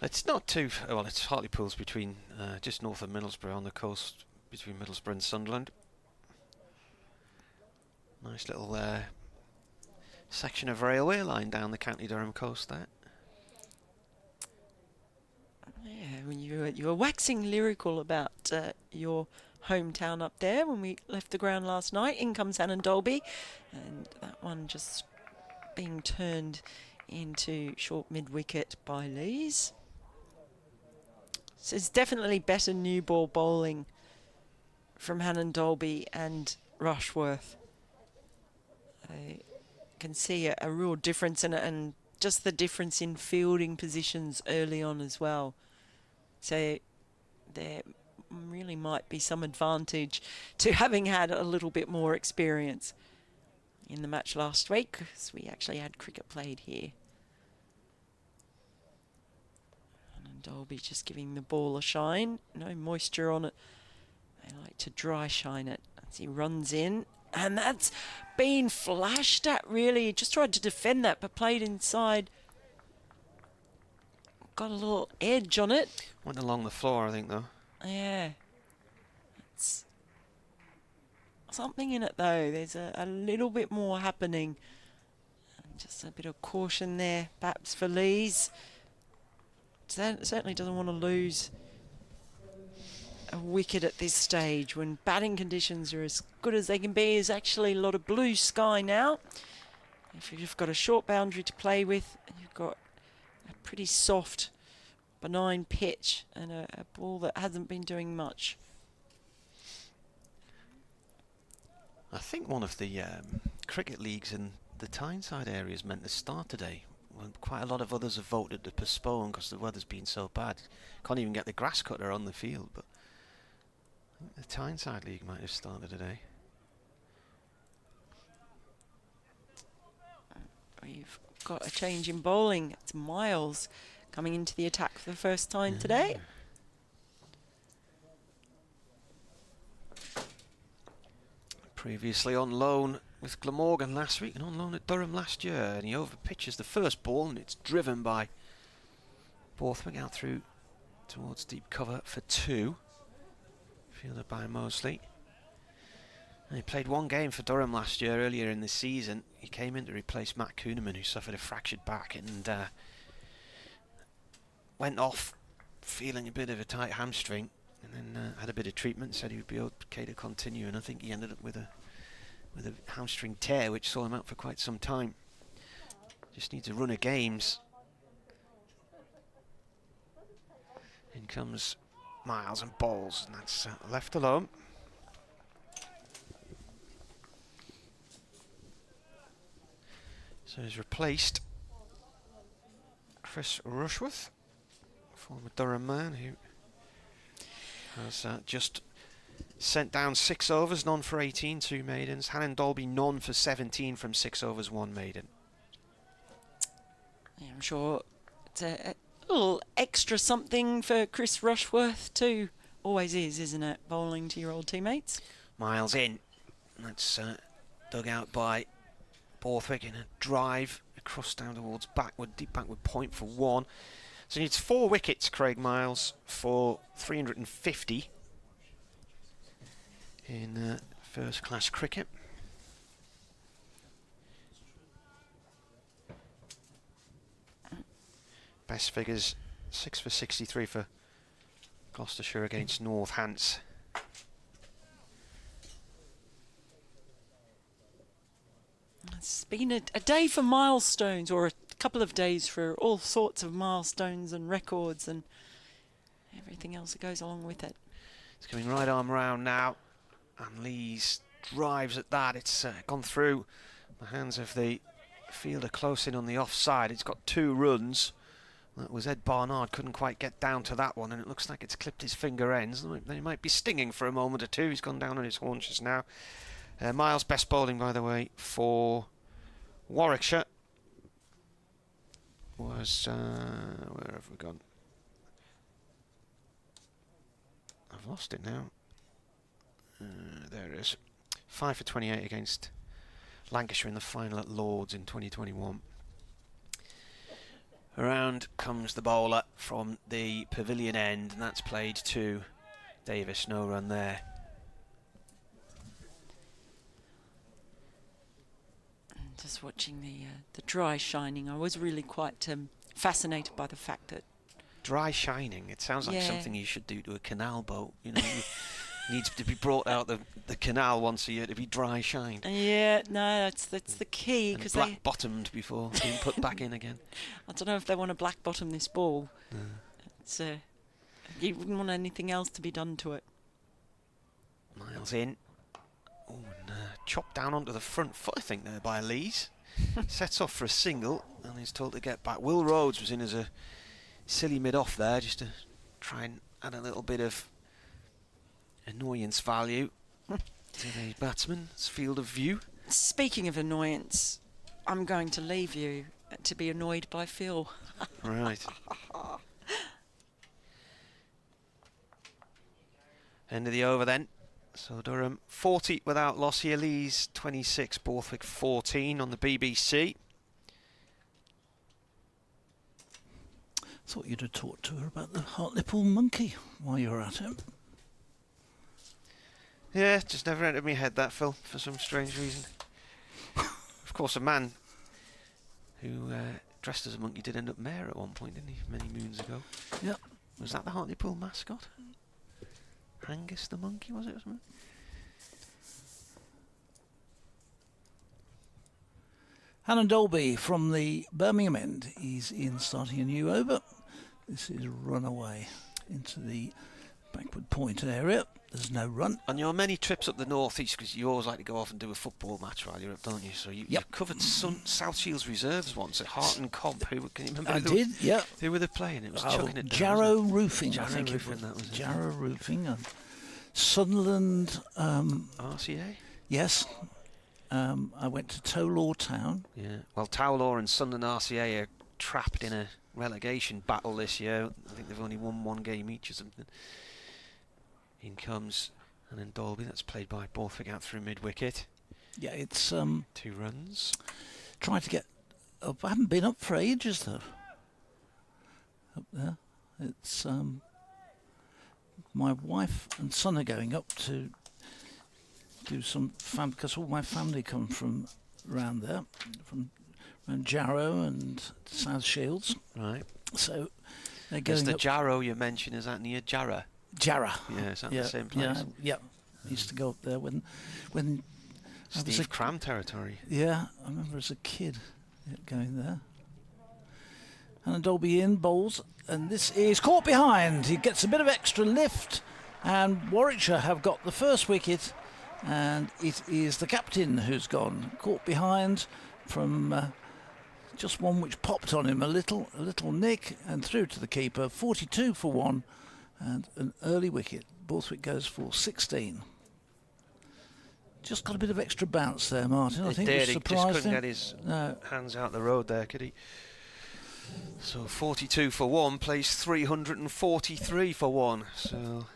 It's not too... Well, it's Hartlepool's between just north of Middlesbrough on the coast, between Middlesbrough and Sunderland. Nice little section of railway line down the County Durham coast there. Yeah, when you were waxing lyrical about your hometown up there when we left the ground last night. In comes Hassan Ali, and that one just being turned into short mid-wicket by Lees. So it's definitely better new ball bowling from Hassan Ali and Rushworth. I can see a real difference and just the difference in fielding positions early on as well. So there really might be some advantage to having had a little bit more experience in the match last week, because we actually had cricket played here. And Dolby just giving the ball a shine. No moisture on it. They like to dry shine it as he runs in. And that's been flashed at, really. He just tried to defend that, but played inside. Got a little edge on it. Went along the floor, I think, though. Yeah. It's something in it, though. There's a little bit more happening. And just a bit of caution there, perhaps, for Lees. Certainly doesn't want to lose a wicket at this stage when batting conditions are as good as they can be. There's actually a lot of blue sky now. If you've got a short boundary to play with, and you've got a pretty soft, benign pitch and a ball that hasn't been doing much. I think one of the cricket leagues in the Tyneside area is meant to start today. Well, quite a lot of others have voted to postpone because the weather's been so bad. Can't even get the grass cutter on the field, but I think the Tyneside League might have started today. We've got a change in bowling. It's Miles coming into the attack for the first time today. Previously on loan with Glamorgan last week and on loan at Durham last year, and he overpitches the first ball and it's driven by Borthwick out through towards deep cover for 2. Fielded by Mosley. And he played one game for Durham last year earlier in the season. He came in to replace Matt Kuhneman, who suffered a fractured back, and went off feeling a bit of a tight hamstring, and then had a bit of treatment, said he would be okay to continue, and I think he ended up with a hamstring tear which saw him out for quite some time. Just needs a run of games. In comes Miles and bowls, and that's left alone. So he's replaced Chris Rushworth, former Durham man, who has just sent down 6 overs, none for 18, 2 maidens. Hassan Ali, none for 17 from 6 overs, 1 maiden. Yeah, I'm sure it's a little extra something for Chris Rushworth too. Always is, isn't it? Bowling to your old teammates. Miles in. That's dug out by Borthwick in a drive across down towards backward, deep backward point for 1. So he needs 4 wickets, Craig Miles, for 350 in first class cricket. Best figures 6 for 63 for Gloucestershire against Northants. It's been a day for milestones, or a couple of days for all sorts of milestones and records and everything else that goes along with it. It's coming right arm round now, and Lees drives at that. It's gone through the hands of the fielder close in on the offside. It's got 2 runs. That was Ed Barnard, couldn't quite get down to that one, and it looks like it's clipped his finger ends. They might be stinging for a moment or two. He's gone down on his haunches now. Miles' best bowling, by the way, for Warwickshire was... where have we gone? I've lost it now. There it is. 5 for 28 against Lancashire in the final at Lords in 2021. Around comes the bowler from the pavilion end, and that's played to Davis. No run there. Just watching the dry shining. I was really quite fascinated by the fact that Dry shining. It sounds like something you should do to a canal boat. You know, it needs to be brought out the canal once a year to be dry shined. Yeah, no, that's the key, because black bottomed before being put back in again. I don't know if they want to black bottom this ball. It's you wouldn't want anything else to be done to it. Miles in. Oh, and chopped down onto the front foot, I think, there by Lees. Sets off for a single, and he's told to get back. Will Rhodes was in as a silly mid-off there, just to try and add a little bit of annoyance value to the batsman's field of view. Speaking of annoyance, I'm going to leave you to be annoyed by Phil. Right. End of the over then. So Durham 40 without loss here. Lees 26, Borthwick 14 on the BBC. Thought you'd have talked to her about the Hartlepool monkey while you were at it. Yeah, just never entered my head, that, Phil, for some strange reason. Of course, a man who dressed as a monkey did end up mayor at one point, didn't he, many moons ago? Yep. Was that the Hartlepool mascot? Angus the monkey, was it, or something? Alan Dolby from the Birmingham end. He's in starting a new over. This is run away into the backward point area. There's no run. On your many trips up the northeast, because you always like to go off and do a football match while you're up, don't you? So you covered South Shields reserves once at Hart and Comp. Who can you remember? I did, yeah. Who were they playing? It was chucking it down. Jarrow Roofing, Jarrow I think Roofing, it was. that was it. Jarrow Roofing and Sunderland. RCA? Yes. I went to Towlaw Town. Yeah. Well, Towlaw and Sunderland RCA are trapped in a relegation battle this year. I think they've only won one game each or something. In comes and then Dolby, that's played by Borthwick out through mid-wicket. Yeah, it's 2 runs. Trying to get up. I haven't been up for ages though. Up there, it's my wife and son are going up to do some because all my family come from around there, from around Jarrow and South Shields. Right. So they're going. Is the up Jarrow you mentioned, is that near Jarrah? Jarrah. Yeah, is that the same place? Yeah. I used to go up there when Steve Cram territory. Yeah, I remember as a kid going there. And Dolby in bowls, and this is caught behind. He gets a bit of extra lift, and Warwickshire have got the first wicket, and it is the captain who's gone caught behind from just one which popped on him a little nick, and through to the keeper. 42 for 1. And an early wicket. Borthwick goes for 16. Just got a bit of extra bounce there, Martin. I think it He surprised just couldn't him. get his hands out the road there, could he? So 42 for 1 plays 343 for 1. So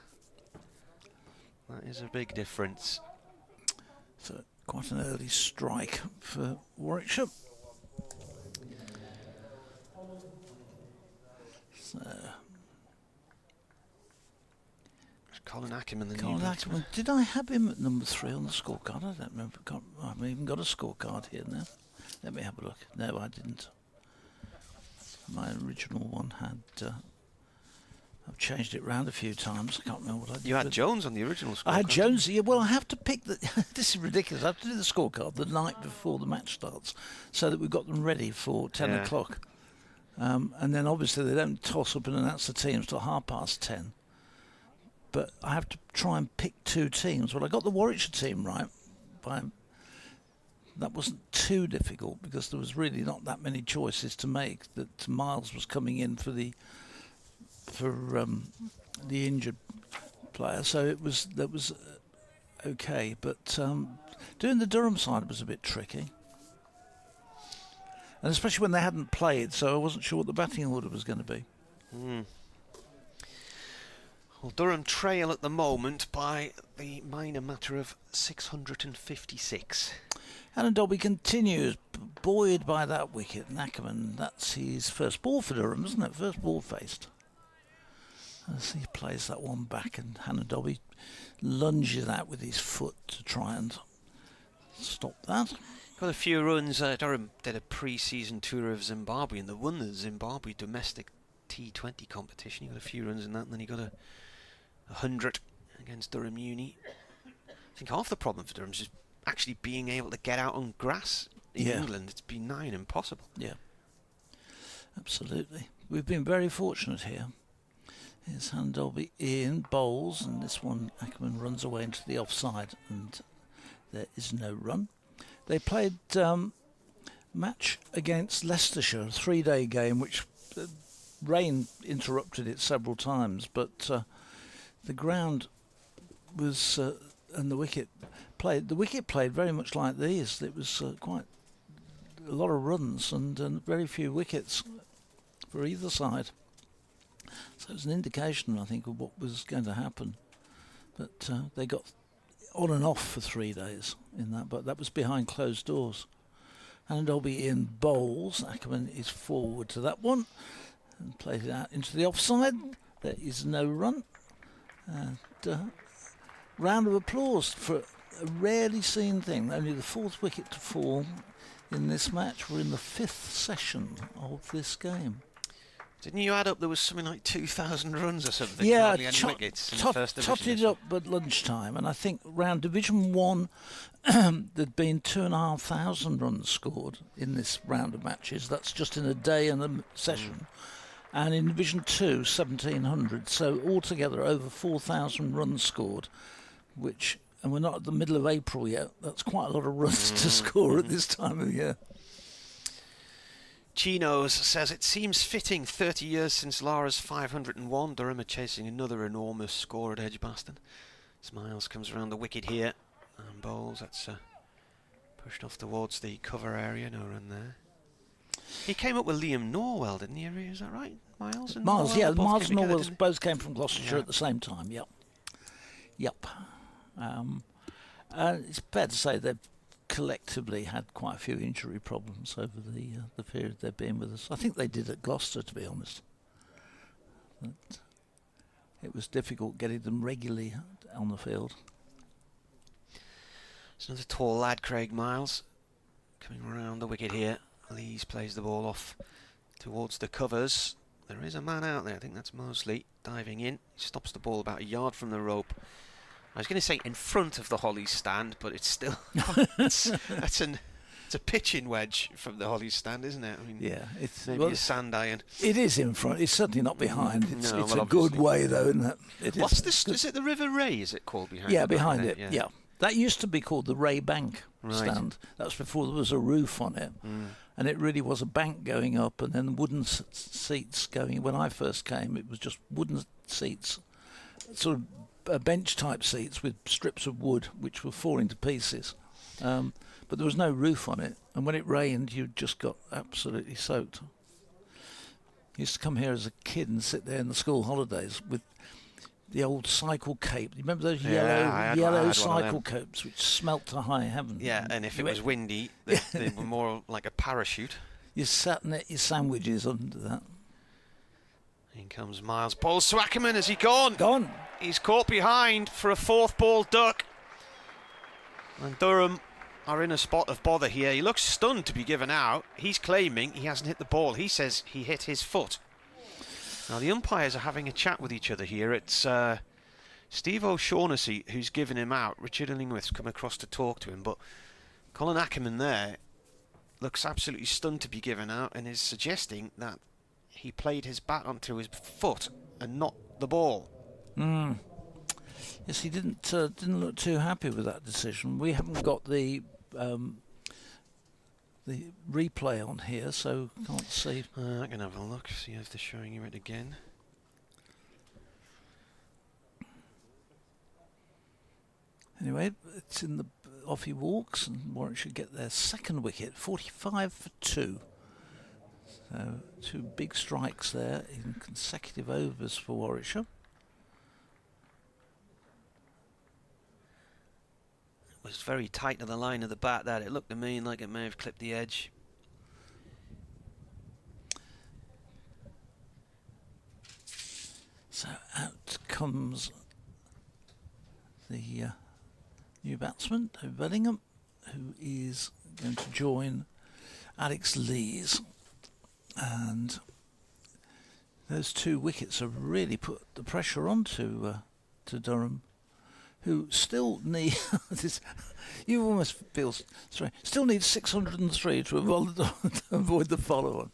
that is a big difference. So quite an early strike for Warwickshire. So Colin Ackerman, the Colin new Ackerman. Did I have him at number 3 on the scorecard? I don't remember. I haven't even got a scorecard here now. Let me have a look. No, I didn't. My original one had. I've changed it round a few times. I can't remember what I did. You had Jones on the original scorecard. I had Jones. Yeah, well, I have to pick the. This is ridiculous. I have to do the scorecard the night before the match starts, so that we've got them ready for 10 o'clock. And then obviously they don't toss up and announce the teams till 10:30. But I have to try and pick 2 teams. Well, I got the Warwickshire team right. That wasn't too difficult because there was really not that many choices to make. That Miles was coming in for the injured player, so that was okay. But doing the Durham side was a bit tricky, and especially when they hadn't played, so I wasn't sure what the batting order was going to be. Well, Durham trail at the moment by the minor matter of 656. Alan Dolby continues, buoyed by that wicket. And Ackerman, that's his first ball for Durham, isn't it? First ball faced. As he plays that one back, and Hannah Dobby lunges out with his foot to try and stop that. Got a few runs. Durham did a pre-season tour of Zimbabwe and they won the Zimbabwe domestic T20 competition. He got a few runs in that, and then he got a 100 against Durham Uni. I think half the problem for Durham is just actually being able to get out on grass in England. It's been nigh and impossible. Yeah, absolutely. We've been very fortunate here. Here's Handolby in, bowls, and this one Ackerman runs away into the offside, and there is no run. They played match against Leicestershire, a 3-day game, which rain interrupted it several times, but the ground was and the wicket played. The wicket played very much like these. It was quite a lot of runs and very few wickets for either side. So it was an indication, I think, of what was going to happen. But they got on and off for 3 days in that, but that was behind closed doors. And Dolby in bowls. Ackerman is forward to that one and played it out into the offside. There is no run. And round of applause for a rarely seen thing. Only the 4th wicket to fall in this match. We're in the 5th session of this game. Didn't you add up there was something like 2,000 runs or something? Yeah, hardly any wickets in the first division. Totted up at lunchtime, and I think round Division 1 there'd been 2,500 runs scored in this round of matches. That's just in a day and a session. And in Division 2, 1,700. So altogether over 4,000 runs scored, which, and we're not at the middle of April yet, that's quite a lot of runs to score at this time of year. Chinos says it seems fitting 30 years since Lara's 501. Durham are chasing another enormous score at Edgbaston. Smiles comes around the wicket here and bowls. That's pushed off towards the cover area. No run there. He came up with Liam Norwell, didn't he? Is that right? Miles and Miles, Norwell? yeah, Both Miles came and together, Norwell both came from Gloucestershire at the same time. Yep. It's fair to say they've collectively had quite a few injury problems over the period they've been with us. I think they did at Gloucester, to be honest. But it was difficult getting them regularly on the field. It's another tall lad, Craig Miles, coming around the wicket here. Lees plays the ball off towards the covers. There is a man out there, I think that's Mosley, diving in. He stops the ball about a yard from the rope. I was going to say in front of the Hollies stand, but it's still it's a pitching wedge from the Hollies stand, isn't it? I mean, yeah, it's maybe a sand iron. It is in front. It's certainly not behind. It's No, it's well, a good way, though, isn't it? What's this? Is it the River Ray? Is it called behind? Yeah, the back behind there? it. Yeah, that used to be called the Ray Bank stand. That was before there was a roof on it, and it really was a bank going up, and then wooden seats going. When I first came, it was just wooden seats, sort of bench type seats with strips of wood which were falling to pieces, but there was no roof on it, and when it rained you just got absolutely soaked. I used to come here as a kid and sit there in the school holidays with the old cycle cape. You remember those yellow cycle capes which smelt to high heaven? Yeah, and if it was windy they were more like a parachute. You sat and ate your sandwiches under that. In comes Miles. Bowls to Ackerman. Has he gone? Gone. He's caught behind for a 4th ball duck. And Durham are in a spot of bother here. He looks stunned to be given out. He's claiming he hasn't hit the ball. He says he hit his foot. Now the umpires are having a chat with each other here. It's Steve O'Shaughnessy who's given him out. Richard Illingworth's come across to talk to him, but Colin Ackerman there looks absolutely stunned to be given out and is suggesting that he played his bat onto his foot and not the ball. Yes, he didn't look too happy with that decision. We haven't got the replay on here, so can't see. I can have a look, see if they're showing you it again. Anyway, it's in the off he walks, and Warwickshire get their 2nd wicket, 45 for 2. So 2 big strikes there in consecutive overs for Warwickshire. It was very tight to the line of the bat that it looked to me like it may have clipped the edge. So out comes the new batsman, Bellingham, who is going to join Alex Lees. And those 2 wickets have really put the pressure on to Durham, who still need this. You almost feel sorry. Still need 603 to avoid the follow-on.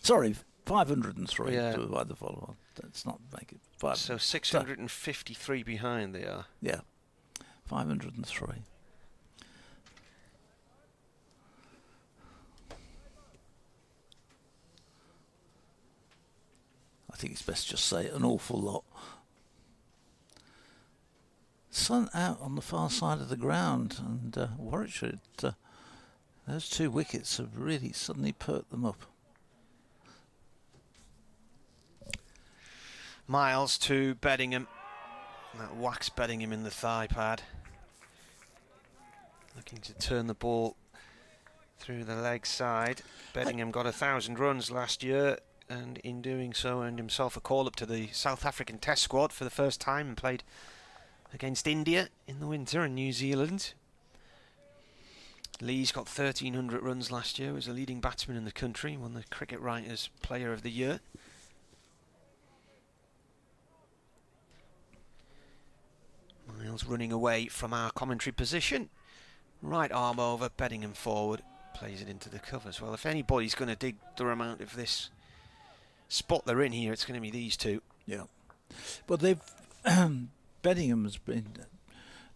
Sorry, 503 to avoid the follow-on. Let's not make it 5. So 653 behind they are. Yeah, 503. I think it's best just say an awful lot. Sun out on the far side of the ground, and Warwickshire, those 2 wickets have really suddenly perked them up. Miles to Beddingham. That whacks Beddingham in the thigh pad. Looking to turn the ball through the leg side. Beddingham got 1,000 runs last year, and in doing so earned himself a call up to the South African Test squad for the first time and played against India in the winter and New Zealand. Lee's got 1,300 runs last year, was a leading batsman in the country, won the Cricket Writers Player of the Year. Miles running away from our commentary position. Right arm over, Beddingham forward, plays it into the covers. Well, if anybody's going to dig Durham out of this spot they're in here, it's going to be these 2. Yeah. Well, they've Beddingham has been a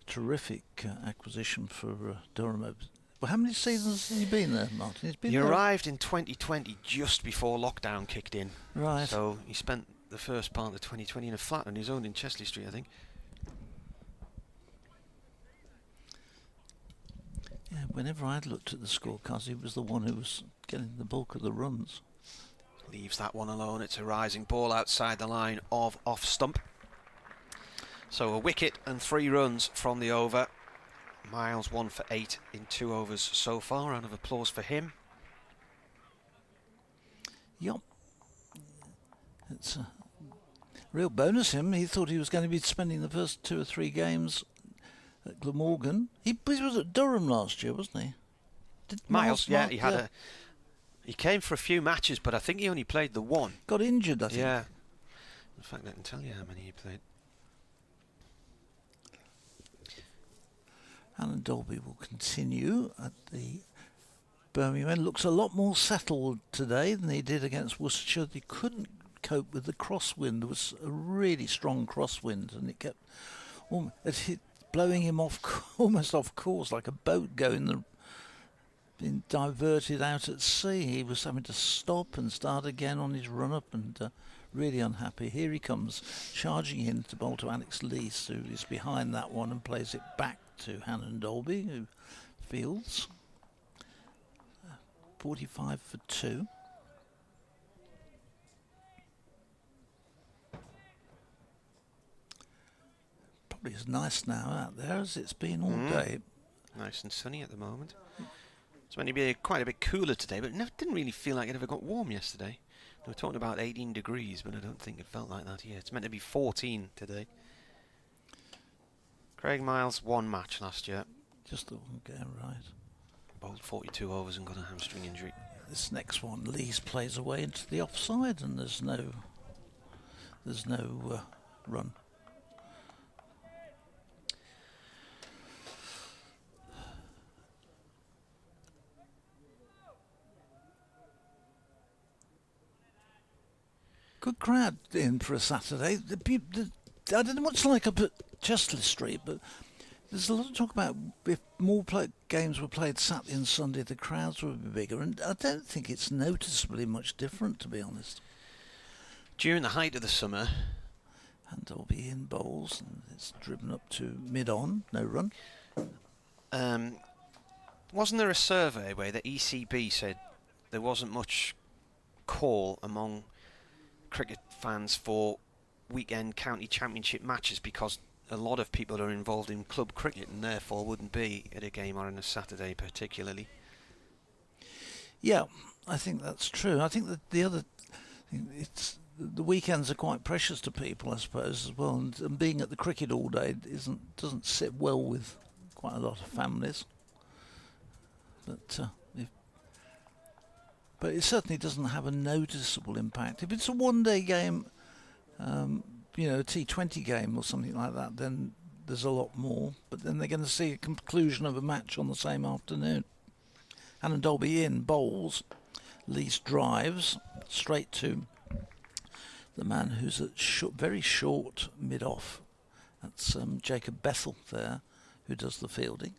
terrific acquisition for Durham. Well, how many seasons has he been there, Martin? He's been He there. arrived in 2020 just before lockdown kicked in. Right. So he spent the first part of 2020 in a flat on his own in Chesley Street, I think. Yeah, whenever I'd looked at the scorecards, he was the one who was getting the bulk of the runs. Leaves that one alone. It's a rising ball outside the line of off stump. So a wicket and 3 runs from the over. Miles 1 for 8 in 2 overs so far. Round of applause for him. Yup. It's a real bonus him. He thought he was going to be spending the first 2 or 3 games at Glamorgan. He was at Durham last year, wasn't he? Miles, yeah, he had he came for a few matches, but I think he only played the 1. Got injured, I think. Yeah. In fact, I can tell you how many he played. Alan Dolby will continue at the Birmingham end. Looks a lot more settled today than he did against Worcestershire. He couldn't cope with the crosswind. There was a really strong crosswind, and it kept blowing him off, almost off course, like a boat being diverted out at sea. He was having to stop and start again on his run-up, and really unhappy. Here he comes, charging in to bowl to Alex Lees, who is behind that one and plays it back to Hannon Dolby, who fields. 45 for 2. Probably as nice now out there as it's been all day. Nice and sunny at the moment. It's meant to be quite a bit cooler today, but it didn't really feel like it ever got warm yesterday. They were talking about 18 degrees, but I don't think it felt like that here. It's meant to be 14 today. Craig Miles, 1 match last year. Just the one game, right. Bowled 42 overs and got a hamstring injury. This next one, Lees plays away into the offside, and there's no run. Good crowd in for a Saturday. I don't know what's like up at Chesley Street, but there's a lot of talk about if more games were played Saturday and Sunday, the crowds would be bigger, and I don't think it's noticeably much different, to be honest. During the height of the summer, and Dolby in bowls, and it's driven up to mid-on, no run. Wasn't there a survey where the ECB said there wasn't much call among cricket fans for weekend county championship matches because a lot of people are involved in club cricket and therefore wouldn't be at a game on a Saturday particularly? Yeah, I think that's true. I think that the other thing, the weekends are quite precious to people, I suppose, as well, and being at the cricket all day doesn't sit well with quite a lot of families. But it certainly doesn't have a noticeable impact. If it's a one-day game, a T20 game or something like that, then there's a lot more. But then they're going to see a conclusion of a match on the same afternoon. Hassan Ali in bowls, Lees drives straight to the man who's at very short mid-off. That's Jacob Bethel there, who does the fielding.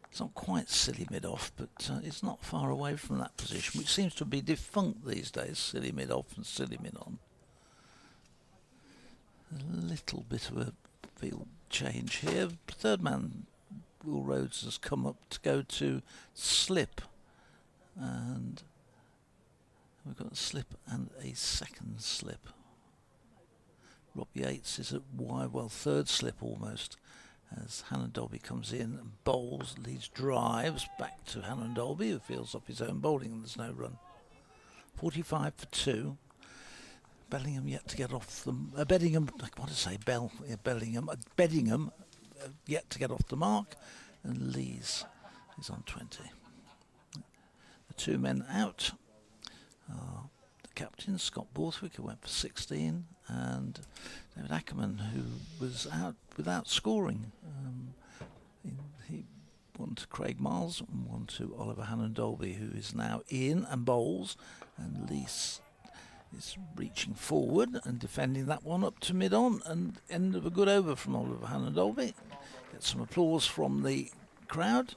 It's not quite silly mid-off, but it's not far away from that position, which seems to be defunct these days, silly mid-off and silly mid-on. A little bit of a field change here. Third man, Will Rhodes, has come up to go to slip. And we've got a slip and a second slip. Rob Yates is at wide, third slip almost, as Hassan Ali comes in and bowls, leads drives back to Hassan Ali, who fields up his own bowling, and there's no run. 45 for 2. Bellingham yet to get off the... Beddingham yet to get off the mark, and Lees is on 20. The two men out are the captain, Scott Borthwick, who went for 16, and David Ackerman, who was out without scoring. He one to Craig Miles and one to Oliver Hassan Ali, who is now in and bowls, and Lees is reaching forward and defending that one up to mid-on, and end of a good over from Oliver Hassan Ali. Get some applause from the crowd,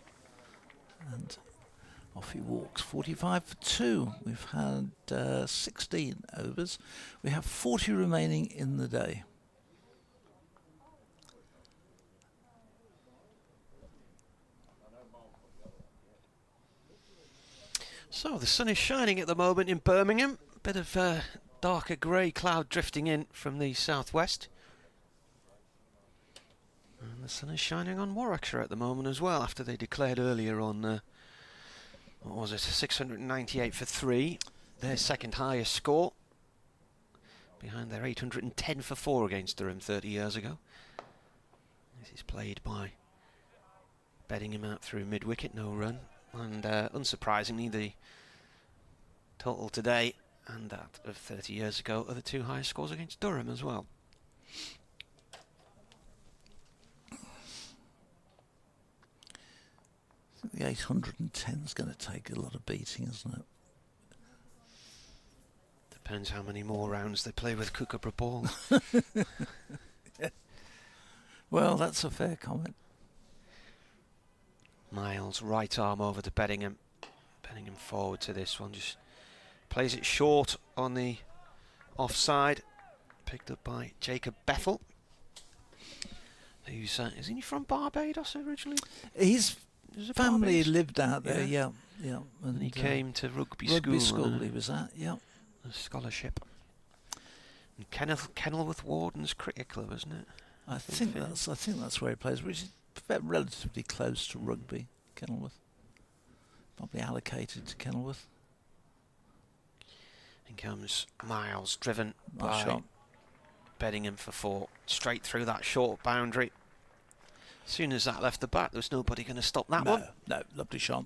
and off he walks. 45 for 2. We've had 16 overs. We have 40 remaining in the day. So the sun is shining at the moment in Birmingham. Bit of darker grey cloud drifting in from the southwest. And the sun is shining on Warwickshire at the moment as well, after they declared earlier on, 698 for 3, their second highest score, behind their 810 for 4 against Durham 30 years ago. This is played by Beddingham out through mid-wicket, no run, and unsurprisingly the total today and that of 30 years ago are the two highest scores against Durham as well. I think the 810 is going to take a lot of beating, isn't it? Depends how many more rounds they play with Kookaburra ball. Well, that's a fair comment. Miles, right arm over to Beddingham. Beddingham forward to this one, just plays it short on the offside. Picked up by Jacob Bethel. Who's isn't he from Barbados originally? His family lived out there, yeah. And he came to rugby school he was at, yeah. A scholarship. And Kenilworth Wardens Cricket Club, isn't it? I think that's where he plays, which is relatively close to rugby, Kenilworth. Probably allocated to Kenilworth. In comes Miles, driven by Beddingham for 4. Straight through that short boundary. As soon as that left the bat, there was nobody going to stop that one. No, lovely shot.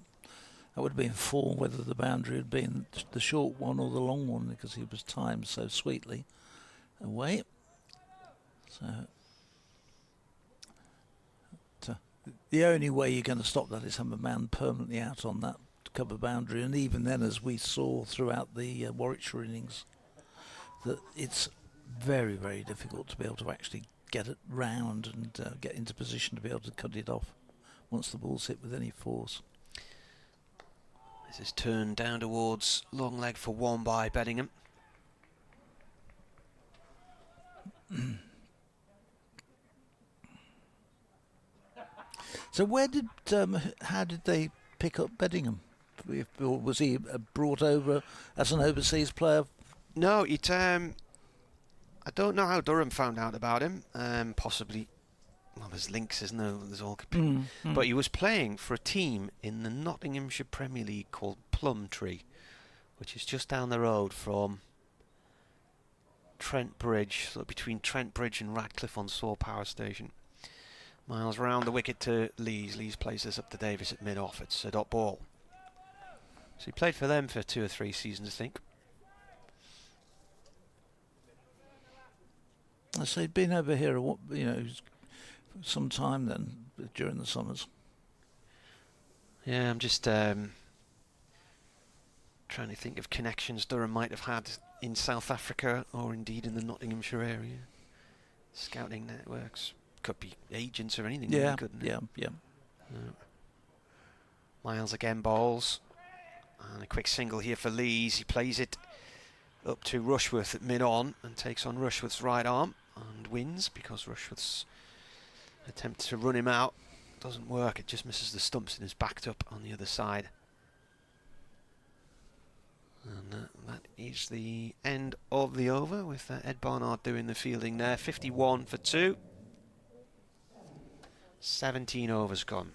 That would have been 4, whether the boundary had been the short one or the long one, because he was timed so sweetly away. So the only way you're going to stop that is have a man permanently out on that cover boundary, and even then, as we saw throughout the Warwickshire innings, that it's very, very difficult to be able to actually get it round and get into position to be able to cut it off once the ball's hit with any force. This is turned down towards long leg for 1 by Beddingham. So how did they pick up Beddingham? Was he brought over as an overseas player? No, I don't know how Durham found out about him. Possibly, well, there's links, isn't there? There's all. But he was playing for a team in the Nottinghamshire Premier League called Plumtree, which is just down the road from Trent Bridge, so between Trent Bridge and Radcliffe on Saw Power Station. Miles round the wicket to Lees. Lees plays this up to Davis at mid-off. It's a dot ball. So he played for them for 2 or 3 seasons, I think. So he'd been over here, some time then during the summers. Yeah, I'm just trying to think of connections Durham might have had in South Africa or indeed in the Nottinghamshire area. Scouting networks. Could be agents or anything. Yeah, really, couldn't it? yeah. Miles again bowls. And a quick single here for Lees. He plays it up to Rushworth at mid-on and takes on Rushworth's right arm and wins because Rushworth's attempt to run him out doesn't work. It just misses the stumps and is backed up on the other side. And that is the end of the over with Ed Barnard doing the fielding there. 51 for 2. 17 overs gone.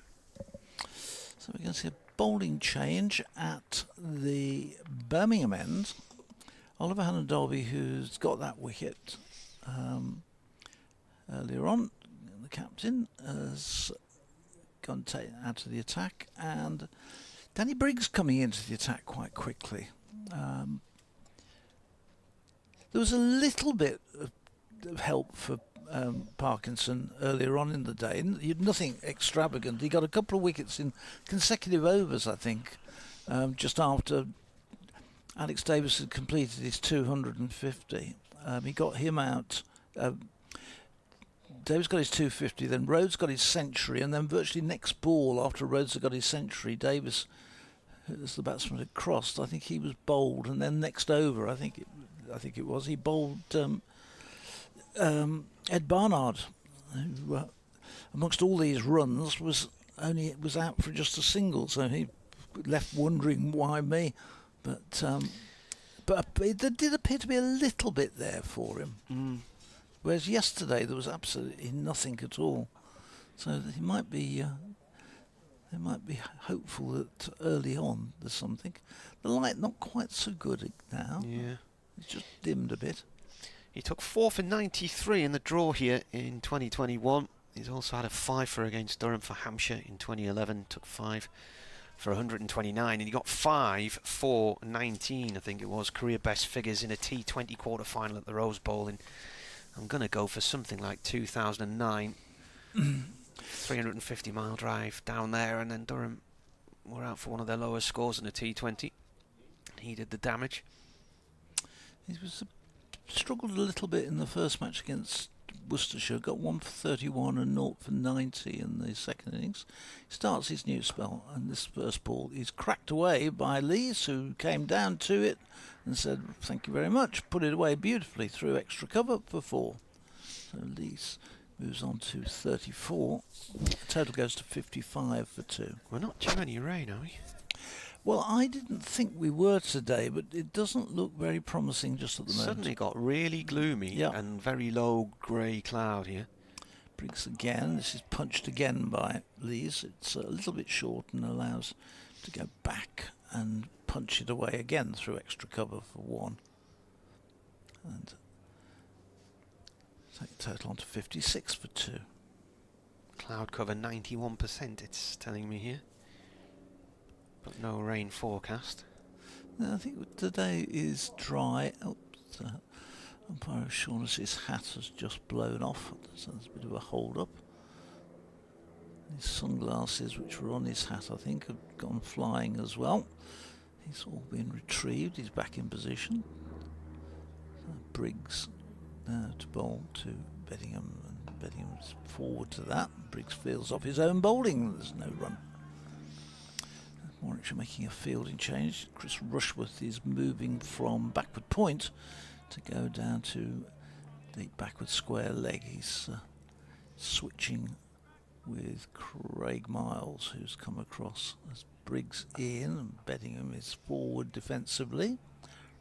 So we're going to see a bowling change at the Birmingham end. Oliver Hannon-Dolby, who's got that wicket earlier on, the captain, has gone out of the attack, and Danny Briggs coming into the attack quite quickly. There was a little bit of help for Parkinson earlier on in the day. Nothing extravagant. He got a couple of wickets in consecutive overs, I think, just after Alex Davis had completed his 250. He got him out. Davis got his 250, then Rhodes got his century, and then virtually next ball after Rhodes had got his century, Davis, as the batsman had crossed, I think he was bowled, and then next over, I think it was, he bowled Ed Barnard, who amongst all these runs was out for just a single, so he left wondering why me, but there did appear to be a little bit there for him. Whereas yesterday there was absolutely nothing at all. So he might be hopeful that early on there's something. The light not quite so good now. Yeah, it's just dimmed a bit. He took 4 for 93 in the draw here in 2021. He's also had a 5 for against Durham for Hampshire in 2011. Took 5 for 129, and he got 5 for 19, I think it was, career best figures in a T20 quarter-final at the Rose Bowl. I'm going to go for something like 2009. 350-mile drive down there, and then Durham were out for one of their lowest scores in a T20. He did the damage. He struggled a little bit in the first match against Worcestershire, got 1 for 31 and 0 for 90 in the second innings. He starts his new spell, and this first ball is cracked away by Lees, who came down to it and said, "Thank you very much," put it away beautifully through extra cover for 4. So Lees moves on to 34. The total goes to 55 for 2. We're not due any rain, are we? Well, I didn't think we were today, but it doesn't look very promising just at the moment. Suddenly got really gloomy and very low grey cloud here. Briggs again. This is punched again by Lees. It's a little bit short and allows to go back and punch it away again through extra cover for 1. And take the total on to 56 for 2. Cloud cover 91%, it's telling me here. But no rain forecast. No, I think today is dry. Umpire O'Shaughnessy's hat has just blown off, so there's a bit of a hold up. His sunglasses, which were on his hat, I think, have gone flying as well. He's all been retrieved. He's back in position. So Briggs now to bowl to Beddingham, and Beddingham's forward to that. Briggs fields off his own bowling. There's no run. Warwickshire making a fielding change. Chris Rushworth is moving from backward point to go down to the backward square leg. He's switching with Craig Miles, who's come across as Briggs in, and Beddingham is forward defensively.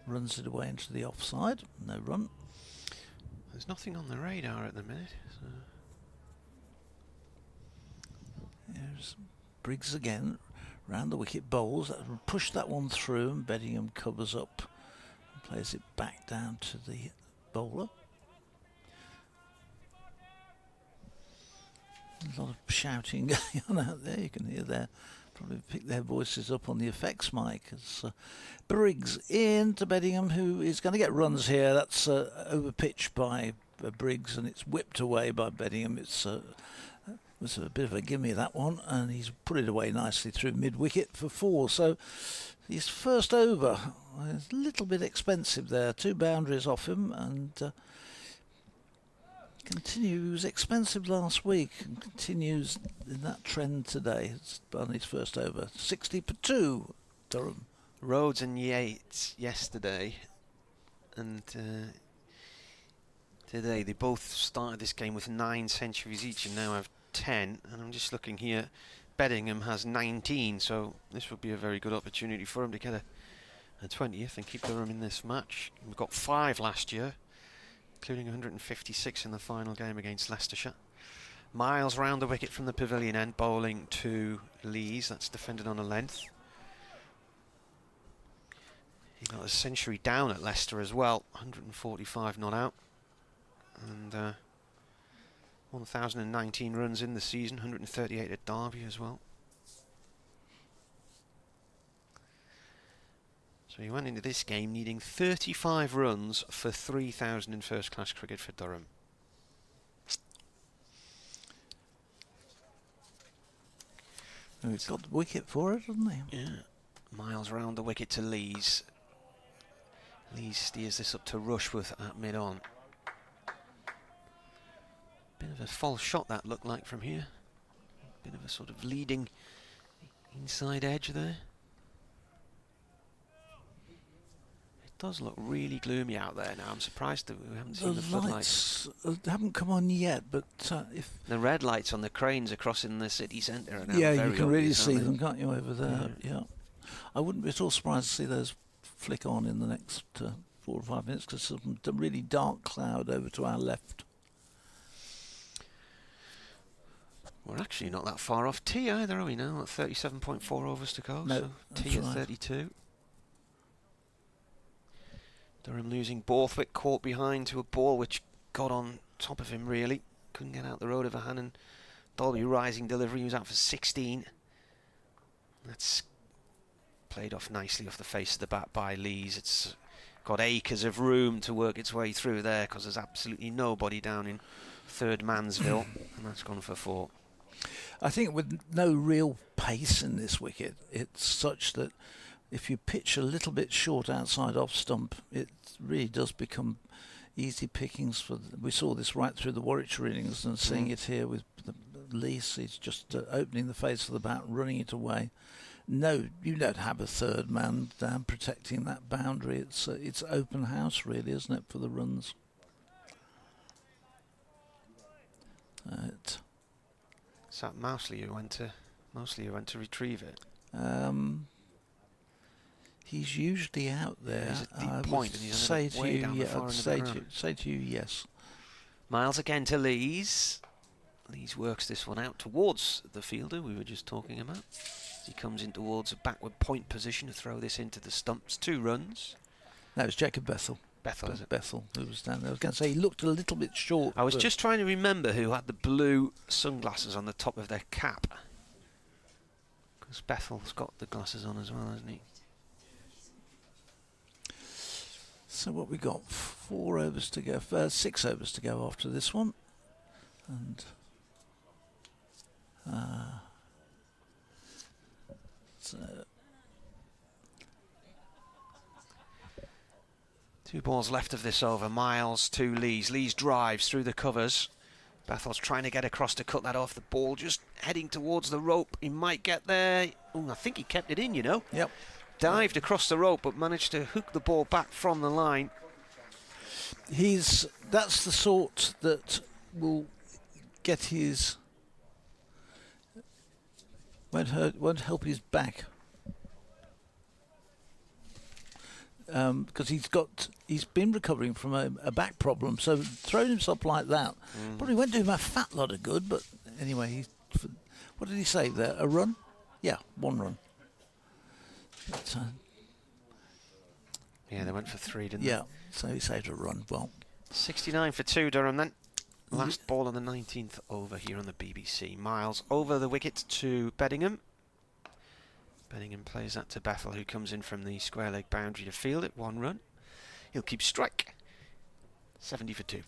Runs it away into the offside. No run. There's nothing on the radar at the minute. So. There's Briggs again. Round the wicket, bowls, push that one through, and Beddingham covers up and plays it back down to the bowler. A lot of shouting going on out there. You can hear probably pick their voices up on the effects mic. As Briggs into Beddingham, who is going to get runs here. That's overpitched by Briggs, and it's whipped away by Beddingham. It was a bit of a gimme, that one, and he's put it away nicely through mid-wicket for 4. So his first over is a little bit expensive there. 2 boundaries off him, and he was expensive last week and continues in that trend today. It's on his first over. 60 for 2, Durham. Rhodes and Yates yesterday, and today they both started this game with 9 centuries each and now have 10. And I'm just looking here, Beddingham has 19, so this would be a very good opportunity for him to get a 20th and keep Durham in this match. We've got 5 last year, including 156 in the final game against Leicestershire. Miles round the wicket from the pavilion end, bowling to Lees. That's defended on a length. He got a century down at Leicester as well, 145 not out. And 1,019 runs in the season, 138 at Derby as well. So he went into this game needing 35 runs for 3,000 in first-class cricket for Durham. He's got the wicket for it, hasn't he? Yeah. Miles round the wicket to Lees. Lees steers this up to Rushworth at mid-on. Bit of a false shot that looked like from here. Bit of a sort of leading inside edge there. It does look really gloomy out there now. I'm surprised that we haven't seen the floodlights. Haven't come on yet, but if the red lights on the cranes across in the city centre are now yeah, very you can really obvious, see aren't they? them, can't you, over there? Yeah. I wouldn't be at all surprised to see those flick on in the next 4 or 5 minutes, because some really dark cloud over to our left. We're actually not that far off tea either, are we now? At 37.4 overs to go, No, so tea at right. 32. Durham losing Borthwick, caught behind to a ball which got on top of him really. Couldn't get out the road of a hand, and Dolby rising delivery, he was out for 16. That's played off nicely off the face of the bat by Lees. It's got acres of room to work its way through there because there's absolutely nobody down in third Mansville, and that's gone for 4. I think with no real pace in this wicket, it's such that if you pitch a little bit short outside off stump, it really does become easy pickings for. We saw this right through the Warwickshire innings, and seeing it here with the Lees, he's just opening the face of the bat, running it away. No, you don't have a third man down protecting that boundary. It's open house, really, isn't it, for the runs? Is that Mousley who went to retrieve it? He's usually out there. He's at deep point, and he's way down the far end of the ground. Say to you, yes. Miles again to Lees. Lees works this one out towards the fielder we were just talking about. He comes in towards a backward point position to throw this into the stumps. 2 runs. That was Jacob Bethel. Bethel who was down there. I was going to say he looked a little bit short. I was just trying to remember who had the blue sunglasses on the top of their cap. Because Bethel's got the glasses on as well, hasn't he? So what we got? 4 overs to go. 6 overs to go after this one. And so 2 balls left of this over. Miles to Lees. Lees drives through the covers. Bethel's trying to get across to cut that off. The ball just heading towards the rope. He might get there. Oh, I think he kept it in, you know. Yep. Dived across the rope, but managed to hook the ball back from the line. That's the sort that will get his won't help his back. Because he's been recovering from a back problem, so throwing himself like that probably won't do him a fat lot of good. But anyway, what did he save there? A run? Yeah, 1 run. But, yeah, they went for 3, didn't they? Yeah, so he saved a run. Well, 69 for 2, Durham then. last ball on the 19th over here on the BBC. Miles over the wicket to Beddingham. Beddingham plays that to Bethel, who comes in from the square leg boundary to field it. 1 run. He'll keep strike. 70 for 2.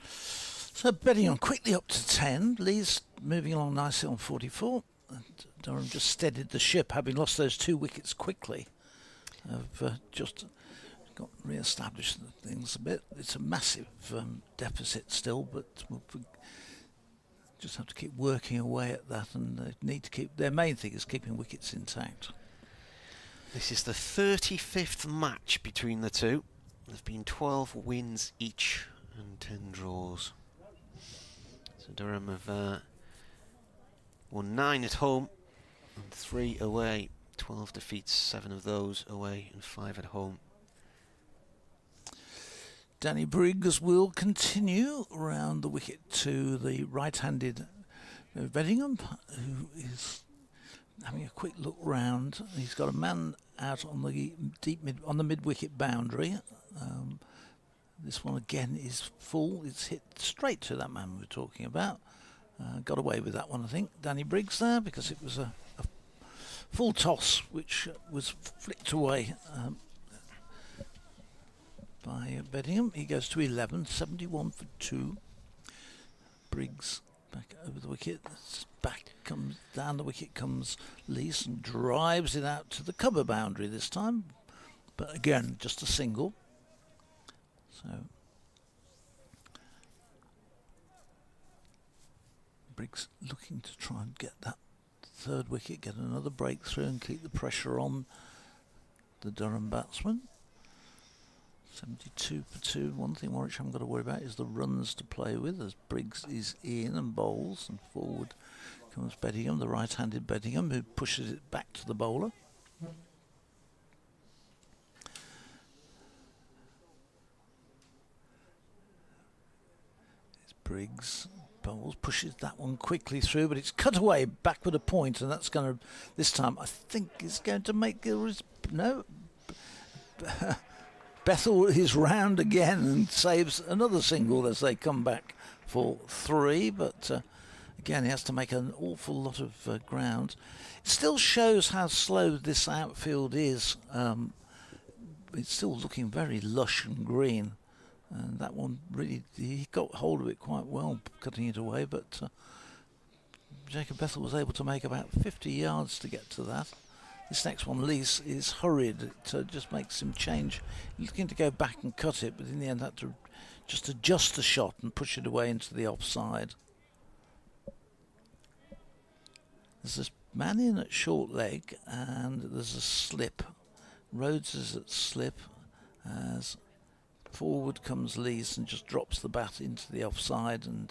So Beddingham quickly up to 10. Lee's moving along nicely on 44. And Durham just steadied the ship, having lost those 2 wickets quickly. Have just got re-established things a bit. It's a massive deficit still, but we'll just have to keep working away at that, and they need to keep, their main thing is keeping wickets intact. This is the 35th match between the two. There have been 12 wins each and 10 draws. So Durham have won 9 at home and 3 away. 12 defeats, 7 of those away and 5 at home. Danny Briggs will continue around the wicket to the right-handed Beddingham, who is having a quick look round. He's got a man out on the mid-wicket boundary. This one again is full. It's hit straight to that man we were talking about. Got away with that one, I think, Danny Briggs there, because it was a full toss which was flicked away by Beddingham. He goes to 11, 71 for 2. Briggs back over the wicket. Back comes down the wicket comes Lees and drives it out to the cover boundary this time. But again, just a single. So Briggs looking to try and get that 3rd wicket, get another breakthrough and keep the pressure on the Durham batsman. 72 for 2. One thing Warwickshire haven't got to worry about is the runs to play with, as Briggs is in and bowls, and forward comes Beddingham, the right-handed Beddingham, who pushes it back to the bowler. It's Briggs. Bowles pushes that one quickly through, but it's cut away back with a point, and that's going to, this time, I think it's going to make no. Bethel is round again and saves another single as they come back for 3, but again he has to make an awful lot of ground. It still shows how slow this outfield is. It's still looking very lush and green, and that one really, he got hold of it quite well, cutting it away, but Jacob Bethel was able to make about 50 yards to get to that. This next one, Lees, is hurried to just make some change. He's looking to go back and cut it, but in the end had to just adjust the shot and push it away into the offside. There's this man in at short leg, and there's a slip. Rhodes is at slip, as forward comes Lees and just drops the bat into the offside, and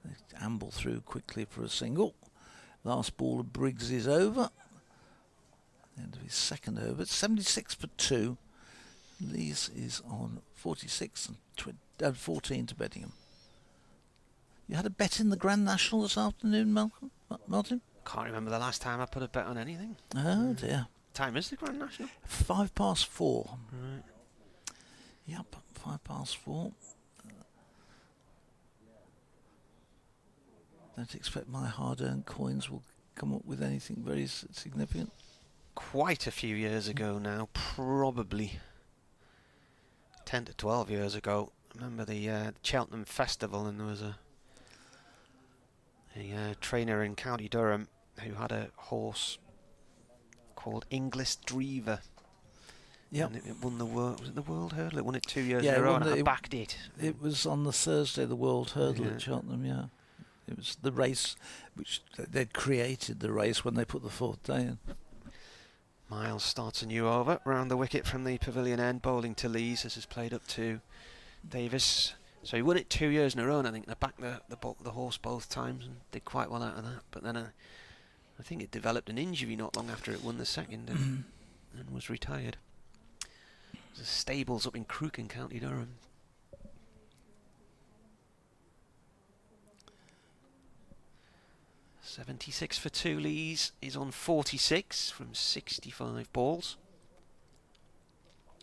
they amble through quickly for a single. Last ball of Briggs is over. End of his 2nd over. It's 76 for 2. Lees is on 46 and 14 to Beddingham. You had a bet in the Grand National this afternoon, Martin? Can't remember the last time I put a bet on anything. Oh dear. Time is the Grand National? 4:05. Right. Yep, 4:05. Don't expect my hard-earned coins will come up with anything very significant. Quite a few years ago now, probably 10 to 12 years ago. I remember the Cheltenham Festival, and there was a trainer in County Durham who had a horse called English Drever. Yeah, and it won the world. Was it the World Hurdle? It won it 2 years in a row, and I backed it. It was on the Thursday, the World Hurdle at Cheltenham. Yeah, it was the race which they'd created the race when they put the 4th day in. Miles starts a new over round the wicket from the pavilion end, bowling to Lees. This is played up to Davis. So he won it 2 years in a row, and I think they backed the horse both times and did quite well out of that. But then I think it developed an injury not long after it won the 2nd and was retired. There's stables up in Crook in County Durham. .76 for 2. Lees is on 46 from 65 balls.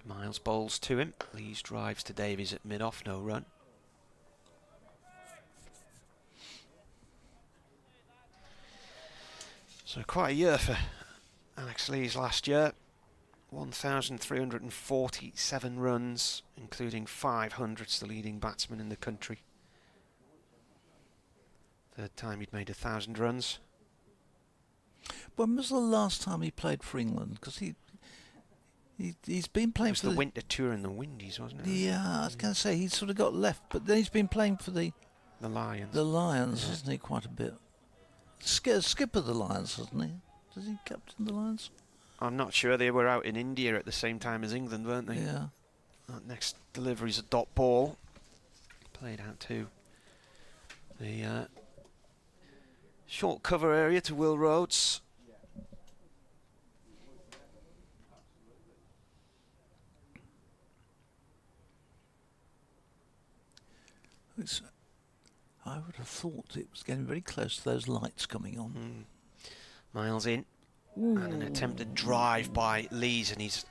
Miles bowls to him. Lees drives to Davies at mid-off, no run. So quite a year for Alex Lees last year. 1,347 runs, including 500s, the leading batsman in the country. Third time he'd made 1,000 runs. When was the last time he played for England? Because he's been playing for the winter tour in the Windies, wasn't it? Yeah, I was going to say he sort of got left, but then he's been playing for the Lions. The Lions, hasn't he? Quite a bit. Skipper the Lions, hasn't he? Does he captain the Lions? I'm not sure. They were out in India at the same time as England, weren't they? Yeah. That next delivery's a dot ball. Played out to the short cover area to Will Rhodes. I would have thought it was getting very close to those lights coming on. Miles in. And an attempted drive by Lees, and he's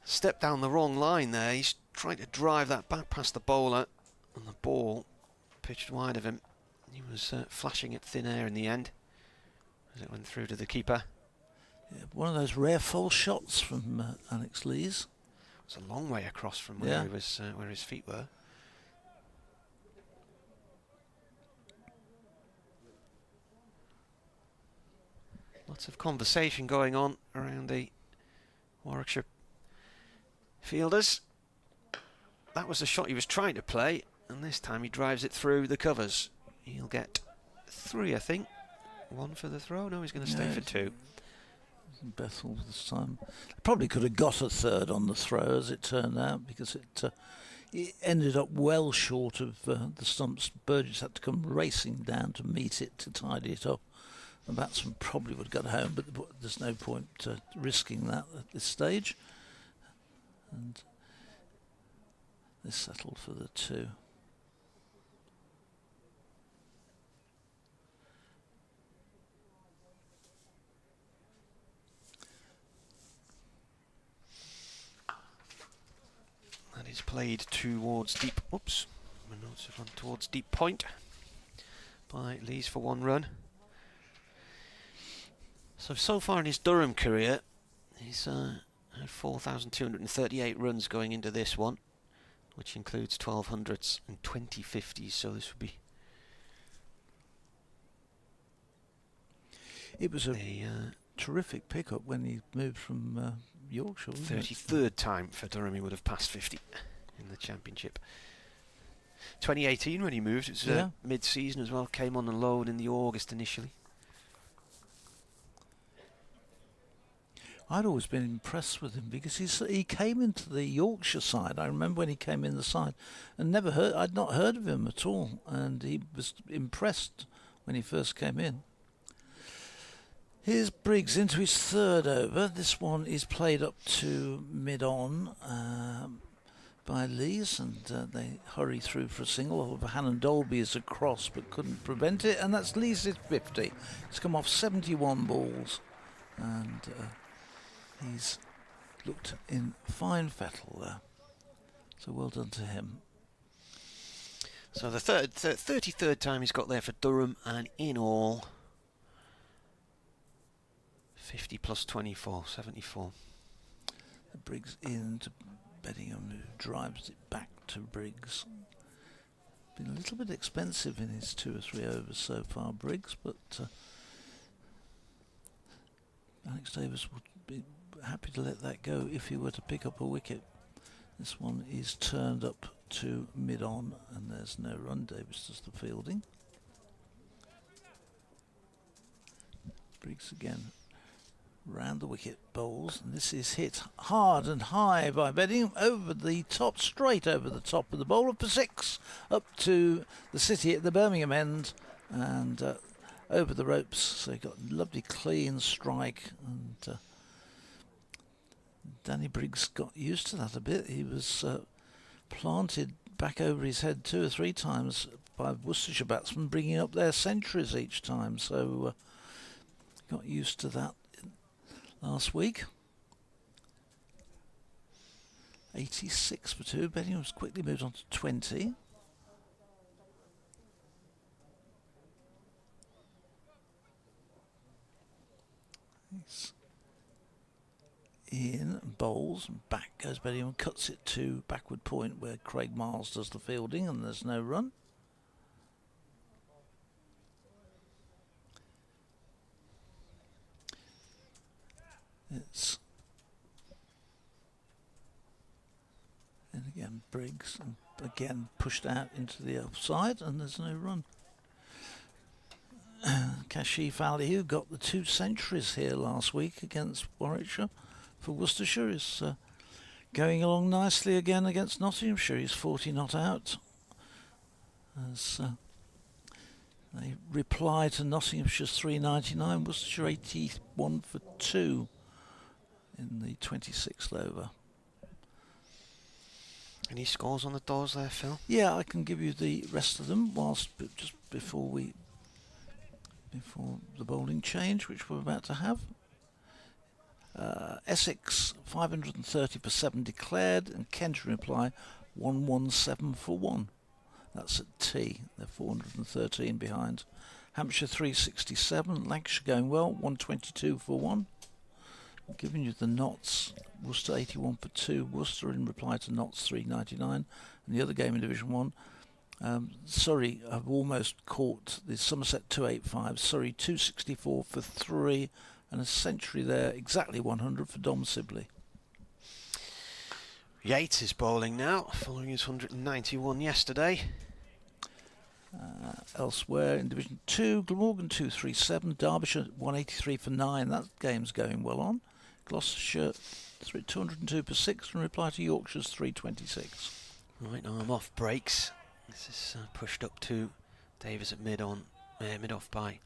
stepped down the wrong line there. He's trying to drive that back past the bowler, and the ball pitched wide of him. He was flashing at thin air in the end as it went through to the keeper. Yeah, one of those rare false shots from Alex Lees. It's a long way across from where he was, where his feet were. Lots of conversation going on around the Warwickshire fielders. That was the shot he was trying to play, and this time he drives it through the covers. He'll get 3, I think. 1 for the throw. No, he's going to stay for 2. Bethel this time. Probably could have got a third on the throw, as it turned out, because it ended up well short of the stumps. Burgess had to come racing down to meet it, to tidy it up. The batsman probably would have got home, but there's no point risking that at this stage. And this settled for the 2. That is played towards deep. Oops, my notes have run towards deep point by Lees for 1 run. So far in his Durham career, he's had 4,238 runs going into this one, which includes 1,200s and 20 50s, so this would be... It was a terrific pickup when he moved from Yorkshire. 33rd time for Durham he would have passed 50 in the Championship. 2018 when he moved, it was mid-season as well, came on a loan in the August initially. I'd always been impressed with him because he came into the Yorkshire side. I remember when he came in the side, and I'd not heard of him at all, and he was impressed when he first came in. Here's Briggs into his 3rd over. This one is played up to mid-on by Lees, and they hurry through for a single. Oliver Hannon Dolby is across but couldn't prevent it, and that's Lees' 50. He's come off 71 balls, and he's looked in fine fettle there. So well done to him. So the 33rd time he's got there for Durham, and in all 50 plus 24, 74. Briggs in to Bedingham, who drives it back to Briggs. Been a little bit expensive in his 2 or 3 overs so far, Briggs, but Alex Davis would be happy to let that go if he were to pick up a wicket. This one is turned up to mid-on, and there's no run. Davis does the fielding. Briggs again round the wicket, bowls, and this is hit hard and high by Bedingham over the top, straight over the top of the bowler for 6, up to the City at the Birmingham end, and over the ropes. So he got a lovely clean strike, and Danny Briggs got used to that a bit. He was planted back over his head 2 or 3 times by Worcestershire batsmen, bringing up their centuries each time, so got used to that last week. 86 for 2. Benningham's quickly moved on to 20. He's in, bowls, and back goes Bellingham, cuts it to backward point where Craig Miles does the fielding, and there's no run. It's and again Briggs, and again pushed out into the offside, and there's no run. Hassan Ali, who got the 2 centuries here last week against Warwickshire for Worcestershire, is going along nicely again against Nottinghamshire. He's 40 not out. As they reply to Nottinghamshire's 399, Worcestershire 81 for 2 in the 26th over. Any scores on the doors there, Phil? Yeah, I can give you the rest of them just before the bowling change, which we're about to have. Essex 530 for 7 declared, and Kent in reply 117 for 1. That's at tea. They're 413 behind. Hampshire 367, Lancashire going well, 122 for 1. Giving you the Notts, Worcester 81 for 2, Worcester in reply to Notts 399, and the other game in Division 1. Surrey have almost caught the Somerset 285, Surrey 264 for 3, and a century there, exactly 100 for Dom Sibley. Yates is bowling now, following his 191 yesterday. Elsewhere in Division 2, Glamorgan 237, Derbyshire 183 for 9, that game's going well on. Gloucestershire 202 for 6 in reply to Yorkshire's 326. Right arm off breaks. This is pushed up to Davis at mid-off by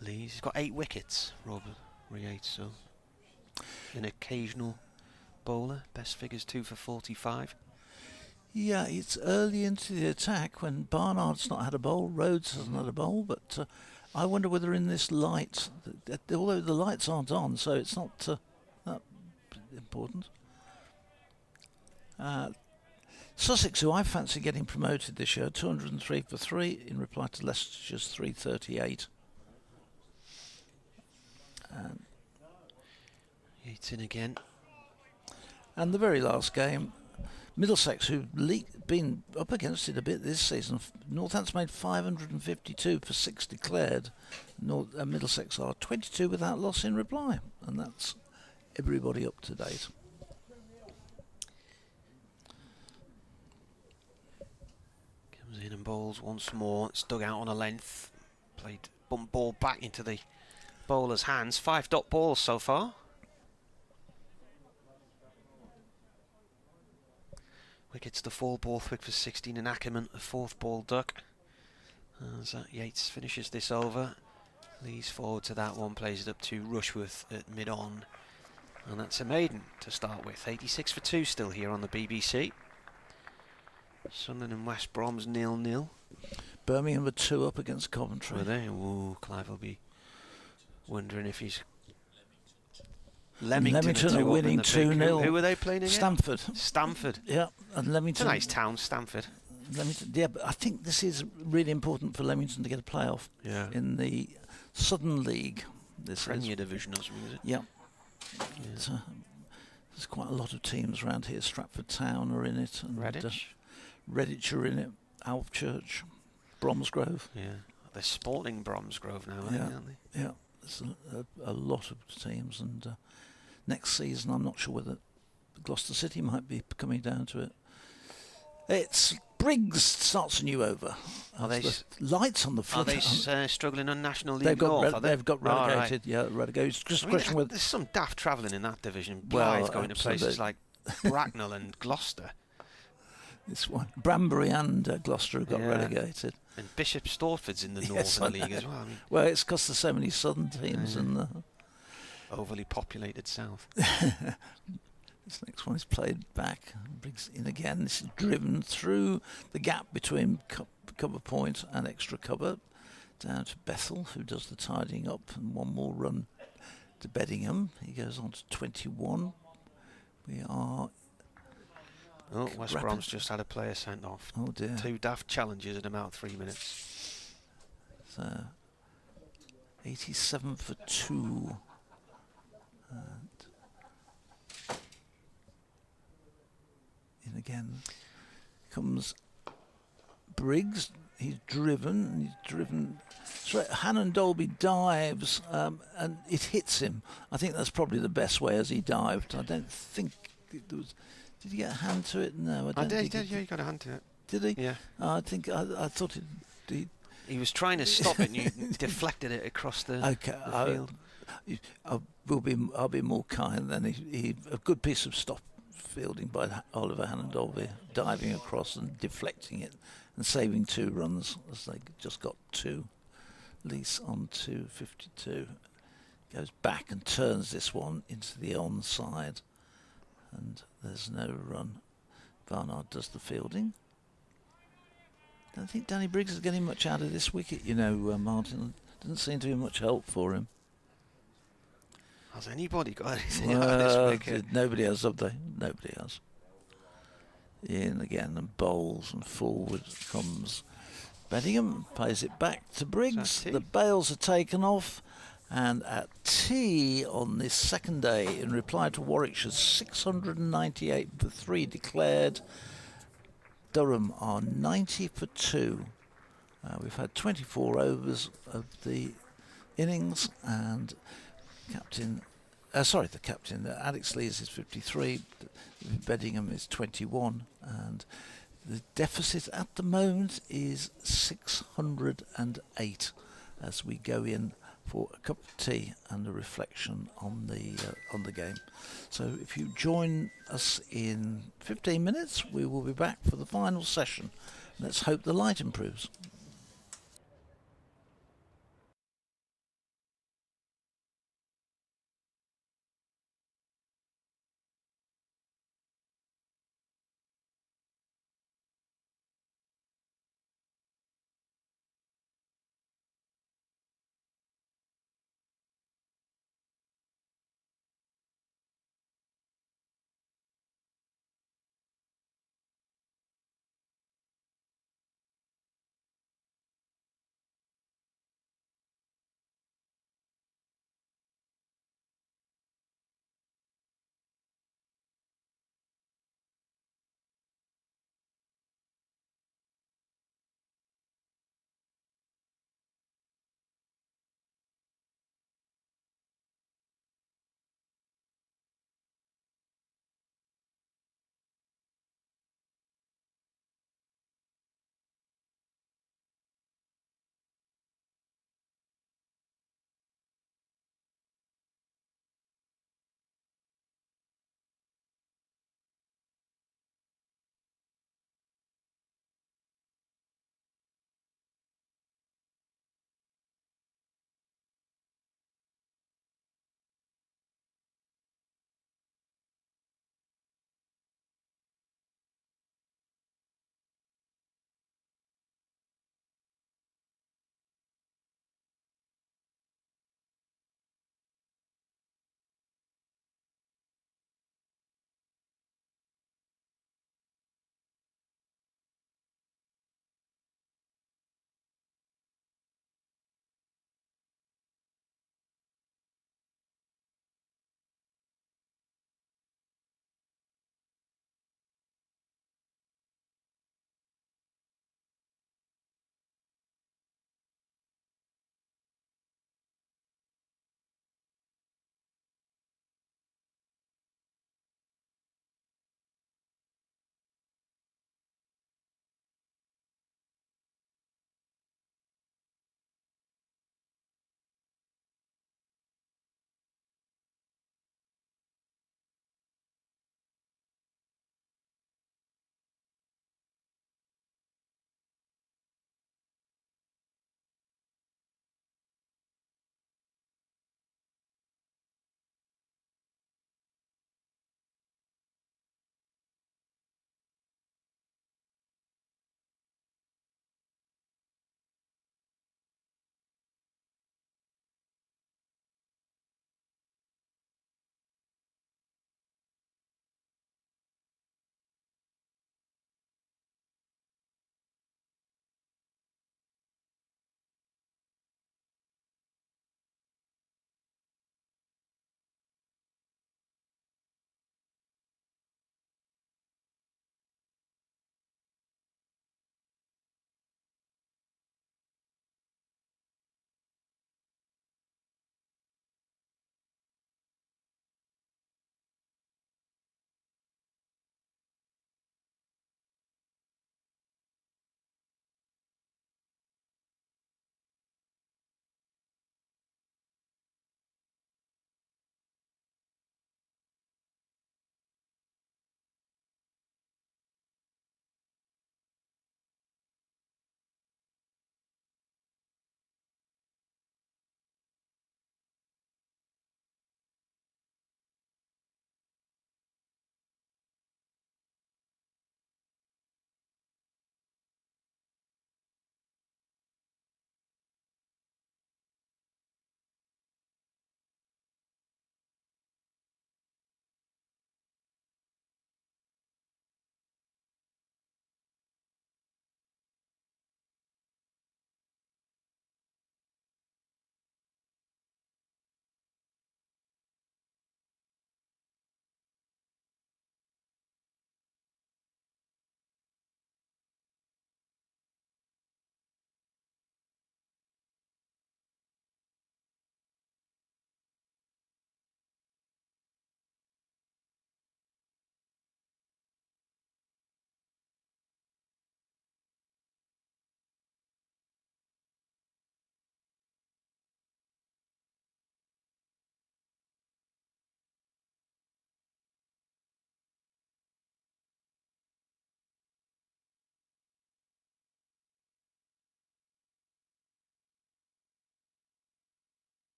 Lees. He's got 8 wickets, Robert Yates, so an occasional bowler. Best figures 2 for 45. Yeah, it's early into the attack when Barnard's not had a bowl, Rhodes hasn't had a bowl, but I wonder whether in this light, although the lights aren't on, so it's not that important. Sussex, who I fancy getting promoted this year, 203 for 3 in reply to Leicester's 338. Yates in again. And the very last game, Middlesex, who've been up against it a bit this season. Northampton made 552 for 6 declared. Middlesex are 22 without loss in reply, and that's everybody up to date. Comes in and bowls once more. It's dug out on a length. Played bump ball back into the bowler's hands. 5 dot balls so far. Wicket's the 4 Borthwick for 16 and Ackerman a 4th ball duck. As Yates finishes this over, leads forward to that one, plays it up to Rushworth at mid-on. And that's a maiden to start with. 86 for 2 still here on the BBC. Sunderland and West Brom's 0-0. Birmingham were 2 up against Coventry. Were they? Ooh, Clive will be wondering if he's... Leamington are winning 2-0. Who were they playing again? Stamford. Stamford. Yeah, and Leamington. It's a nice town, Stamford. Leamington, yeah, but I think this is really important for Leamington to get a playoff in the Southern League. This Premier Division or something, is it? Yeah. There's quite a lot of teams around here. Stratford Town are in it. And Redditch. Redditch are in it. Alvechurch. Bromsgrove. Yeah. They're sporting Bromsgrove now, aren't they? Yeah. There's a lot of teams, and next season I'm not sure whether Gloucester City might be coming down to it. It's Briggs starts a new over. Are they lights on the front? Are they struggling on National League they've got North? they've got relegated. Oh, right. Yeah, relegated. It's just a question whether there's some daft travelling in that division. Blythe going to places like Bracknell and Gloucester. This one, Branbury and Gloucester got relegated. And Bishop Stortford's in the Northern League as well. I mean, well, it's because there's so many southern teams and overly populated south. This next one is played back. Briggs in again. This is driven through the gap between cover point and extra cover down to Bethel, who does the tidying up, and one more run to Beddingham. He goes on to 21. We are... Oh, West Brom's just had a player sent off. Oh dear. 2 daft challenges in about 3 minutes. So 87 for 2. In again comes Briggs. He's driven. So Hannon Dolby dives, and it hits him. I think that's probably the best way as he dived. I don't think there was. Did he get a hand to it? No, I don't think did. Yeah, he got a hand to it. Did he? Yeah. I think I thought it. He was trying to stop it, and you deflected it across the, the field. I'll be more kind than he. A good piece of stop fielding by Oliver Hannon Dolby, diving across and deflecting it and saving 2 runs as they just got 2. Lease on 252. Goes back and turns this one into the onside, and there's no run. Barnard does the fielding. I don't think Danny Briggs is getting much out of this wicket, you know, Martin. Doesn't seem to be much help for him. Has anybody got anything out of this wicket? Nobody has, have they? Nobody has. In again and bowls, and forward comes Beddingham, plays it back to Briggs. The bails are taken off, and at tea on this second day, in reply to Warwickshire's 698 for 3 declared, Durham are 90 for 2. We've had 24 overs of the innings, and the captain, Alex Lees is 53, Beddingham is 21, and the deficit at the moment is 608 as we go in for a cup of tea and a reflection on the game. So if you join us in 15 minutes, we will be back for the final session. Let's hope the light improves.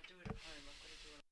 do it at home. I've got to do it.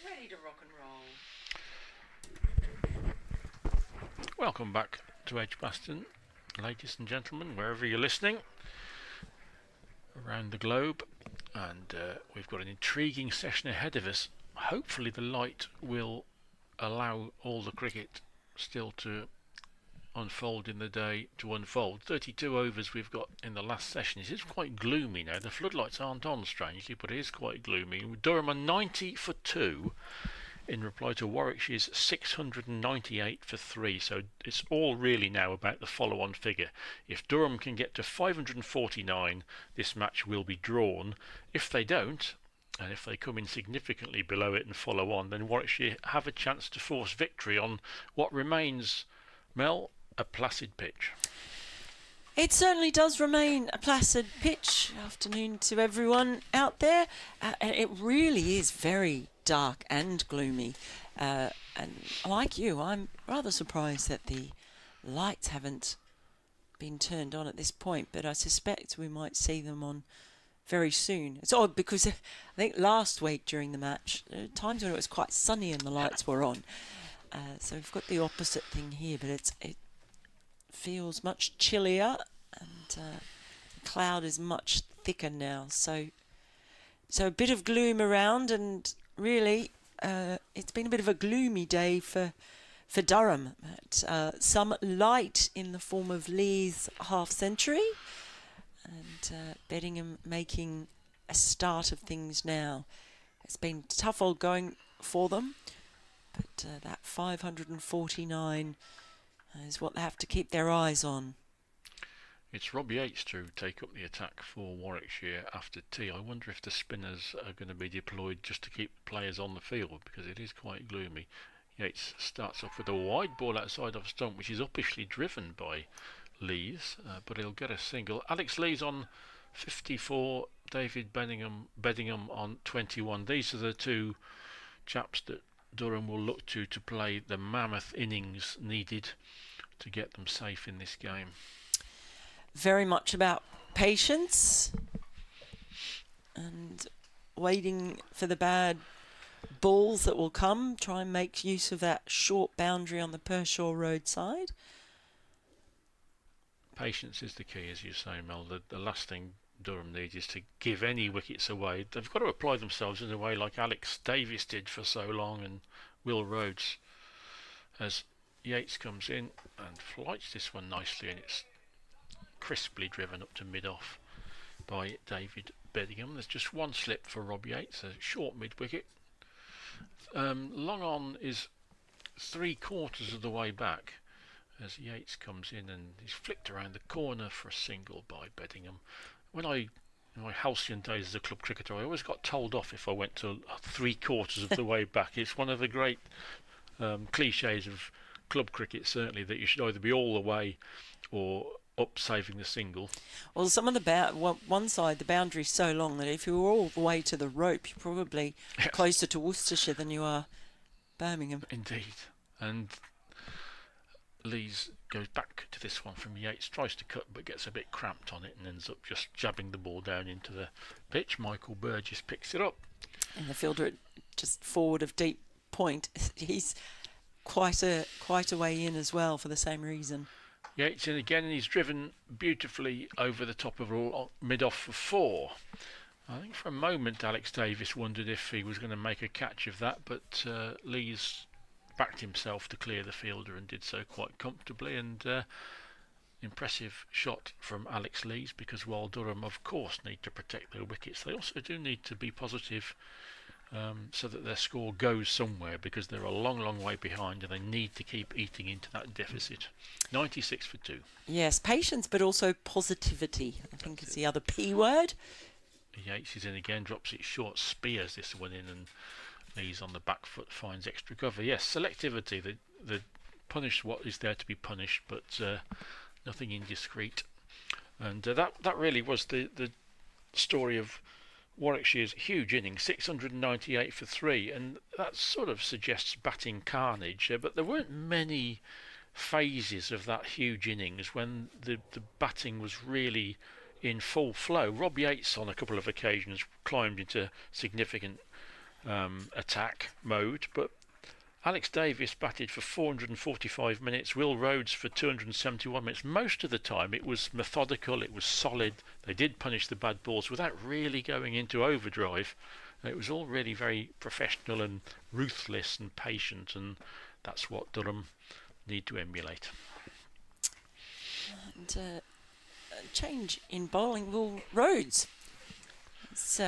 Ready to rock and roll. Welcome back to Edgbaston, ladies and gentlemen, wherever you're listening around the globe, and we've got an intriguing session ahead of us. Hopefully the light will allow all the cricket still to unfold in the day to unfold. 32 overs we've got in the last session. It is quite gloomy now. The floodlights aren't on, strangely, but it is quite gloomy. Durham are 90 for 2 in reply to Warwickshire's 698 for 3. So it's all really now about the follow-on figure. If Durham can get to 549, this match will be drawn. If they don't, and if they come in significantly below it and follow on, then Warwickshire have a chance to force victory on what remains, Mel, a placid pitch. It certainly does remain a placid pitch. Afternoon to everyone out there. And it really is very dark and gloomy. And like you, I'm rather surprised that the lights haven't been turned on at this point, but I suspect we might see them on very soon. It's odd because I think last week during the match, there were times when it was quite sunny and the lights were on. So we've got the opposite thing here, but it feels much chillier, and the cloud is much thicker now. So a bit of gloom around, and really it's been a bit of a gloomy day for Durham. But some light in the form of Lee's half century, and Beddingham making a start of things now. It's been tough old going for them, but that 549 is what they have to keep their eyes on. It's Rob Yates to take up the attack for Warwickshire after tea. I wonder if the spinners are going to be deployed just to keep players on the field, because it is quite gloomy. Yates starts off with a wide ball outside of stump, which is uppishly driven by Lees, but he'll get a single. Alex Lees on 54, David Beddingham on 21. These are the two chaps that Durham will look to play the mammoth innings needed to get them safe in this game. Very much about patience and waiting for the bad balls that will come. Try and make use of that short boundary on the Pershaw Road side. Patience is the key, as you say, Mel. The last thing Durham needs is to give any wickets away. They've got to apply themselves in a way like Alex Davis did for so long, and Will Rhodes, as Yates comes in and flights this one nicely, and it's crisply driven up to mid-off by David Beddingham. There's just one slip for Rob Yates, a short mid-wicket. Long on is 3/4 of the way back as Yates comes in, and he's flicked around the corner for a single by Beddingham. When in my halcyon days as a club cricketer, I always got told off if I went to 3/4 of the way back. It's one of the great cliches of club cricket, certainly, that you should either be all the way or up saving the single. Well, some of the one side, the boundary's so long that if you were all the way to the rope, you're probably closer to Worcestershire than you are Birmingham. Indeed. And Lees goes back to this one from Yates, tries to cut but gets a bit cramped on it and ends up just jabbing the ball down into the pitch. Michael Burgess picks it up. And the fielder just forward of deep point, he's quite a way in as well for the same reason. Yates in again, and he's driven beautifully over the top of mid-off for 4. I think for a moment Alex Davis wondered if he was going to make a catch of that, but Lees backed himself to clear the fielder and did so quite comfortably. And impressive shot from Alex Lees, because while Durham of course need to protect their wickets, they also do need to be positive so that their score goes somewhere, because they're a long way behind and they need to keep eating into that deficit. 96 for 2. Yes, patience, but also positivity, I think is the other P word. Yates is in again, drops it short, spears this one in, and Lees on the back foot finds extra cover. Yes, selectivity, the punish what is there to be punished, but nothing indiscreet. And that really was the story of Warwickshire's huge innings, 698 for 3, and that sort of suggests batting carnage, but there weren't many phases of that huge innings when the batting was really in full flow. Rob Yates on a couple of occasions climbed into significant attack mode, but Alex Davis batted for 445 minutes, Will Rhodes for 271 minutes. Most of the time it was methodical, it was solid. They did punish the bad balls without really going into overdrive. It was all really very professional and ruthless and patient, and that's what Durham need to emulate. And a change in bowling. Will Rhodes is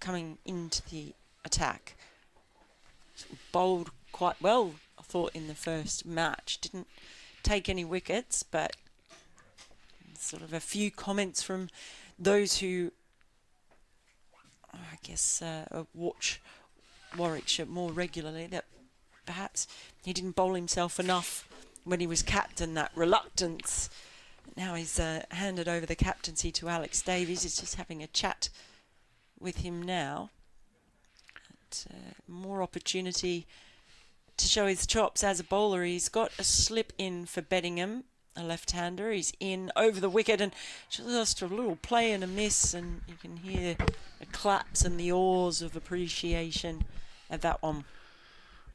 coming into the attack. Bowled quite well, I thought, in the first match. Didn't take any wickets, but sort of a few comments from those who, I guess, watch Warwickshire more regularly, that perhaps he didn't bowl himself enough when he was captain, that reluctance. Now he's handed over the captaincy to Alex Davies. He's just having a chat with him now. More opportunity to show his chops as a bowler. He's got a slip in for Beddingham, a left-hander. He's in over the wicket, and just a little play and a miss, and you can hear the claps and the oars of appreciation at that one.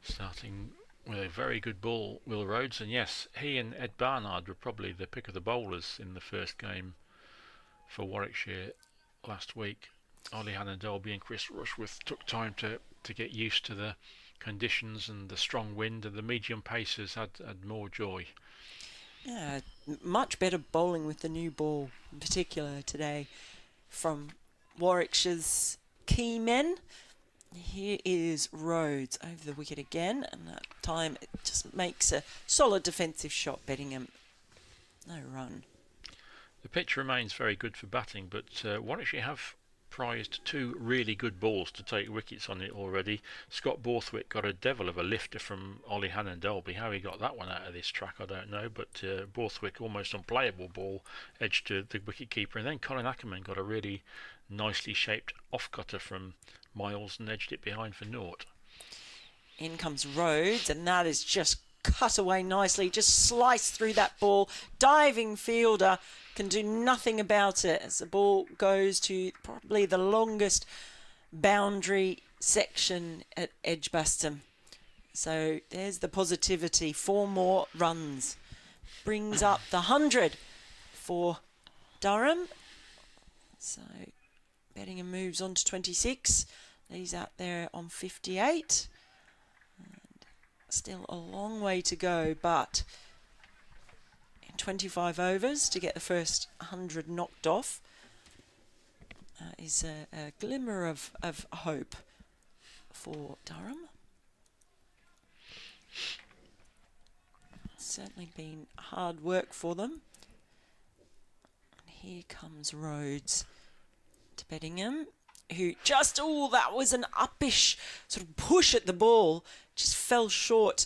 Starting with a very good ball, Will Rhodes, and yes, he and Ed Barnard were probably the pick of the bowlers in the first game for Warwickshire last week. Ollie Hannon-Dolby and Chris Rushworth took time to get used to the conditions and the strong wind, and the medium pacers had more joy. Yeah, much better bowling with the new ball, in particular today, from Warwickshire's key men. Here is Rhodes over the wicket again, and that time it just makes a solid defensive shot. Beddingham, no run. The pitch remains very good for batting, but Warwickshire have prized two really good balls to take wickets on it already. Scott Borthwick got a devil of a lifter from Ollie Hannon-Dolby. How he got that one out of this track I don't know, but Borthwick, almost unplayable ball, edged to the wicket-keeper, and then Colin Ackerman got a really nicely shaped off-cutter from Miles and edged it behind for naught. In comes Rhodes, and that is just cut away nicely, just sliced through that ball. Diving fielder can do nothing about it as the ball goes to probably the longest boundary section at Edgbaston. So there's the positivity. 4 more runs. Brings up the 100 for Durham. So Beddingham moves on to 26. He's out there on 58. And still a long way to go, but 25 overs to get the first 100 knocked off is a glimmer of hope for Durham. It's certainly been hard work for them. And here comes Rhodes to Beddingham, who just, that was an uppish sort of push at the ball, just fell short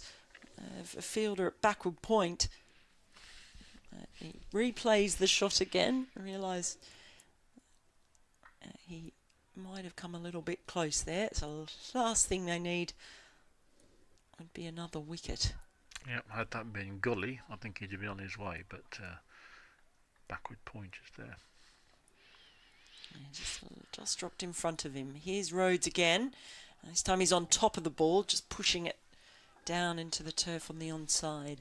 of a fielder at backward point. He replays the shot again and realised he might have come a little bit close there. So the last thing they need would be another wicket. Yeah, had that been Gully, I think he'd have been on his way, but backward point is there. Just dropped in front of him. Here's Rhodes again. This time he's on top of the ball, just pushing it down into the turf on the onside.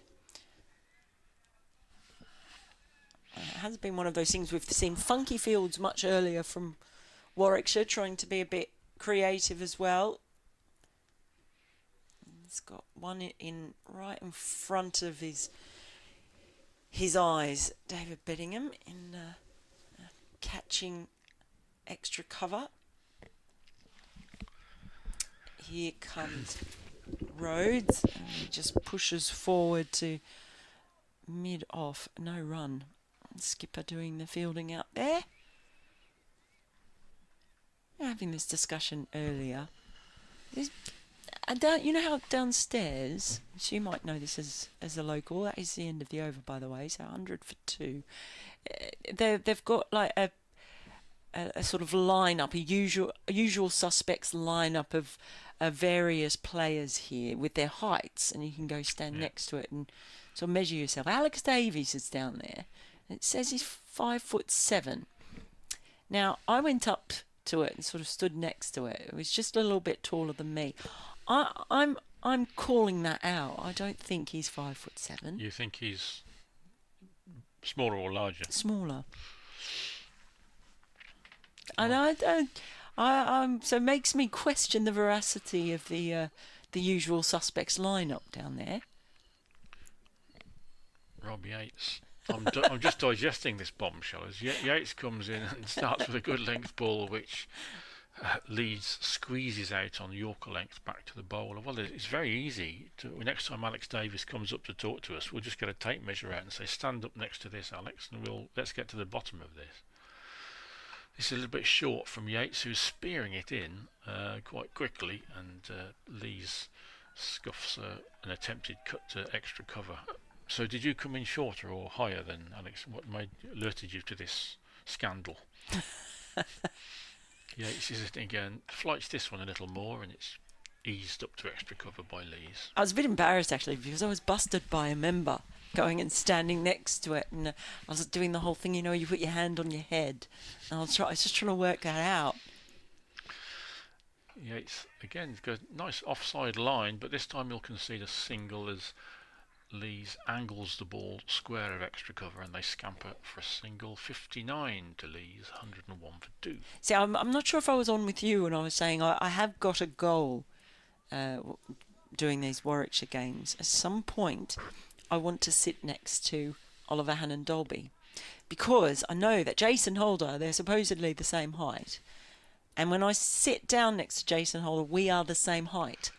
It has been one of those things we've seen funky fields much earlier from Warwickshire, trying to be a bit creative as well. He's got one in right in front of his eyes. David Beddingham in catching extra cover. Here comes Rhodes, and he just pushes forward to mid-off, no run. Skipper doing the fielding out there. We're having this discussion earlier. You know how downstairs, so you might know this as a local, that is the end of the over, by the way, so 100 for 2. They've got like a sort of lineup, a usual suspects lineup of various players here with their heights, and you can go stand next to it and sort of measure yourself. Alex Davies is down there. It says he's 5'7". Now, I went up to it and sort of stood next to it. It was just a little bit taller than me. I'm calling that out. I don't think he's 5'7". You think he's smaller or larger? Smaller. And I don't. So it makes me question the veracity of the usual suspects lineup down there. Rob Yates. I'm just digesting this bombshell as Yates comes in and starts with a good length ball, which Leeds squeezes out on Yorker length back to the bowler. Well, it's very easy. Next time Alex Davis comes up to talk to us, we'll just get a tape measure out and say, stand up next to this, Alex, and let's get to the bottom of this. This is a little bit short from Yates, who's spearing it in quite quickly, and Lees scuffs an attempted cut to extra cover. So did you come in shorter or higher than Alex? What alerted you to this scandal? Yates is it again, flights this one a little more, and it's eased up to extra cover by Lees. I was a bit embarrassed actually because I was busted by a member going and standing next to it, and I was doing the whole thing, you put your hand on your head, and I was just trying to work that out. Yates again got a nice offside line, but this time you'll concede a single as Lees angles the ball square of extra cover, and they scamper for a single. 59 to Lees, 101 for 2. See, I'm not sure if I was on with you when I was saying I have got a goal doing these Warwickshire games. At some point, I want to sit next to Oliver Hannon-Dolby, because I know that Jason Holder, they're supposedly the same height, and when I sit down next to Jason Holder, we are the same height.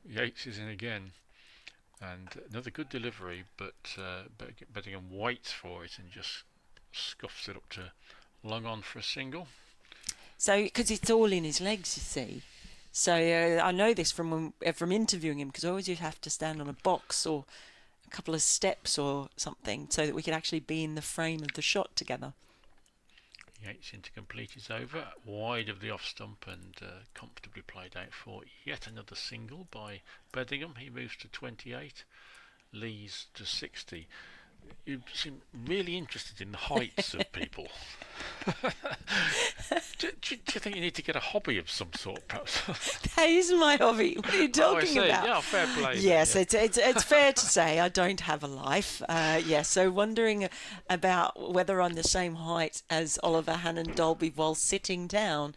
Yates is in again. And another good delivery, but Bedingham waits for it and just scuffs it up to long on for a single. So, because it's all in his legs, you see. So I know this from interviewing him, because I always have to stand on a box or a couple of steps or something so that we could actually be in the frame of the shot together. Yates into complete is over, wide of the off stump, and comfortably played out for yet another single by Bedingham. He moves to 28, Lees to 60. You seem really interested in the heights of people. do you think you need to get a hobby of some sort, perhaps? That is my hobby. What are you talking about? Yeah, fair play. Yes, then, yeah. it's fair to say I don't have a life. So wondering about whether I'm the same height as Oliver Hannon-Dolby while sitting down.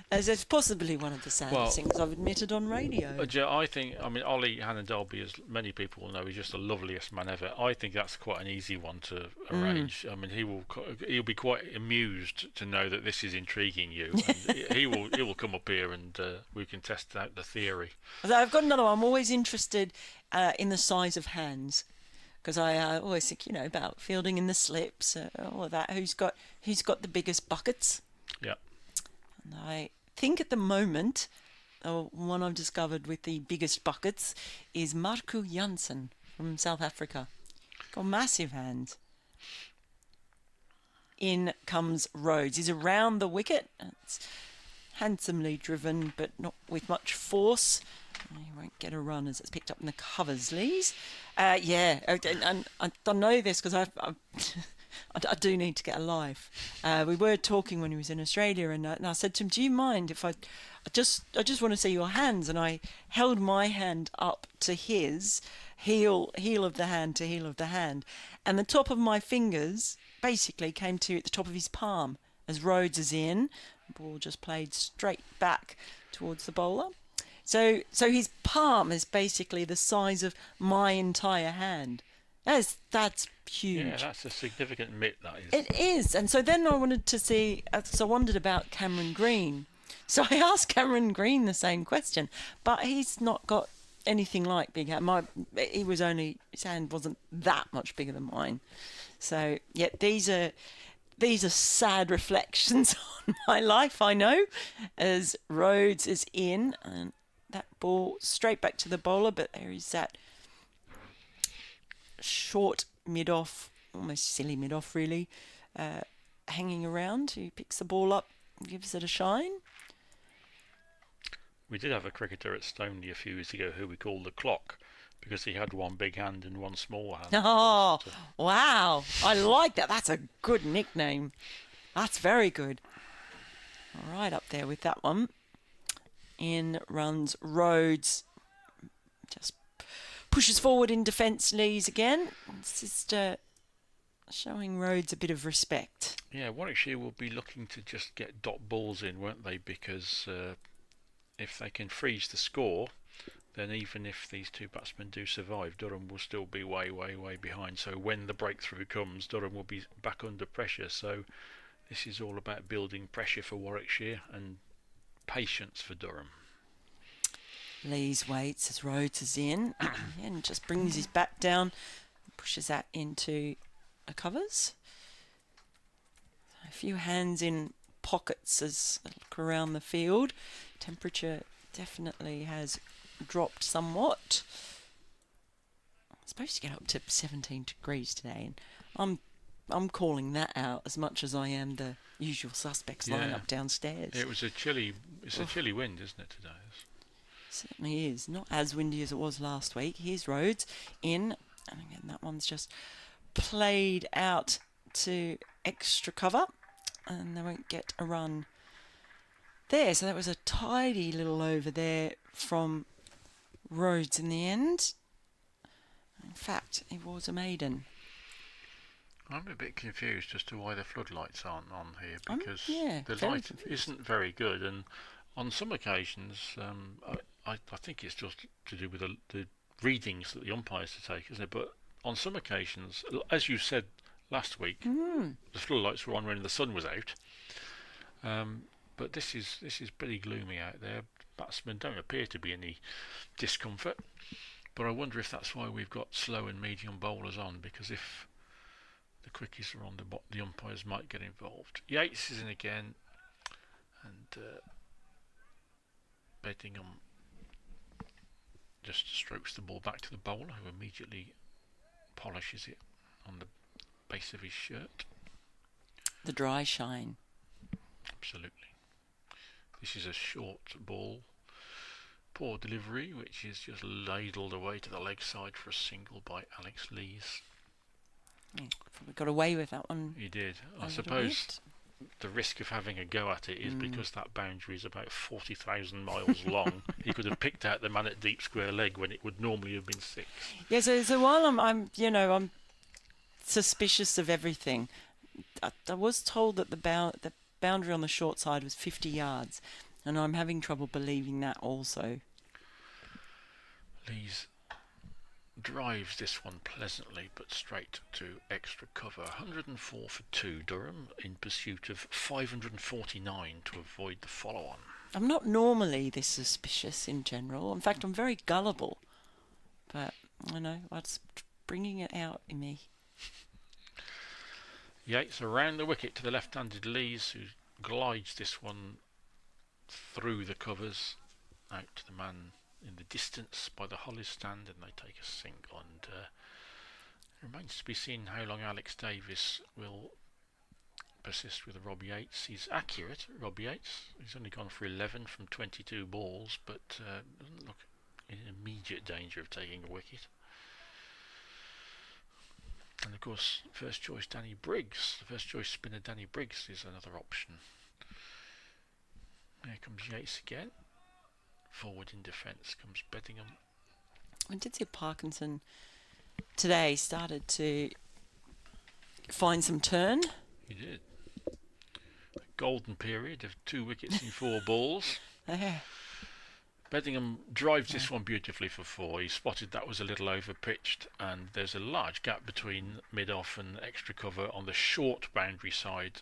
As it's possibly one of the saddest things I've admitted on radio. I think, Ollie Hannon-Dolby, as many people will know, is just the loveliest man ever. I think that's quite an easy one to arrange. He'll be quite amused to know that this is intriguing you. And he will come up here and we can test out the theory. I've got another one. I'm always interested in the size of hands, because I always think about fielding in the slips, all of that. Who's got the biggest buckets? Yeah. And I think at the moment, one I've discovered with the biggest buckets is Marco Jansen from South Africa. Got massive hands. In comes Rhodes. He's around the wicket. It's handsomely driven, but not with much force. He won't get a run as it's picked up in the covers, Lees. And I know this because I do need to get a life. We were talking when he was in Australia, and I said to him, "Do you mind if I just want to see your hands?" And I held my hand up to his heel of the hand to heel of the hand, and the top of my fingers basically came to at the top of his palm as Rhodes is in. The ball just played straight back towards the bowler. So his palm is basically the size of my entire hand. That's huge. Yeah, that's a significant mitt, that is. It is. And so then I wanted to see, so I wondered about Cameron Green. So I asked Cameron Green the same question, but he's not got anything like big hand. His hand wasn't that much bigger than mine. So, yeah, these are sad reflections on my life, I know, as Rhodes is in, and that ball straight back to the bowler, but there is that short mid-off, almost silly mid-off really, hanging around, who picks the ball up and gives it a shine. We did have a cricketer at Stoneleigh a few years ago who we called the Clock, because he had one big hand and one small hand. Oh, wow. I like that. That's a good nickname. That's very good. Right up there with that one. In runs Rhodes. Just pushes forward in defence, Lees again. It's just showing Rhodes a bit of respect. Yeah, Warwickshire will be looking to just get dot balls in, won't they? Because if they can freeze the score, then even if these two batsmen do survive, Durham will still be way, way, way behind. So when the breakthrough comes, Durham will be back under pressure. So this is all about building pressure for Warwickshire and patience for Durham. Lees waits as Rhodes is in and just brings his bat down, pushes that into the covers. A few hands in pockets as I look around the field. Temperature definitely has dropped somewhat. It's supposed to get up to 17 degrees today, and I'm calling that out as much as I am the usual suspects lying up downstairs. It was a chilly. It's a chilly wind, isn't it, today? Certainly is. Not as windy as it was last week. Here's Rhodes in, and again that one's just played out to extra cover, and they won't get a run there. So that was a tidy little over there from Rhodes in the end. In fact, it was a maiden. I'm a bit confused as to why the floodlights aren't on here, because the light isn't very good, and on some occasions I think it's just to do with the readings that the umpires take, isn't it? But on some occasions, as you said last week, the floodlights were on when the sun was out. But this is pretty gloomy out there. Batsmen don't appear to be any discomfort, but I wonder if that's why we've got slow and medium bowlers on, because if the quickies are on, the umpires might get involved. Yates is in again, and Bedingham just strokes the ball back to the bowler, who immediately polishes it on the base of his shirt. The dry shine. Absolutely. This is a short ball. Poor delivery, which is just ladled away to the leg side for a single by Alex Lees. Probably got away with that one. He did. I suppose the risk of having a go at it is because that boundary is about 40,000 miles long. He could have picked out the man at deep square leg when it would normally have been 6. Yeah, so while I'm suspicious of everything, I was told that the boundary on the short side was 50 yards, and I'm having trouble believing that also. Lees drives this one pleasantly, but straight to extra cover. 104 for 2, Durham, in pursuit of 549 to avoid the follow-on. I'm not normally this suspicious in general. In fact, I'm very gullible. But, I know, it's bringing it out in me. Yates around the wicket to the left-handed Lees, who glides this one through the covers out to the man in the distance by the Hollies stand, and they take a single. And it remains to be seen how long Alex Davis will persist with Rob Yates. He's accurate, Rob Yates. He's only gone for 11 from 22 balls, but doesn't look in immediate danger of taking a wicket. And of course, first choice Danny Briggs, the first choice spinner Danny Briggs is another option. Here comes Yates again. Forward in defence comes Bedingham. I did see Parkinson today started to find some turn. He did. A golden period of 2 wickets in 4 balls. Bedingham drives this one beautifully for 4. He spotted that was a little over pitched, and there's a large gap between mid-off and extra cover on the short boundary side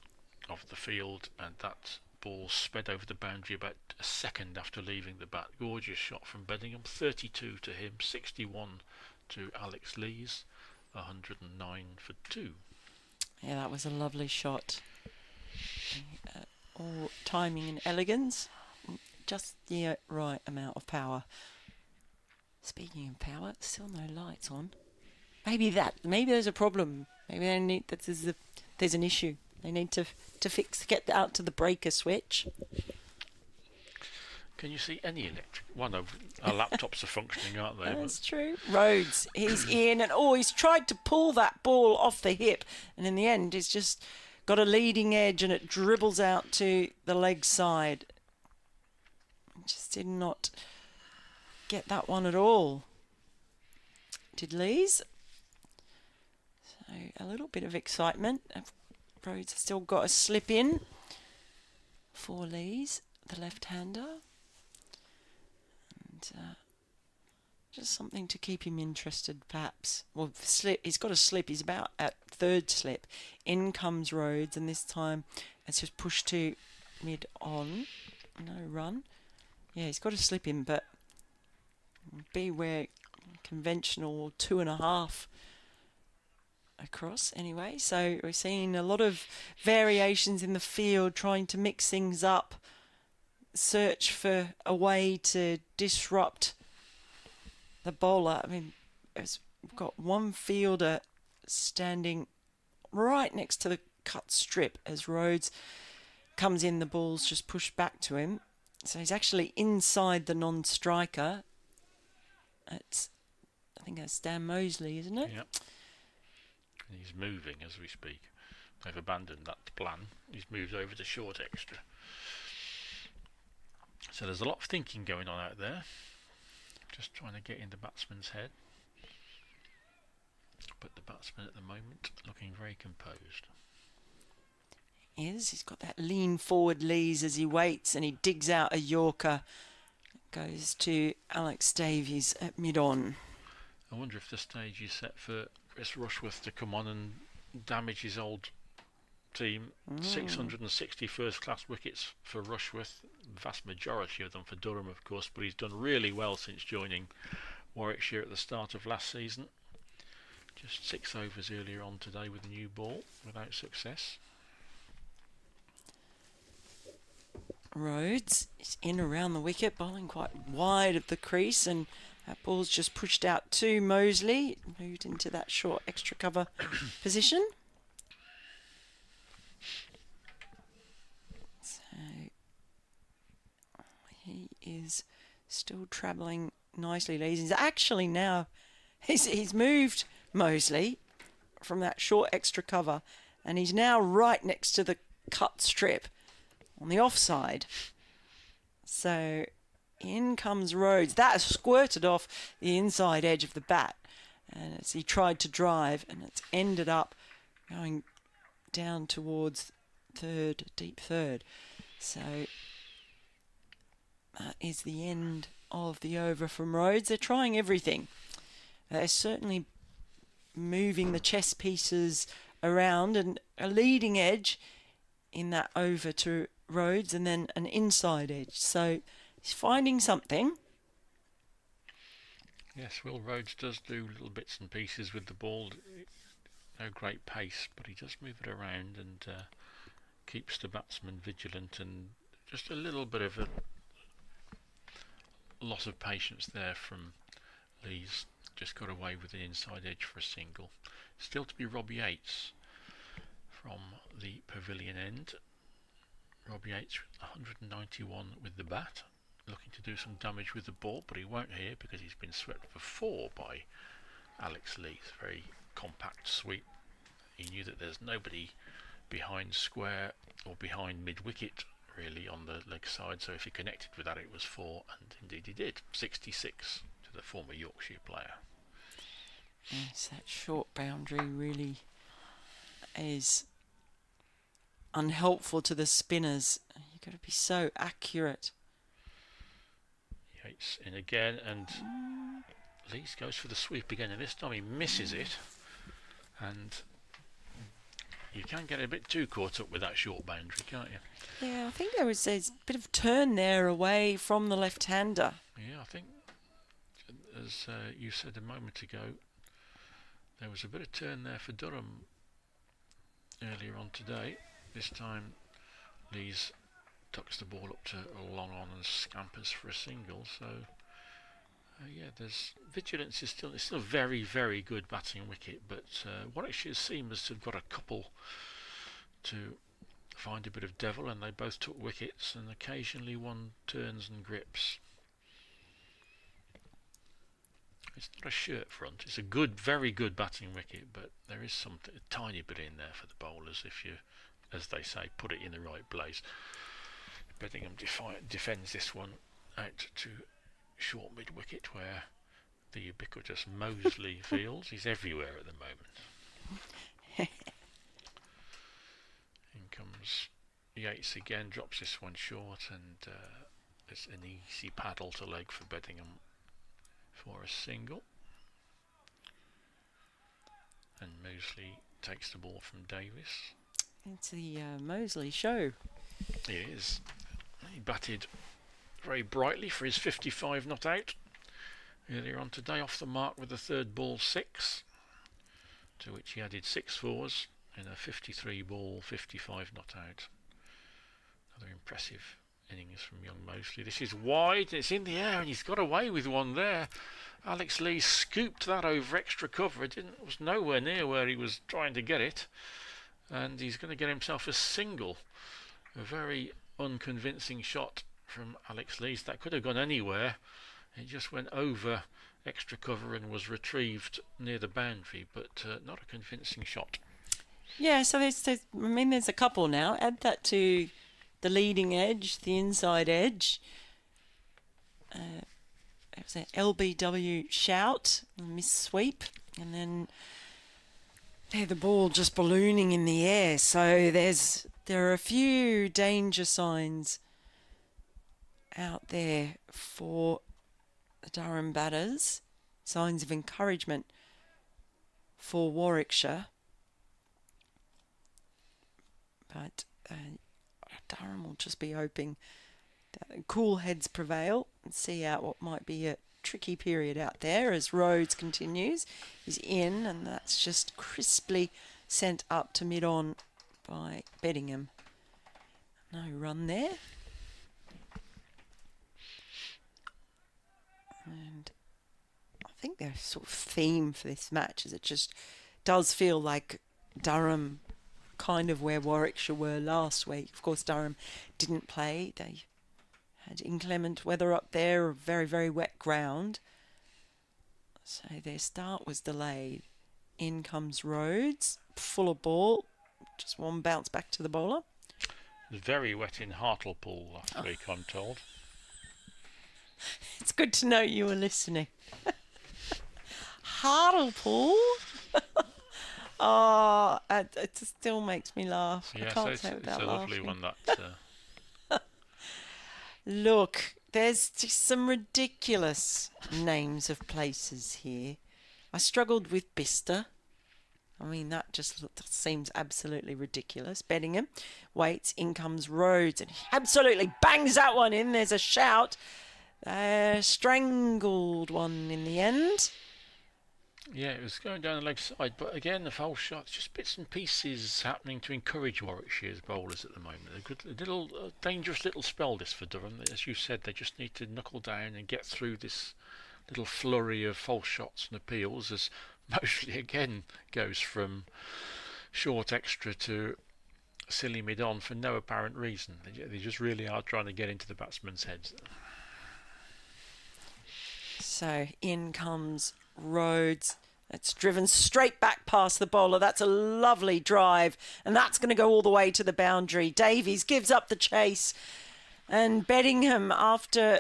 of the field, and that ball sped over the boundary about a second after leaving the bat. Gorgeous shot from Bedingham. 32 to him, 61 to Alex Lees, 109 for 2. Yeah, that was a lovely shot. All timing and elegance. Just the right amount of power. Speaking of power, still no lights on. Maybe there's a problem. Maybe they need there's an issue. They need to fix, get out to the breaker switch. Can you see any electric? One of our laptops are functioning, aren't they? That's true. Rhodes, he's in, and he's tried to pull that ball off the hip, and in the end, he's just got a leading edge and it dribbles out to the leg side. Just did not get that one at all. Did Lees. So a little bit of excitement. Rhodes has still got a slip in for Lees, the left-hander. And just something to keep him interested, perhaps. Well, slip. He's got a slip. He's about at third slip. In comes Rhodes, and this time it's just pushed to mid-on. No run. Yeah, he's got a slip in, but beware conventional 2.5 across anyway. So we're seeing a lot of variations in the field, trying to mix things up, search for a way to disrupt the bowler. I mean, we've got one fielder standing right next to the cut strip as Rhodes comes in. The ball's just pushed back to him. So he's actually inside the non-striker. It's, I think that's Dan Mosley, isn't it? Yep. He's moving as we speak. They've abandoned that plan. He's moved over to short extra. So there's a lot of thinking going on out there. Just trying to get in the batsman's head. But the batsman at the moment looking very composed. He's got that lean forward Lees as he waits, and he digs out a Yorker. Goes to Alex Davies at mid-on. I wonder if the stage is set for Chris Rushworth to come on and damage his old team. 660 first-class wickets for Rushworth, the vast majority of them for Durham, of course, but he's done really well since joining Warwickshire at the start of last season. Just 6 overs earlier on today with a new ball, without success. Rhodes is in around the wicket, bowling quite wide of the crease, and that ball's just pushed out to Mosley, moved into that short extra cover position. So he is still travelling nicely. He's actually now, he's moved Mosley from that short extra cover, and he's now right next to the cut strip on the offside. So in comes Rhodes. That has squirted off the inside edge of the bat, and as he tried to drive, and it's ended up going down towards third, deep third. So that is the end of the over from Rhodes. They're trying everything. They're certainly moving the chess pieces around, and a leading edge in that over to Rhodes, and then an inside edge. So he's finding something. Yes, Will Rhodes does do little bits and pieces with the ball. No great pace, but he does move it around and keeps the batsman vigilant, and just a little bit of a loss of patience there from Lees. Just got away with the inside edge for a single. Still to be Rob Yates from the pavilion end. Rob Yates 191 with the bat, looking to do some damage with the ball, but he won't here because he's been swept for 4 by Alex Lees. Very compact sweep. He knew that there's nobody behind square or behind mid-wicket really on the leg side, so if he connected with that it was 4, and indeed he did. 66 to the former Yorkshire player. Yes, that short boundary really is unhelpful to the spinners. You've got to be so accurate. Yates in again, and Lees goes for the sweep again, and this time he misses it, and you can get a bit too caught up with that short boundary, can't you? Yeah, I think there was a bit of turn there away from the left-hander. Yeah, I think as you said a moment ago, there was a bit of turn there for Durham earlier on today. This time Lees tucks the ball up to a long on and scampers for a single. So yeah, there's vigilance is still, it's still a very, very good batting wicket, but Warwickshire seems to have got a couple to find a bit of devil, and they both took wickets, and occasionally one turns and grips. It's not a shirt front. It's a good, very good batting wicket, but there is something, a tiny bit in there for the bowlers if you as they say, put it in the right place. Bedingham defends this one out to short mid-wicket, where the ubiquitous Mosley fields. He's everywhere at the moment. In comes Yates again, drops this one short, and it's an easy paddle to leg for Bedingham for a single. And Mosley takes the ball from Davis. It's the Mosley show. It is. He batted very brightly for his 55 not out earlier on today, off the mark with the third ball 6, to which he added 6 fours in a 53 ball 55 not out. Another impressive innings from young Mosley. This is wide, it's in the air, and he's got away with one there. Alex Lee scooped that over extra cover. It was nowhere near where he was trying to get it, and he's going to get himself a single. A very unconvincing shot from Alex Lee. That could have gone anywhere. It just went over extra cover and was retrieved near the boundary, but not a convincing shot. Yeah, so there's a couple now. Add that to the leading edge, the inside edge. It was an LBW shout, a miss sweep, and then the ball just ballooning in the air. So there are a few danger signs out there for the Durham batters, signs of encouragement for Warwickshire. But Durham will just be hoping that cool heads prevail and see out what might be a tricky period out there as Rhodes continues. He's in, and that's just crisply sent up to mid-on by Bedingham. No run there. And I think their sort of theme for this match is it just does feel like Durham kind of where Warwickshire were last week. Of course, Durham didn't play. They had inclement weather up there, very, very wet ground. So their start was delayed. In comes Rhodes, full of ball. Just one bounce back to the bowler. It was very wet in Hartlepool last week, I'm told. It's good to know you were listening. Hartlepool? Oh, it still makes me laugh. Yes, I can't say it without it's a lovely laughing. one, that. Look, there's just some ridiculous names of places here. I struggled with Bicester. I mean, that seems absolutely ridiculous. Bedingham waits, in comes Rhodes, and he absolutely bangs that one in. There's a shout. Strangled one in the end. Yeah, it was going down the leg side, but again, the foul shots, just bits and pieces happening to encourage Warwickshire's bowlers at the moment. A dangerous little spell this for Durham. As you said, they just need to knuckle down and get through this little flurry of false shots and appeals, as Mosley again goes from short extra to silly mid-on for no apparent reason. They just really are trying to get into the batsmen's heads. So in comes Rhodes. It's driven straight back past the bowler. That's a lovely drive, and that's going to go all the way to the boundary. Davies gives up the chase, and Bedingham, after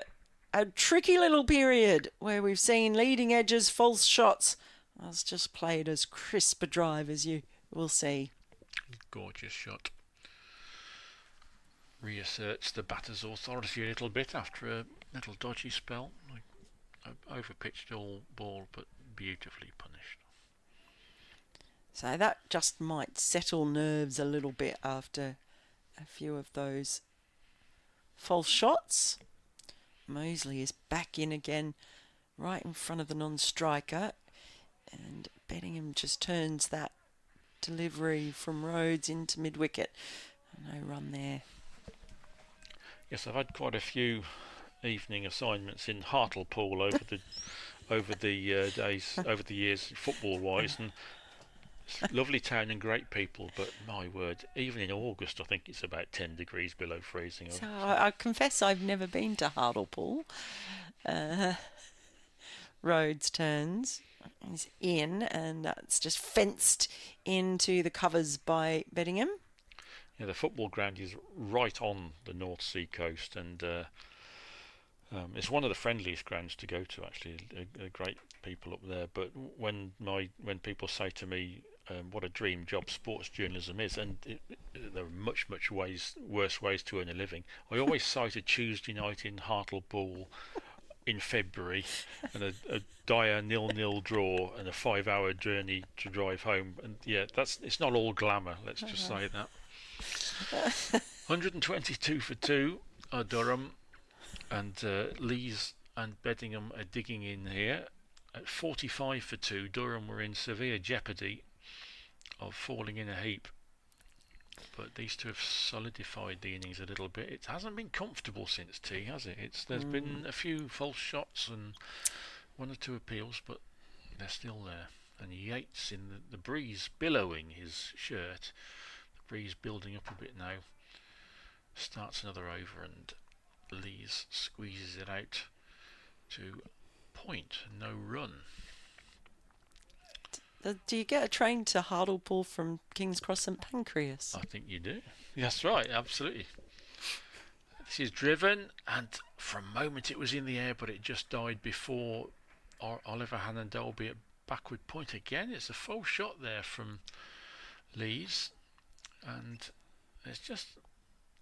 a tricky little period where we've seen leading edges, false shots, has just played as crisp a drive as you will see. Gorgeous shot. Reasserts the batter's authority a little bit after a little dodgy spell. Overpitched all ball, but beautifully punished. So that just might settle nerves a little bit after a few of those false shots. Mosley is back in again, right in front of the non-striker, and Bedingham just turns that delivery from Rhodes into mid-wicket. No run there. Yes, I've had quite a few evening assignments in Hartlepool over the days, over the years, football wise, and it's a lovely town and great people, but my word, even in August I think it's about 10 degrees below freezing. So I confess I've never been to Hartlepool. Rhodes turns, he's in, and that's just fenced into the covers by Bedingham. the football ground is right on the North Sea coast, and it's one of the friendliest grounds to go to. Actually, great people up there. But when people say to me, what a dream job sports journalism is, and there are much worse ways to earn a living, I always cite a Tuesday night in Hartlepool in February, and a dire 0-0 draw, and a 5-hour journey to drive home. And yeah, it's not all glamour. Let's just say that. 122 for 2 are Durham, and Lees and Beddingham are digging in here. At 45 for 2, Durham were in severe jeopardy of falling in a heap. But these two have solidified the innings a little bit. It hasn't been comfortable since tea, has it? There's been a few false shots and one or two appeals, but they're still there. And Yates in the breeze billowing his shirt. The breeze building up a bit now. Starts another over, and Lees squeezes it out to point, no run. Do you get a train to Hartlepool from King's Cross St Pancras? I think you do. That's right, absolutely. This is driven, and for a moment it was in the air, but it just died before Oliver Hannon Dolby at backward point again. It's a full shot there from Lees, and there's just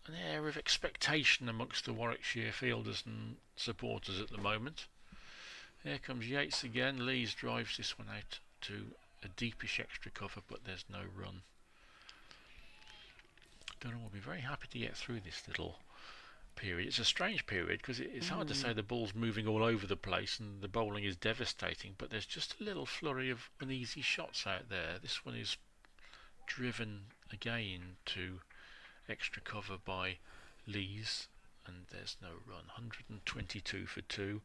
an air of expectation amongst the Warwickshire fielders and supporters at the moment. Here comes Yates again. Lees drives this one out to a deepish extra cover, but there's no run. Durham will be very happy to get through this little period. It's a strange period because it's hard to say the ball's moving all over the place and the bowling is devastating, but there's just a little flurry of uneasy shots out there. This one is driven again to extra cover by Lees, and there's no run. 122 for 2.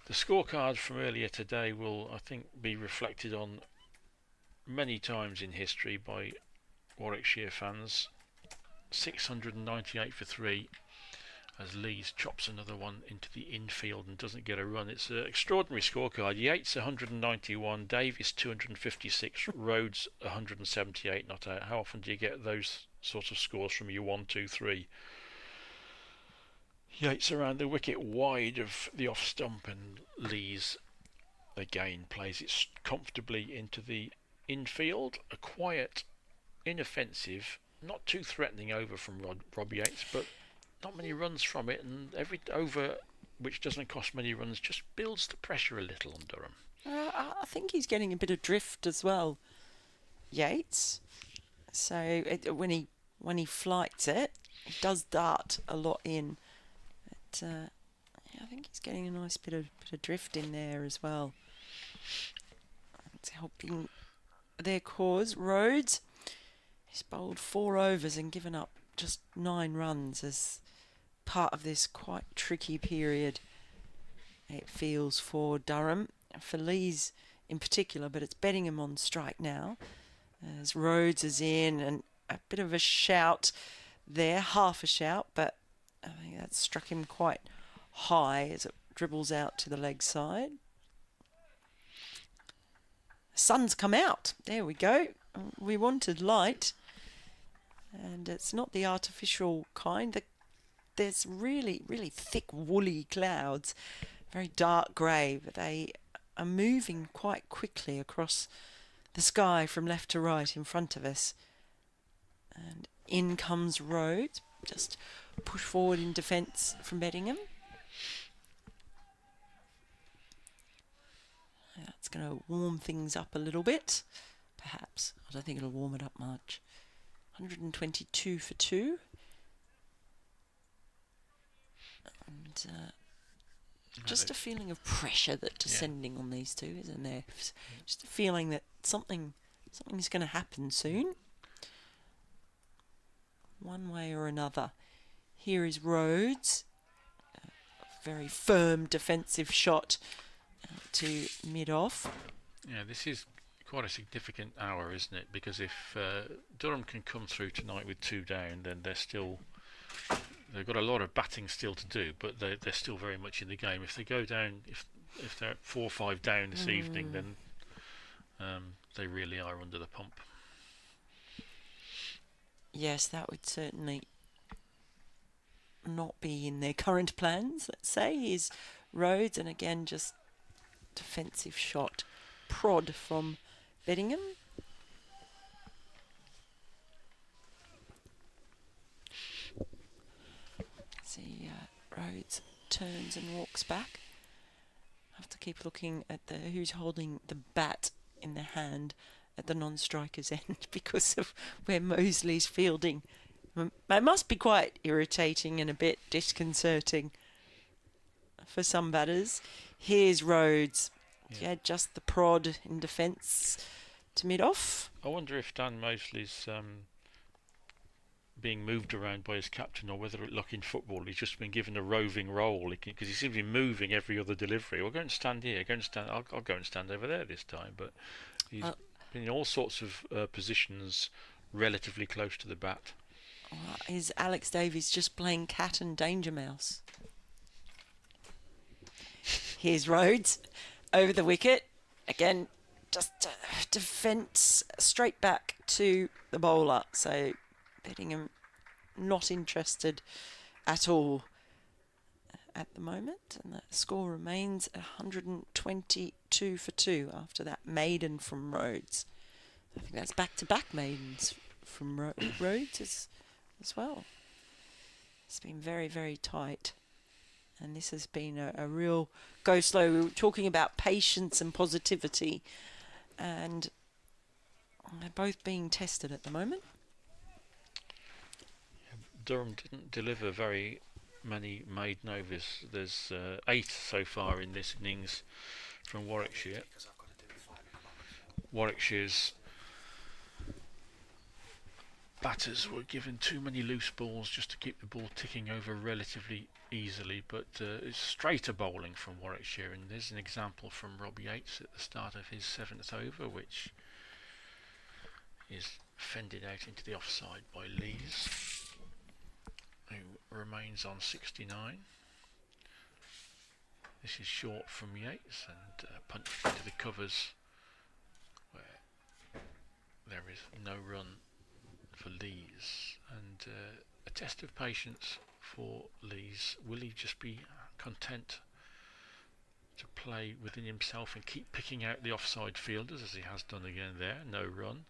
The scorecard from earlier today will, I think, be reflected on many times in history by Warwickshire fans. 698 for 3 as Lees chops another one into the infield and doesn't get a run. It's an extraordinary scorecard. Yates 191, Davis 256, Rhodes 178 not out. How often do you get those sorts of scores from your 1, 2, 3? Yates around the wicket wide of the off stump, and Lees again plays it comfortably into the infield. A quiet, inoffensive, not too threatening over from Rob Yates, but not many runs from it, and every over which doesn't cost many runs just builds the pressure a little on Durham. I think he's getting a bit of drift as well, Yates. So when he flights it, he does dart a lot in. But yeah, I think he's getting a nice bit of drift in there as well. It's helping their cause. Rhodes, he's bowled 4 overs and given up just 9 runs as part of this quite tricky period, it feels, for Durham, for Lees in particular, but it's Beddingham on strike now as Rhodes is in, and a bit of a shout there, half a shout, but I think that struck him quite high as it dribbles out to the leg side. Sun's come out. There we go. We wanted light, and it's not the artificial kind. There's really, really thick woolly clouds, very dark grey, but they are moving quite quickly across the sky from left to right in front of us. And in comes Rhodes, just push forward in defence from Beddingham. That's going to warm things up a little bit, perhaps. I don't think it'll warm it up much. 122 for 2. And just a feeling of pressure that's descending on these two, isn't there? Just a feeling that something's going to happen soon, one way or another. Here is Rhodes, a very firm defensive shot to mid-off. Yeah, this is quite a significant hour, isn't it? Because if Durham can come through tonight with 2 down, then they've got a lot of batting still to do, but they're still very much in the game. If they go down, if they're 4 or 5 down this evening, then they really are under the pump. Yes, that would certainly not be in their current plans, let's say. Here's Rhodes, and again, just defensive shot. Prod from Beddingham. See, Rhodes turns and walks back. I have to keep looking at who's holding the bat in their hand at the non-striker's end because of where Mosley's fielding. It must be quite irritating and a bit disconcerting for some batters. Here's Rhodes. Yeah, just the prod in defence to mid-off. I wonder if Dan Mosley's being moved around by his captain, or whether, like in football, he's just been given a roving role because he seems to be moving every other delivery. Well, go and stand here. Go and stand. I'll go and stand over there this time. But he's been in all sorts of positions relatively close to the bat. Is Alex Davies just playing cat and danger mouse? Here's Rhodes over the wicket. Again, just defence straight back to the bowler. So Beddingham not interested at all at the moment. And the score remains 122 for 2 after that maiden from Rhodes. I think that's back-to-back maidens from Rhodes as well. It's been very, very tight. And this has been a real go slow. We were talking about patience and positivity, and they're both being tested at the moment. Durham didn't deliver very many maiden overs. There's 8 so far in this innings from Warwickshire. Warwickshire's batters were given too many loose balls just to keep the ball ticking over relatively easily, but it's straighter bowling from Warwickshire, and there's an example from Rob Yates at the start of his 7th over, which is fended out into the offside by Lees, who remains on 69. This is short from Yates and punched into the covers, where there is no run for Lees, and a test of patience for Lees. Will he just be content to play within himself and keep picking out the offside fielders, as he has done again there? No run.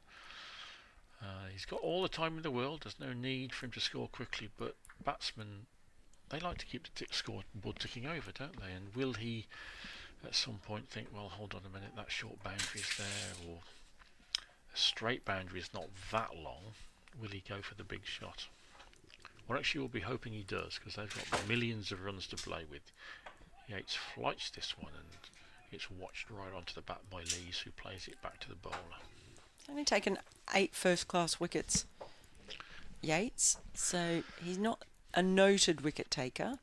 He's got all the time in the world. There's no need for him to score quickly, but batsmen, they like to keep the scoreboard ticking over, don't they? And will he at some point think, well, hold on a minute, that short boundary is there, or a straight boundary is not that long? Will he go for the big shot? Well, actually, we'll be hoping he does, because they've got millions of runs to play with. Yates flights this one, and it's watched right onto the bat by Lees, who plays it back to the bowler. He's only taken 8 first-class wickets, Yates, so he's not a noted wicket taker.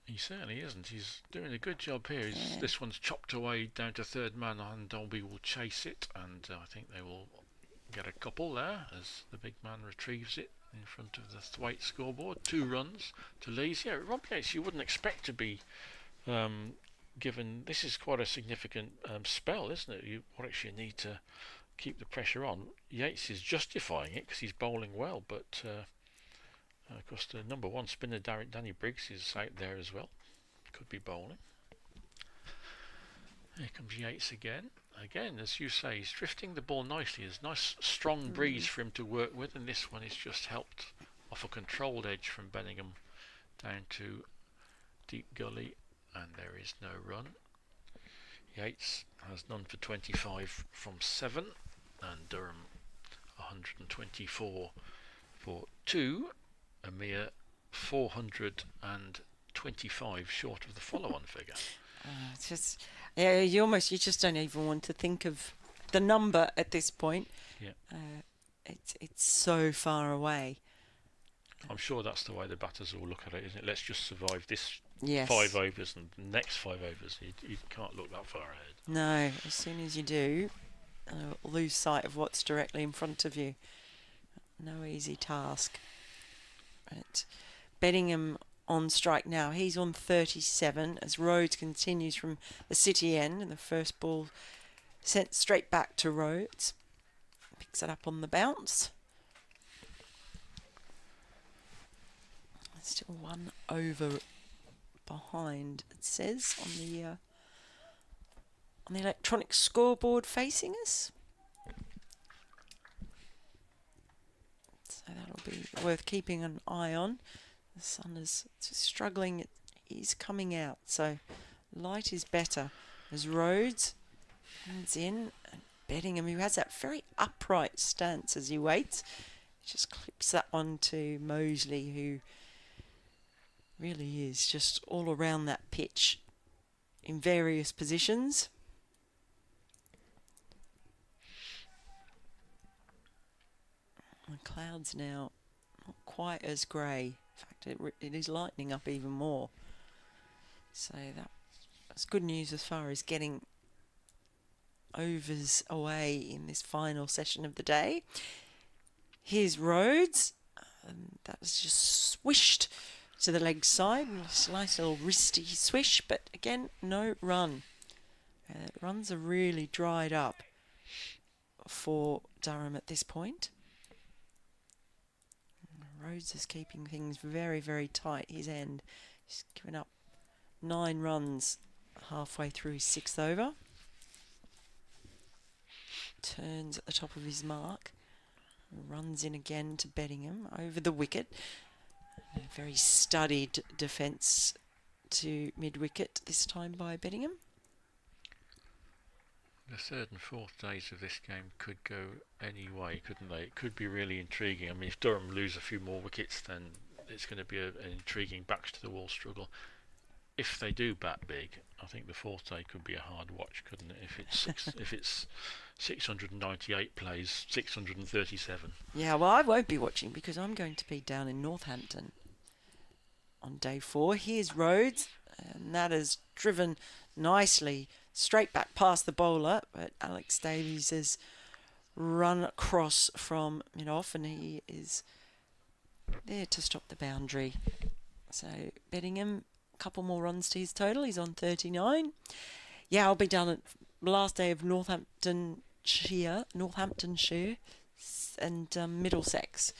He certainly isn't. He's doing a good job here. Yeah. This one's chopped away down to third man, and Dolby will chase it, and I think they will get a couple there as the big man retrieves it in front of the Thwaite scoreboard. 2 runs to Lees. Yeah, Rob Yates, you wouldn't expect to be given. This is quite a significant spell, isn't it? You actually need to keep the pressure on. Yates is justifying it because he's bowling well, but of course the number 1 spinner Danny Briggs is out there as well. Could be bowling. Here comes Yates again. Again, as you say, he's drifting the ball nicely. There's a nice strong breeze for him to work with, and this one is just helped off a controlled edge from Beddingham down to deep gully, and there is no run. Yates has none for 25 from 7, and Durham 124 for 2, a mere 425 short of the follow-on figure. It's just, yeah, you just don't even want to think of the number at this point. Yeah. It's so far away. I'm sure that's the way the batters will look at it, isn't it? Let's just survive this 5 overs, and the next 5 overs. You can't look that far ahead. No, as soon as you do, lose sight of what's directly in front of you. No easy task. But Beddingham on strike now. He's on 37 as Rhodes continues from the city end, and the first ball sent straight back to Rhodes. Picks it up on the bounce. Still 1 over behind, it says on the electronic scoreboard facing us. So that'll be worth keeping an eye on. The sun is struggling. He's coming out, so light is better. As Rhodes comes in, and Bettingham, who has that very upright stance as he waits, just clips that one to Mosley, who really is just all around that pitch in various positions. The clouds now not quite as grey. In fact, it is lightening up even more. So that's good news as far as getting overs away in this final session of the day. Here's Rhodes, and that was just swished to the leg side. A nice little wristy swish, but again, no run. Runs are really dried up for Durham at this point. Rhodes is keeping things very, very tight. His end. He's given up 9 runs halfway through his 6th over. Turns at the top of his mark. Runs in again to Bettingham over the wicket. A very studied defence to mid-wicket this time by Bettingham. The 3rd and 4th days of this game could go any way, couldn't they? It could be really intriguing. I mean, if Durham lose a few more wickets, then it's going to be an intriguing backs-to-the-wall struggle. If they do bat big, I think the 4th day could be a hard watch, couldn't it? If it's 698 plays, 637. Yeah, well, I won't be watching because I'm going to be down in Northampton on day 4. Here's Rhodes, and that is driven nicely straight back past the bowler, but Alex Davies has run across from mid-off, and he is there to stop the boundary. So Bettingham, a couple more runs to his total. He's on 39. Yeah, I'll be down at the last day of Northamptonshire and Middlesex,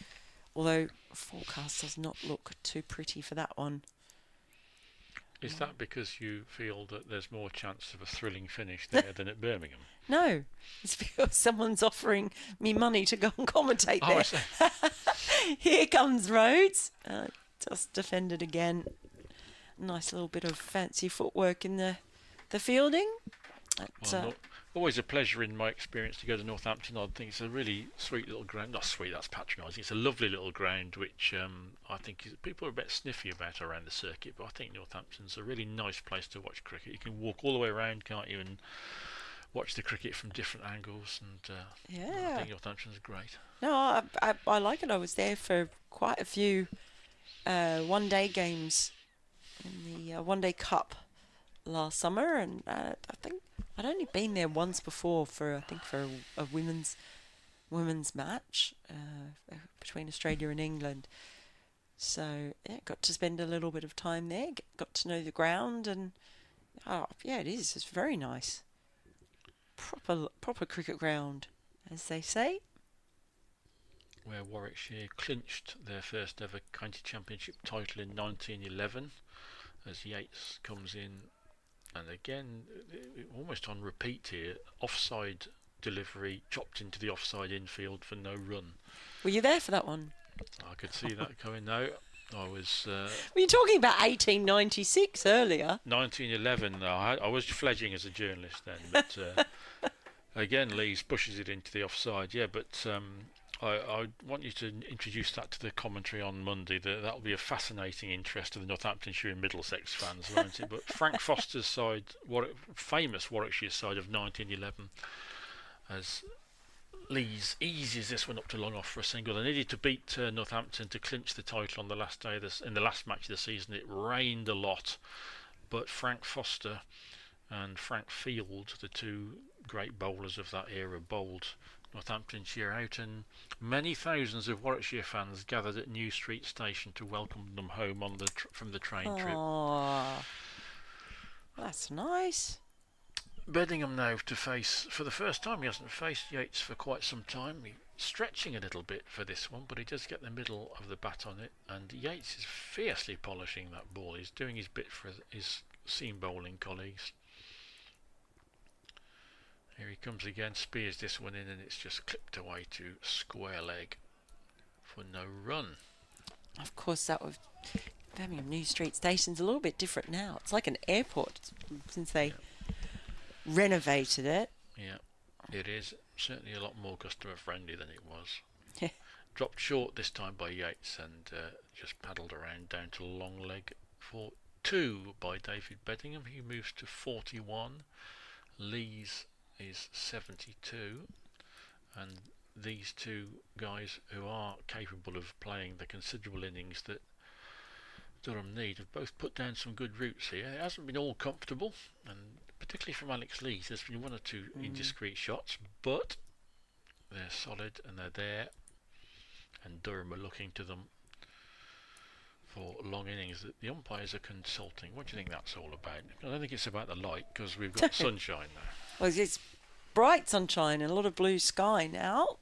although forecast does not look too pretty for that one. Is that because you feel that there's more chance of a thrilling finish there than at Birmingham? No, it's because someone's offering me money to go and commentate there. I see. Here comes Rhodes. Just defended again. Nice little bit of fancy footwork in the fielding. Always a pleasure in my experience to go to Northampton. I think it's a really sweet little ground. Not sweet, that's patronising. It's a lovely little ground which I think people are a bit sniffy about around the circuit, but I think Northampton's a really nice place to watch cricket. You can walk all the way around, can't you, and watch the cricket from different angles, and I think Northampton's great. No, I like it. I was there for quite a few one-day games in the one-day cup last summer, and I think I'd only been there once before for a women's match between Australia and England. So yeah, got to spend a little bit of time there, got to know the ground, and it is. It's very nice. Proper cricket ground, as they say. Where Warwickshire clinched their first ever county championship title in 1911, as Yates comes in. And again, almost on repeat here, offside delivery, chopped into the offside infield for no run. Were you there for that one? I could see that going now. I was... Were you talking about 1896 earlier? 1911, no, I was fledging as a journalist then. But again, Lees pushes it into the offside. Yeah, but I want you to introduce that to the commentary on Monday. That'll be a fascinating interest to the Northamptonshire and Middlesex fans, won't it? But Frank Foster's side, famous Warwickshire side of 1911, as Lees eases this one up to long off for a single. They needed to beat Northampton to clinch the title on the last day in the last match of the season. It rained a lot, but Frank Foster and Frank Field, the two great bowlers of that era, bowled Northamptonshire out, and many thousands of Warwickshire fans gathered at New Street Station to welcome them home on from the train trip. That's nice. Bettingham now to face, for the first time, he hasn't faced Yates for quite some time. He stretching a little bit for this one, but he does get the middle of the bat on it, and Yates is fiercely polishing that ball. He's doing his bit for his seam bowling colleagues. Here he comes again, spears this one in, and it's just clipped away to square leg for no run. Of course, that was Birmingham New Street Station's a little bit different now. It's like an airport since they renovated it. Yeah, it is certainly a lot more customer friendly than it was. Dropped short this time by Yates and just paddled around down to long leg for 2 by David Beddingham. He moves to 41. Lees is 72, and these two guys who are capable of playing the considerable innings that Durham need have both put down some good routes here. It hasn't been all comfortable, and particularly from Alex Lees there's been 1 or 2 indiscreet shots, but they're solid and they're there, and Durham are looking to them for long innings that the umpires are consulting. What do you think that's all about? I don't think it's about the light, because we've got sunshine now. Well, it's bright sunshine and a lot of blue sky now.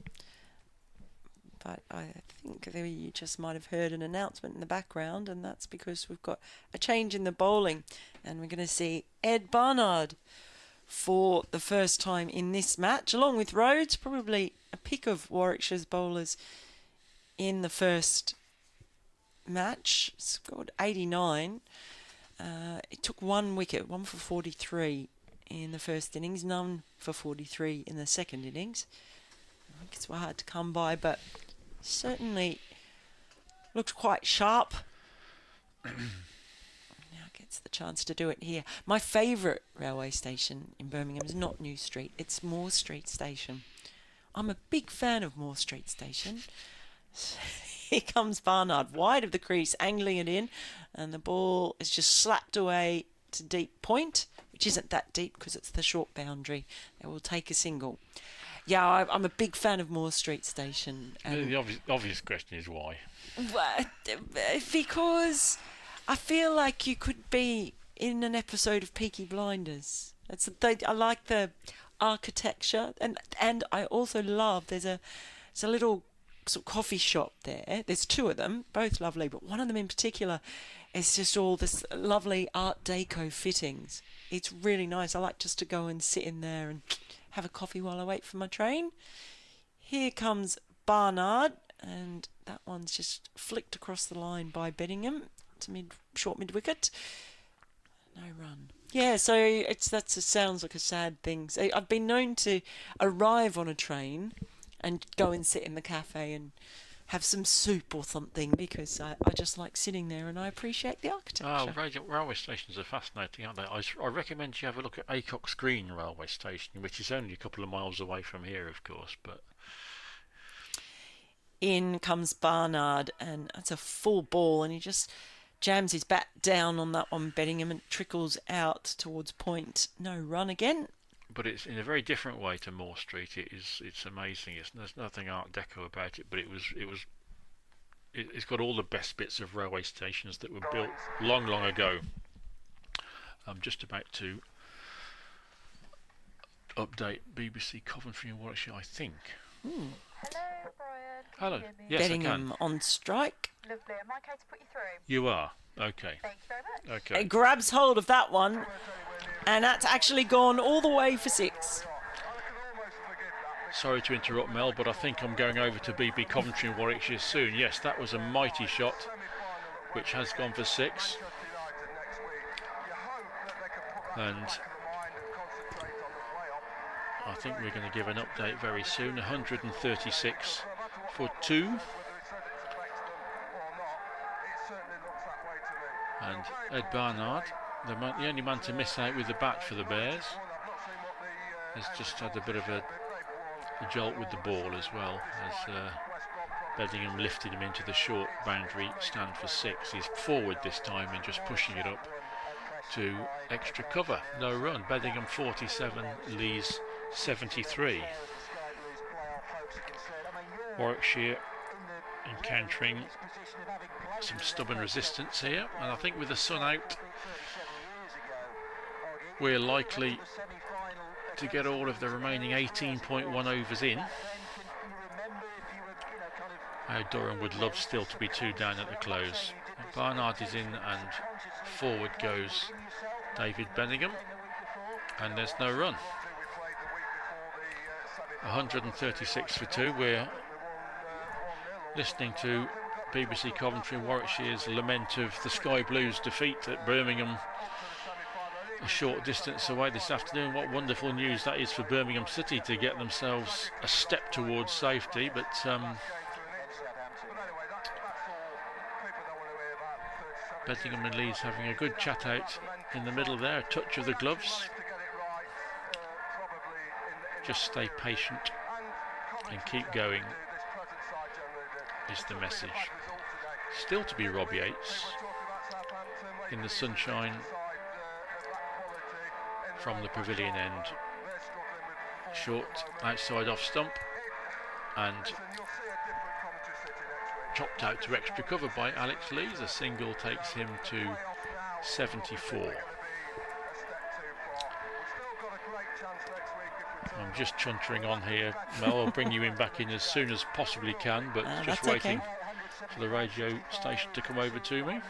But I think you just might have heard an announcement in the background, and that's because we've got a change in the bowling, and we're going to see Ed Barnard for the first time in this match, along with Rhodes, probably a pick of Warwickshire's bowlers in the first match. Scored 89. It took 1 wicket, 1 for 43 in the first innings, none for 43 in the second innings. I think it's hard to come by, but certainly looked quite sharp. Now gets the chance to do it here. My favourite railway station in Birmingham is not New Street, it's Moore Street Station. I'm a big fan of Moore Street Station. Here comes Barnard, wide of the crease, angling it in, and the ball is just slapped away to deep point, which isn't that deep because it's the short boundary. They will take a single. Yeah, I'm a big fan of Moore Street Station. The obvious question is why? Because I feel like you could be in an episode of Peaky Blinders. I like the architecture, and I also love there's a little sort of coffee shop there. There's 2 of them, both lovely, but one of them in particular is just all this lovely Art Deco fittings. It's really nice. I like just to go and sit in there and have a coffee while I wait for my train. Here comes Barnard, and that one's just flicked across the line by Beddingham to short mid wicket. No run. Yeah, so sounds like a sad thing. So I've been known to arrive on a train and go and sit in the cafe and have some soup or something, because I just like sitting there and I appreciate the architecture. Railway stations are fascinating, aren't they? I recommend you have a look at Acock's Green railway station, which is only a couple of miles away from here, of course. But in comes Barnard, and that's a full ball, and he just jams his bat down on that one, Beddingham, and trickles out towards point. No run again. But it's in a very different way to Moore Street. It's amazing. There's nothing Art Deco about it, but it's got all the best bits of railway stations that were built long ago. I'm just about to update BBC Coventry and Warwickshire, I think. Hello, Brian. Hello. Yes, Beddingham on strike. Lovely. Am I okay to put you through? You are. Okay. Thank you very much. Okay. It grabs hold of that one, and that's actually gone all the way for 6. Sorry to interrupt, Mel, but I think I'm going over to BB Coventry and Warwickshire soon. Yes, that was a mighty shot, which has gone for 6. And I think we're going to give an update very soon. 136 for 2. And Ed Barnard, the only man to miss out with the bat for the Bears, has just had a bit of a jolt with the ball as well, as Beddingham lifted him into the short boundary stand for 6. He's forward this time and just pushing it up to extra cover. No run. Beddingham 47, Lees 73. Warwickshire encountering some stubborn resistance here, and I think with the sun out we're likely to get all of the remaining 18.1 overs in. How Durham would love still to be 2 down at the close. Barnard is in and forward goes David Benningham, and there's no run. 136 for 2. We're listening to BBC Coventry Warwickshire's lament of the Sky Blues' defeat at Birmingham a short distance away this afternoon. What wonderful news that is for Birmingham City to get themselves a step towards safety, but Benningham and Leeds having a good chat out in the middle there, a touch of the gloves. Just stay patient and keep going is the message. Still to be Rob Yates in the sunshine from the pavilion end. Short outside off stump and chopped out to extra cover by Alex Lees. A single takes him to 74. I'm just chuntering on here. Mel, I'll bring you in back in as soon as possibly can, but just waiting for the radio station to come over to me.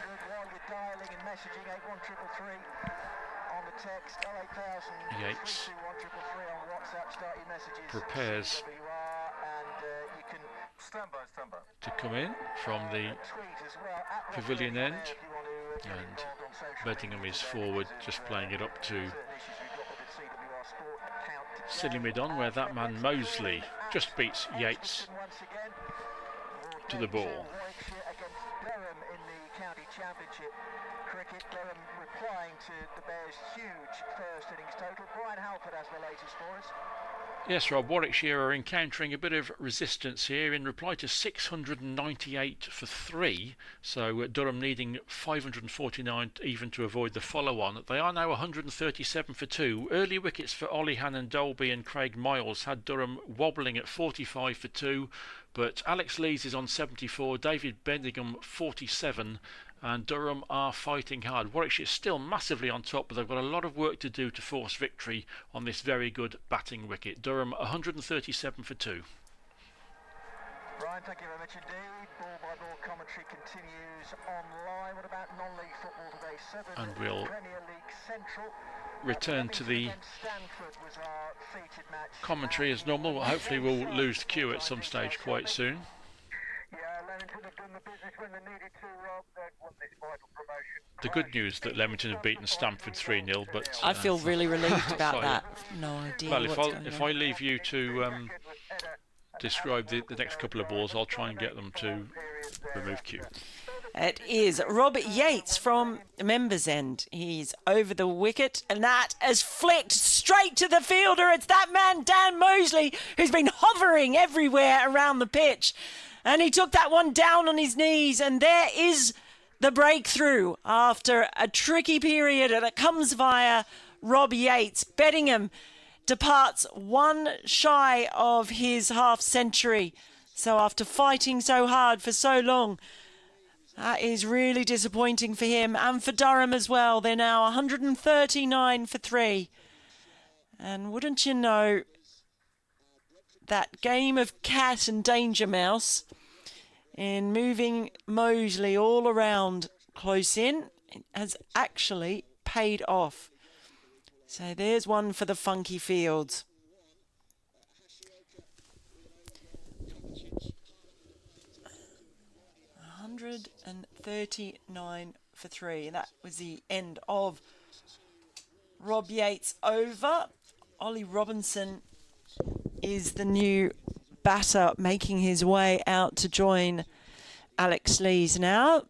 Yates prepares to come in from the pavilion end, and Benningham is forward, just playing it up to silly mid-on, where that man Mosley just beats Yates to the ball. Cricket, Durham replying to the Bears' huge first innings total. Brian Halford has the latest for us. Yes, Rob, Warwickshire are encountering a bit of resistance here in reply to 698 for 3, so Durham needing 549 even to avoid the follow-on. They are now 137 for 2. Early wickets for Ollie Hannon Dolby and Craig Miles had Durham wobbling at 45 for 2, but Alex Lees is on 74, David Benningham 47, and Durham are fighting hard. Warwickshire is still massively on top, but they've got a lot of work to do to force victory on this very good batting wicket. Durham 137 for 2. Brian, thank you very much indeed. Ball by ball commentary continues online. What about non-league football today? And we'll return to the commentary as normal. Hopefully we'll lose Q at some stage quite soon. The good news that Leamington have beaten Stamford 3-0, but I feel really relieved about that. No idea. Well, if I leave you to describe the next couple of balls, I'll try and get them to remove Q. It is Robert Yates from Members End. He's over the wicket, and that has flicked straight to the fielder. It's that man, Dan Mosley, who's been hovering everywhere around the pitch. And he took that one down on his knees, and there is the breakthrough after a tricky period, and it comes via Rob Yates. Benningham departs one shy of his half-century. So after fighting so hard for so long, that is really disappointing for him and for Durham as well. They're now 139 for 3. And wouldn't you know, that game of cat and danger mouse in moving Mosley all around close in has actually paid off. So there's one for the funky fields. $139 for 3. And that was the end of Rob Yates over. Ollie Robinson is the new batter making his way out to join Alex Lees now.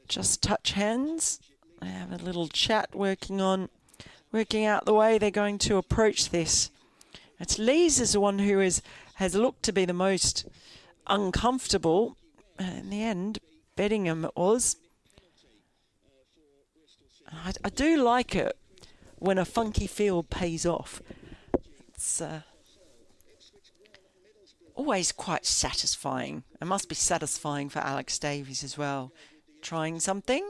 Just touch hands. I have a little chat working out the way they're going to approach this. It's Lees is the one who has looked to be the most uncomfortable. In the end, Benningham was. I do like it when a funky field pays off. It's always quite satisfying. It must be satisfying for Alex Davies as well. Trying something.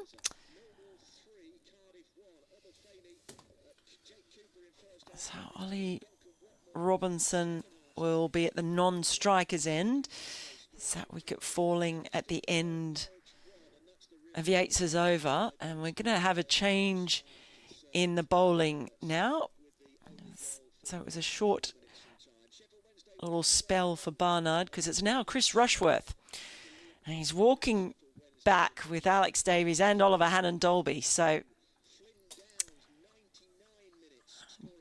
So Ollie Robinson will be at the non-strikers end. It's that wicket falling at the end of Yates's over, and we're going to have a change in the bowling now. So it was a short little spell for Barnard, because it's now Chris Rushworth, and he's walking back with Alex Davies and Oliver Hannon-Dolby. So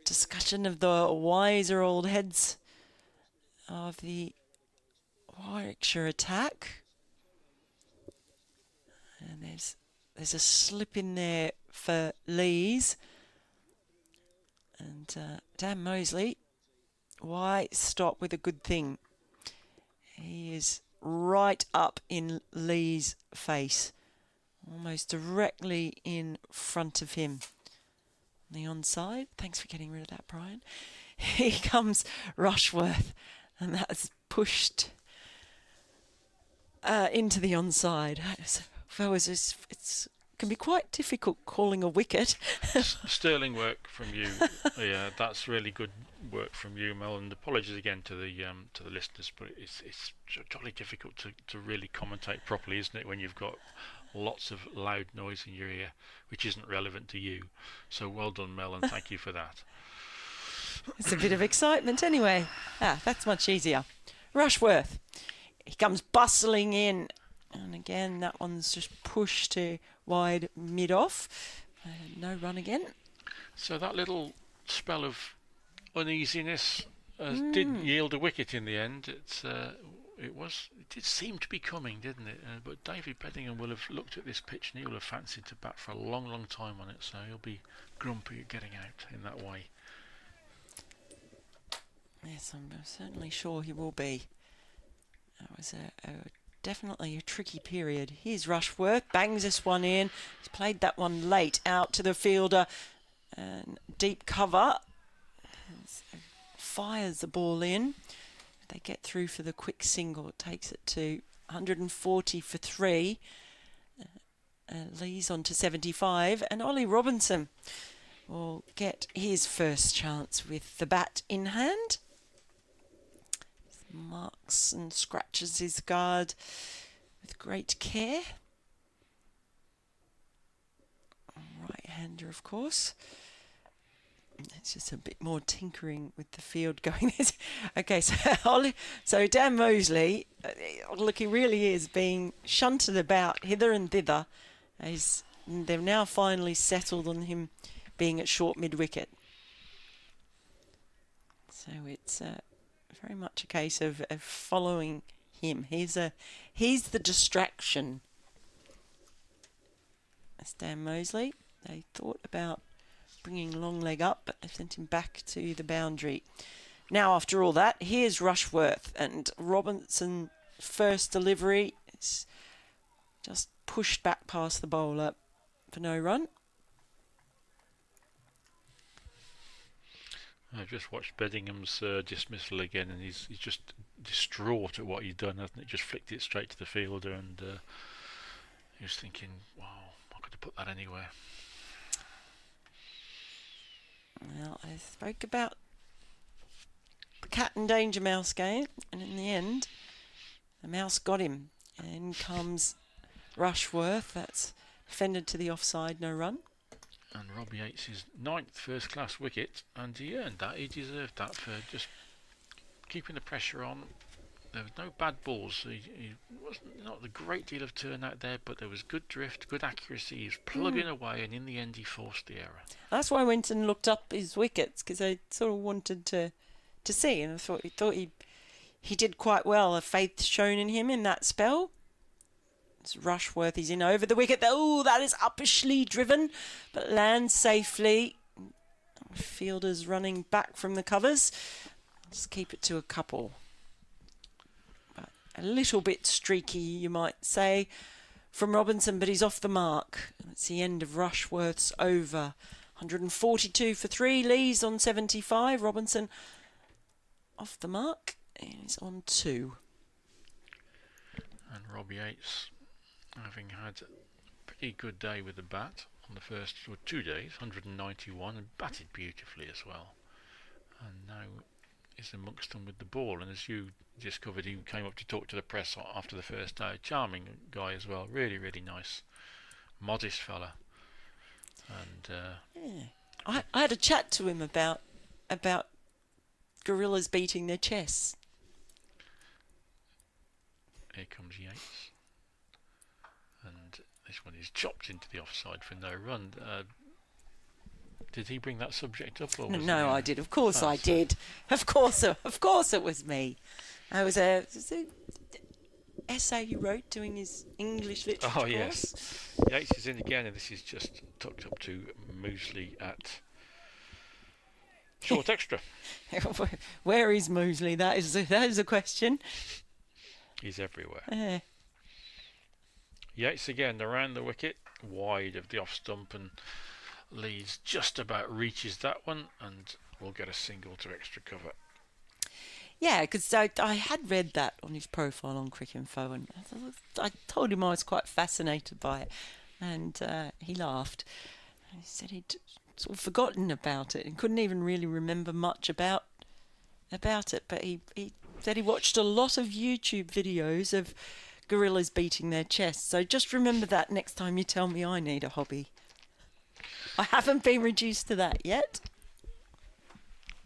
discussion of the wiser old heads of the Warwickshire attack. And there's a slip in there for Lees. And Dan Mosley, why stop with a good thing? He is right up in Lee's face, almost directly in front of him. The onside. Thanks for getting rid of that, Brian. Here comes Rushworth, and that's pushed into the onside. It can be quite difficult calling a wicket. Sterling work from you. Yeah, that's really good work from you, Mel. And apologies again to the listeners, but it's jolly difficult to really commentate properly, isn't it, when you've got lots of loud noise in your ear, which isn't relevant to you. So well done, Mel, and thank you for that. It's a bit of excitement anyway. That's much easier. Rushworth, he comes bustling in, and again that one's just pushed to wide mid-off. No run again. So that little spell of uneasiness did yield a wicket in the end. It did seem to be coming, didn't it? But David Beddingham will have looked at this pitch and he will have fancied to bat for a long, long time on it. So he'll be grumpy at getting out in that way. Yes, I'm certainly sure he will be. That was definitely a tricky period. Here's Rushworth, bangs this one in. He's played that one late out to the fielder. And deep cover. Fires the ball in. They get through for the quick single. It takes it to 140 for 3. Lee's on to 75. And Ollie Robinson will get his first chance with the bat in hand. Marks and scratches his guard with great care. Right-hander, of course. It's just a bit more tinkering with the field going. Okay, so Dan Mosley, look, he really is being shunted about hither and thither. They've now finally settled on him being at short mid-wicket. So it's very much a case of following him. He's the distraction. That's Dan Mosley. They thought about bringing long leg up, but they sent him back to the boundary. Now, after all that, here's Rushworth, and Robinson first delivery. It's just pushed back past the bowler for no run. I've just watched Beddingham's dismissal again, and he's just distraught at what he's done, hasn't it? Just flicked it straight to the fielder, and he was thinking, wow, I could have put that anywhere. Well, I spoke about the cat and danger mouse game, and in the end, the mouse got him. In comes Rushworth. That's defended to the offside, no run. And Rob Yates' 9th first-class wicket, and he earned that. He deserved that for just keeping the pressure on. There was no bad balls. He wasn't not a great deal of turnout there, but there was good drift, good accuracy. He was plugging away, and in the end, he forced the error. That's why I went and looked up his wickets, because I sort of wanted to see, and I thought he did quite well. A faith shown in him in that spell. It's Rushworth. He's in over the wicket. Oh, that is uppishly driven, but lands safely. Fielders running back from the covers. Let's keep it to a couple. A little bit streaky, you might say, from Robinson, but he's off the mark. That's the end of Rushworth's over. 142 for 3. Lee's on 75. Robinson off the mark, and he's on 2. And Rob Yates, having had a pretty good day with the bat on the first 2 days, 191, and batted beautifully as well. And now is amongst them with the ball, and as you discovered, he came up to talk to the press after the first day. Charming guy as well, really, really nice, modest fella. And I had a chat to him about gorillas beating their chests. Here comes Yates, and this one is chopped into the offside for no run. Did he bring that subject up? Or was No, I did. Of course I did. Of course it was me. I was a essay he wrote doing his English literature course. Yes. Yates is in again, and this is just tucked up to Moseley at short extra. Where is Moseley? That is a question. He's everywhere. Yates again around the wicket, wide of the off stump, and Lees just about reaches that one, and we'll get a single to extra cover. Yeah, because I had read that on his profile on Cricket Info, and I told him I was quite fascinated by it, and he laughed. He said he'd sort of forgotten about it and couldn't even really remember much about it, but he said he watched a lot of YouTube videos of gorillas beating their chests. So just remember that next time you tell me I need a hobby. I haven't been reduced to that yet.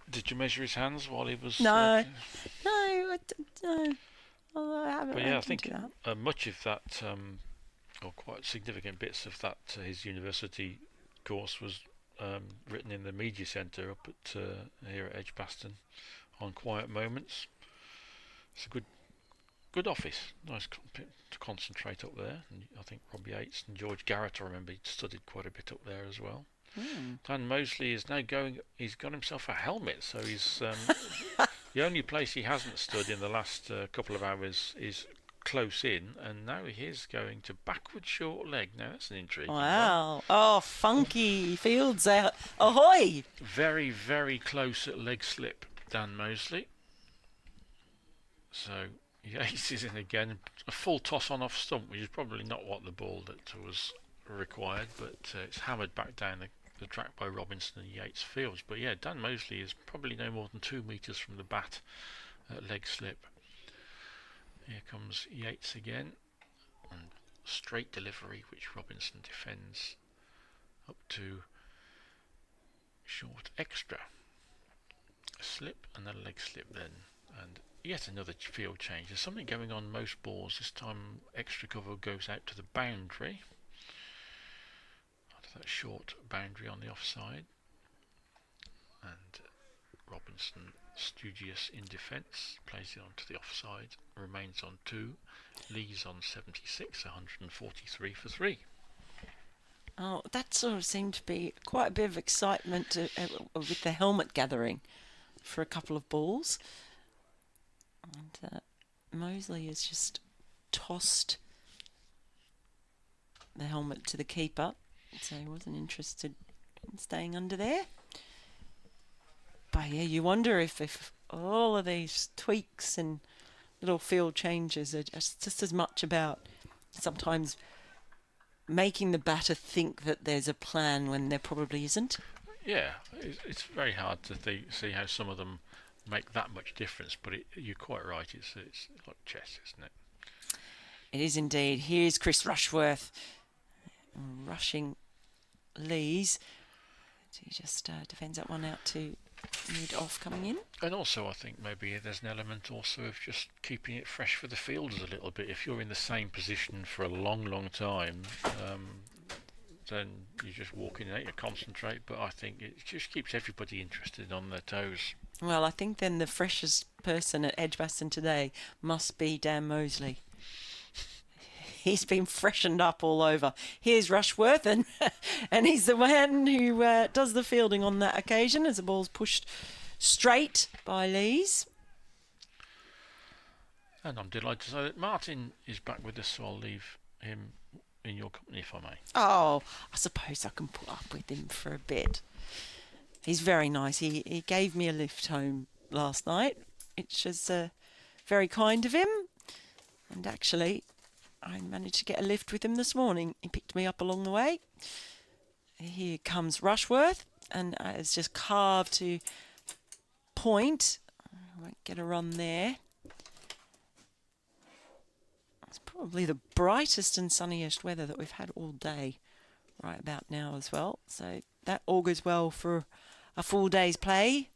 Did you measure his hands while he was... No. I haven't. But yeah, I think much of that, or quite significant bits of that, his university course was written in the media centre up at here at Edgbaston on quiet moments. It's a good office, nice to concentrate up there. And I think Robbie Yates and George Garrett, I remember, he studied quite a bit up there as well. Dan Moseley is now he's got himself a helmet, so he's the only place he hasn't stood in the last couple of hours is close in, and now he is going to backward short leg. Now that's an intriguing Wow. one. Oh, funky fields out. Ahoy! Very, very close at leg slip, Dan Moseley. So Yates is in again, a full toss on off stump, which is probably not what the ball that was required, but it's hammered back down the track by Robinson and Yates fields. But yeah, Dan Moseley is probably no more than 2 metres from the bat at leg slip. Here comes Yates again, and straight delivery, which Robinson defends up to short extra. A slip and a leg slip then, and yet another field change. There's something going on most balls. This time extra cover goes out to the boundary. That short boundary on the offside, and Robinson, studious in defence, plays it onto the offside, remains on 2, Lee's on 76, 143 for 3. Oh, that sort of seemed to be quite a bit of excitement with the helmet gathering for a couple of balls, and Moseley has just tossed the helmet to the keeper. So he wasn't interested in staying under there. But yeah, you wonder if all of these tweaks and little field changes are just as much about sometimes making the batter think that there's a plan when there probably isn't. Yeah, it's very hard to see how some of them make that much difference, but you're quite right, it's like chess, isn't it? It is indeed. Here's Chris Rushworth rushing Lees. He just defends that one out to mid-off coming in. And also I think maybe there's an element also of just keeping it fresh for the fielders a little bit. If you're in the same position for a long time, then you just walk in and you concentrate, but I think it just keeps everybody interested on their toes. Well, I think then the freshest person at Edgbaston today must be Dan Moseley. He's been freshened up all over. Here's Rushworth, and he's the man who does the fielding on that occasion as the ball's pushed straight by Lees. And I'm delighted to say that Martin is back with us, so I'll leave him in your company if I may. Oh, I suppose I can put up with him for a bit. He's very nice. He gave me a lift home last night, which was very kind of him. And actually, I managed to get a lift with him this morning. He picked me up along the way. Here comes Rushworth, and it's just carved to point. Won't get a run there. It's probably the brightest and sunniest weather that we've had all day right about now as well. So that augurs well for a full day's play.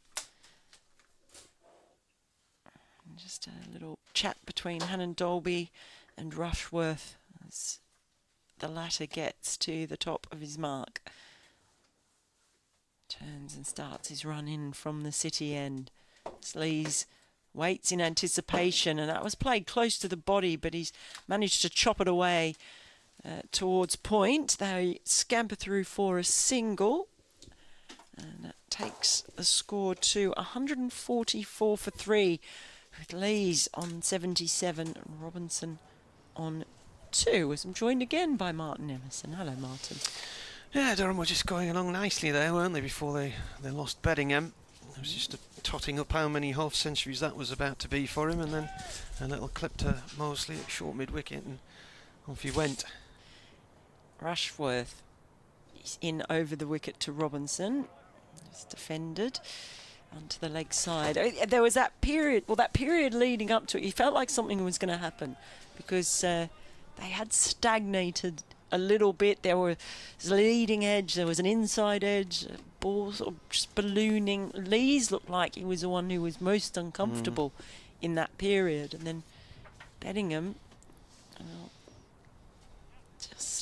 And just a little chat between Hannon Dolby and Rushworth as the latter gets to the top of his mark. Turns and starts his run in from the city end. Sleaze waits in anticipation, and that was played close to the body, but he's managed to chop it away towards point. They scamper through for a single, and that takes the score to 144 for 3, with Lees on 77 and Robinson on 2, as I'm joined again by Martin Emerson. Hello, Martin. Yeah, Durham were just going along nicely there, weren't they, before they lost Beddingham. It was just totting up how many half centuries that was about to be for him, and then a little clip to Mosley at short mid-wicket, and off he went. Rushworth is in over the wicket to Robinson. He's defended onto the leg side. There was that period, well, that period leading up to it, he felt like something was going to happen, because they had stagnated a little bit. There was a leading edge, there was an inside edge, ball sort of just ballooning. Lees looked like he was the one who was most uncomfortable in that period, and then Beddingham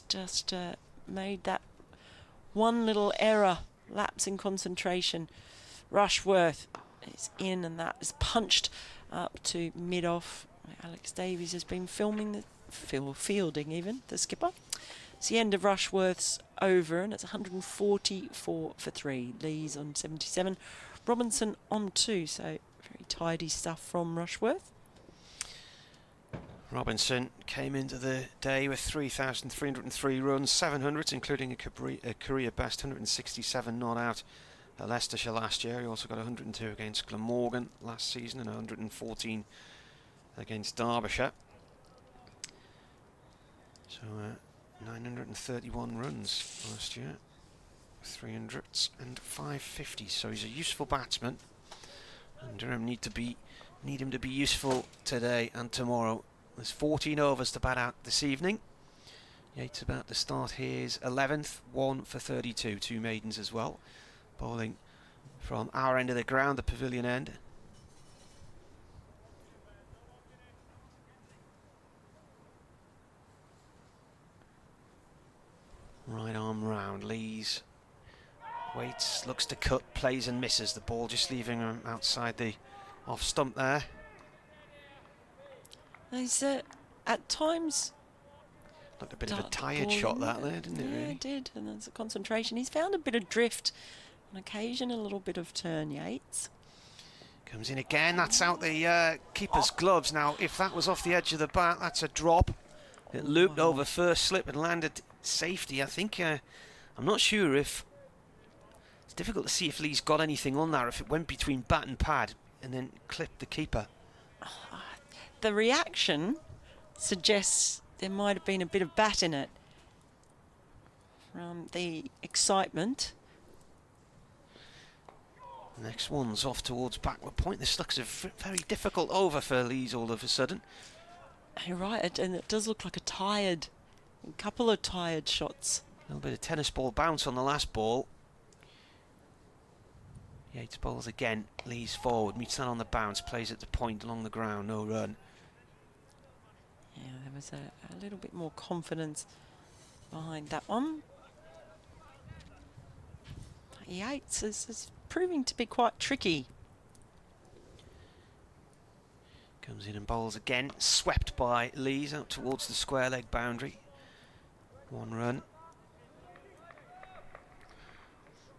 just made that one little error, lapse in concentration. Rushworth is in, and that is punched up to mid-off. Alex Davies has been fielding even, the skipper. It's the end of Rushworth's over, and it's 144 for 3. Lees on 77, Robinson on 2, so very tidy stuff from Rushworth. Robinson came into the day with 3,303 runs, 700s, including a career best 167 not out at Leicestershire last year. He also got 102 against Glamorgan last season and 114 against Derbyshire. So 931 runs last year, 300s and 550s. So he's a useful batsman, and Durham need him to be useful today and tomorrow. There's 14 overs to bat out this evening. Yates about to start his 11th, 1 for 32, 2 maidens as well. Bowling from our end of the ground, the pavilion end. Right arm round, Lees waits, looks to cut, plays and misses. The ball just leaving him outside the off stump there. He's at times looked a bit of a tired shot that there, didn't it? Yeah, really? it did, and there's a concentration. He's found a bit of drift on occasion, a little bit of turn, Yates. Comes in again, that's out the keeper's gloves. Now, if that was off the edge of the bat, that's a drop. It looped over first slip and landed safety. I think, I'm not sure if, it's difficult to see if Lee's got anything on there, if it went between bat and pad and then clipped the keeper. The reaction suggests there might have been a bit of bat in it from the excitement. Next one's off towards backward point. This looks a very difficult over for Lees all of a sudden. You're right, and it does look like a couple of tired shots. A little bit of tennis ball bounce on the last ball. Yates bowls again, Lees forward, meets that on the bounce, plays at the point along the ground, no run. Yeah, there was a little bit more confidence behind that one. Yates is proving to be quite tricky. Comes in and bowls again, swept by Lees out towards the square leg boundary. 1 run.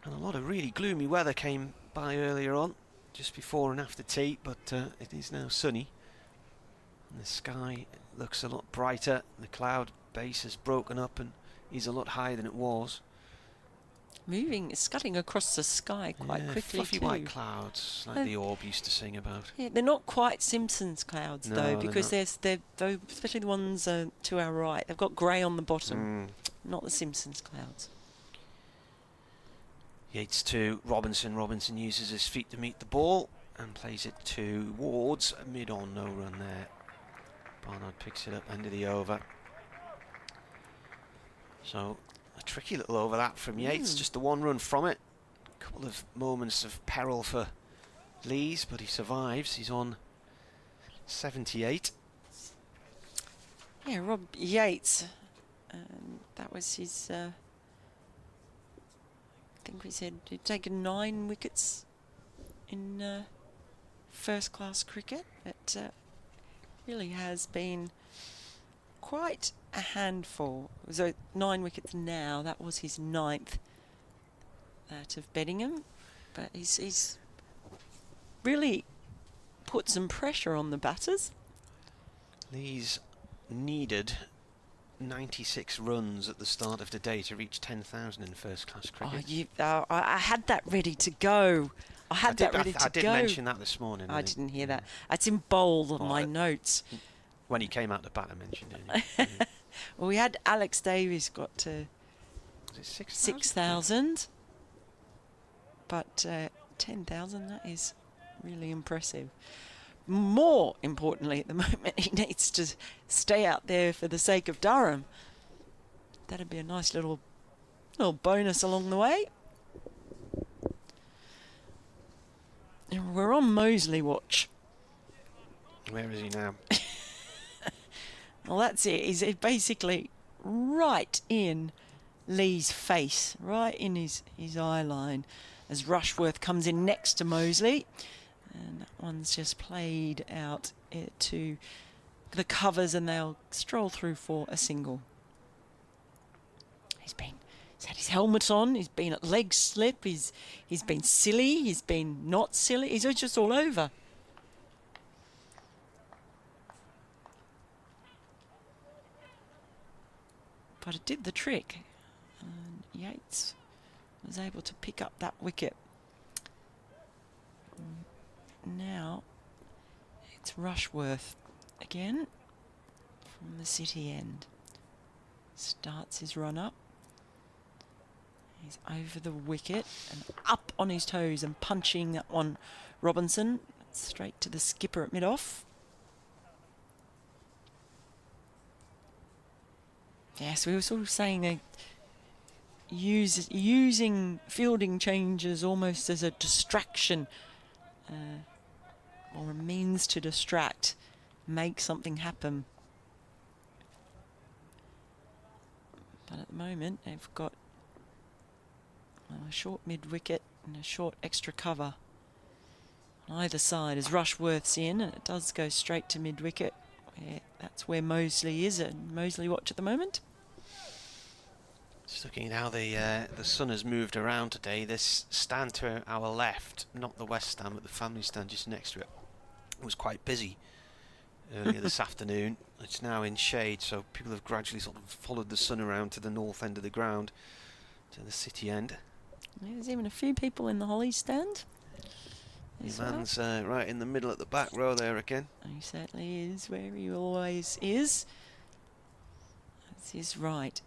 And a lot of really gloomy weather came by earlier on, just before and after tea, but it is now sunny. And the sky looks a lot brighter. The cloud base has broken up and is a lot higher than it was. Scudding across the sky quite quickly fluffy too. white clouds, like the Orb used to sing about. Yeah, they're not quite Simpsons clouds though, because they're especially the ones to our right. They've got grey on the bottom, not the Simpsons clouds. Yates to Robinson. Robinson uses his feet to meet the ball. and plays it towards mid on, no run there. Barnard picks it up end of the over. So a tricky little over that from Yates, just the 1 run from it. A couple of moments of peril for Lees, but he survives. He's on 78. Yeah, Rob Yates, that was his, I think we said he'd taken 9 wickets in first class cricket, but really has been quite a handful. So 9 wickets now, that was his 9th, that of Beddingham, but he's really put some pressure on the batters. Lees needed 96 runs at the start of the day to reach 10,000 in first class cricket. I had that ready to go. I did mention that this morning. I didn't hear that. It's in bold on my notes. When he came out the bat, I mentioned it. Well, we had Alex Davies got to 6,000, but 10,000, that is really impressive. More importantly, at the moment, he needs to stay out there for the sake of Durham. That'd be a nice little bonus along the way. And we're on Mosley watch. Where is he now? Well, that's it. He's basically right in Lee's face, right in his eye line, as Rushworth comes in next to Mosley. And that one's just played out to the covers, and they'll stroll through for a single. He's had his helmet on, he's been at leg slip, he's been silly, he's been not silly, he's just all over. But it did the trick, and Yates was able to pick up that wicket. Now it's Rushworth again from the city end. Starts his run up. He's over the wicket and up on his toes and punching that one, Robinson, straight to the skipper at mid-off. Yes, we were sort of saying using fielding changes almost as a distraction or a means to distract, make something happen. But at the moment, they've got a short mid-wicket and a short extra cover on either side as Rushworth's in, and it does go straight to mid-wicket. Yeah, that's where Mosley is, and Mosley watch at the moment. Just looking at how the sun has moved around today. This stand to our left, not the west stand, but the family stand just next to it, was quite busy earlier this afternoon. It's now in shade, so people have gradually sort of followed the sun around to the north end of the ground, to the city end. There's even a few people in the Holly stand. The man's right in the middle at the back row there again. He certainly is where he always is. That's his right.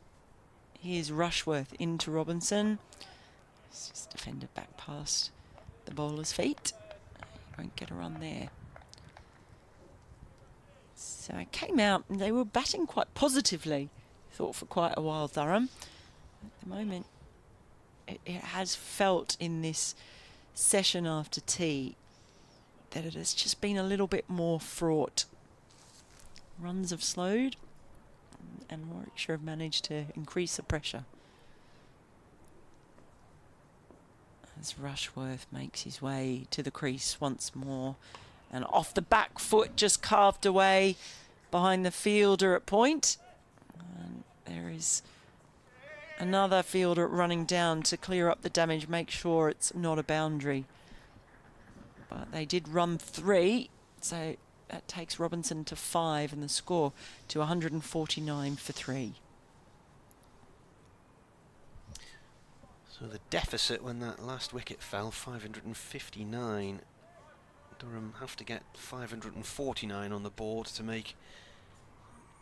Here's Rushworth into Robinson. He's just defended back past the bowler's feet. He won't get a run there. So it came out and they were batting quite positively, thought, for quite a while, Durham. At the moment, it has felt in this session after tea that it has just been a little bit more fraught. Runs have slowed, and Warwickshire have managed to increase the pressure. As Rushworth makes his way to the crease once more, and off the back foot, just carved away behind the fielder at point. And there is another fielder running down to clear up the damage, make sure it's not a boundary. But they did run 3, so that takes Robinson to 5 and the score to 149 for 3. So the deficit when that last wicket fell, 559. Durham have to get 549 on the board to make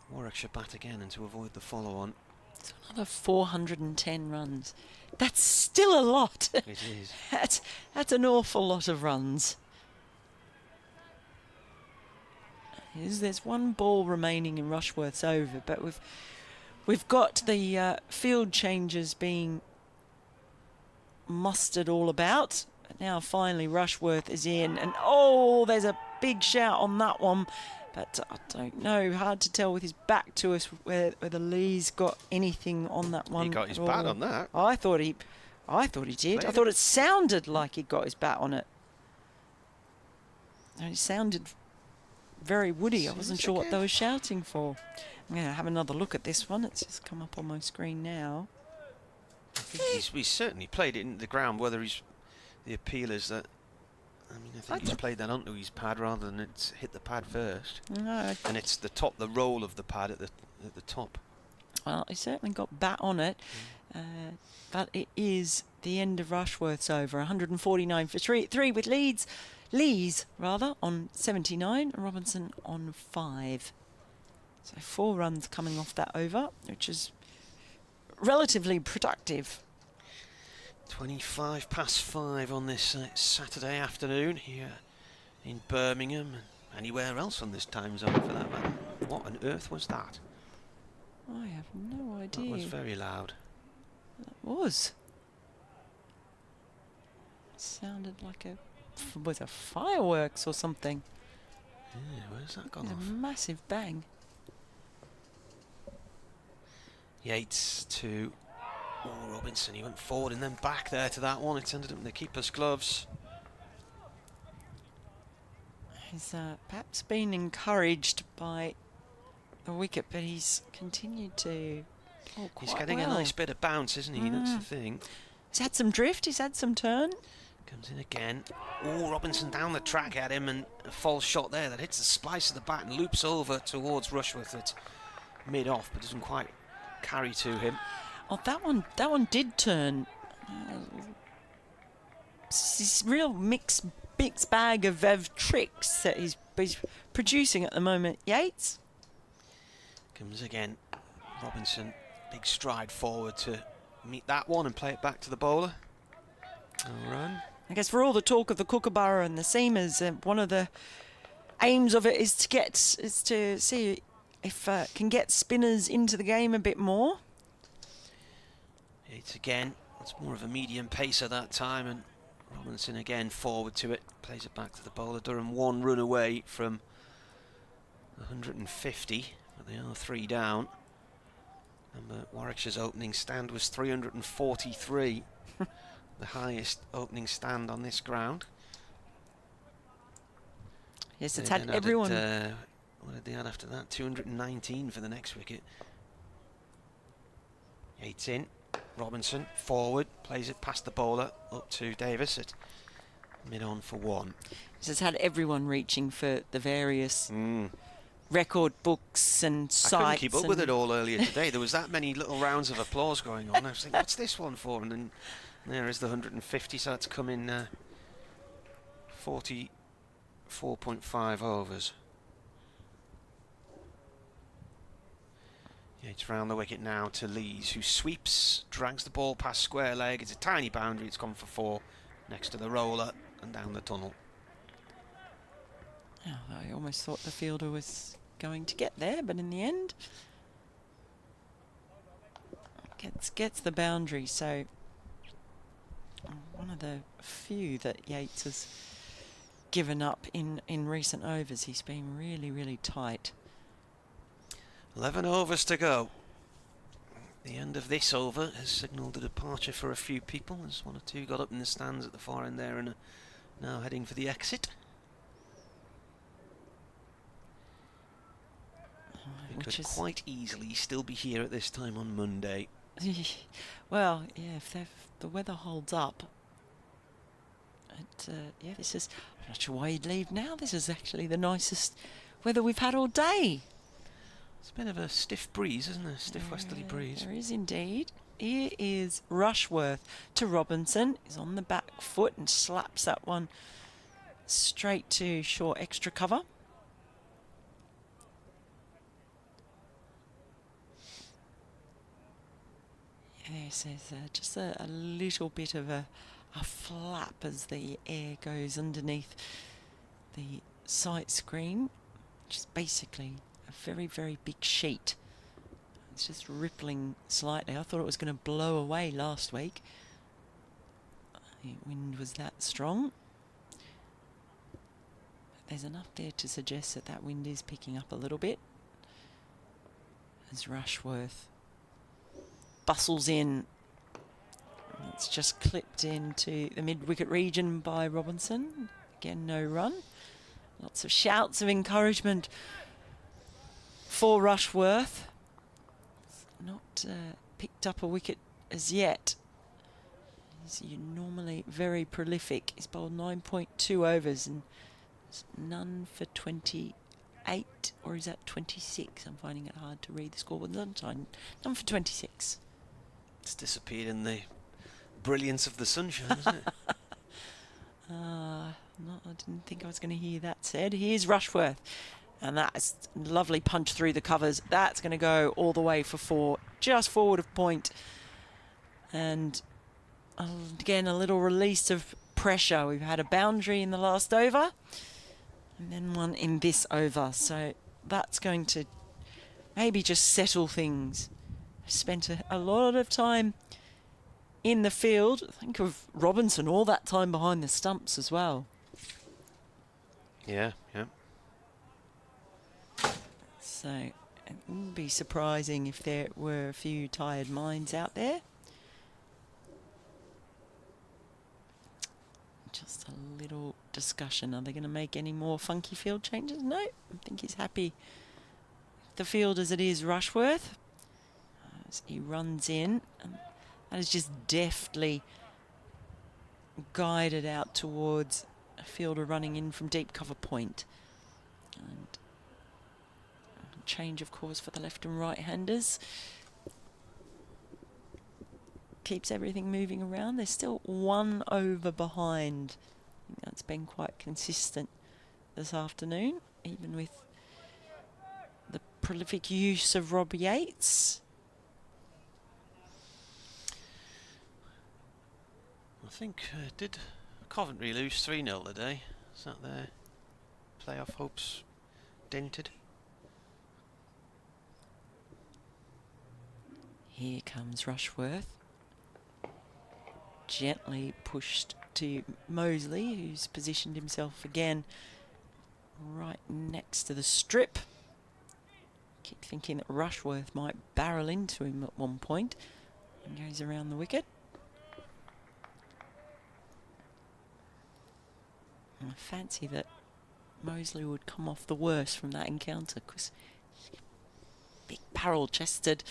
Warwickshire bat again and to avoid the follow-on. It's another 410 runs. That's still a lot. It is. That's an awful lot of runs. There's one ball remaining in Rushworth's over, but we've got the field changes being mustered all about. But now finally Rushworth is in, and oh, there's a big shout on that one. But I don't know, hard to tell with his back to us whether Lee's got anything on that one. He got his bat on that. I thought he did. I thought it sounded like he got his bat on it. And it sounded very woody. I wasn't sure what they were shouting for. I'm going to have another look at this one. It's just come up on my screen now. I think he's certainly played it into the ground. Whether he's the appeal is that, I mean, I think he's played that onto his pad rather than it's hit the pad first. No, and it's the roll of the pad at the top. Well, he certainly got bat on it, but it is the end of Rushworth's over. 149 for three with Lees on 79 and Robinson on 5. So 4 runs coming off that over, which is relatively productive. 25 past 5 on this Saturday afternoon here in Birmingham and anywhere else on this time zone for that matter. What on earth was that? I have no idea. That was very loud. That was. It sounded like was a fireworks or something. Yeah, where's that gone It off? was a massive bang. Yates to Robinson. He went forward and then back there to that one. It's ended up in the keeper's gloves. He's perhaps been encouraged by the wicket, but he's continued to quite He's getting well. a nice bit of bounce, isn't he? That's the thing. He's had some drift, he's had some turn. Comes in again. Oh, Robinson down the track at him, and a false shot there that hits the splice of the bat and loops over towards Rushworth. It's mid-off, but doesn't quite carry to him. Oh, that one did turn. It's this real mixed bag of tricks that he's producing at the moment. Yates comes again. Robinson, big stride forward to meet that one and play it back to the bowler. No run. I guess for all the talk of the Kookaburra and the seamers, one of the aims of it is to see if can get spinners into the game a bit more. It's again, it's more of a medium pacer that time, and Robinson again forward to it, plays it back to the bowler. Durham 1 run away from 150, but they are 3 down. And Warwickshire's opening stand was 343, the highest opening stand on this ground. Yes, it's had everyone. What did they add after that? 219 for the next wicket. Yates in. Robinson forward, plays it past the bowler up to Davis at mid-on for 1. This has had everyone reaching for the various record books and sites. I couldn't keep up with it all earlier today. There was that many little rounds of applause going on. I was thinking, what's this one for? And then there is the 150, so that's come in 44.5 overs. It's round the wicket now to Lees, who sweeps, drags the ball past square leg. It's a tiny boundary. It's gone for 4 next to the roller and down the tunnel. Oh, I almost thought the fielder was going to get there, but in the end, gets the boundary. So one of the few that Yates has given up in recent overs. He's been really, really tight. 11 overs to go. The end of this over has signalled a departure for a few people. There's 1 or 2 got up in the stands at the far end there and are now heading for the exit. We could quite easily still be here at this time on Monday. Well, yeah, if the weather holds up. Yeah, this is. I'm not sure why you'd leave now. This is actually the nicest weather we've had all day. It's a bit of a stiff breeze, isn't it? Stiff westerly breeze. There is indeed. Here is Rushworth to Robinson. He's on the back foot and slaps that one straight to short extra cover. This is just a little bit of a flap as the air goes underneath the sight screen. which is basically a very, very big sheet. It's just rippling slightly. I thought it was going to blow away last week. The wind was that strong. But there's enough there to suggest that that wind is picking up a little bit. As Rushworth bustles in. It's just clipped into the mid-wicket region by Robinson. Again, no run. Lots of shouts of encouragement for Rushworth. Not picked up a wicket as yet. He's normally very prolific. He's bowled 9.2 overs and none for 28, or is that 26? I'm finding it hard to read the score. None for 26. It's disappeared in the brilliance of the sunshine, isn't it? I didn't think I was going to hear that said. Here's Rushworth. And that's a lovely punch through the covers. That's going to go all the way for 4, just forward of point. And again, a little release of pressure. We've had a boundary in the last over and then one in this over. So that's going to maybe just settle things. I've spent a lot of time in the field. Think of Robinson, all that time behind the stumps as well. Yeah, yeah. So it wouldn't be surprising if there were a few tired minds out there. Just a little discussion. Are they going to make any more funky field changes? No, I think he's happy with the field as it is, Rushworth. As he runs in, and that is just deftly guided out towards a fielder running in from deep cover point. And change of course for the left and right handers. Keeps everything moving around. They're still 1 over behind. I think that's been quite consistent this afternoon, even with the prolific use of Rob Yates. I think, did Coventry lose 3-0 today? Is that their playoff hopes dented? Here comes Rushworth. Gently pushed to Mosley, who's positioned himself again right next to the strip. Keep thinking that Rushworth might barrel into him at one point. And goes around the wicket. And I fancy that Mosley would come off the worst from that encounter, because big barrel-chested,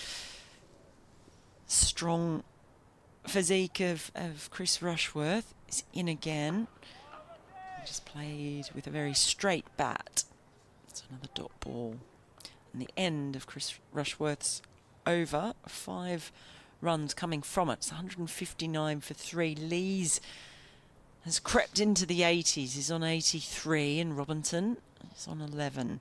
strong physique of Chris Rushworth is in again. Just played with a very straight bat. It's another dot ball. And the end of Chris Rushworth's over. 5 runs coming from it. It's 159 for 3. Lees has crept into the 80s. He's on 83, and Robinson is on 11.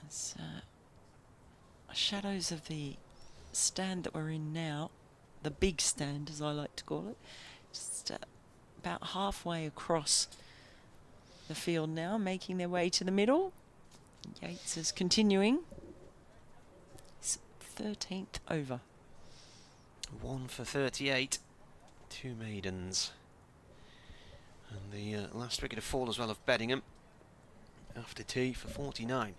As shadows of the stand that we're in now, the big stand as I like to call it, just about halfway across the field now, making their way to the middle. Yates is continuing. It's 13th over. 1 for 38. 2 maidens. And the last wicket of fall as well of Beddingham. After tea for 49.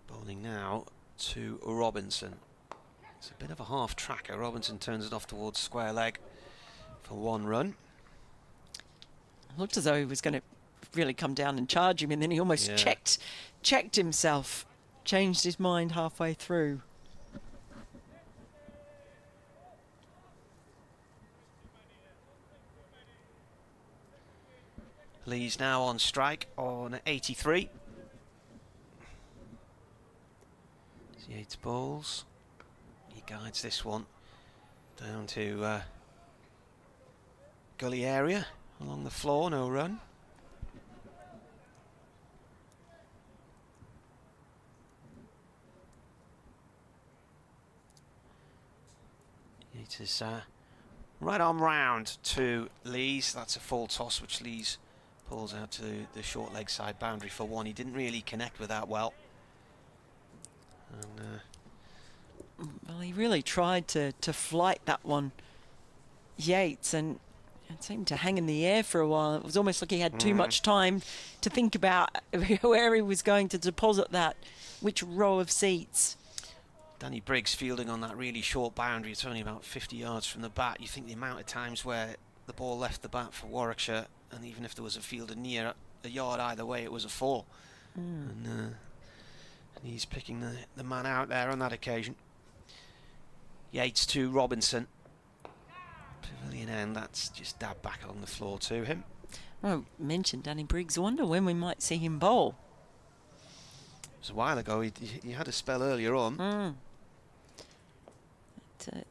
Bowling now to Robinson. It's a bit of a half tracker. Robinson turns it off towards square leg for 1 run. Looked as though he was going to really come down and charge him, and then he almost checked himself, changed his mind halfway through. Lee's now on strike on 83. Yates bowls. He guides this one down to gully area along the floor, no run. It is right on round to Lees. That's a full toss, which Lees pulls out to the short leg side boundary for one. He didn't really connect with that well. And, well, he really tried to flight that one, Yates, and it seemed to hang in the air for a while. It was almost like he had too much time to think about where he was going to deposit that, which row of seats. Danny Briggs fielding on that really short boundary. It's only about 50 yards from the bat. You think the amount of times where the ball left the bat for Warwickshire, and even if there was a fielder near a yard either way, it was a 4. And he's picking the man out there on that occasion. Yates to Robinson. Pavilion end, that's just dabbed back along the floor to him. Well, mentioned Danny Briggs. I wonder when we might see him bowl. It was a while ago. He had a spell earlier on. But,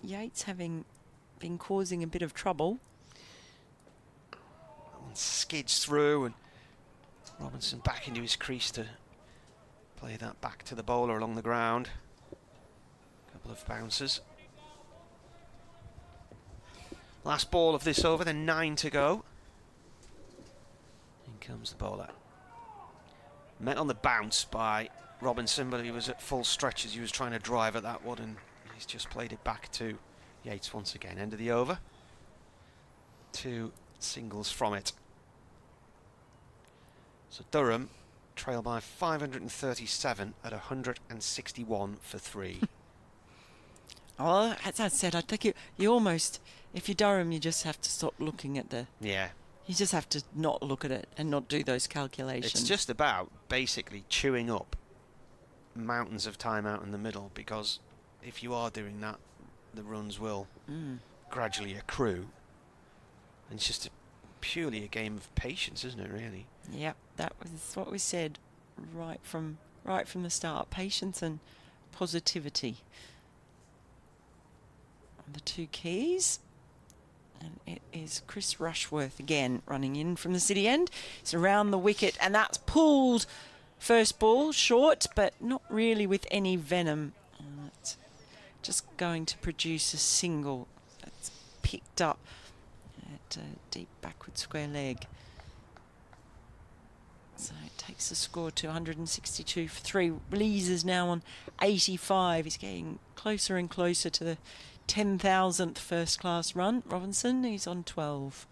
Yates having been causing a bit of trouble. And skids through, and Robinson back into his crease to play that back to the bowler along the ground. Couple of bounces. Last ball of this over, then 9 to go. In comes the bowler. Met on the bounce by Robinson, but he was at full stretch as he was trying to drive at that one, and he's just played it back to Yates once again. End of the over. 2 singles from it. So Durham trail by 537 at 161 for 3. Oh, as I said, I think you almost, if you're Durham, you just have to stop looking at the... Yeah. You just have to not look at it and not do those calculations. It's just about basically chewing up mountains of time out in the middle, because if you are doing that, the runs will gradually accrue. And it's just purely a game of patience, isn't it, really? Yep, that was what we said right from the start. Patience and positivity. The 2 keys, and it is Chris Rushworth again running in from the city end. It's around the wicket, and that's pulled. First ball short, but not really with any venom. It's just going to produce a single that's picked up at a deep backward square leg. So it takes the score to 162 for 3. Lees is now on 85. He's getting closer and closer to the 10,000th first class run. Robinson, he's on 12.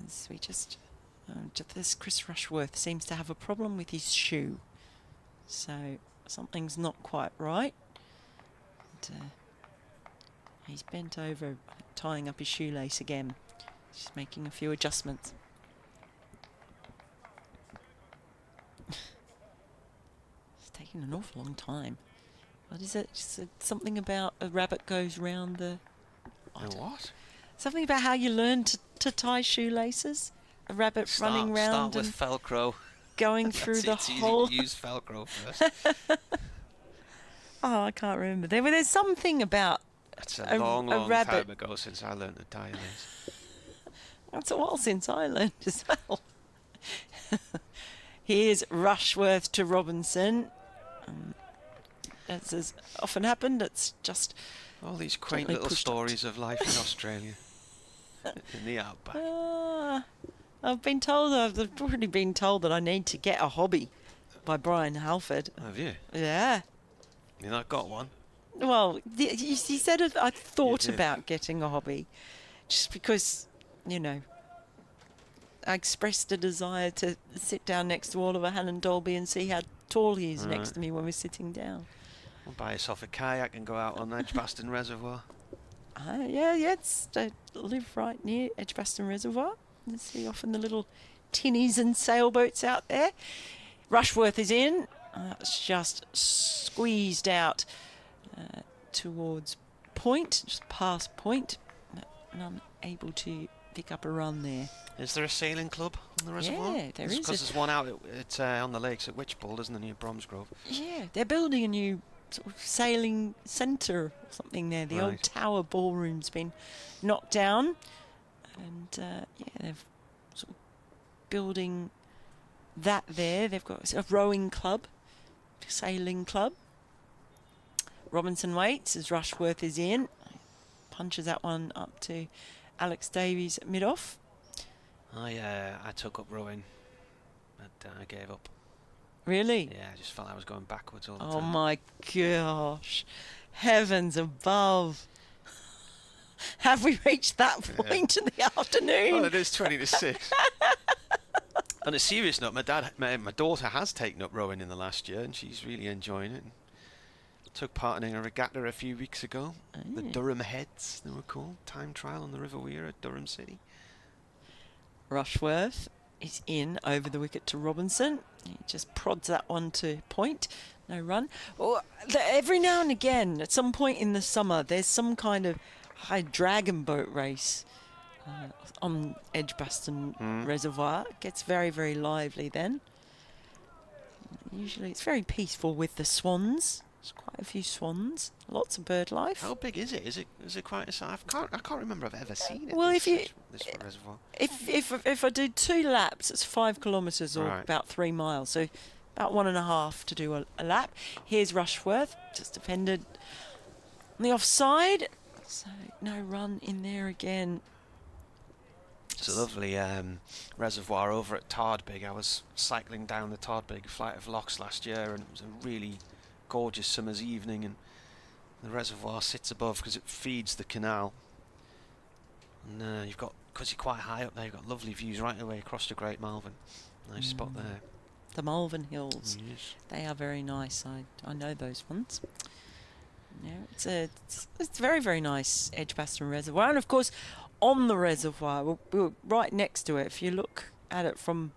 So we just this Chris Rushworth seems to have a problem with his shoe, so something's not quite right. And, he's bent over tying up his shoelace again. Just making a few adjustments. Taking an awful long time. What is it? Just something about a rabbit goes round the... what? Something about how you learn to tie shoelaces. A rabbit running round Start with Velcro. Going through the whole... Easy to use Velcro first. Oh, I can't remember. There's something about That's a long rabbit. time ago since I learned to tie lace. That's a while since I learned as well. Here's Rushworth to Robinson. As has often happened, it's just all these quaint little stories of life in Australia, in the outback. I've already been told that I need to get a hobby by Brian Halford. Have you? Yeah. You've not got one? Well, he said I thought about getting a hobby, just because, you know, I expressed a desire to sit down next to Oliver Hannon Dolby and see how tall he is next to me when we're sitting down. I'll buy yourself a kayak and go out on Edgbaston Reservoir. Yeah, I live right near Edgbaston Reservoir. You see often the little tinnies and sailboats out there. Rushworth is in. It's just squeezed out towards point, just past point. And unable to pick up a run there. Is there a sailing club on the reservoir? Yeah, there is. Because there's one out on the lakes at Wychbold, isn't there, near Bromsgrove? Yeah, they're building a new sort of sailing centre or something there. The old tower ballroom's been knocked down, and they're sort of building that there. They've got a rowing club Sailing Club. Robinson waits as Rushworth is in. Punches that one up to Alex Davies at mid-off. I took up rowing, but I gave up. Really? Yeah, I just felt I was going backwards all the Oh time. my gosh. Heavens above. Have we reached that point in the afternoon? Well, it is 20 to 6. On a serious note, my daughter has taken up rowing in the last year, and she's really enjoying it. Took part in a regatta a few weeks ago. The Durham Heads, they were called. Time trial on the River Weir at Durham City. Rushworth is in over the wicket to Robinson. He just prods that one to point. No run. Every now and again, at some point in the summer, there's some kind of high dragon boat race on Edgbaston Reservoir. It gets very, very lively then. Usually it's very peaceful with the swans. There's quite a few swans. Lots of bird life. How big is it? Is it quite a size? I can't remember I've ever seen it. Well, this reservoir. If I do 2 laps, it's 5 kilometres or Right. about 3 miles. So about 1.5 to do a lap. Here's Rushworth, just defended on the offside. So no run in there again. It's a lovely reservoir over at Tardbig. I was cycling down the Tardbig flight of locks last year, and it was a really gorgeous summer's evening, and the reservoir sits above because it feeds the canal. And you've got, because you're quite high up there, you've got lovely views right away across the Great Malvern. Nice spot there. The Malvern Hills. Yes. They are very nice. I know those ones. Yeah, it's very, very nice Edgbaston Reservoir. And of course, on the reservoir, we're right next to it. If you look at it from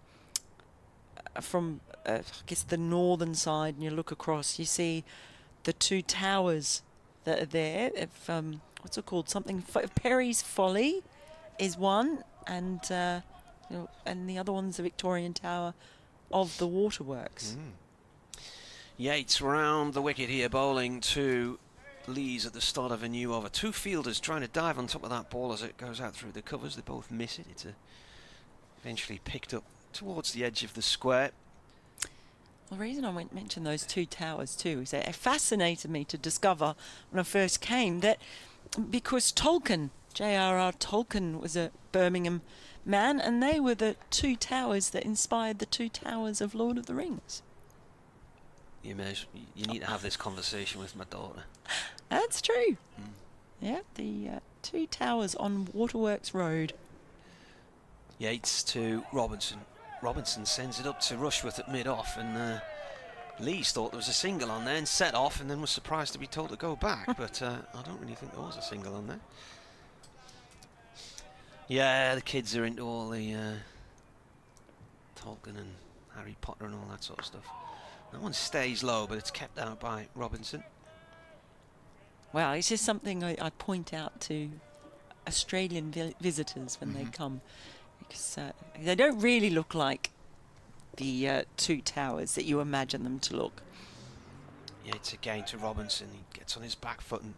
I guess the northern side, and you look across, you see the 2 towers that are there. What's it called? Something Perry's Folly is one, and and the other one's the Victorian Tower of the Waterworks. Yates round the wicket here, bowling to Lees at the start of a new over. 2 fielders trying to dive on top of that ball as it goes out through the covers. They both miss it. It's eventually picked up towards the edge of the square. The reason I mentioned those 2 towers too is that it fascinated me to discover when I first came that because Tolkien, J.R.R. Tolkien, was a Birmingham man, and they were the 2 towers that inspired the 2 towers of Lord of the Rings. You need to have this conversation with my daughter. That's true. Yeah, the 2 towers on Waterworks Road. Yates to Robinson. Robinson sends it up to Rushworth at mid-off, and Lees thought there was a single on there and set off, and then was surprised to be told to go back, but I don't really think there was a single on there. Yeah, the kids are into all the Tolkien and Harry Potter and all that sort of stuff. That one stays low, but it's kept out by Robinson. Well, it's just something I point out to Australian visitors when they come, because they don't really look like the 2 towers that you imagine them to look. Yates again to Robinson. He gets on his back foot and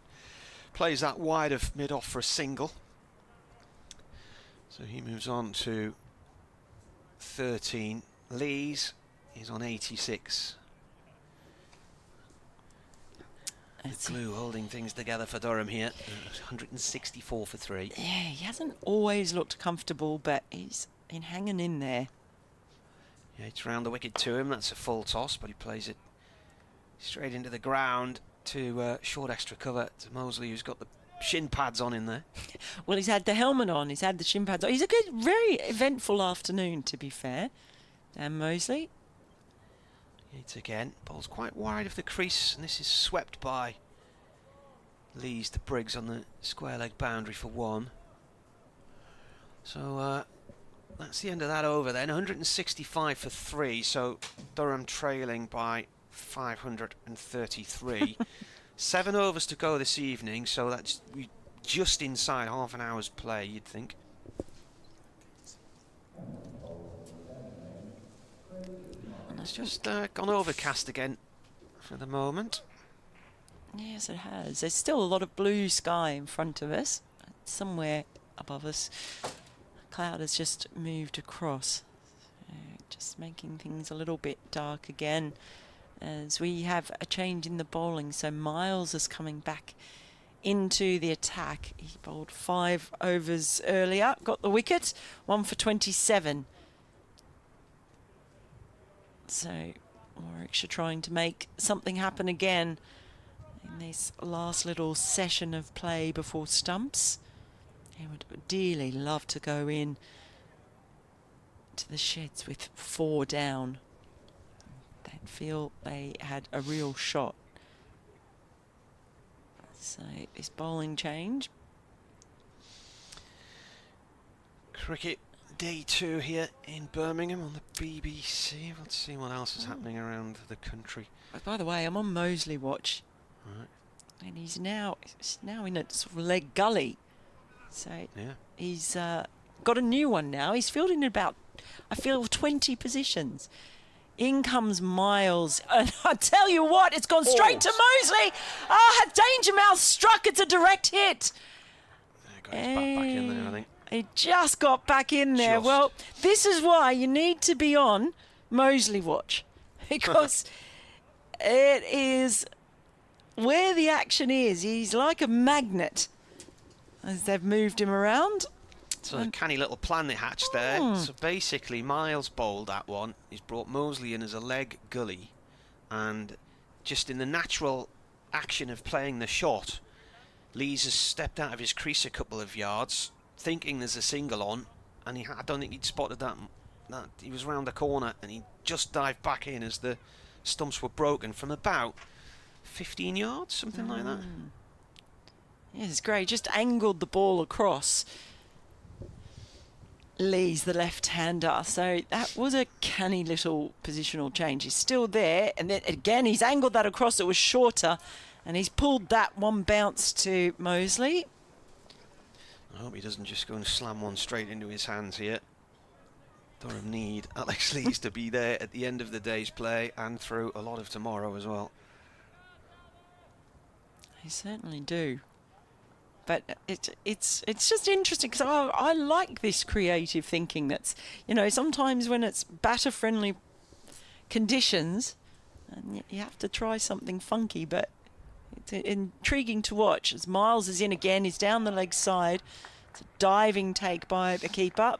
plays that wide of mid-off for a single. So he moves on to 13. Lees is on 86. The glue holding things together for Durham here. 164 for 3. Yeah, he hasn't always looked comfortable, but he's been hanging in there. Yeah, it's round the wicket to him. That's a full toss, but he plays it straight into the ground to short extra cover to Mosley, who's got the shin pads on in there. Well, he's had the helmet on, he's had the shin pads on. He's a good, very eventful afternoon, to be fair. Dan Mosley. Yates again. Ball's quite wide of the crease, and this is swept by Lees to Briggs on the square leg boundary for 1. So that's the end of that over then. 165 for 3, so Durham trailing by 533. 7 overs to go this evening, so that's just inside half an hour's play, you'd think. And it's just gone overcast again for the moment. Yes, it has. There's still a lot of blue sky in front of us. Somewhere above us, a cloud has just moved across, just making things a little bit dark again. as we have a change in the bowling. So Miles is coming back into the attack. He bowled 5 overs earlier, got the wicket, 1 for 27. So Warwickshire trying to make something happen again in this last little session of play before Stumps. He would dearly love to go in to the sheds with 4 down. They feel they had a real shot. So this bowling change. Cricket Day 2 here in Birmingham on the BBC. Let's see what else is happening around the country. By the way, I'm on Moseley watch. Right. And he's now in a sort of leg gully. So yeah, he's got a new one now. He's fielding in about, I feel, 20 positions. In comes Miles, and I tell you what, it's gone straight to Moseley. Danger Mouse struck. It's a direct hit. Got his back in there, I think. He just got back in there. Just. Well, this is why you need to be on Moseley watch, because it is where the action is. He's like a magnet as they've moved him around. So a canny little plan they hatched there. So basically, Miles bowled that one. He's brought Moseley in as a leg gully, and just in the natural action of playing the shot, Lees has stepped out of his crease a couple of yards, thinking there's a single on, and I don't think he'd spotted that. He was round the corner, and he just dived back in as the stumps were broken from about 15 yards, something like that. Yeah, it's great. Just angled the ball across Lee's, the left-hander. So that was a canny little positional change. He's still there, and then again he's angled that across. It was shorter, and he's pulled that one bounce to Moseley. I hope he doesn't just go and slam one straight into his hands here. Durham need Alex Lees to be there at the end of the day's play and through a lot of tomorrow as well. They certainly do. But it's just interesting because I like this creative thinking. That's, you know, sometimes when it's batter friendly conditions, and you have to try something funky. But it's intriguing to watch as Miles is in again. He's down the leg side. It's a diving take by the keeper.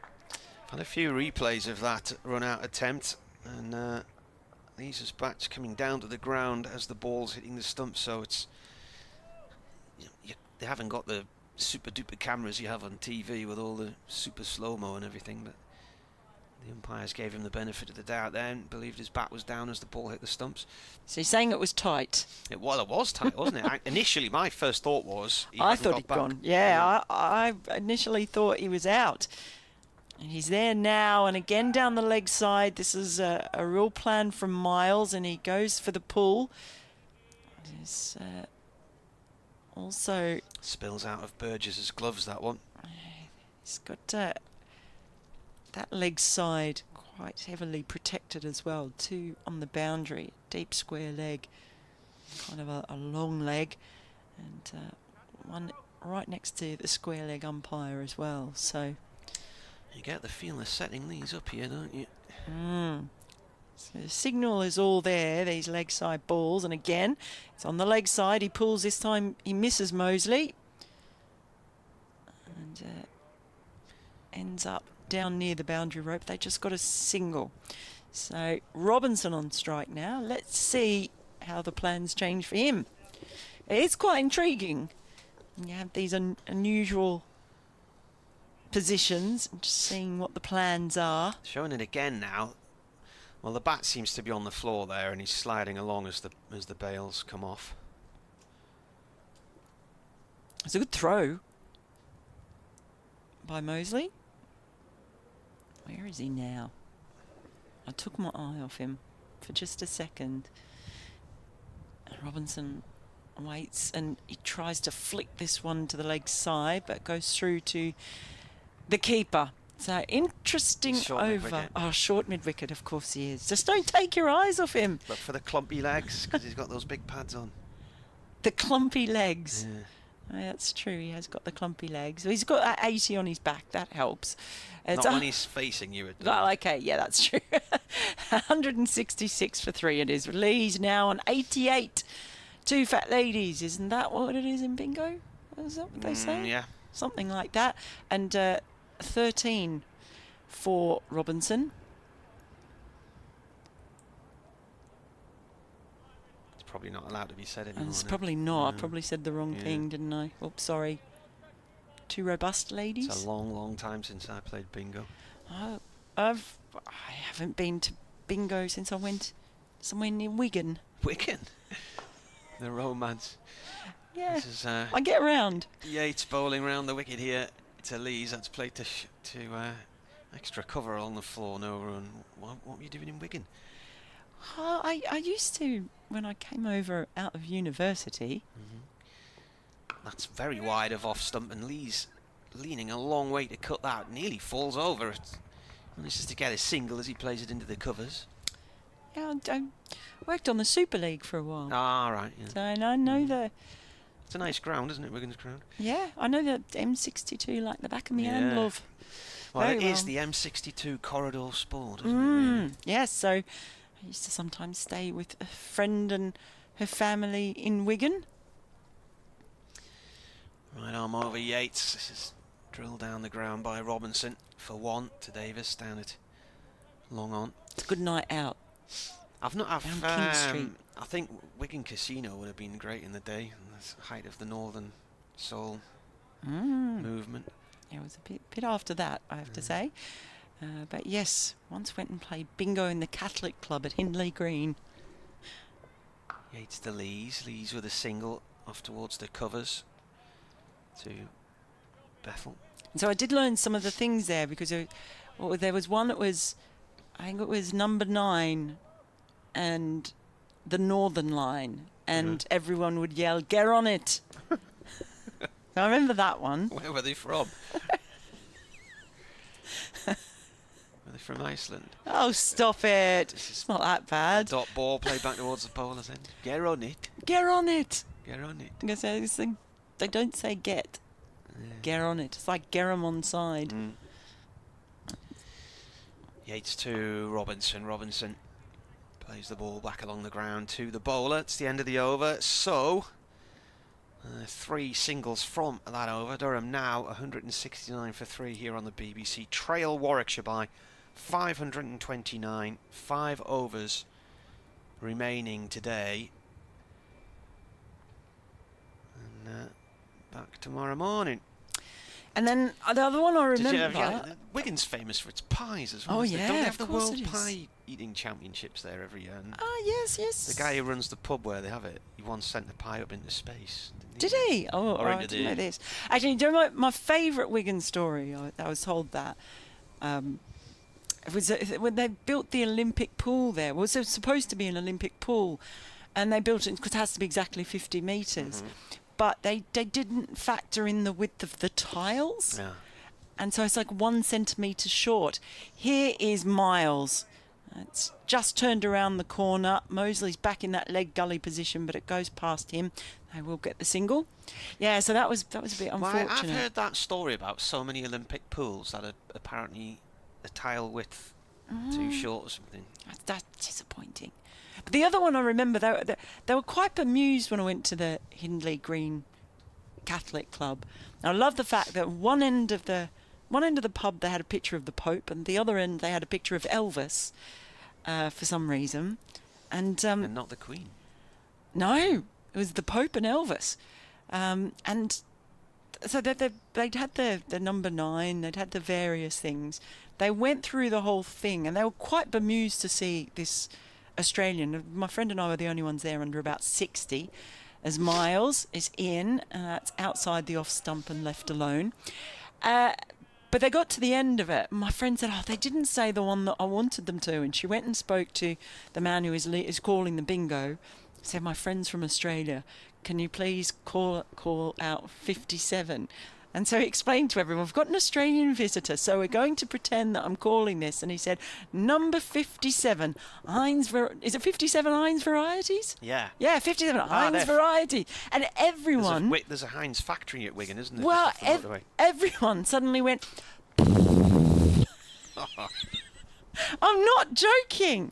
Had a few replays of that run-out attempt, and these bats coming down to the ground as the ball's hitting the stump. So it's they haven't got the super duper cameras you have on TV with all the super slow-mo and everything, but the umpires gave him the benefit of the doubt there and believed his bat was down as the ball hit the stumps. So you're saying it was tight? It was tight, wasn't it? Initially, my first thought was I thought he'd gone. Yeah, I initially thought he was out. And he's there now, and again down the leg side. This is a real plan from Miles, and he goes for the pull. There's also spills out of Burgess's gloves, that one. He's got that leg side quite heavily protected as well. 2 on the boundary, deep square leg, kind of a long leg, and one right next to the square leg umpire as well. So you get the feel of setting these up here, don't you? So the signal is all there, these leg side balls, and again it's on the leg side. He pulls this time, he misses Moseley, and ends up down near the boundary rope. They just got a single. So Robinson on strike now. Let's see how the plans change for him. It's quite intriguing. You have these unusual positions, and just seeing what the plans are. Showing it again now. Well, the bat seems to be on the floor there, and he's sliding along as the bails come off. It's a good throw by Moseley. Where is he now? I took my eye off him for just a second. Robinson waits, and he tries to flick this one to the leg side, but goes through to the keeper. So interesting short over. Mid-wicket. Oh, short mid-wicket, of course he is. Just don't take your eyes off him. Look for the clumpy legs, because he's got those big pads on. The clumpy legs. Yeah. That's true. He has got the clumpy legs. He's got that 80 on his back. That helps. Not when he's facing you. Oh, okay, yeah, that's true. 166 for 3 it is. Lee's now on 88. 2 fat ladies. Isn't that what it is in bingo? Is that what they say? Yeah. Something like that. And 13 for Robinson. Probably not allowed to be said anymore. It's probably not. I probably said the wrong thing, didn't I? Oops, sorry. 2 robust ladies. It's a long, long time since I played bingo. Oh, I haven't been to bingo since I went somewhere near Wigan. Wigan? The romance. Yeah, this is, I get around. Yates bowling round the wicket here. It's Lees. That's played to extra cover along the floor. No run. What were you doing in Wigan? I used to when I came over out of university. That's very wide of off stump, and Lee's leaning a long way to cut that. Nearly falls over. Manages to get a single as he plays it into the covers. Yeah, I worked on the Super League for a while. Ah, right. Yeah. So I know the. It's a nice ground, isn't it, Wigan's ground? Yeah, I know the M62 like the back of my hand, love. Well, it is the M62 corridor sport, isn't it? Really? Yes, so I used to sometimes stay with a friend and her family in Wigan. Right arm over Yates. This is drilled down the ground by Robinson for 1 to Davis down at long on. It's a good night out. King Street. I think Wigan Casino would have been great in the day, in the height of the Northern Soul movement. Yeah, it was a bit after that, I have to say. But yes, once went and played bingo in the Catholic Club at Hindley Green. Yates to Lees. Lees with a single off towards the covers to Bethel. So I did learn some of the things there because there was one that was, I think it was number 9 and the Northern line, and everyone would yell, "Get on it!" I remember that one. Where were they from? Were they from Iceland? Oh, stop it. It's not that bad. Dot ball played back towards the bowler's end. Get on it. Get on it. Get on it. I'm say this thing. They don't say get. Yeah. Get on it. It's like get 'em on side. Yates to Robinson. Robinson plays the ball back along the ground to the bowler. It's the end of the over. So 3 singles from that over. Durham now 169 for 3 here on the BBC. Trail Warwickshire by 529. 5 overs remaining today. And back tomorrow morning. And then the other one I remember. Wigan's famous for its pies as well. Oh yeah, don't they have the of course World it is. Pie Eating Championships there every year? Yes, yes. The guy who runs the pub where they have it, he once sent the pie up into space. Did he? Oh, I didn't know this. Actually, do you know my favourite Wigan story? I was told that. It was when they built the Olympic pool there. Well, it was supposed to be an Olympic pool, and they built it because it has to be exactly 50 metres. But they didn't factor in the width of the tiles. Yeah. And so it's like 1 centimetre short. Here is Miles. It's just turned around the corner. Mosley's back in that leg gully position, but it goes past him. They will get the single. Yeah, so that was a bit unfortunate. Well, I've heard that story about so many Olympic pools that are apparently a tile width too short or something. That's disappointing. But the other one I remember, they were quite bemused when I went to the Hindley Green Catholic Club. And I love the fact that one end of the pub they had a picture of the Pope, and the other end they had a picture of Elvis for some reason. And not the Queen. No, it was the Pope and Elvis. And so they'd had the number 9, they'd had the various things. They went through the whole thing, and they were quite bemused to see this Australian. My friend and I were the only ones there under about 60. As Miles is in, it's outside the off stump and left alone. But they got to the end of it. My friend said, they didn't say the one that I wanted them to. And she went and spoke to the man who is calling the bingo. Said, my friend's from Australia. Can you please call out 57? And so he explained to everyone, we've got an Australian visitor, so we're going to pretend that I'm calling this. And he said, number 57, is it 57 Heinz varieties? Yeah. Yeah, 57 Heinz variety. And everyone... There's a Heinz factory at Wigan, isn't there? Well, everyone suddenly went... I'm not joking.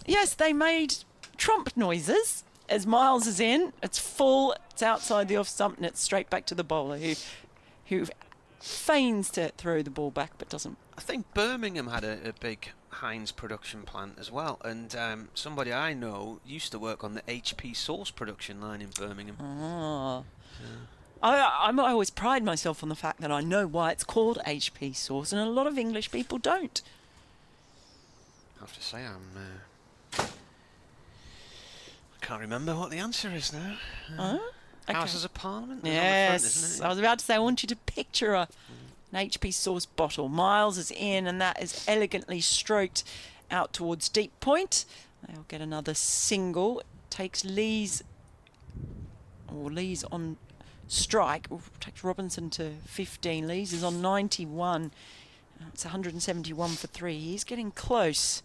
Yes, they made trump noises as Miles is in. It's full, it's outside the off stump, and it's straight back to the bowler who feigns to throw the ball back but doesn't. I think Birmingham had a big Heinz production plant as well, and somebody I know used to work on the HP sauce production line in Birmingham. Ah. I always pride myself on the fact that I know why it's called HP sauce, and a lot of English people don't. I have to say, I can't remember what the answer is now. Okay. Houses of Parliament? Yes, Isn't it? I was about to say, I want you to picture an HP sauce bottle. Miles is in, and that is elegantly stroked out towards deep point. They'll get another single. Takes Lee's on strike. Takes Robinson to 15. Lee's is on 91. It's 171 for 3. He's getting close.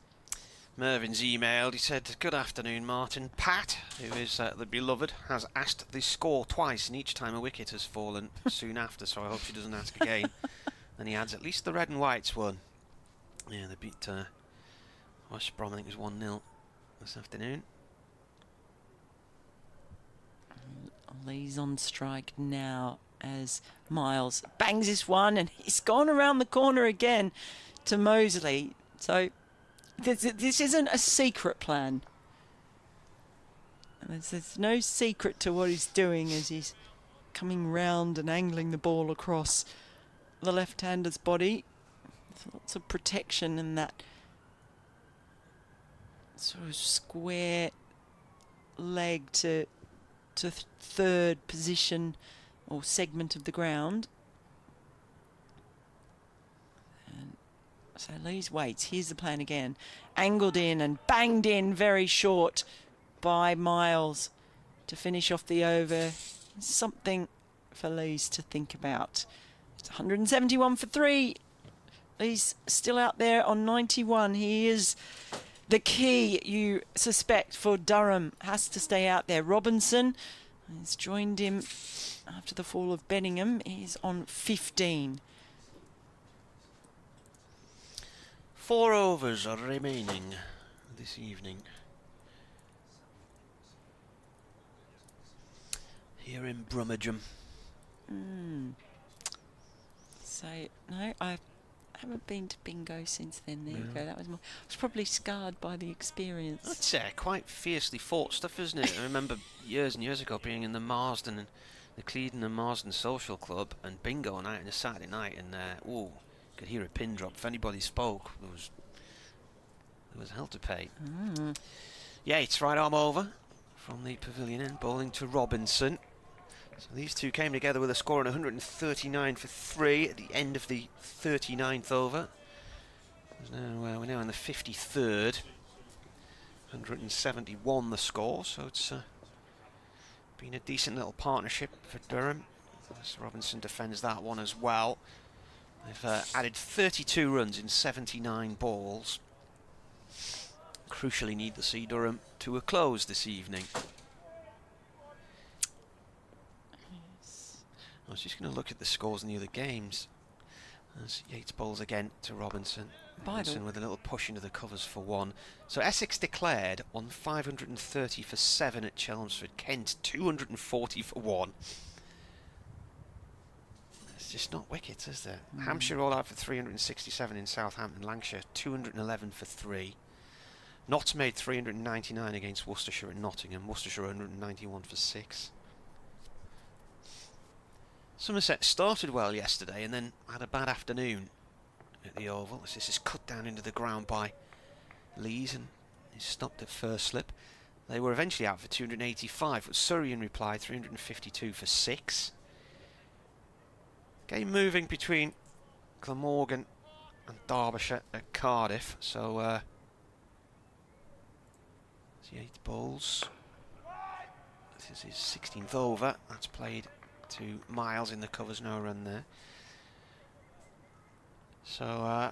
Mervin's emailed. He said, "Good afternoon, Martin. Pat, who is the beloved, has asked the score twice, and each time a wicket has fallen soon after, so I hope she doesn't ask again." And he adds, "At least the red and whites won." Yeah, they beat West Brom, I think it was 1-0 this afternoon. Lee's on strike now as Miles bangs this one, and he's gone around the corner again to Mosley. So this isn't a secret plan. There's no secret to what he's doing as he's coming round and angling the ball across the left-hander's body. There's lots of protection in that sort of square leg to third position or segment of the ground. And so Lee's waits. Here's the plan again. Angled in and banged in very short by Miles to finish off the over. Something for Lee's to think about. It's 171 for 3. Lee's still out there on 91. He is the key, you suspect, for Durham. Has to stay out there. Robinson has joined him after the fall of Benningham. He's on 15. 4 overs are remaining this evening here in Brummagem. So, no, I haven't been to bingo since then. There you go. That was I was probably scarred by the experience. That's quite fiercely fought stuff, isn't it? I remember years and years ago being in the Marsden and the Clevedon and Marsden Social Club and bingo night on a Saturday night, and could hear a pin drop. If anybody spoke, there was hell to pay. Yates, right arm over from the pavilion end, bowling to Robinson. So these two came together with a score on 139 for 3 at the end of the 39th over. We're now in the 53rd. 171 the score, so it's been a decent little partnership for Durham. As Robinson defends that one as well. They've added 32 runs in 79 balls. Crucially need to see Durham to a close this evening. I was just going to look at the scores in the other games. As Yates bowls again to Robinson. Robinson with a little push into the covers for 1. So Essex declared on 530 for 7 at Chelmsford. Kent 240 for 1. It's just not wickets, is there? Hampshire all out for 367 in Southampton. Lancashire 211 for 3. Notts made 399 against Worcestershire and Nottingham. Worcestershire 191 for 6. Somerset started well yesterday and then had a bad afternoon at the Oval. This is cut down into the ground by Lees and he's stopped at first slip. They were eventually out for 285, but Surrey in reply 352 for 6. Game moving between Glamorgan and Derbyshire at Cardiff. So 8 bowls. This is his 16th over. That's played to Miles in the covers, no run there. So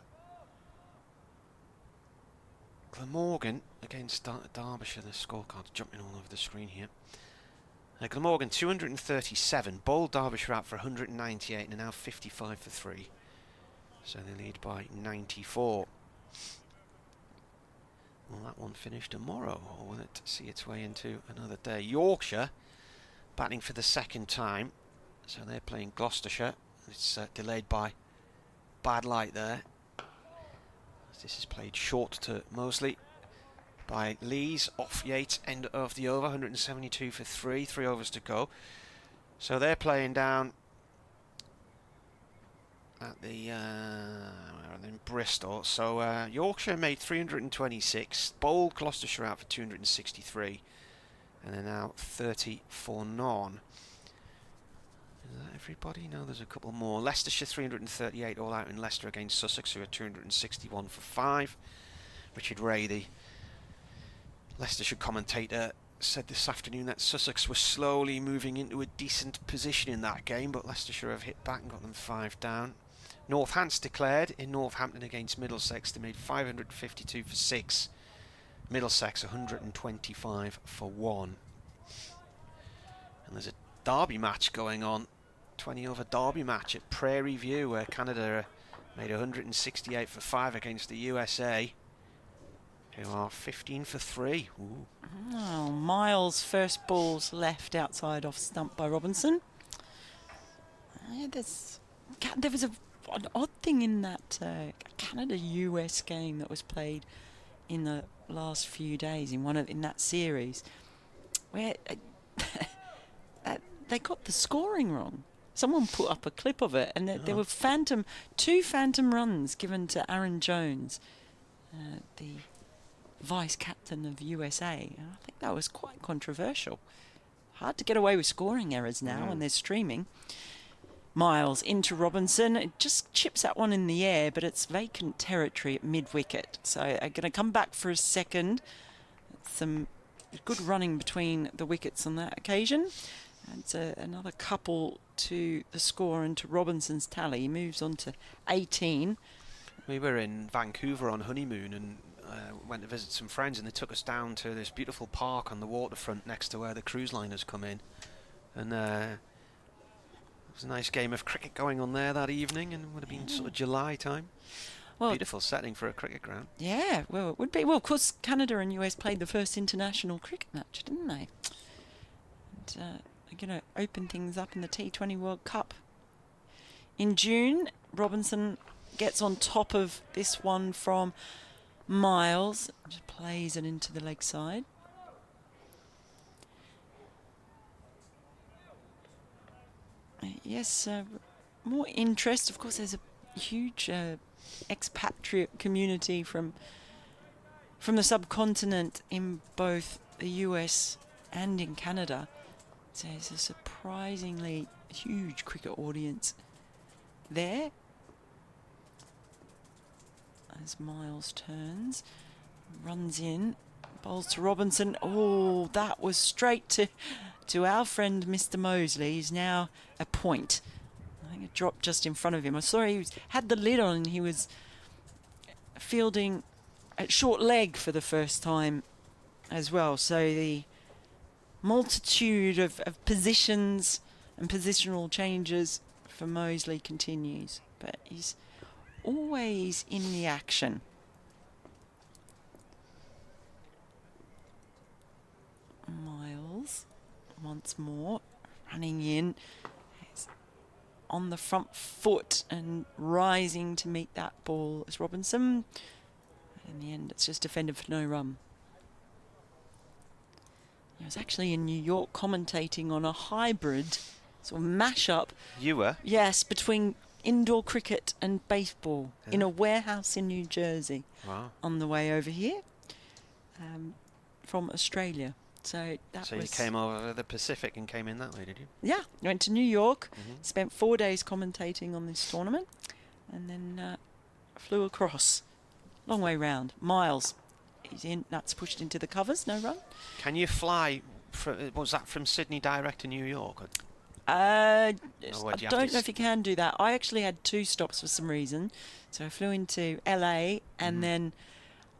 Glamorgan against Derbyshire. The scorecard's jumping all over the screen here. Glamorgan 237, bowled Derbyshire out for 198 and are now 55 for 3. So they lead by 94. Will that one finish tomorrow, or will it see its way into another day? Yorkshire batting for the second time, so they're playing Gloucestershire. It's delayed by bad light there. This is played short to Mosley by Lees, off Yates, end of the over, 172 for 3, 3 overs to go. So they're playing down at the in Bristol. So Yorkshire made 326, bowled Gloucestershire out for 263, and they're now 30 for none. Is that everybody? No, there's a couple more. Leicestershire 338 all out in Leicester against Sussex, who are 261 for 5. Richard Ray, the Leicestershire commentator, said this afternoon that Sussex were slowly moving into a decent position in that game, but Leicestershire have hit back and got them 5 down. Northants declared in Northampton against Middlesex. They made 552 for 6. Middlesex 125 for 1. And there's a derby match going on, 20 over derby match at Prairie View, where Canada made 168 for 5 against the USA, who are 15 for 3. Ooh. Oh, Miles' first ball's left outside off stump by Robinson. There was an odd thing in that Canada-US game that was played in the last few days in that series, where they got the scoring wrong. Someone put up a clip of it, and there were two phantom runs given to Aaron Jones, the vice captain of USA. And I think that was quite controversial. Hard to get away with scoring errors now when they're streaming. Miles into Robinson. It just chips that one in the air, but it's vacant territory at mid-wicket. So I'm going to come back for a second. Some good running between the wickets on that occasion. It's another couple to the score and to Robinson's tally. He moves on to 18. We were in Vancouver on honeymoon and went to visit some friends, and they took us down to this beautiful park on the waterfront next to where the cruise liners come in. And there was a nice game of cricket going on there that evening, and it would have been sort of July time. Well, beautiful setting for a cricket ground. Yeah, well, it would be. Well, of course, Canada and US played the first international cricket match, didn't they? And they're going to open things up in the T20 World Cup. In June, Robinson gets on top of this one from Miles. Just plays it into the leg side. Yes, more interest. Of course, there's a huge expatriate community from the subcontinent in both the US and in Canada. So there's a surprisingly huge cricket audience there. As Miles turns, runs in, bowls to Robinson. Oh, that was straight to our friend Mr. Mosley. He's now a point. I think it dropped just in front of him. I saw he had the lid on and he was fielding at short leg for the first time as well. So the multitude of positions and positional changes for Mosley continues. But he's always in the action. Miles once more running in. He's on the front foot and rising to meet that ball as Robinson. In the end, it's just defended for no run. I was actually in New York commentating on a hybrid sort of mash-up. You were? Yes, between indoor cricket and baseball in a warehouse in New Jersey. Wow. On the way over here from Australia. So you came over the Pacific and came in that way, did you? Yeah, went to New York, spent 4 days commentating on this tournament, and then flew across. Long way round. Miles, he's in. That's pushed into the covers. No run. Can you fly? Was that from Sydney direct to New York? I Or would you have don't to know if you can do that. I actually had 2 stops for some reason. So I flew into LA and then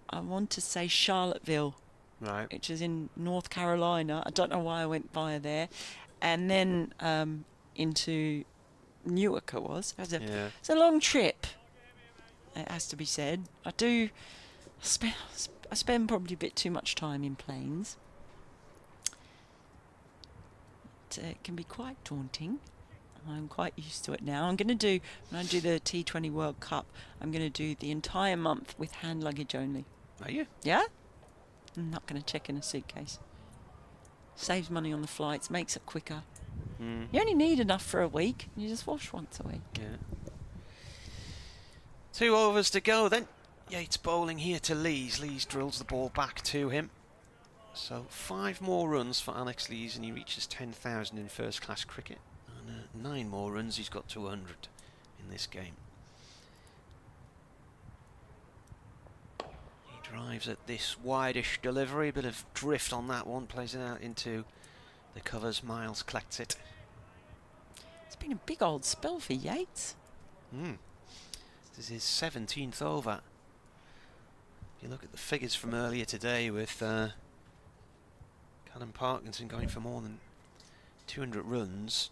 I want to say Charlottesville, Right. which is in North Carolina. I don't know why I went via there. And then into Newark it was. It's a long trip, it has to be said. I spend probably a bit too much time in planes. It can be quite daunting. I'm quite used to it now. When I do the T20 World Cup, I'm going to do the entire month with hand luggage only. Are you? Yeah? I'm not going to check in a suitcase. Saves money on the flights, makes it quicker. You only need enough for a week. You just wash once a week. Yeah. 2 overs to go then. Yates bowling here to Lees. Lees drills the ball back to him. So 5 more runs for Alex Lees and he reaches 10,000 in first class cricket. And 9 more runs, he's got 200 in this game. He drives at this wide-ish delivery, a bit of drift on that one, plays it out into the covers. Miles collects it. It's been a big old spell for Yates. This is his 17th over. If you look at the figures from earlier today with Callum Parkinson going for more than 200 runs,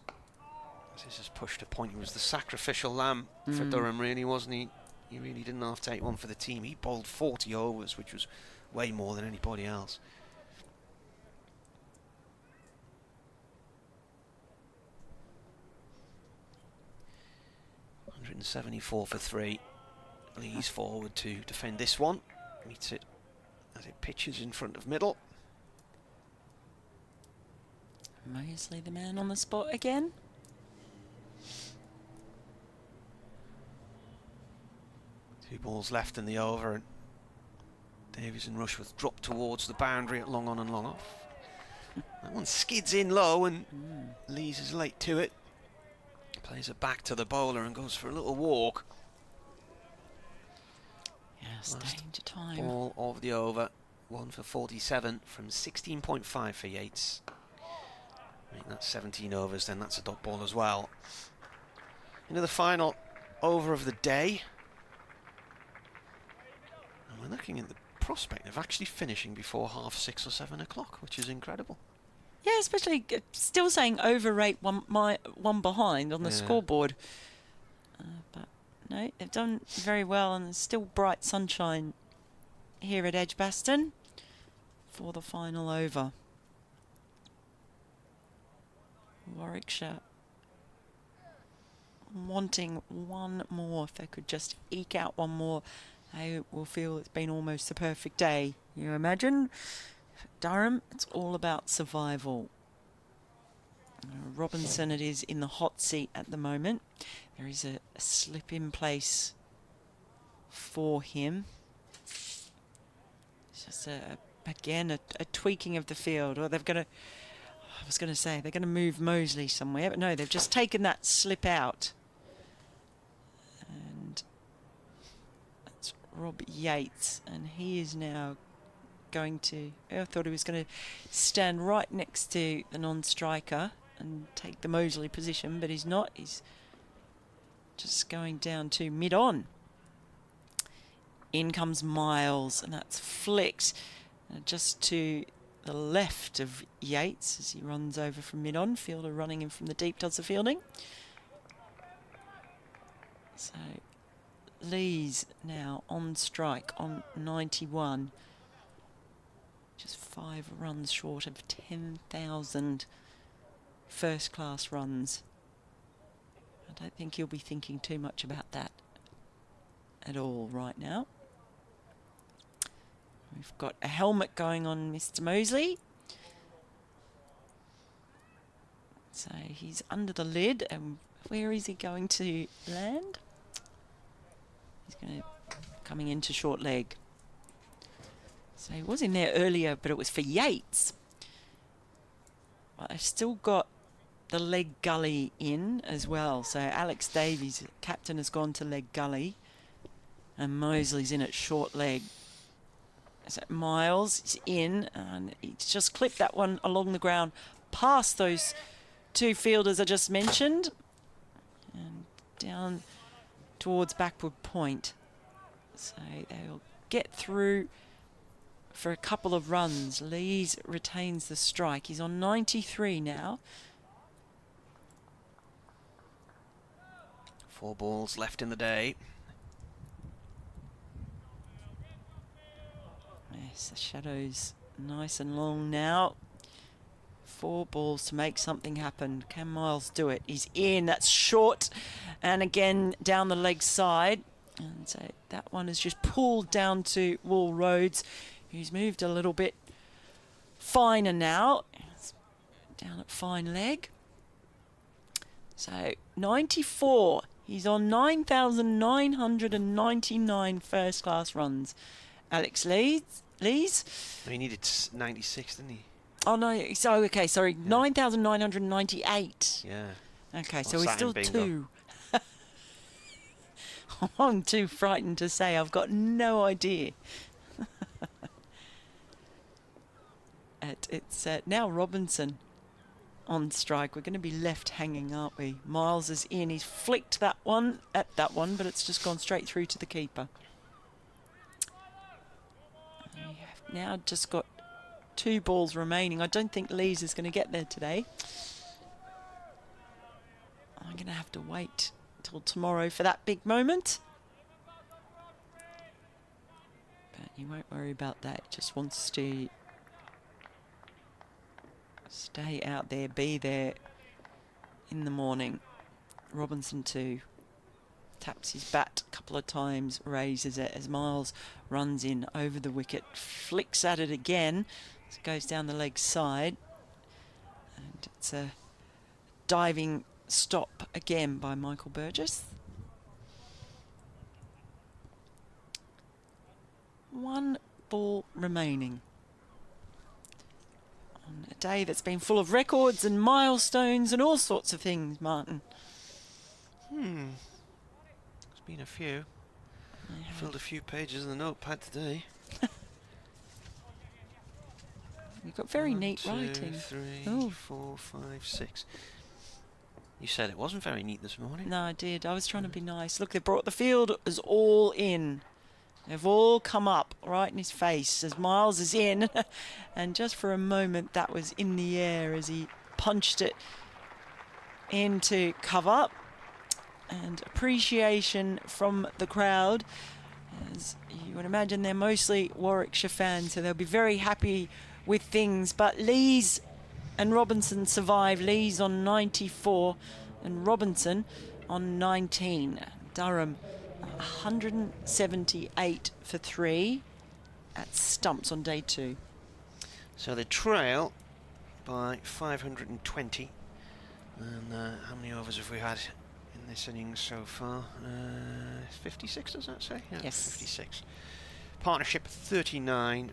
this has pushed a point. He was the sacrificial lamb for Durham, really, wasn't he? He really didn't have to take one for the team. He bowled 40 overs, which was way more than anybody else. .174 for 3. Lees forward to defend this one. Meets it as it pitches in front of middle. Mosley the man on the spot again. Two balls left in the over, and Davies and Rushworth drop towards the boundary at long on and long off. That one skids in low, and Lees is late to it. Plays it back to the bowler and goes for a little walk. Yes, danger time. Ball of the over, 1 for 47 from 16.5 for Yates. I mean, that's 17 overs, then that's a dot ball as well. Into the final over of the day. And we're looking at the prospect of actually finishing before 6:30 or 7 o'clock, which is incredible. Yeah, especially still saying overrate one behind on the scoreboard. But no, they've done very well, and there's still bright sunshine here at Edgbaston for the final over. Warwickshire wanting one more. If they could just eke out one more, they will feel it's been almost the perfect day. You imagine? Durham, it's all about survival. Robinson, it is in the hot seat at the moment. There is a slip in place for him. It's just again a tweaking of the field. Or they've got to, I was going to say they're going to move Mosley somewhere, but no, they've just taken that slip out. And that's Rob Yates, and he is now going to, I thought he was going to stand right next to the non-striker and take the Mosley position, but he's not. He's just going down to mid-on. In comes Miles, and that's flicked just to the left of Yates as he runs over from mid-on. Fielder running in from the deep does the fielding. So Lees now on strike on 91. Just 5 runs short of 10,000 first-class runs. I don't think he'll be thinking too much about that at all right now. We've got a helmet going on Mr. Mosley. So he's under the lid, and where is he going to land? He's going to coming into short leg. So he was in there earlier, but it was for Yates. But I've still got the leg gully in as well. So Alex Davies, captain, has gone to leg gully. And Mosley's in at short leg. So Miles is in, and he's just clipped that one along the ground past those two fielders I just mentioned. And down towards backward point. So they'll get through for a couple of runs. Lees retains the strike. He's on 93 now. 4 balls left in the day. Yes, the shadow's nice and long now. 4 balls to make something happen. Can Miles do it? He's in. That's short. And again, down the leg side. And so that one is just pulled down to Wall Rhodes, who's moved a little bit finer now. It's down at fine leg. So 94. He's on 9,999 first-class runs. Alex Lees. He needed 96, didn't he? Oh, no. So, okay, sorry. Yeah. 9,998. Yeah. Okay, so he's still 2. I'm too frightened to say. I've got no idea. It's now Robinson on strike. We're going to be left hanging, aren't we? Miles is in. He's flicked that one at that one, but it's just gone straight through to the keeper. We have now just got 2 balls remaining. I don't think Lees is going to get there today. I'm going to have to wait till tomorrow for that big moment. But you won't worry about that. He just wants to stay out there, be there in the morning. Robinson too. Taps his bat a couple of times, raises it as Miles runs in over the wicket, flicks at it again, as it goes down the leg side. And it's a diving stop again by Michael Burgess. 1 ball remaining. On a day that's been full of records and milestones and all sorts of things, Martin. There's been a few. Filled a few pages of the notepad today. You've got very 1, neat 2, writing. 3, 4, 5, 6. You said it wasn't very neat this morning. No, I did. I was trying to be nice. Look, they brought the field is all in. They've all come up right in his face as Miles is in. And just for a moment, that was in the air as he punched it into cover. And appreciation from the crowd. As you would imagine, they're mostly Warwickshire fans, so they'll be very happy with things. But Lees and Robinson survive. Lees on 94 and Robinson on 19. Durham 178 for 3 at Stumps on day 2. So they trail by 520. And how many overs have we had in this innings so far? 56, does that say? Yeah, yes. 56. Partnership 39,